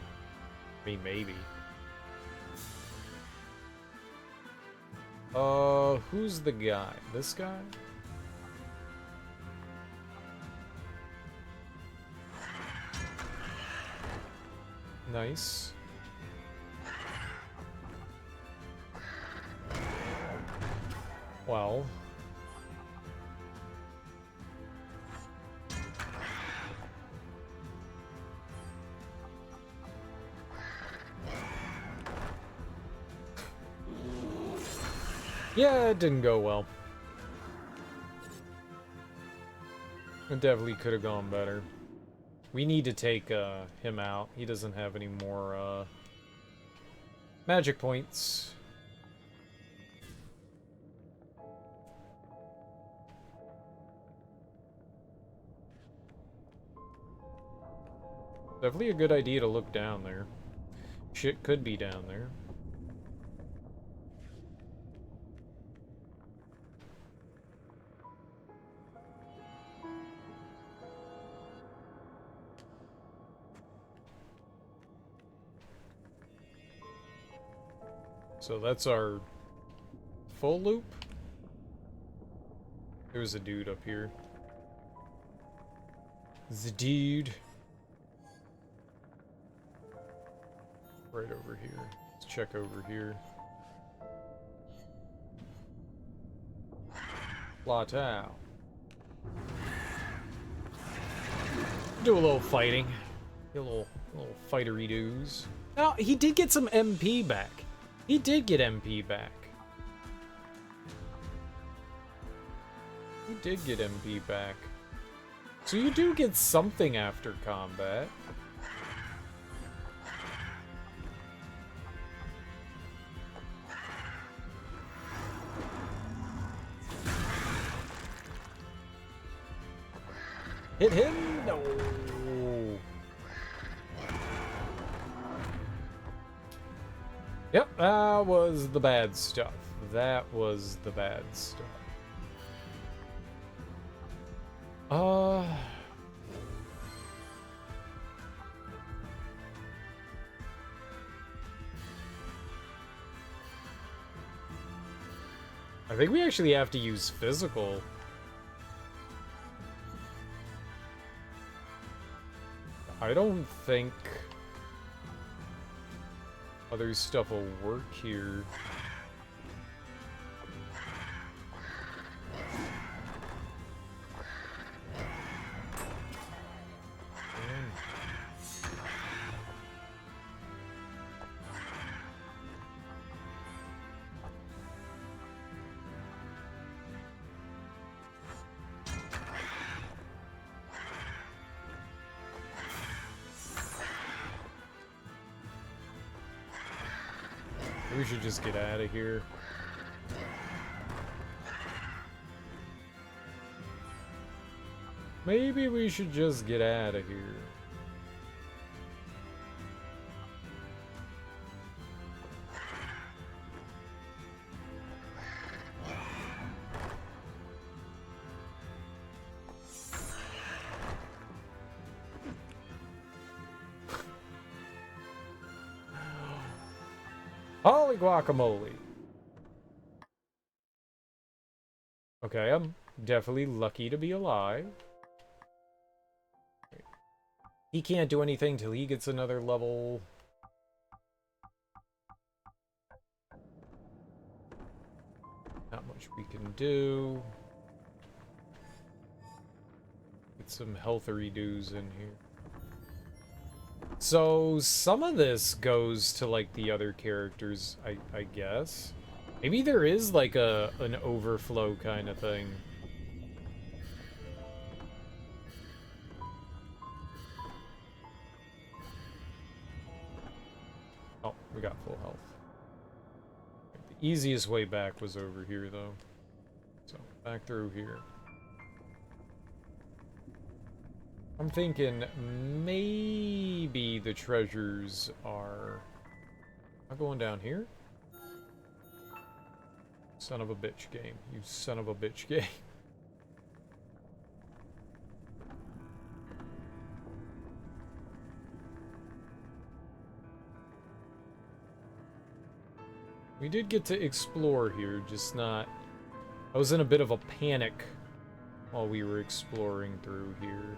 Speaker 1: I mean, maybe. Who's the guy? This guy? Nice. Well. Yeah, it didn't go well. It definitely could have gone better. We need to take him out. He doesn't have any more magic points. Definitely a good idea to look down there. Shit could be down there. So that's our full loop. There's a dude up here. The dude. Right over here. Let's check over here. Plateau. Do a little fighting. Do a little fightery doos. Now, he did get some MP back. He did get MP back. He did get MP back. So you do get something after combat. Hit him? No. Yep, that was the bad stuff. That was the bad stuff. I think we actually have to use physical. I don't think other stuff will work here. We should just get out of here. Maybe we should just get out of here. Holy guacamole. Okay, I'm definitely lucky to be alive. He can't do anything till he gets another level. Not much we can do. Get some health redos in here. So, some of this goes to, like, the other characters, I guess. Maybe there is, like, an overflow kind of thing. Oh, we got full health. The easiest way back was over here, though. So, back through here. I'm thinking maybe the treasures are... Am I going down here? Son of a bitch game. You son of a bitch game. We did get to explore here, just not... I was in a bit of a panic while we were exploring through here.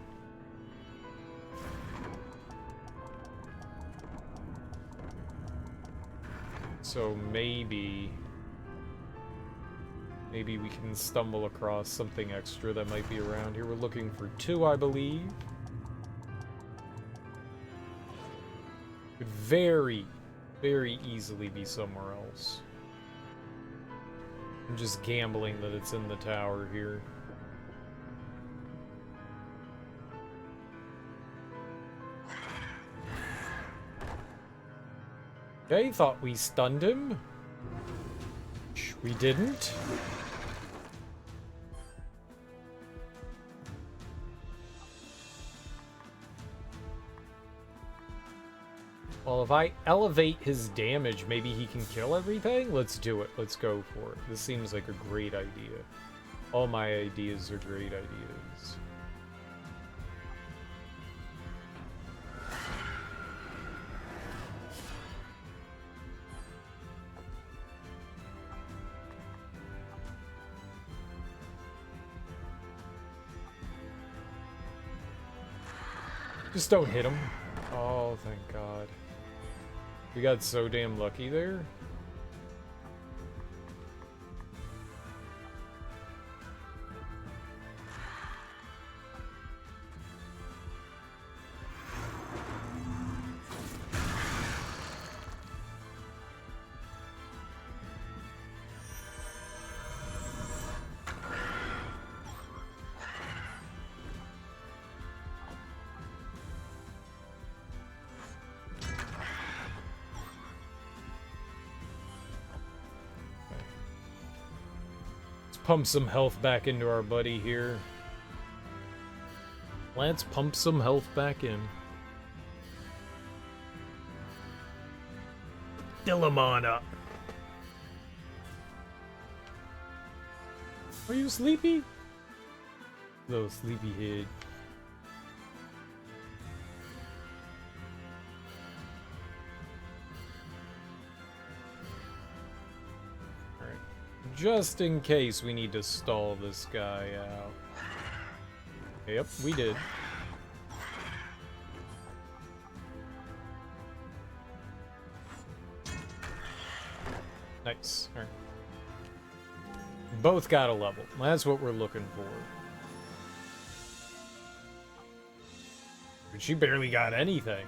Speaker 1: So maybe we can stumble across something extra that might be around here. We're looking for 2, I believe. Could very easily be somewhere else. I'm just gambling that it's in the tower here. Okay, thought we stunned him. We didn't. Well, if I elevate his damage, maybe he can kill everything? Let's do it. Let's go for it. This seems like a great idea. All my ideas are great ideas. Just don't hit him. Oh, thank God. We got so damn lucky there. Pump some health back into our buddy here. Let's pump some health back in. Fill him on up. Are you sleepy? Little sleepy head. Just in case we need to stall this guy out. Yep, we did. Nice. All right. Both got a level. That's what we're looking for. But she barely got anything.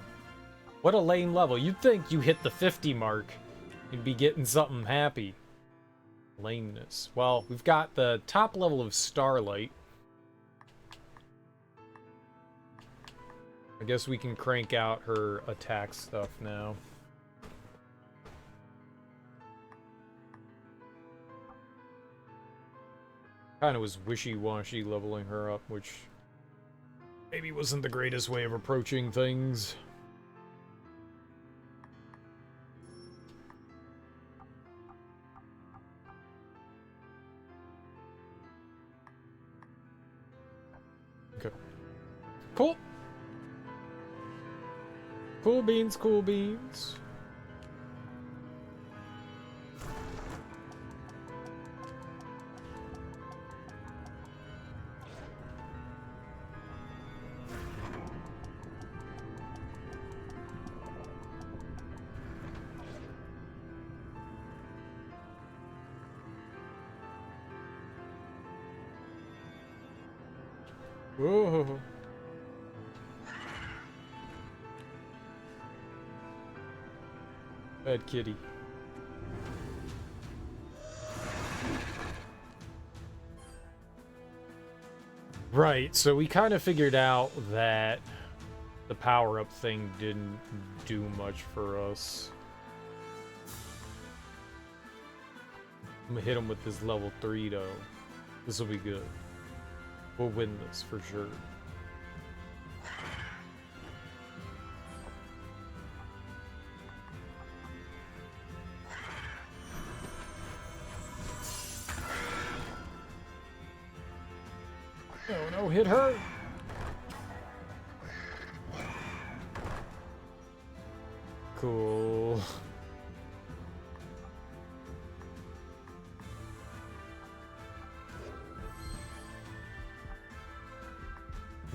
Speaker 1: What a lame level. You'd think you hit the 50 mark, you'd be getting something happy. Lameness. Well, we've got the top level of Starlight. I guess we can crank out her attack stuff now. Kind of was wishy-washy leveling her up, which maybe wasn't the greatest way of approaching things. Cool. Cool beans, cool beans. Whoa. Bad kitty. Right, so we kind of figured out that the power-up thing didn't do much for us. I'm gonna hit him with this level 3 though. This will be good. We'll win this for sure. Oh no, hit her! Cool.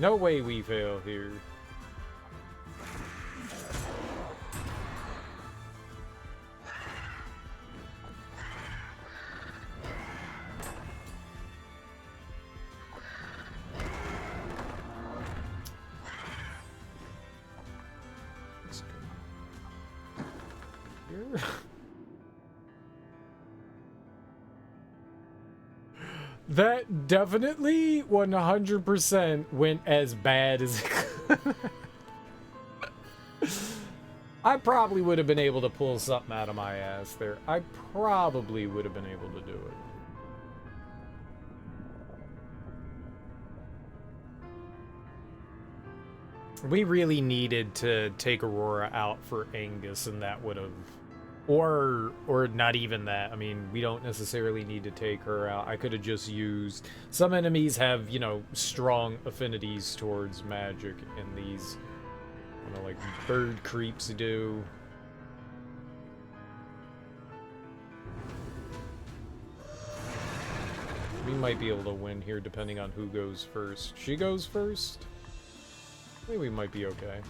Speaker 1: No way we fail here. Let's go here. That definitely 100% went as bad as it could. I probably would have been able to pull something out of my ass there. I probably would have been able to do it. We really needed to take Aurora out for Angus, and that would have... Or not even that. I mean, we don't necessarily need to take her out. I could have just used... Some enemies have, you know, strong affinities towards magic, and these, you know, like bird creeps do. We might be able to win here depending on who goes first. She goes first? I think we might be okay.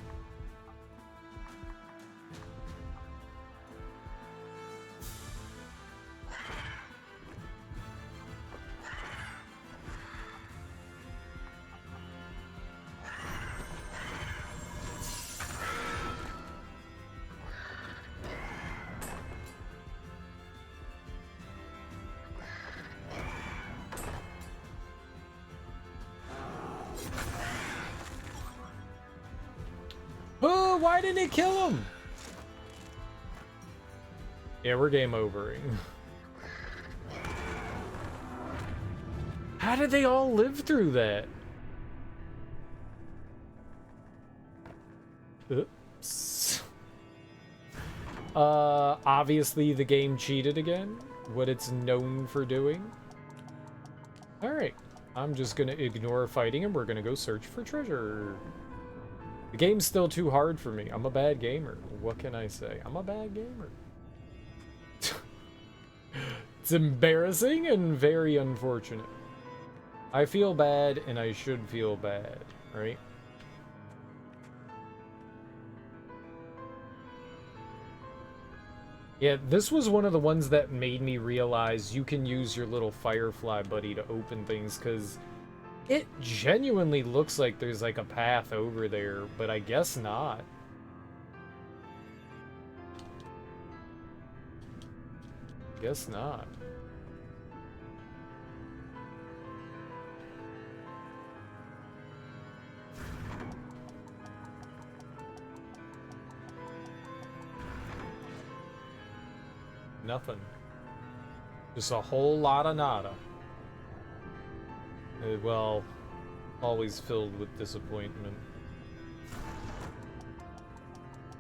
Speaker 1: Oh, why didn't it kill him? Yeah, we're game overing. How did they all live through that? Oops. Obviously the game cheated again. What it's known for doing. Alright. I'm just gonna ignore fighting and we're gonna go search for treasure. The game's still too hard for me. I'm a bad gamer. What can I say? I'm a bad gamer. It's embarrassing and very unfortunate. I feel bad and I should feel bad, right? Yeah, this was one of the ones that made me realize you can use your little firefly buddy to open things, because it genuinely looks like there's like a path over there, but I guess not. Guess not. Nothing. Just a whole lot of nada. Well, always filled with disappointment.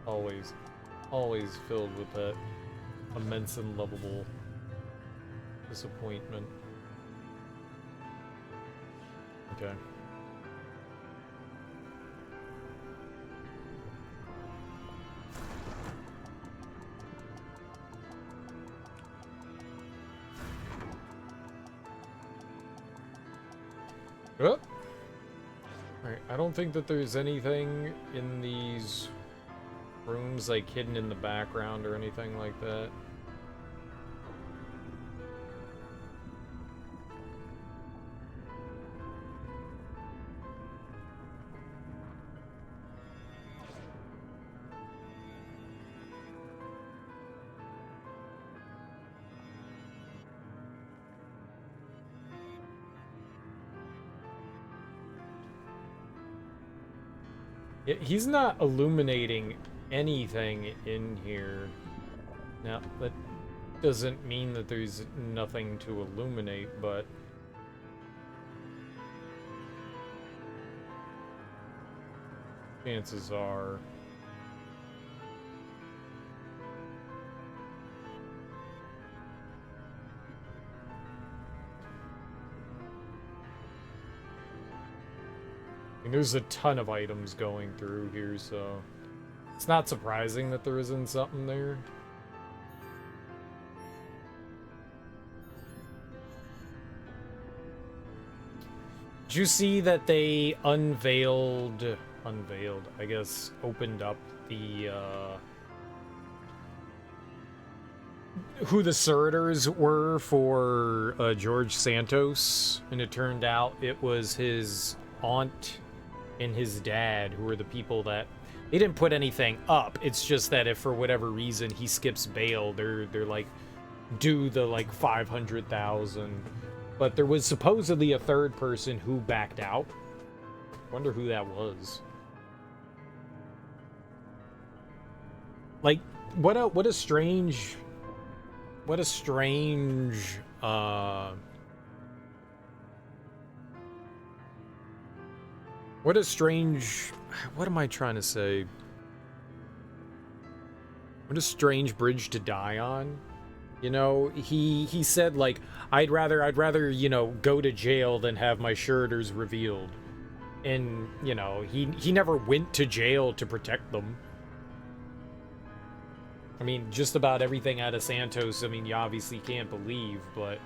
Speaker 1: Always. Always filled with that immense and lovable disappointment. Okay. Oh. Alright, I don't think that there's anything in these rooms like hidden in the background or anything like that. Yeah, he's not illuminating anything in here. Now, that doesn't mean that there's nothing to illuminate, but... chances are... there's a ton of items going through here, so... it's not surprising that there isn't something there. Did you see that they unveiled, I guess, opened up the, who the suretors were for, George Santos? And it turned out it was his aunt and his dad who were the people that... they didn't put anything up. It's just that if for whatever reason he skips bail, they're like, due the, like, 500,000. But there was supposedly a third person who backed out. Wonder who that was. Like, what a strange... what a strange, what a strange... what am I trying to say? What a strange bridge to die on. You know, he said, like, I'd rather, you know, go to jail than have my suretors revealed. And, you know, he never went to jail to protect them. I mean, just about everything out of Santos, I mean, you obviously can't believe, but,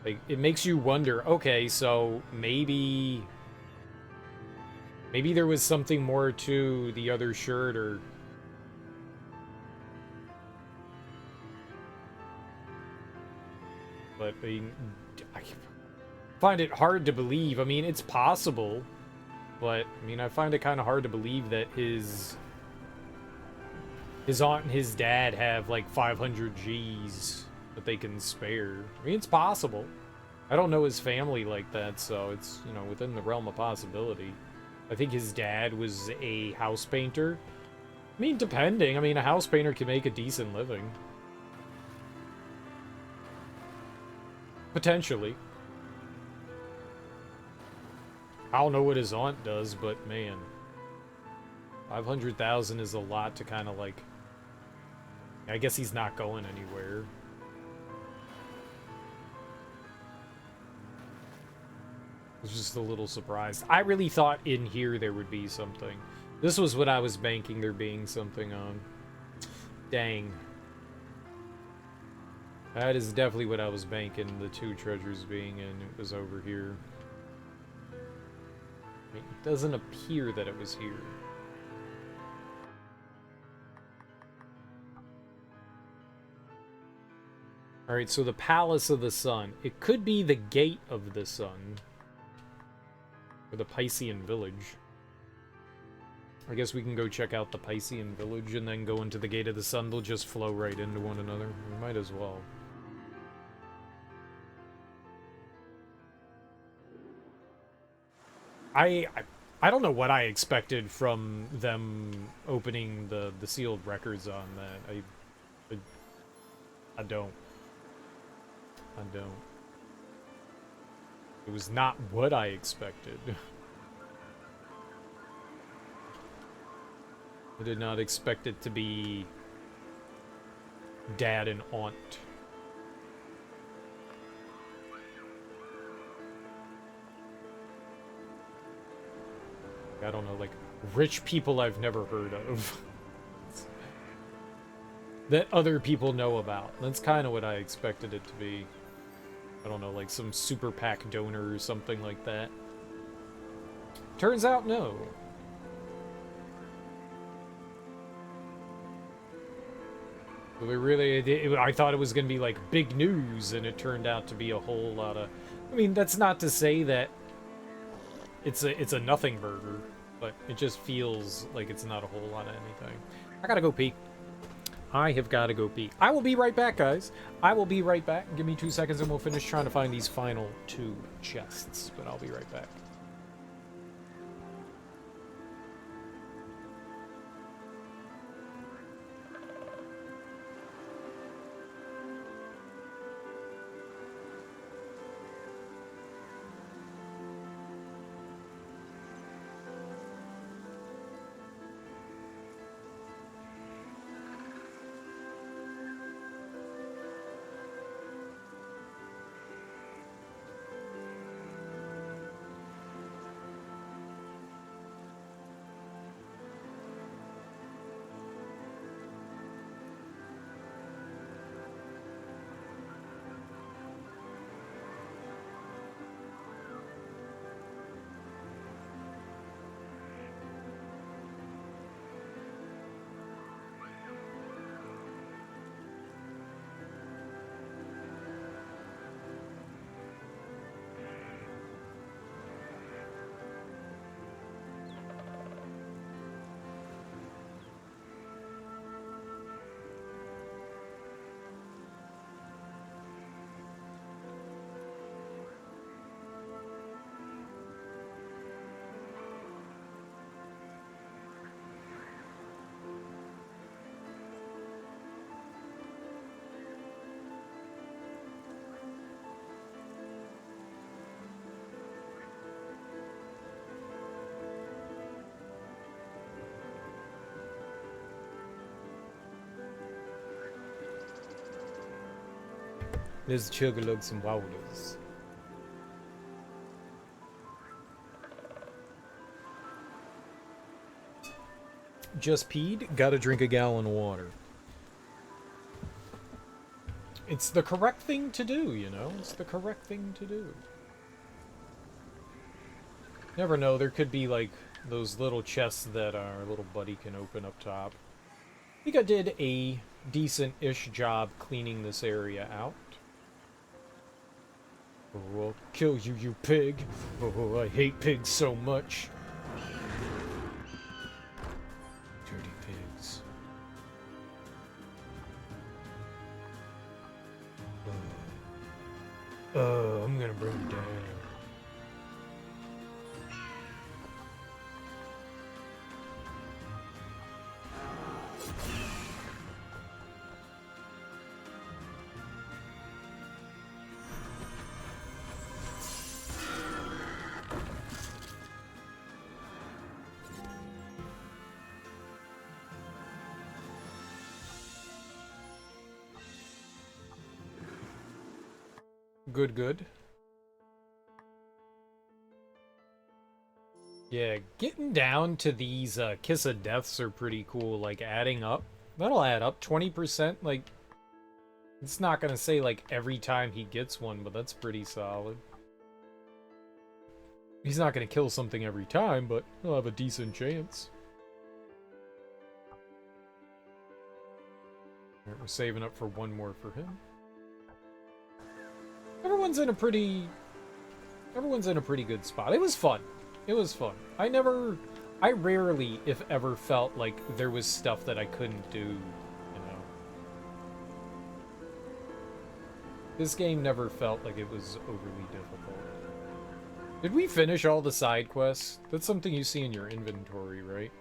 Speaker 1: like, it makes you wonder, okay, so maybe there was something more to the other suretor. But, I mean, I find it hard to believe. I mean, it's possible, but, I mean, I find it kind of hard to believe that his aunt and his dad have, like, 500 G's that they can spare. I mean, it's possible. I don't know his family like that, so it's, you know, within the realm of possibility. I think his dad was a house painter. I mean, depending. I mean, a house painter can make a decent living. Potentially. I don't know what his aunt does, but man, 500,000 is a lot to kind of like... I guess he's not going anywhere. I was just a little surprised. I really thought in here there would be something. This was what I was banking there being something on. Dang. That is definitely what I was banking the two treasures being in. It was over here. I mean, it doesn't appear that it was here. Alright, so the Palace of the Sun. It could be the Gate of the Sun. Or the Piscean Village. I guess we can go check out the Piscean Village and then go into the Gate of the Sun. They'll just flow right into one another. We might as well. I don't know what I expected from them opening the sealed records on that. I don't. It was not what I expected. I did not expect it to be dad and aunt. I don't know, like, rich people I've never heard of. That other people know about. That's kind of what I expected it to be. I don't know, like some super PAC donor or something like that. Turns out, no. But really, I thought it was going to be like big news, and it turned out to be a whole lot of... I mean, that's not to say that it's a nothing burger, but it just feels like it's not a whole lot of anything. I gotta go pee. I have got to go pee. I will be right back, guys. I will be right back. Give me 2 seconds and we'll finish trying to find these final 2 chests. But I'll be right back. Let's chug-a-lug some waters. Just peed? Gotta drink a gallon of water. It's the correct thing to do, you know? It's the correct thing to do. Never know, there could be, like, those little chests that our little buddy can open up top. I think I did a decent-ish job cleaning this area out. Oh, I'll kill you, you pig. Oh, I hate pigs so much. Dirty pigs. I'm gonna bring you down. Good, good. Yeah, getting down to these Kiss of Deaths are pretty cool, like adding up. That'll add up 20%, like, it's not gonna say like every time he gets one, but that's pretty solid. He's not gonna kill something every time, but he'll have a decent chance. Alright, we're saving up for one more for him. Everyone's in a pretty good spot. It was fun. It was fun. I rarely, if ever, felt like there was stuff that I couldn't do, you know. This game never felt like it was overly difficult. Did we finish all the side quests? That's something you see in your inventory, right?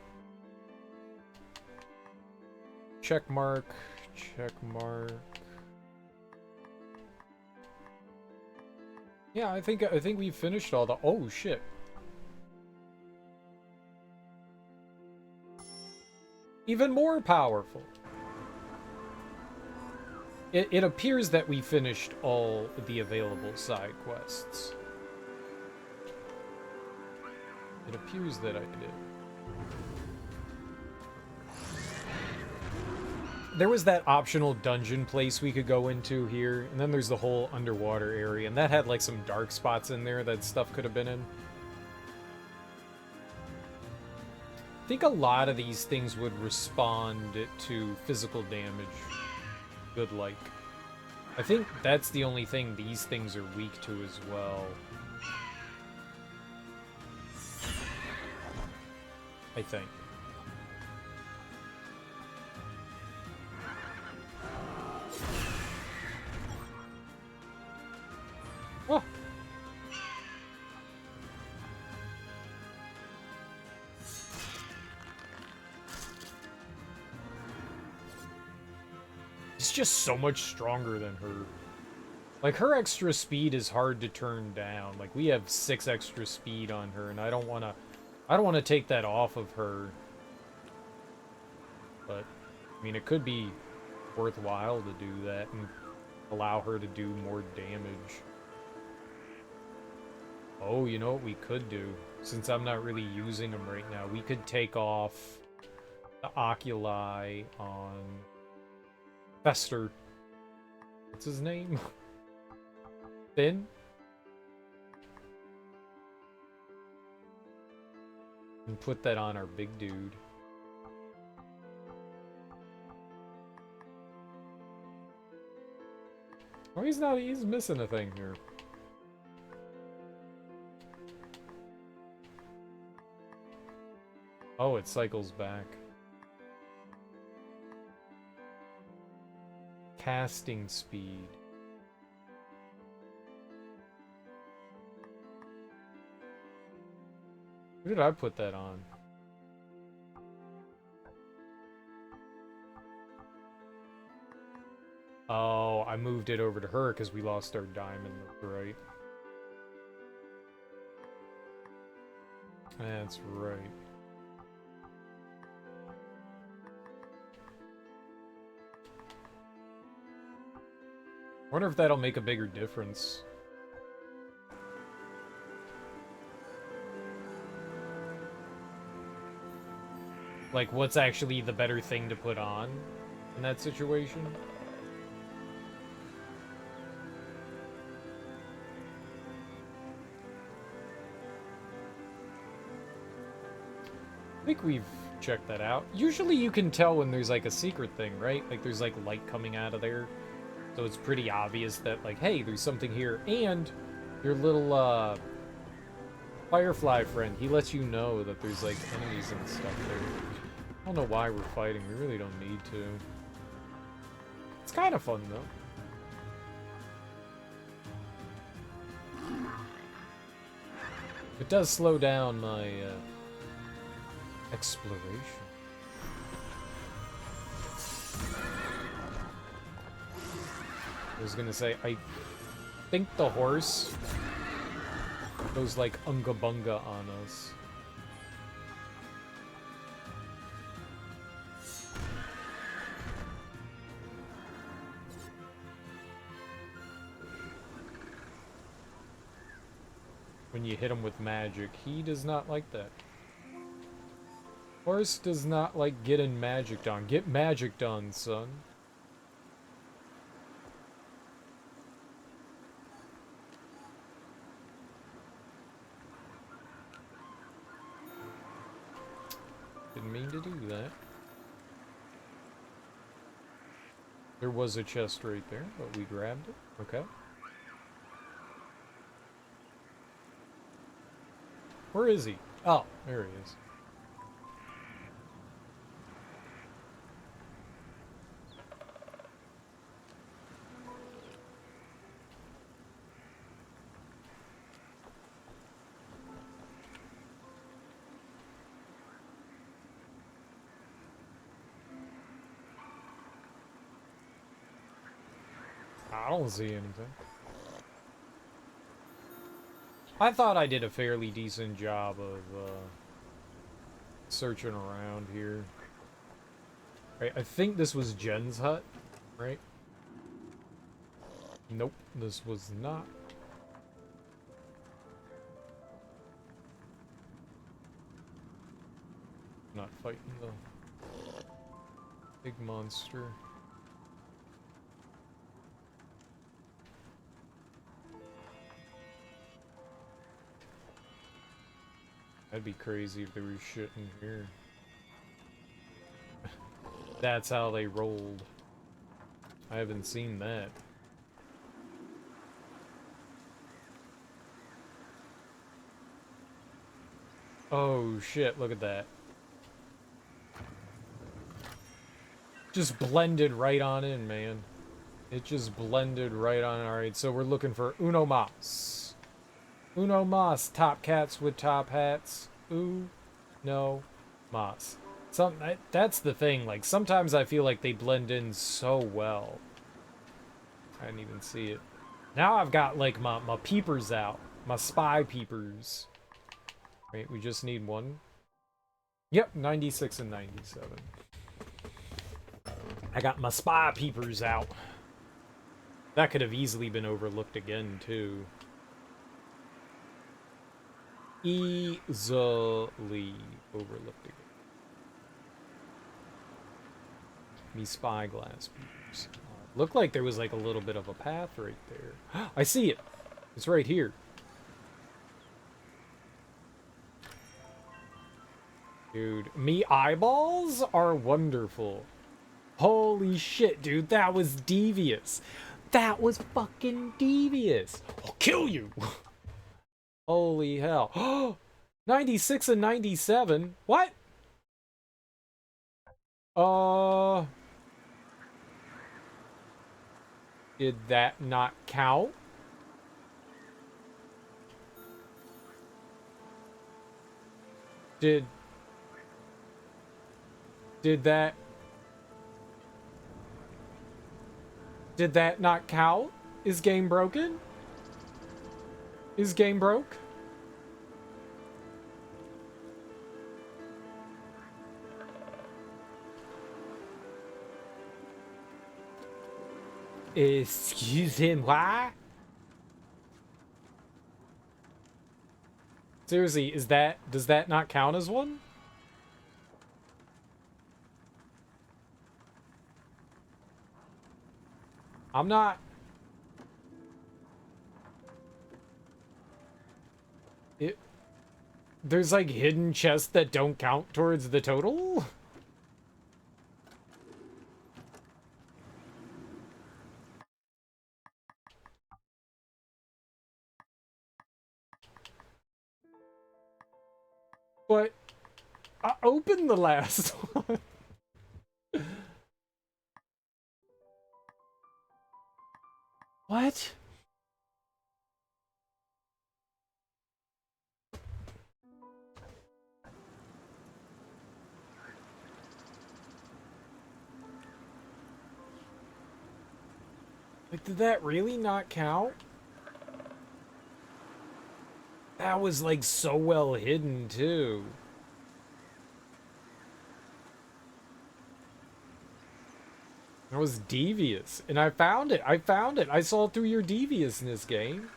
Speaker 1: Check mark. Check mark. Yeah, I think we finished all the... Oh, shit. Even more powerful. It appears that we finished all the available side quests. It appears that I did. There was that optional dungeon place we could go into here, and then there's the whole underwater area, and that had like some dark spots in there that stuff could have been in. I think a lot of these things would respond to physical damage. Good like. I think that's the only thing these things are weak to as well. I think. Oh. He's just so much stronger than her. Like, her extra speed is hard to turn down. Like, we have 6 extra speed on her, and I don't want to take that off of her. But, I mean, it could be worthwhile to do that and allow her to do more damage. Oh, you know what we could do? Since I'm not really using them right now, we could take off the oculi on Fester. What's his name? Finn? And put that on our big dude. Oh, he's missing a thing here. Oh, it cycles back. Casting speed. Who did I put that on? Oh, I moved it over to her because we lost our diamond, right? That's right. Wonder if that'll make a bigger difference. Like, what's actually the better thing to put on in that situation? I think we've checked that out. Usually you can tell when there's like a secret thing, right? Like there's like light coming out of there. So it's pretty obvious that like, hey, there's something here. And your little firefly friend, he lets you know that there's like enemies and stuff there. I don't know why we're fighting. We really don't need to. It's kind of fun though. It does slow down my exploration. I was gonna say, I think the horse goes like unga bunga on us. When you hit him with magic, he does not like that. Horse does not like getting magicked on. Get magicked on, son. Didn't mean to do that. There was a chest right there, but we grabbed it. Okay. Where is he? Oh, there he is. I don't see anything. I thought I did a fairly decent job of searching around here. Right, I think this was Jen's hut, right? Nope, this was not. Not fighting the big monster. That'd be crazy if there was shit in here. That's how they rolled. I haven't seen that. Oh shit, look at that. Just blended right on in, man. It just blended right on. Alright, so we're looking for Uno Mas. Uno Mas, top cats with top hats. No Mas. That's the thing, like, sometimes I feel like they blend in so well. I didn't even see it. Now I've got, like, my peepers out. My spy peepers. Wait, we just need one? Yep, 96 and 97. I got my spy peepers out. That could have easily been overlooked again, too. Easily overlooked again. Me spyglass peepers. Looked like there was like a little bit of a path right there. I see it. It's right here. Dude, me eyeballs are wonderful. Holy shit, dude, that was devious. That was fucking devious. I'll kill you. Holy hell. 96 and 97. What? Did that not count? Did that not count? Is game broken? Is game broke? Excusez-moi? Seriously, does that not count as one? I'm not... There's like hidden chests that don't count towards the total? But I opened the last one. What? Like, did that really not count? That was like so well hidden too. That was devious. And I found it. I found it. I saw through your deviousness, game.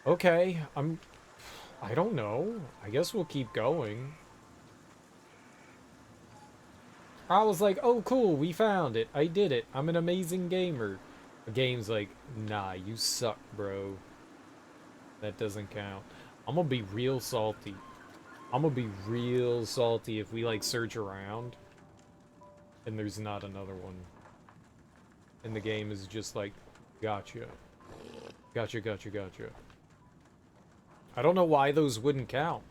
Speaker 1: Okay, I don't know. I guess we'll keep going. I was like, oh cool, we found it. I did it. I'm an amazing gamer. The game's like, nah, you suck, bro. That doesn't count. I'm gonna be real salty. I'm gonna be real salty if we like search around and there's not another one. And the game is just like, gotcha. Gotcha, gotcha, gotcha. I don't know why those wouldn't count.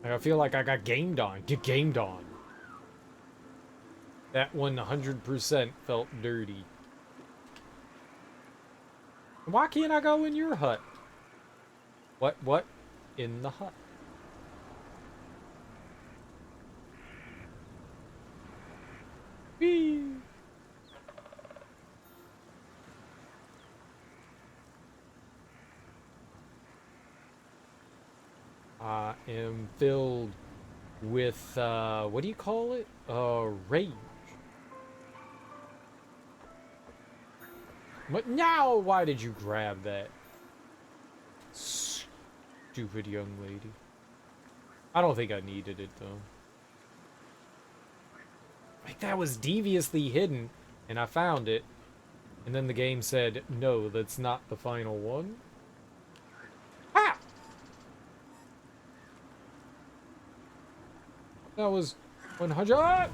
Speaker 1: Like, I feel like I got gamed on. Get gamed on. That one 100% felt dirty. Why can't I go in your hut? What? In the hut. Whee! I am filled with, what do you call it? Rage. What? Now, why did you grab that? Stupid young lady. I don't think I needed it, though. Like, that was deviously hidden, and I found it. And then the game said, no, that's not the final one. Ah! That was 100.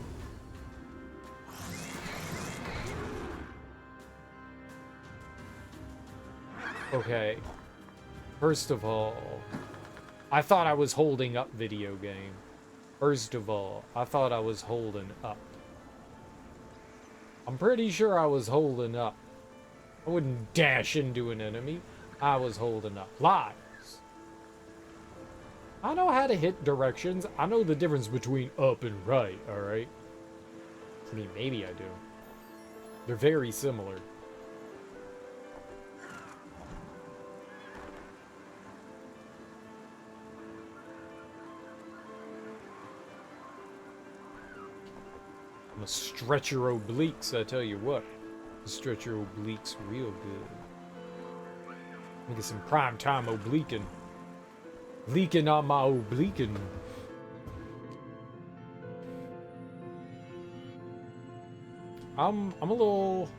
Speaker 1: Okay. First of all, I thought I was holding up, video game. First of all, I thought I was holding up. I'm pretty sure I was holding up. I wouldn't dash into an enemy. I was holding up. Lies. I know how to hit directions. I know the difference between up and right, alright? I mean, maybe I do. They're very similar. I'm gonna stretch your obliques, I tell you what. Stretch your obliques real good. Let me get some prime time obliquing. Leaking on my obliquing. I'm a little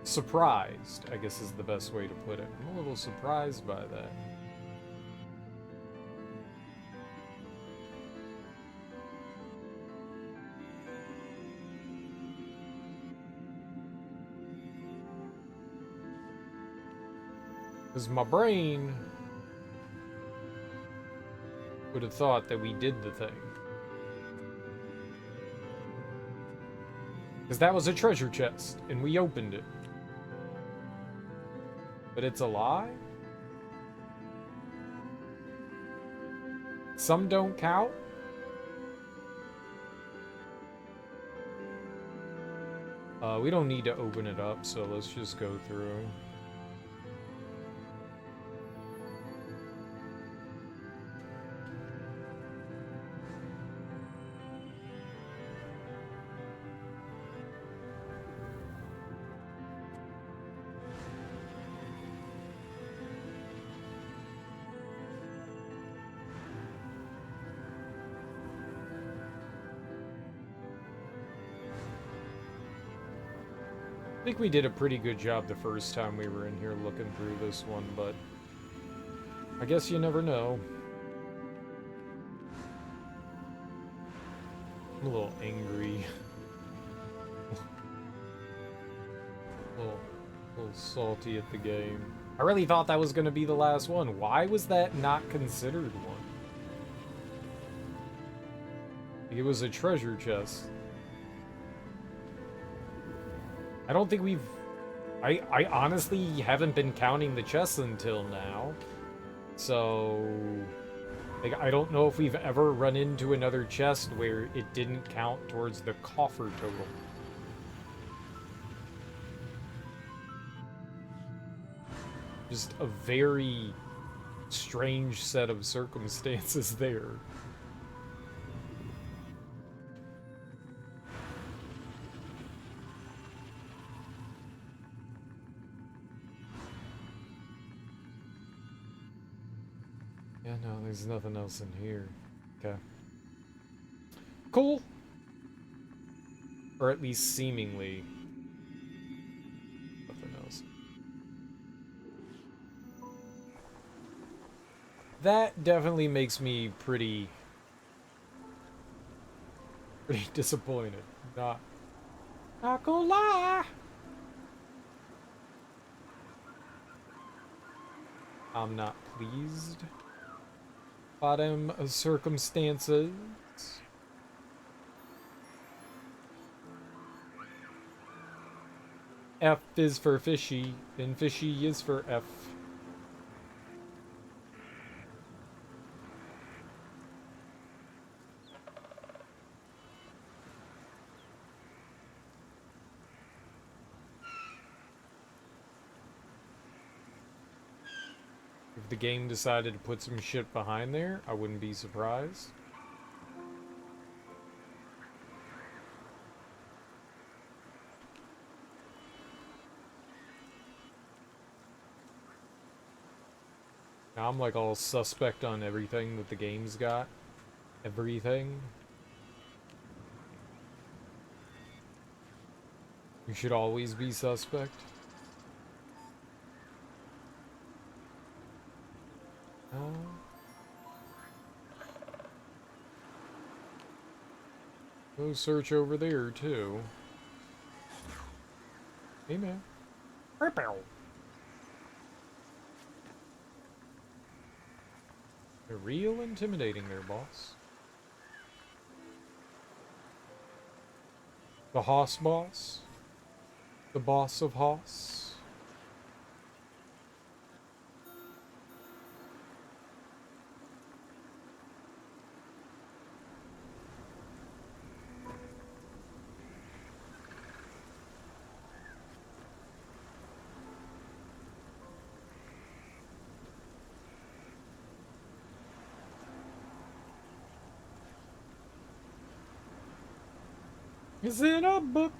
Speaker 1: surprised, I guess is the best way to put it. I'm a little surprised by that. Because my brain would have thought that we did the thing. Because that was a treasure chest, and we opened it. But it's a lie? Some don't count? We don't need to open it up, so let's just go through. I think we did a pretty good job the first time we were in here looking through this one, but I guess you never know. I'm a little angry. a little salty at the game. I really thought that was going to be the last one. Why was that not considered one? It was a treasure chest. I don't think we've... I honestly haven't been counting the chests until now. So... like, I don't know if we've ever run into another chest where it didn't count towards the coffer total. Just a very strange set of circumstances there. Yeah, no, there's nothing else in here. Okay. Cool. Or at least seemingly nothing else. That definitely makes me pretty disappointed. Not gonna lie. I'm not pleased by them circumstances. F is for fishy, and fishy is for F. If the game decided to put some shit behind there, I wouldn't be surprised. Now I'm like all suspect on everything that the game's got. Everything. You should always be suspect. Go search over there too. Hey man. They're real intimidating there, boss. The Hoss boss? The boss of Hoss? It's in a book.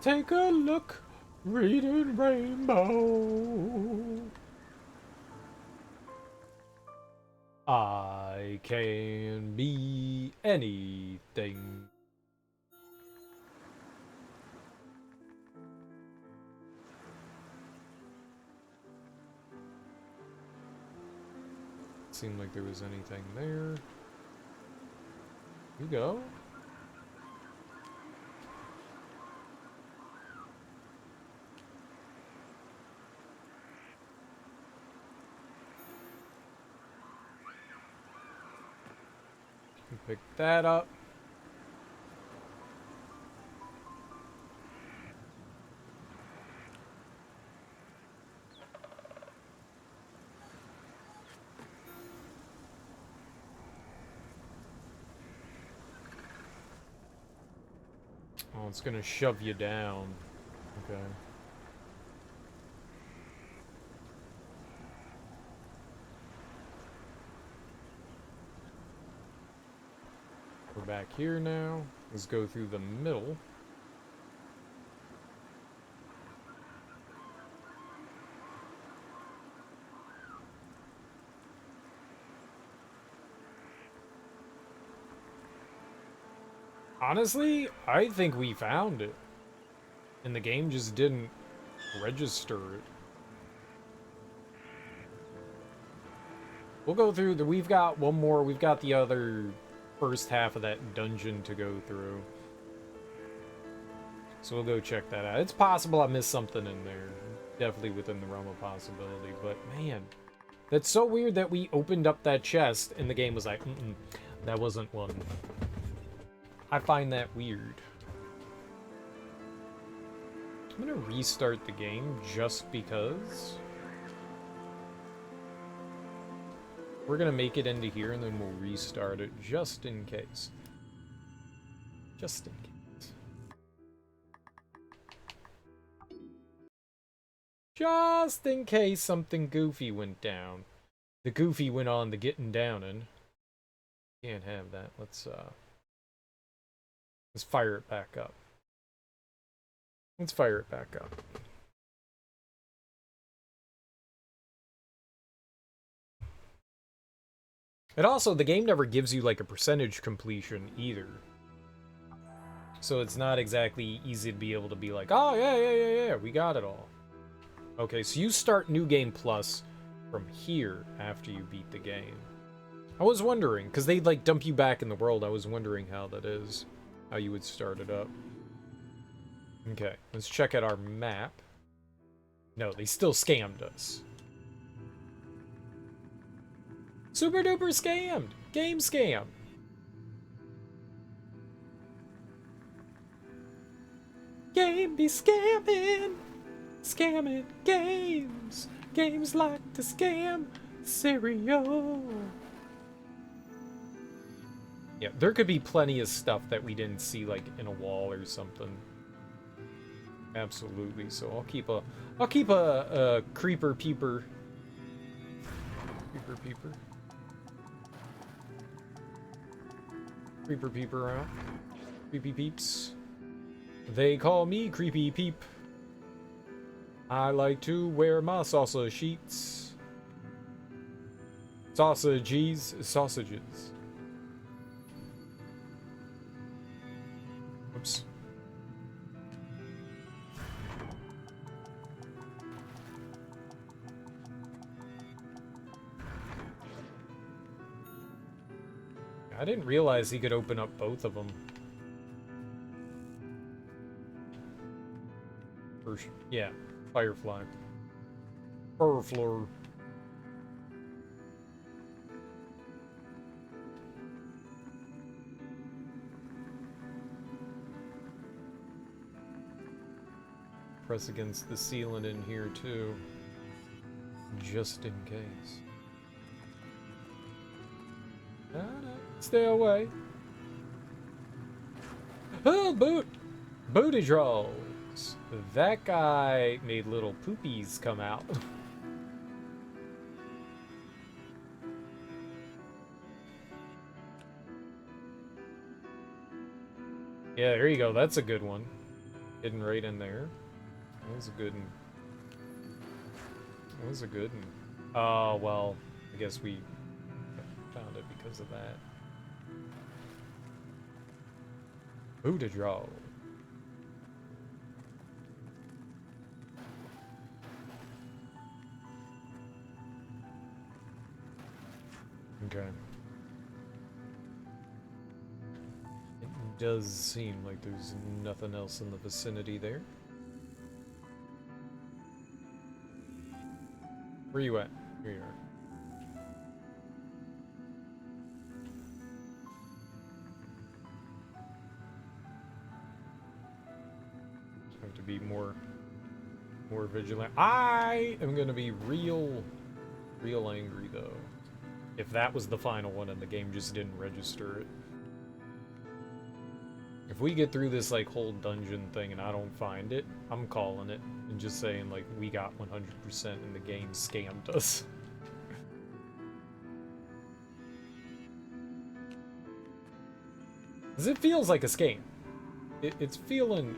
Speaker 1: Take a look. Reading Rainbow. I can be anything. Seemed like there was anything there. You go. Pick that up. Oh, it's gonna shove you down. Okay. We're back here now. Let's go through the middle. Honestly, I think we found it. And the game just didn't register it. We'll go through the... We've got one more. We've got the other first half of that dungeon to go through. So we'll go check that out. It's possible I missed something in there. Definitely within the realm of possibility. But, man, that's so weird that we opened up that chest and the game was like, that wasn't one. I find that weird. I'm gonna restart the game just because. We're gonna make it into here and then we'll restart it just in case. Just in case. Just in case something goofy went down. The goofy went on the getting downin'. Can't have that. Let's fire it back up. Let's fire it back up. And also, the game never gives you, like, a percentage completion, either. So it's not exactly easy to be able to be like, oh, yeah, we got it all. Okay, so you start New Game Plus from here after you beat the game. I was wondering, because they'd, like, dump you back in the world. I was wondering how that is. How you would start it up. Okay, let's check out our map. No, they still scammed us. Super duper scammed! Game scam! Game be scamming! Scamming games! Games like to scam cereal! Yeah, there could be plenty of stuff that we didn't see, like, in a wall or something. Absolutely. So I'll keep a creeper peeper. Creeper peeper. Creeper peeper out. Creepy peeps. They call me Creepy Peep. I like to wear my salsa sheets. Sausages. Oops. I didn't realize he could open up both of them. Yeah, Firefly. Furflor. Press against the ceiling in here too, just in case. No, stay away. Oh, booty trolls. That guy made little poopies come out. Yeah, there you go. That's a good one. Hidden right in there. That was a good one. That was a good one. Oh, well, I guess we found it because of that. Booty troll. Okay. It does seem like there's nothing else in the vicinity there. Where you at? Here you are. Have to be more vigilant. I am gonna be real angry though. If that was the final one and the game just didn't register it. If we get through this, like, whole dungeon thing and I don't find it, I'm calling it and just saying, like, we got 100% and the game scammed us. Because it feels like a scam. It's feeling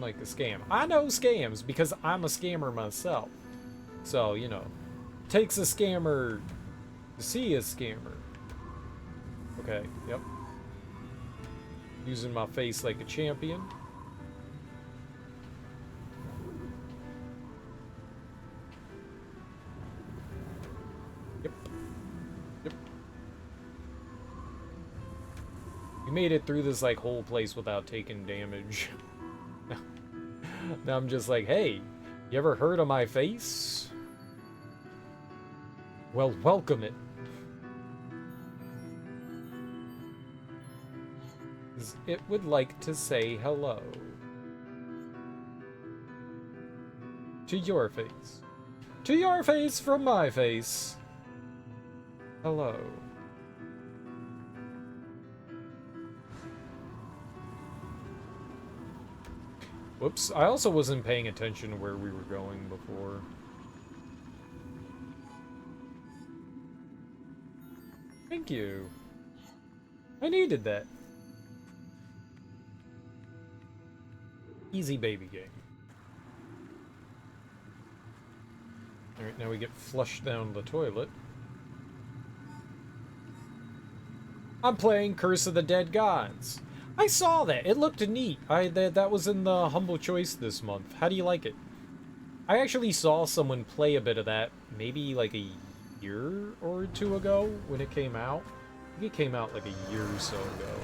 Speaker 1: like a scam. I know scams because I'm a scammer myself. So, you know, takes a scammer to see a scammer. Okay, yep. Using my face like a champion. Yep. Yep. We made it through this, like, whole place without taking damage. Now I'm just like, hey, you ever heard of my face? Well, welcome it. It would like to say hello. To your face. To your face from my face. Hello. Whoops, I also wasn't paying attention to where we were going before. Thank you. I needed that. Easy baby game. Alright, now we get flushed down the toilet. I'm playing Curse of the Dead Gods. I saw that. It looked neat. That was in the Humble Choice this month. How do you like it? I actually saw someone play a bit of that maybe like a year or two ago when it came out. I think it came out like a year or so ago.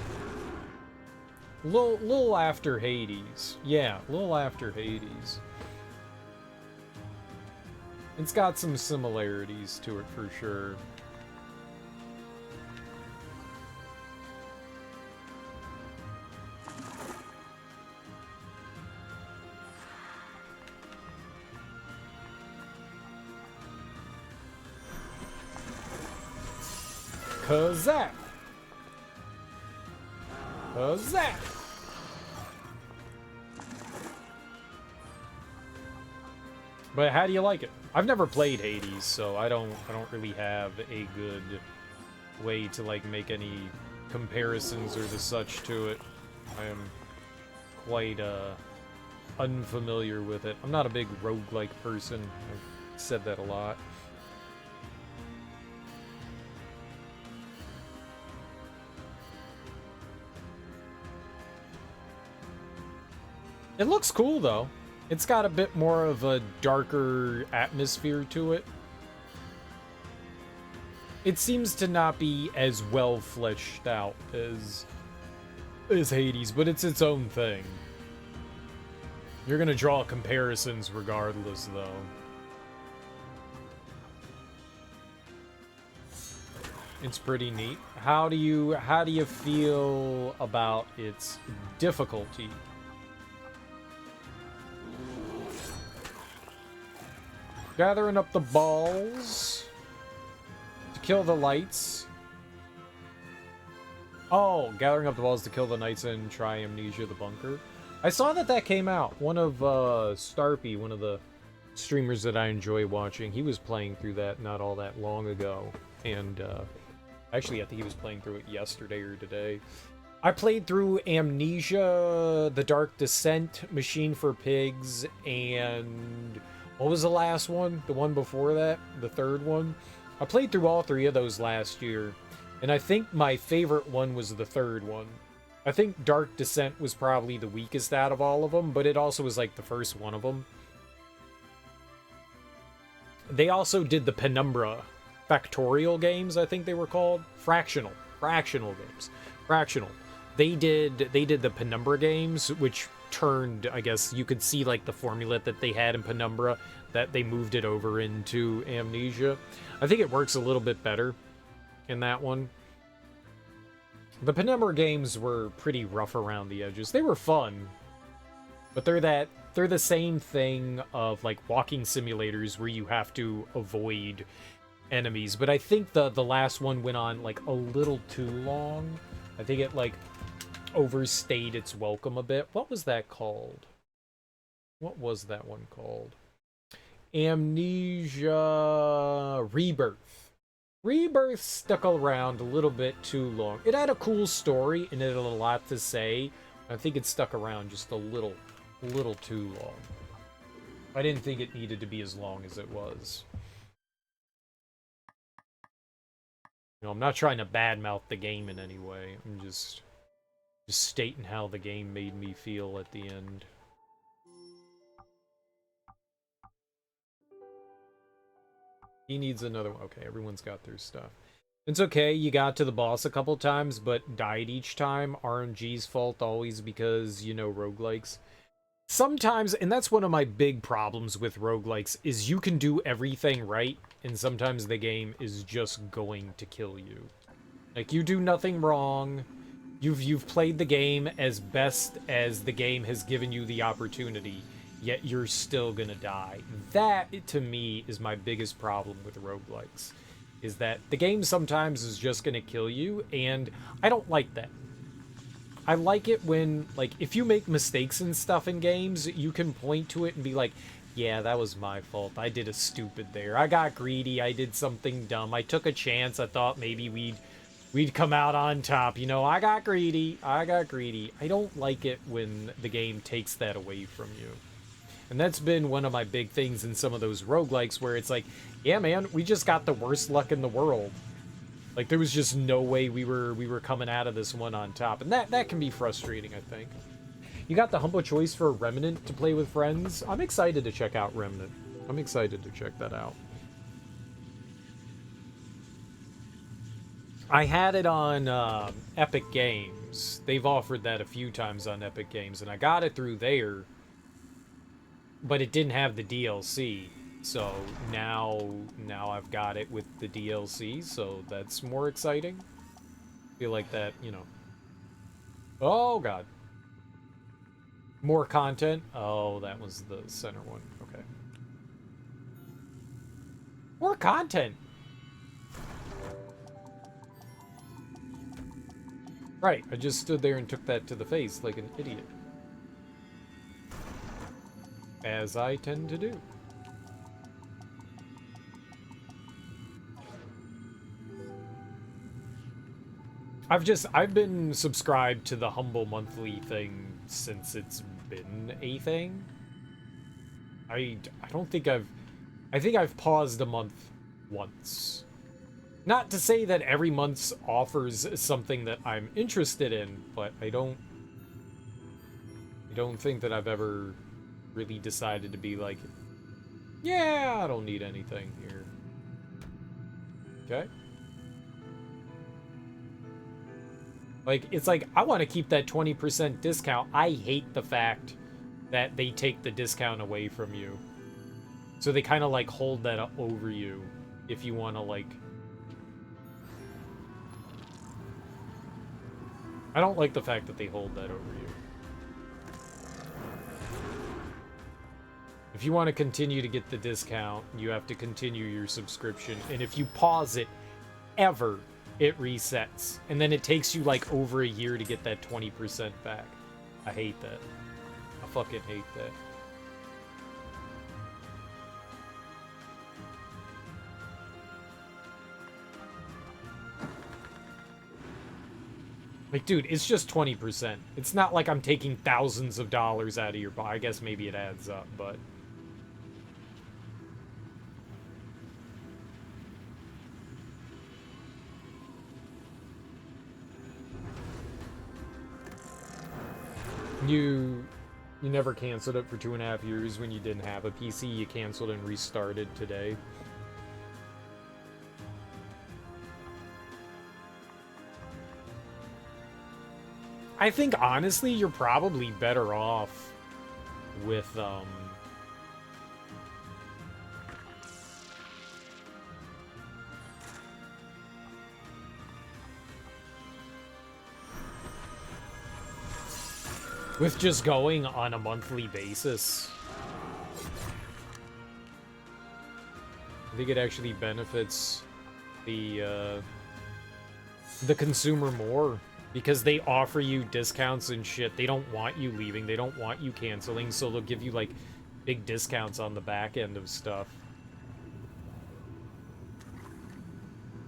Speaker 1: Little after Hades. Yeah, a little after Hades. It's got some similarities to it for sure. Kazak! Kazak! But how do you like it? I've never played Hades, so I don't really have a good way to, like, make any comparisons or the such to it. I am quite unfamiliar with it. I'm not a big roguelike person. I've said that a lot. It looks cool, though. It's got a bit more of a darker atmosphere to it. It seems to not be as well fleshed out as Hades, but it's its own thing. You're gonna draw comparisons regardless, though. It's pretty neat. How do you feel about its difficulty? Gathering up the balls to kill the lights. Oh, gathering up the balls to kill the knights and try Amnesia the Bunker. I saw that came out. One of Starpy, one of the streamers that I enjoy watching, he was playing through that not all that long ago. And actually, I think he was playing through it yesterday or today. I played through Amnesia, The Dark Descent, Machine for Pigs, and what was the last one? The one before that? The third one? I played through all three of those last year, and I think my favorite one was the third one. I think Dark Descent was probably the weakest out of all of them, but it also was like the first one of them. They also did the Penumbra Factorial games, I think they were called. Fractional games. Fractional. They did the Penumbra games, which turned, I guess you could see like the formula that they had in Penumbra, that they moved it over into Amnesia. I think it works a little bit better in that one. The Penumbra games were pretty rough around the edges. They were fun, but they're the same thing of like walking simulators where you have to avoid enemies. But I think the last one went on like a little too long. I think it like overstayed its welcome a bit. What was that called? What was that one called? Amnesia Rebirth. Rebirth stuck around a little bit too long. It had a cool story and it had a lot to say. I think it stuck around just a little too long. I didn't think it needed to be as long as it was. You know, I'm not trying to badmouth the game in any way. I'm just stating how the game made me feel at the end. He needs another one. Okay, everyone's got their stuff. It's okay, you got to the boss a couple times, but died each time. RNG's fault always because, you know, roguelikes. Sometimes, and that's one of my big problems with roguelikes, is you can do everything right, and sometimes the game is just going to kill you. Like, you do nothing wrong. You've played the game as best as the game has given you the opportunity, yet you're still gonna die. That, to me, is my biggest problem with roguelikes. Is that the game sometimes is just gonna kill you, and I don't like that. I like it when, like, if you make mistakes and stuff in games, you can point to it and be like, yeah, that was my fault. I did a stupid there. I got greedy. I did something dumb. I took a chance. I thought maybe we'd come out on top. You know, I got greedy. I don't like it when the game takes that away from you. And that's been one of my big things in some of those roguelikes where it's like, yeah, man, we just got the worst luck in the world. Like, there was just no way we were coming out of this one on top. And that can be frustrating, I think. You got the humble choice for Remnant to play with friends. I'm excited to check out Remnant. I'm excited to check that out. I had it on Epic Games. They've offered that a few times on Epic Games, and I got it through there. But it didn't have the DLC. So now I've got it with the DLC, so that's more exciting. Feel like that, you know. Oh, God. More content? Oh, that was the center one. Okay. More content! Right, I just stood there and took that to the face like an idiot. As I tend to do. I've been subscribed to the Humble Monthly thing since it's been a thing. I don't think I think I've paused a month once. Not to say that every month offers something that I'm interested in, but I don't think that I've ever really decided to be like, yeah, I don't need anything here. Okay. Like, it's like, I want to keep that 20% discount. I hate the fact that they take the discount away from you. So they kind of, like, hold that up over you if you want to, like... I don't like the fact that they hold that over you. If you want to continue to get the discount, you have to continue your subscription. And if you pause it, ever... it resets, and then it takes you like over a year to get that 20% back. I hate that. I fucking hate that. Like, dude, it's just 20%. It's not like I'm taking thousands of dollars out of your buy. I guess maybe it adds up, but... You never canceled it for 2.5 years when you didn't have a PC. You canceled and restarted today. I think, honestly, you're probably better off with, with just going on a monthly basis. I think it actually benefits the consumer more, Because they offer you discounts and shit. They don't want you leaving. They don't want you canceling, so they'll give you, like, big discounts on the back end of stuff.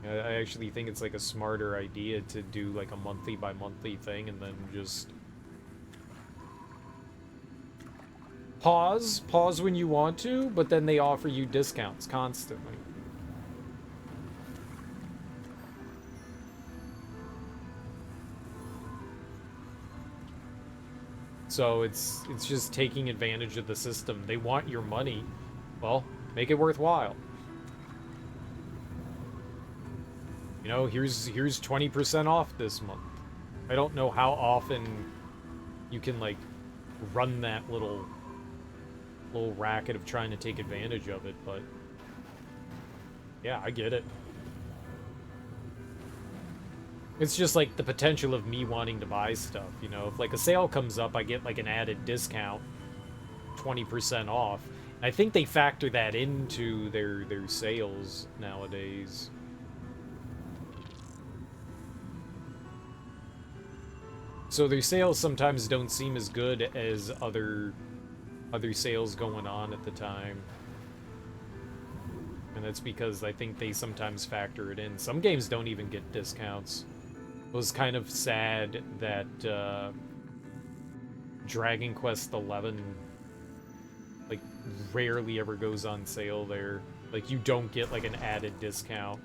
Speaker 1: I actually think it's, like, a smarter idea to do, like, a monthly by monthly thing and then just... Pause when you want to, but then they offer you discounts constantly. So it's just taking advantage of the system. They want your money. Well, make it worthwhile. You know, here's 20% off this month. I don't know how often you can, like, run that little racket of trying to take advantage of it, but yeah, I get it. It's just, like, the potential of me wanting to buy stuff, you know? If, like, a sale comes up, I get, like, an added discount, 20% off. I think they factor that into their sales nowadays. So their sales sometimes don't seem as good as other sales going on at the time. And that's because I think they sometimes factor it in. Some games don't even get discounts. It was kind of sad that Dragon Quest XI, like, rarely ever goes on sale there. Like, you don't get, like, an added discount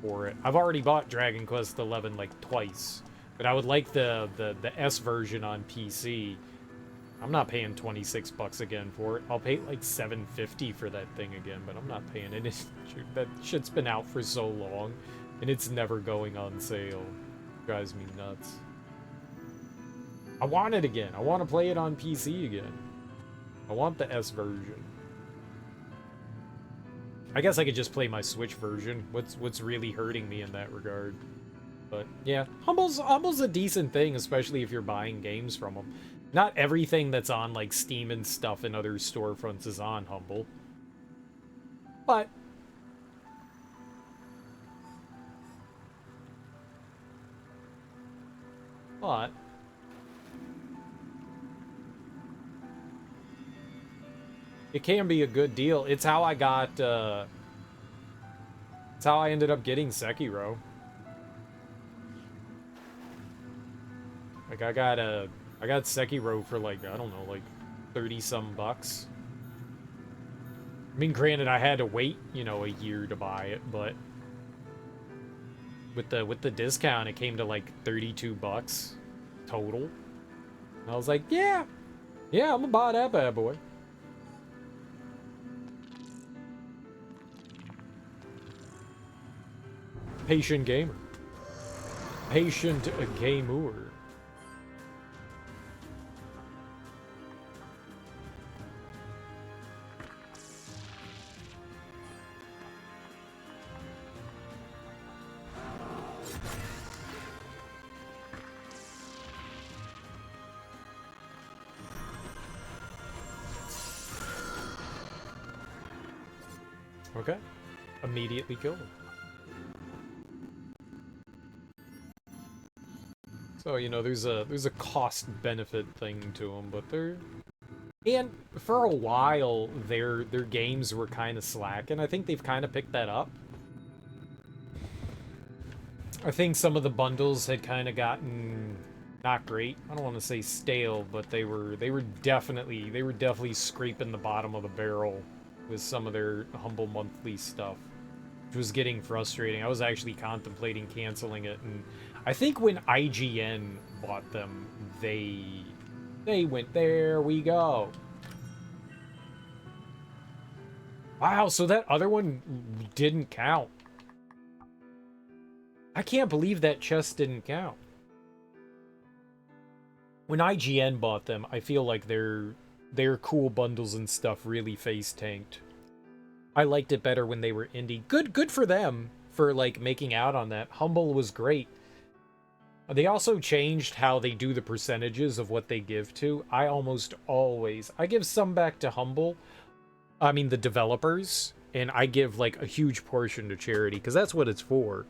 Speaker 1: for it. I've already bought Dragon Quest XI, like, twice. But I would like the S version on PC. I'm not paying 26 bucks again for it. I'll pay like $7.50 for that thing again, but I'm not paying it. That shit's been out for so long, and it's never going on sale. It drives me nuts. I want it again. I want to play it on PC again. I want the S version. I guess I could just play my Switch version. What's really hurting me in that regard? But yeah, Humble's a decent thing, especially if you're buying games from them. Not everything that's on, like, Steam and stuff and other storefronts is on Humble. But it can be a good deal. It's how I got, it's how I ended up getting Sekiro. Like, I got Sekiro for, like, I don't know, like 30-some bucks. I mean, granted, I had to wait, you know, a year to buy it, but with the discount, it came to like 32 bucks total. And I was like, yeah, I'm gonna buy that bad boy. Patient gamer. Patient gamer. Okay. Immediately kill him. So, you know, there's a cost benefit thing to them, but and for a while their games were kind of slack, and I think they've kind of picked that up. I think some of the bundles had kind of gotten not great. I don't want to say stale, but they were definitely scraping the bottom of the barrel with some of their Humble Monthly stuff, which was getting frustrating. I was actually contemplating canceling it, and I think when IGN bought them, they went, there we go. Wow, so that other one didn't count. I can't believe that chest didn't count. When IGN bought them, I feel like their cool bundles and stuff really face tanked. I liked it better when they were indie. Good for them for, like, making out on that. Humble was great. They also changed how they do the percentages of what they give to. I give some back to Humble. I mean, the developers. And I give, like, a huge portion to charity, because that's what it's for.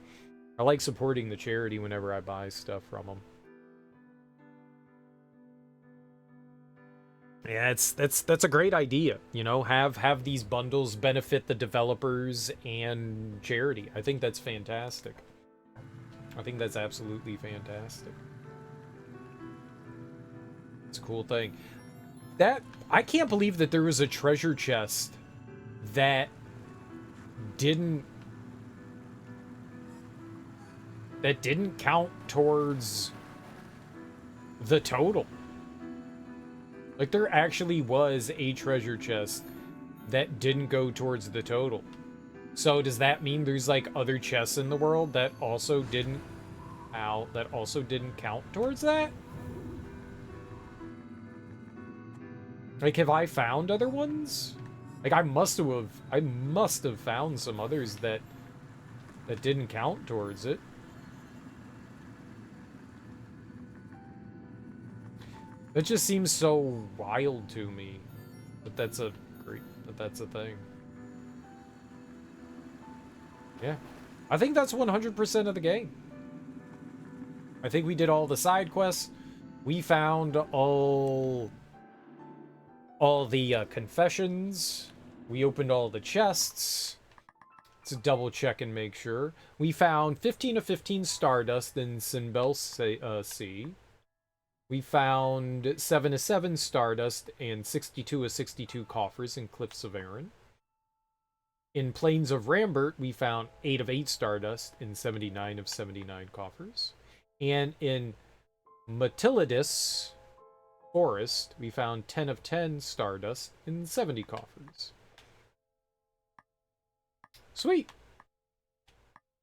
Speaker 1: I like supporting the charity whenever I buy stuff from them. Yeah, that's a great idea. You know, have these bundles benefit the developers and charity. I think that's fantastic. I think that's absolutely fantastic. It's a cool thing. That I can't believe that there was a treasure chest that didn't count towards the total. Like, there actually was a treasure chest that didn't go towards the total. So does that mean there's like other chests in the world that also didn't count towards that? Like, have I found other ones? Like, I must have found some others that didn't count towards it. That just seems so wild to me. But that's a thing. Yeah. I think that's 100% of the game. I think we did all the side quests. We found all the confessions. We opened all the chests. To double check and make sure. We found 15 of 15 Stardust in Sinbel Sea. We found 7 of 7 Stardust and 62 of 62 coffers in Cliffs of Arran. In Plains of Rambert, we found 8 of 8 Stardust and 79 of 79 coffers. And in Matilidus Forest, we found 10 of 10 Stardust and 70 coffers. Sweet.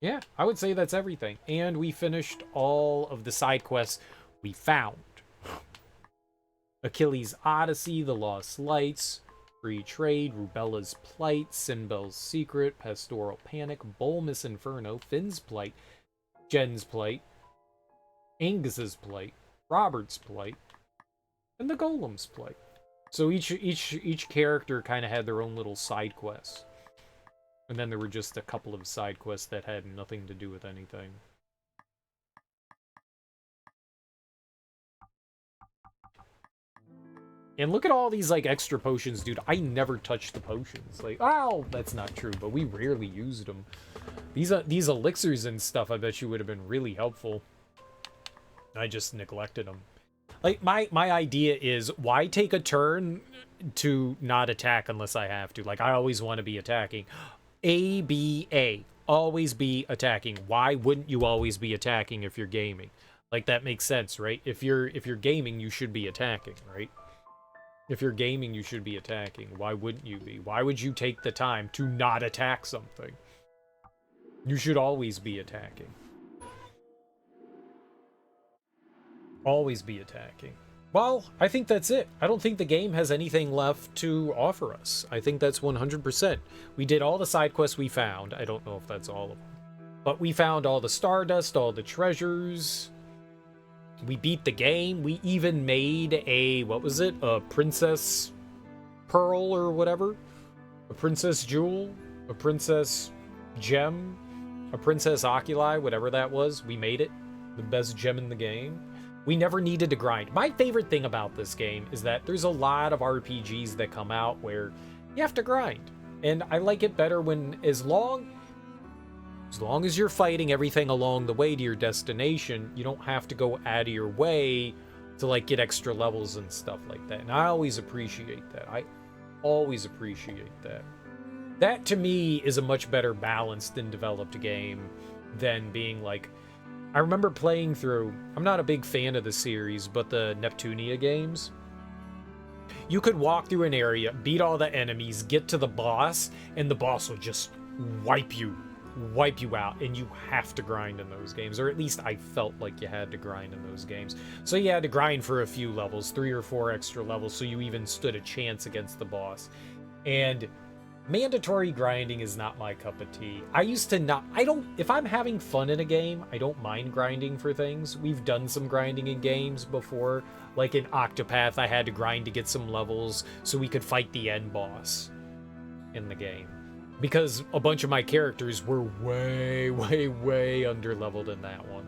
Speaker 1: Yeah, I would say that's everything. And we finished all of the side quests we found. Achilles' Odyssey, The Lost Lights, Free Trade, Rubella's Plight, Sinbel's Secret, Pastoral Panic, Bulmus Inferno, Finn's Plight, Jen's Plight, Angus's Plight, Robert's Plight, and the Golem's Plight. So each character kind of had their own little side quests. And then there were just a couple of side quests that had nothing to do with anything. And look at all these, like, extra potions, dude. I never touched the potions. Like, oh, that's not true, but we rarely used them. These elixirs and stuff, I bet you would have been really helpful. I just neglected them. Like, my idea is, why take a turn to not attack unless I have to? Like, I always want to be attacking. ABA. Always be attacking. Why wouldn't you always be attacking if you're gaming? Like, that makes sense, right? If you're gaming, you should be attacking, right? If you're gaming, you should be attacking. Why wouldn't you be? Why would you take the time to not attack something? You should always be attacking. Always be attacking. Well, I think that's it. I don't think the game has anything left to offer us. I think that's 100%. We did all the side quests we found. I don't know if that's all of them. But we found all the Stardust, all the treasures. We beat the game. We even made a, what was it? A Princess Pearl or whatever? A Princess Jewel? A Princess Gem? A Princess Oculi? Whatever that was. We made it. The best gem in the game. We never needed to grind. My favorite thing about this game is that there's a lot of RPGs that come out where you have to grind. And I like it better when, as long as you're fighting everything along the way to your destination, you don't have to go out of your way to, like, get extra levels and stuff like that. And I always appreciate that. I always appreciate that. That, to me, is a much better balanced and developed game than being, like... I remember playing through... I'm not a big fan of the series, but the Neptunia games. You could walk through an area, beat all the enemies, get to the boss, and the boss will just wipe you out, and you have to grind in those games, or at least I felt like you had to grind in those games. So you had to grind for a few levels, 3 or 4 extra levels, so you even stood a chance against the boss. And mandatory grinding is not my cup of tea. If I'm having fun in a game, I don't mind grinding for things. We've done some grinding in games before, like in Octopath, I had to grind to get some levels so we could fight the end boss in the game. because a bunch of my characters were way, way underleveled in that one.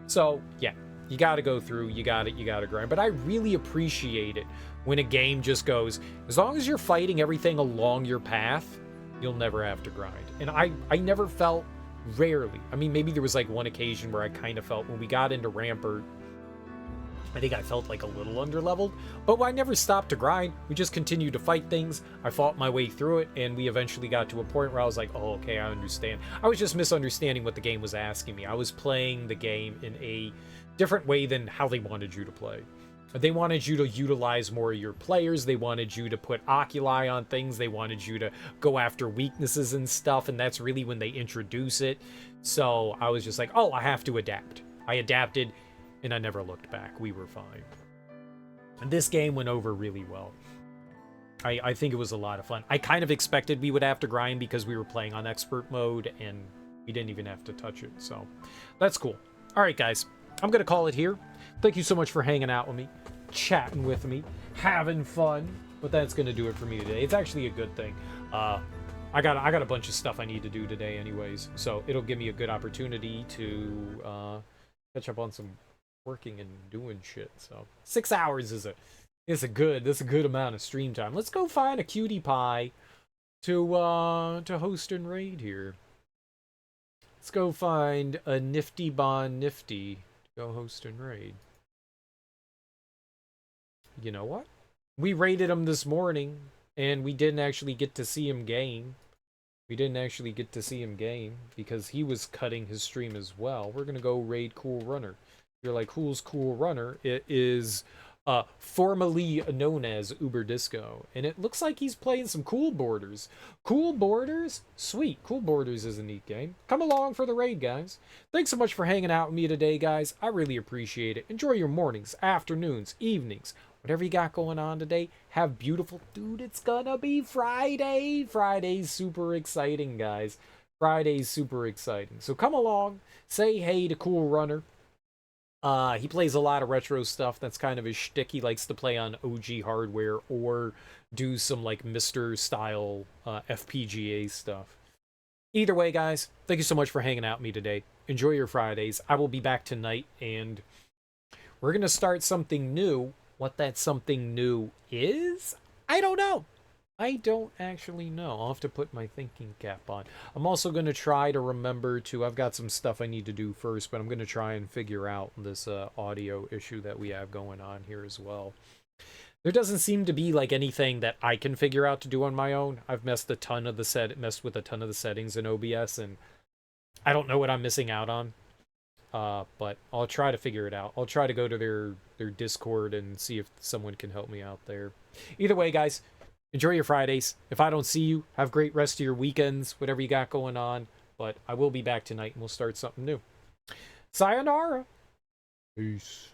Speaker 1: So yeah, you got to go through, you got to grind. But I really appreciate it when a game just goes, as long as you're fighting everything along your path, you'll never have to grind. And I never felt, rarely, I mean, maybe there was like one occasion where I kind of felt when we got into Rambert, I think I felt like a little underleveled, but I never stopped to grind. We just continued to fight things. I fought my way through it, and we eventually got to a point where I was like, oh, okay, I understand. I was just misunderstanding what the game was asking me. I was playing the game in a different way than how they wanted you to play. They wanted you to utilize more of your players. They wanted you to put oculi on things. They wanted you to go after weaknesses and stuff, and that's really when they introduce it. So I was just like, oh, I have to adapt. I adapted, and I never looked back. We were fine. And this game went over really well. I think it was a lot of fun. I kind of expected we would have to grind because we were playing on expert mode, and we didn't even have to touch it. So that's cool. All right, guys. I'm going to call it here. Thank you so much for hanging out with me, chatting with me, having fun. But that's going to do it for me today. It's actually a good thing. I got a bunch of stuff I need to do today anyways. So it'll give me a good opportunity to catch up on some working and doing shit. So 6 hours is a good amount of stream time. Let's go find a cutie pie to host and raid here. Let's go find a nifty bon nifty to go host and raid. You know what? We raided him this morning, and we didn't actually get to see him game. We didn't actually get to see him game because he was cutting his stream as well. We're gonna go raid Cool Runner. You're like, who's Cool Runner? It is formerly known as Uber Disco, and it looks like he's playing some Cool Borders. Cool Borders? Sweet. Cool Borders is a neat game. Come along for the raid, guys. Thanks so much for hanging out with me today, guys. I really appreciate it. Enjoy your mornings, afternoons, evenings, whatever you got going on today. Have beautiful... Dude, it's gonna be Friday. Friday's super exciting, guys. Friday's super exciting. So come along, say hey to Cool Runner. He plays a lot of retro stuff. That's kind of his shtick. He likes to play on OG hardware or do some like Mr. style FPGA stuff. Either way, guys, thank you so much for hanging out with me today. Enjoy your Fridays. I will be back tonight, and we're going to start something new. What that something new is, I don't know. I don't actually know. I'll have to put my thinking cap on. I'm also going to try to remember to... I've got some stuff I need to do first, but I'm going to try and figure out this audio issue that we have going on here as well. There doesn't seem to be like anything that I can figure out to do on my own. I've messed with a ton of the settings in OBS, and I don't know what I'm missing out on. But I'll try to figure it out. I'll try to go to their Discord and see if someone can help me out there. Either way, guys, enjoy your Fridays. If I don't see you, have great rest of your weekends, whatever you got going on. But I will be back tonight, and we'll start something new. Sayonara. Peace.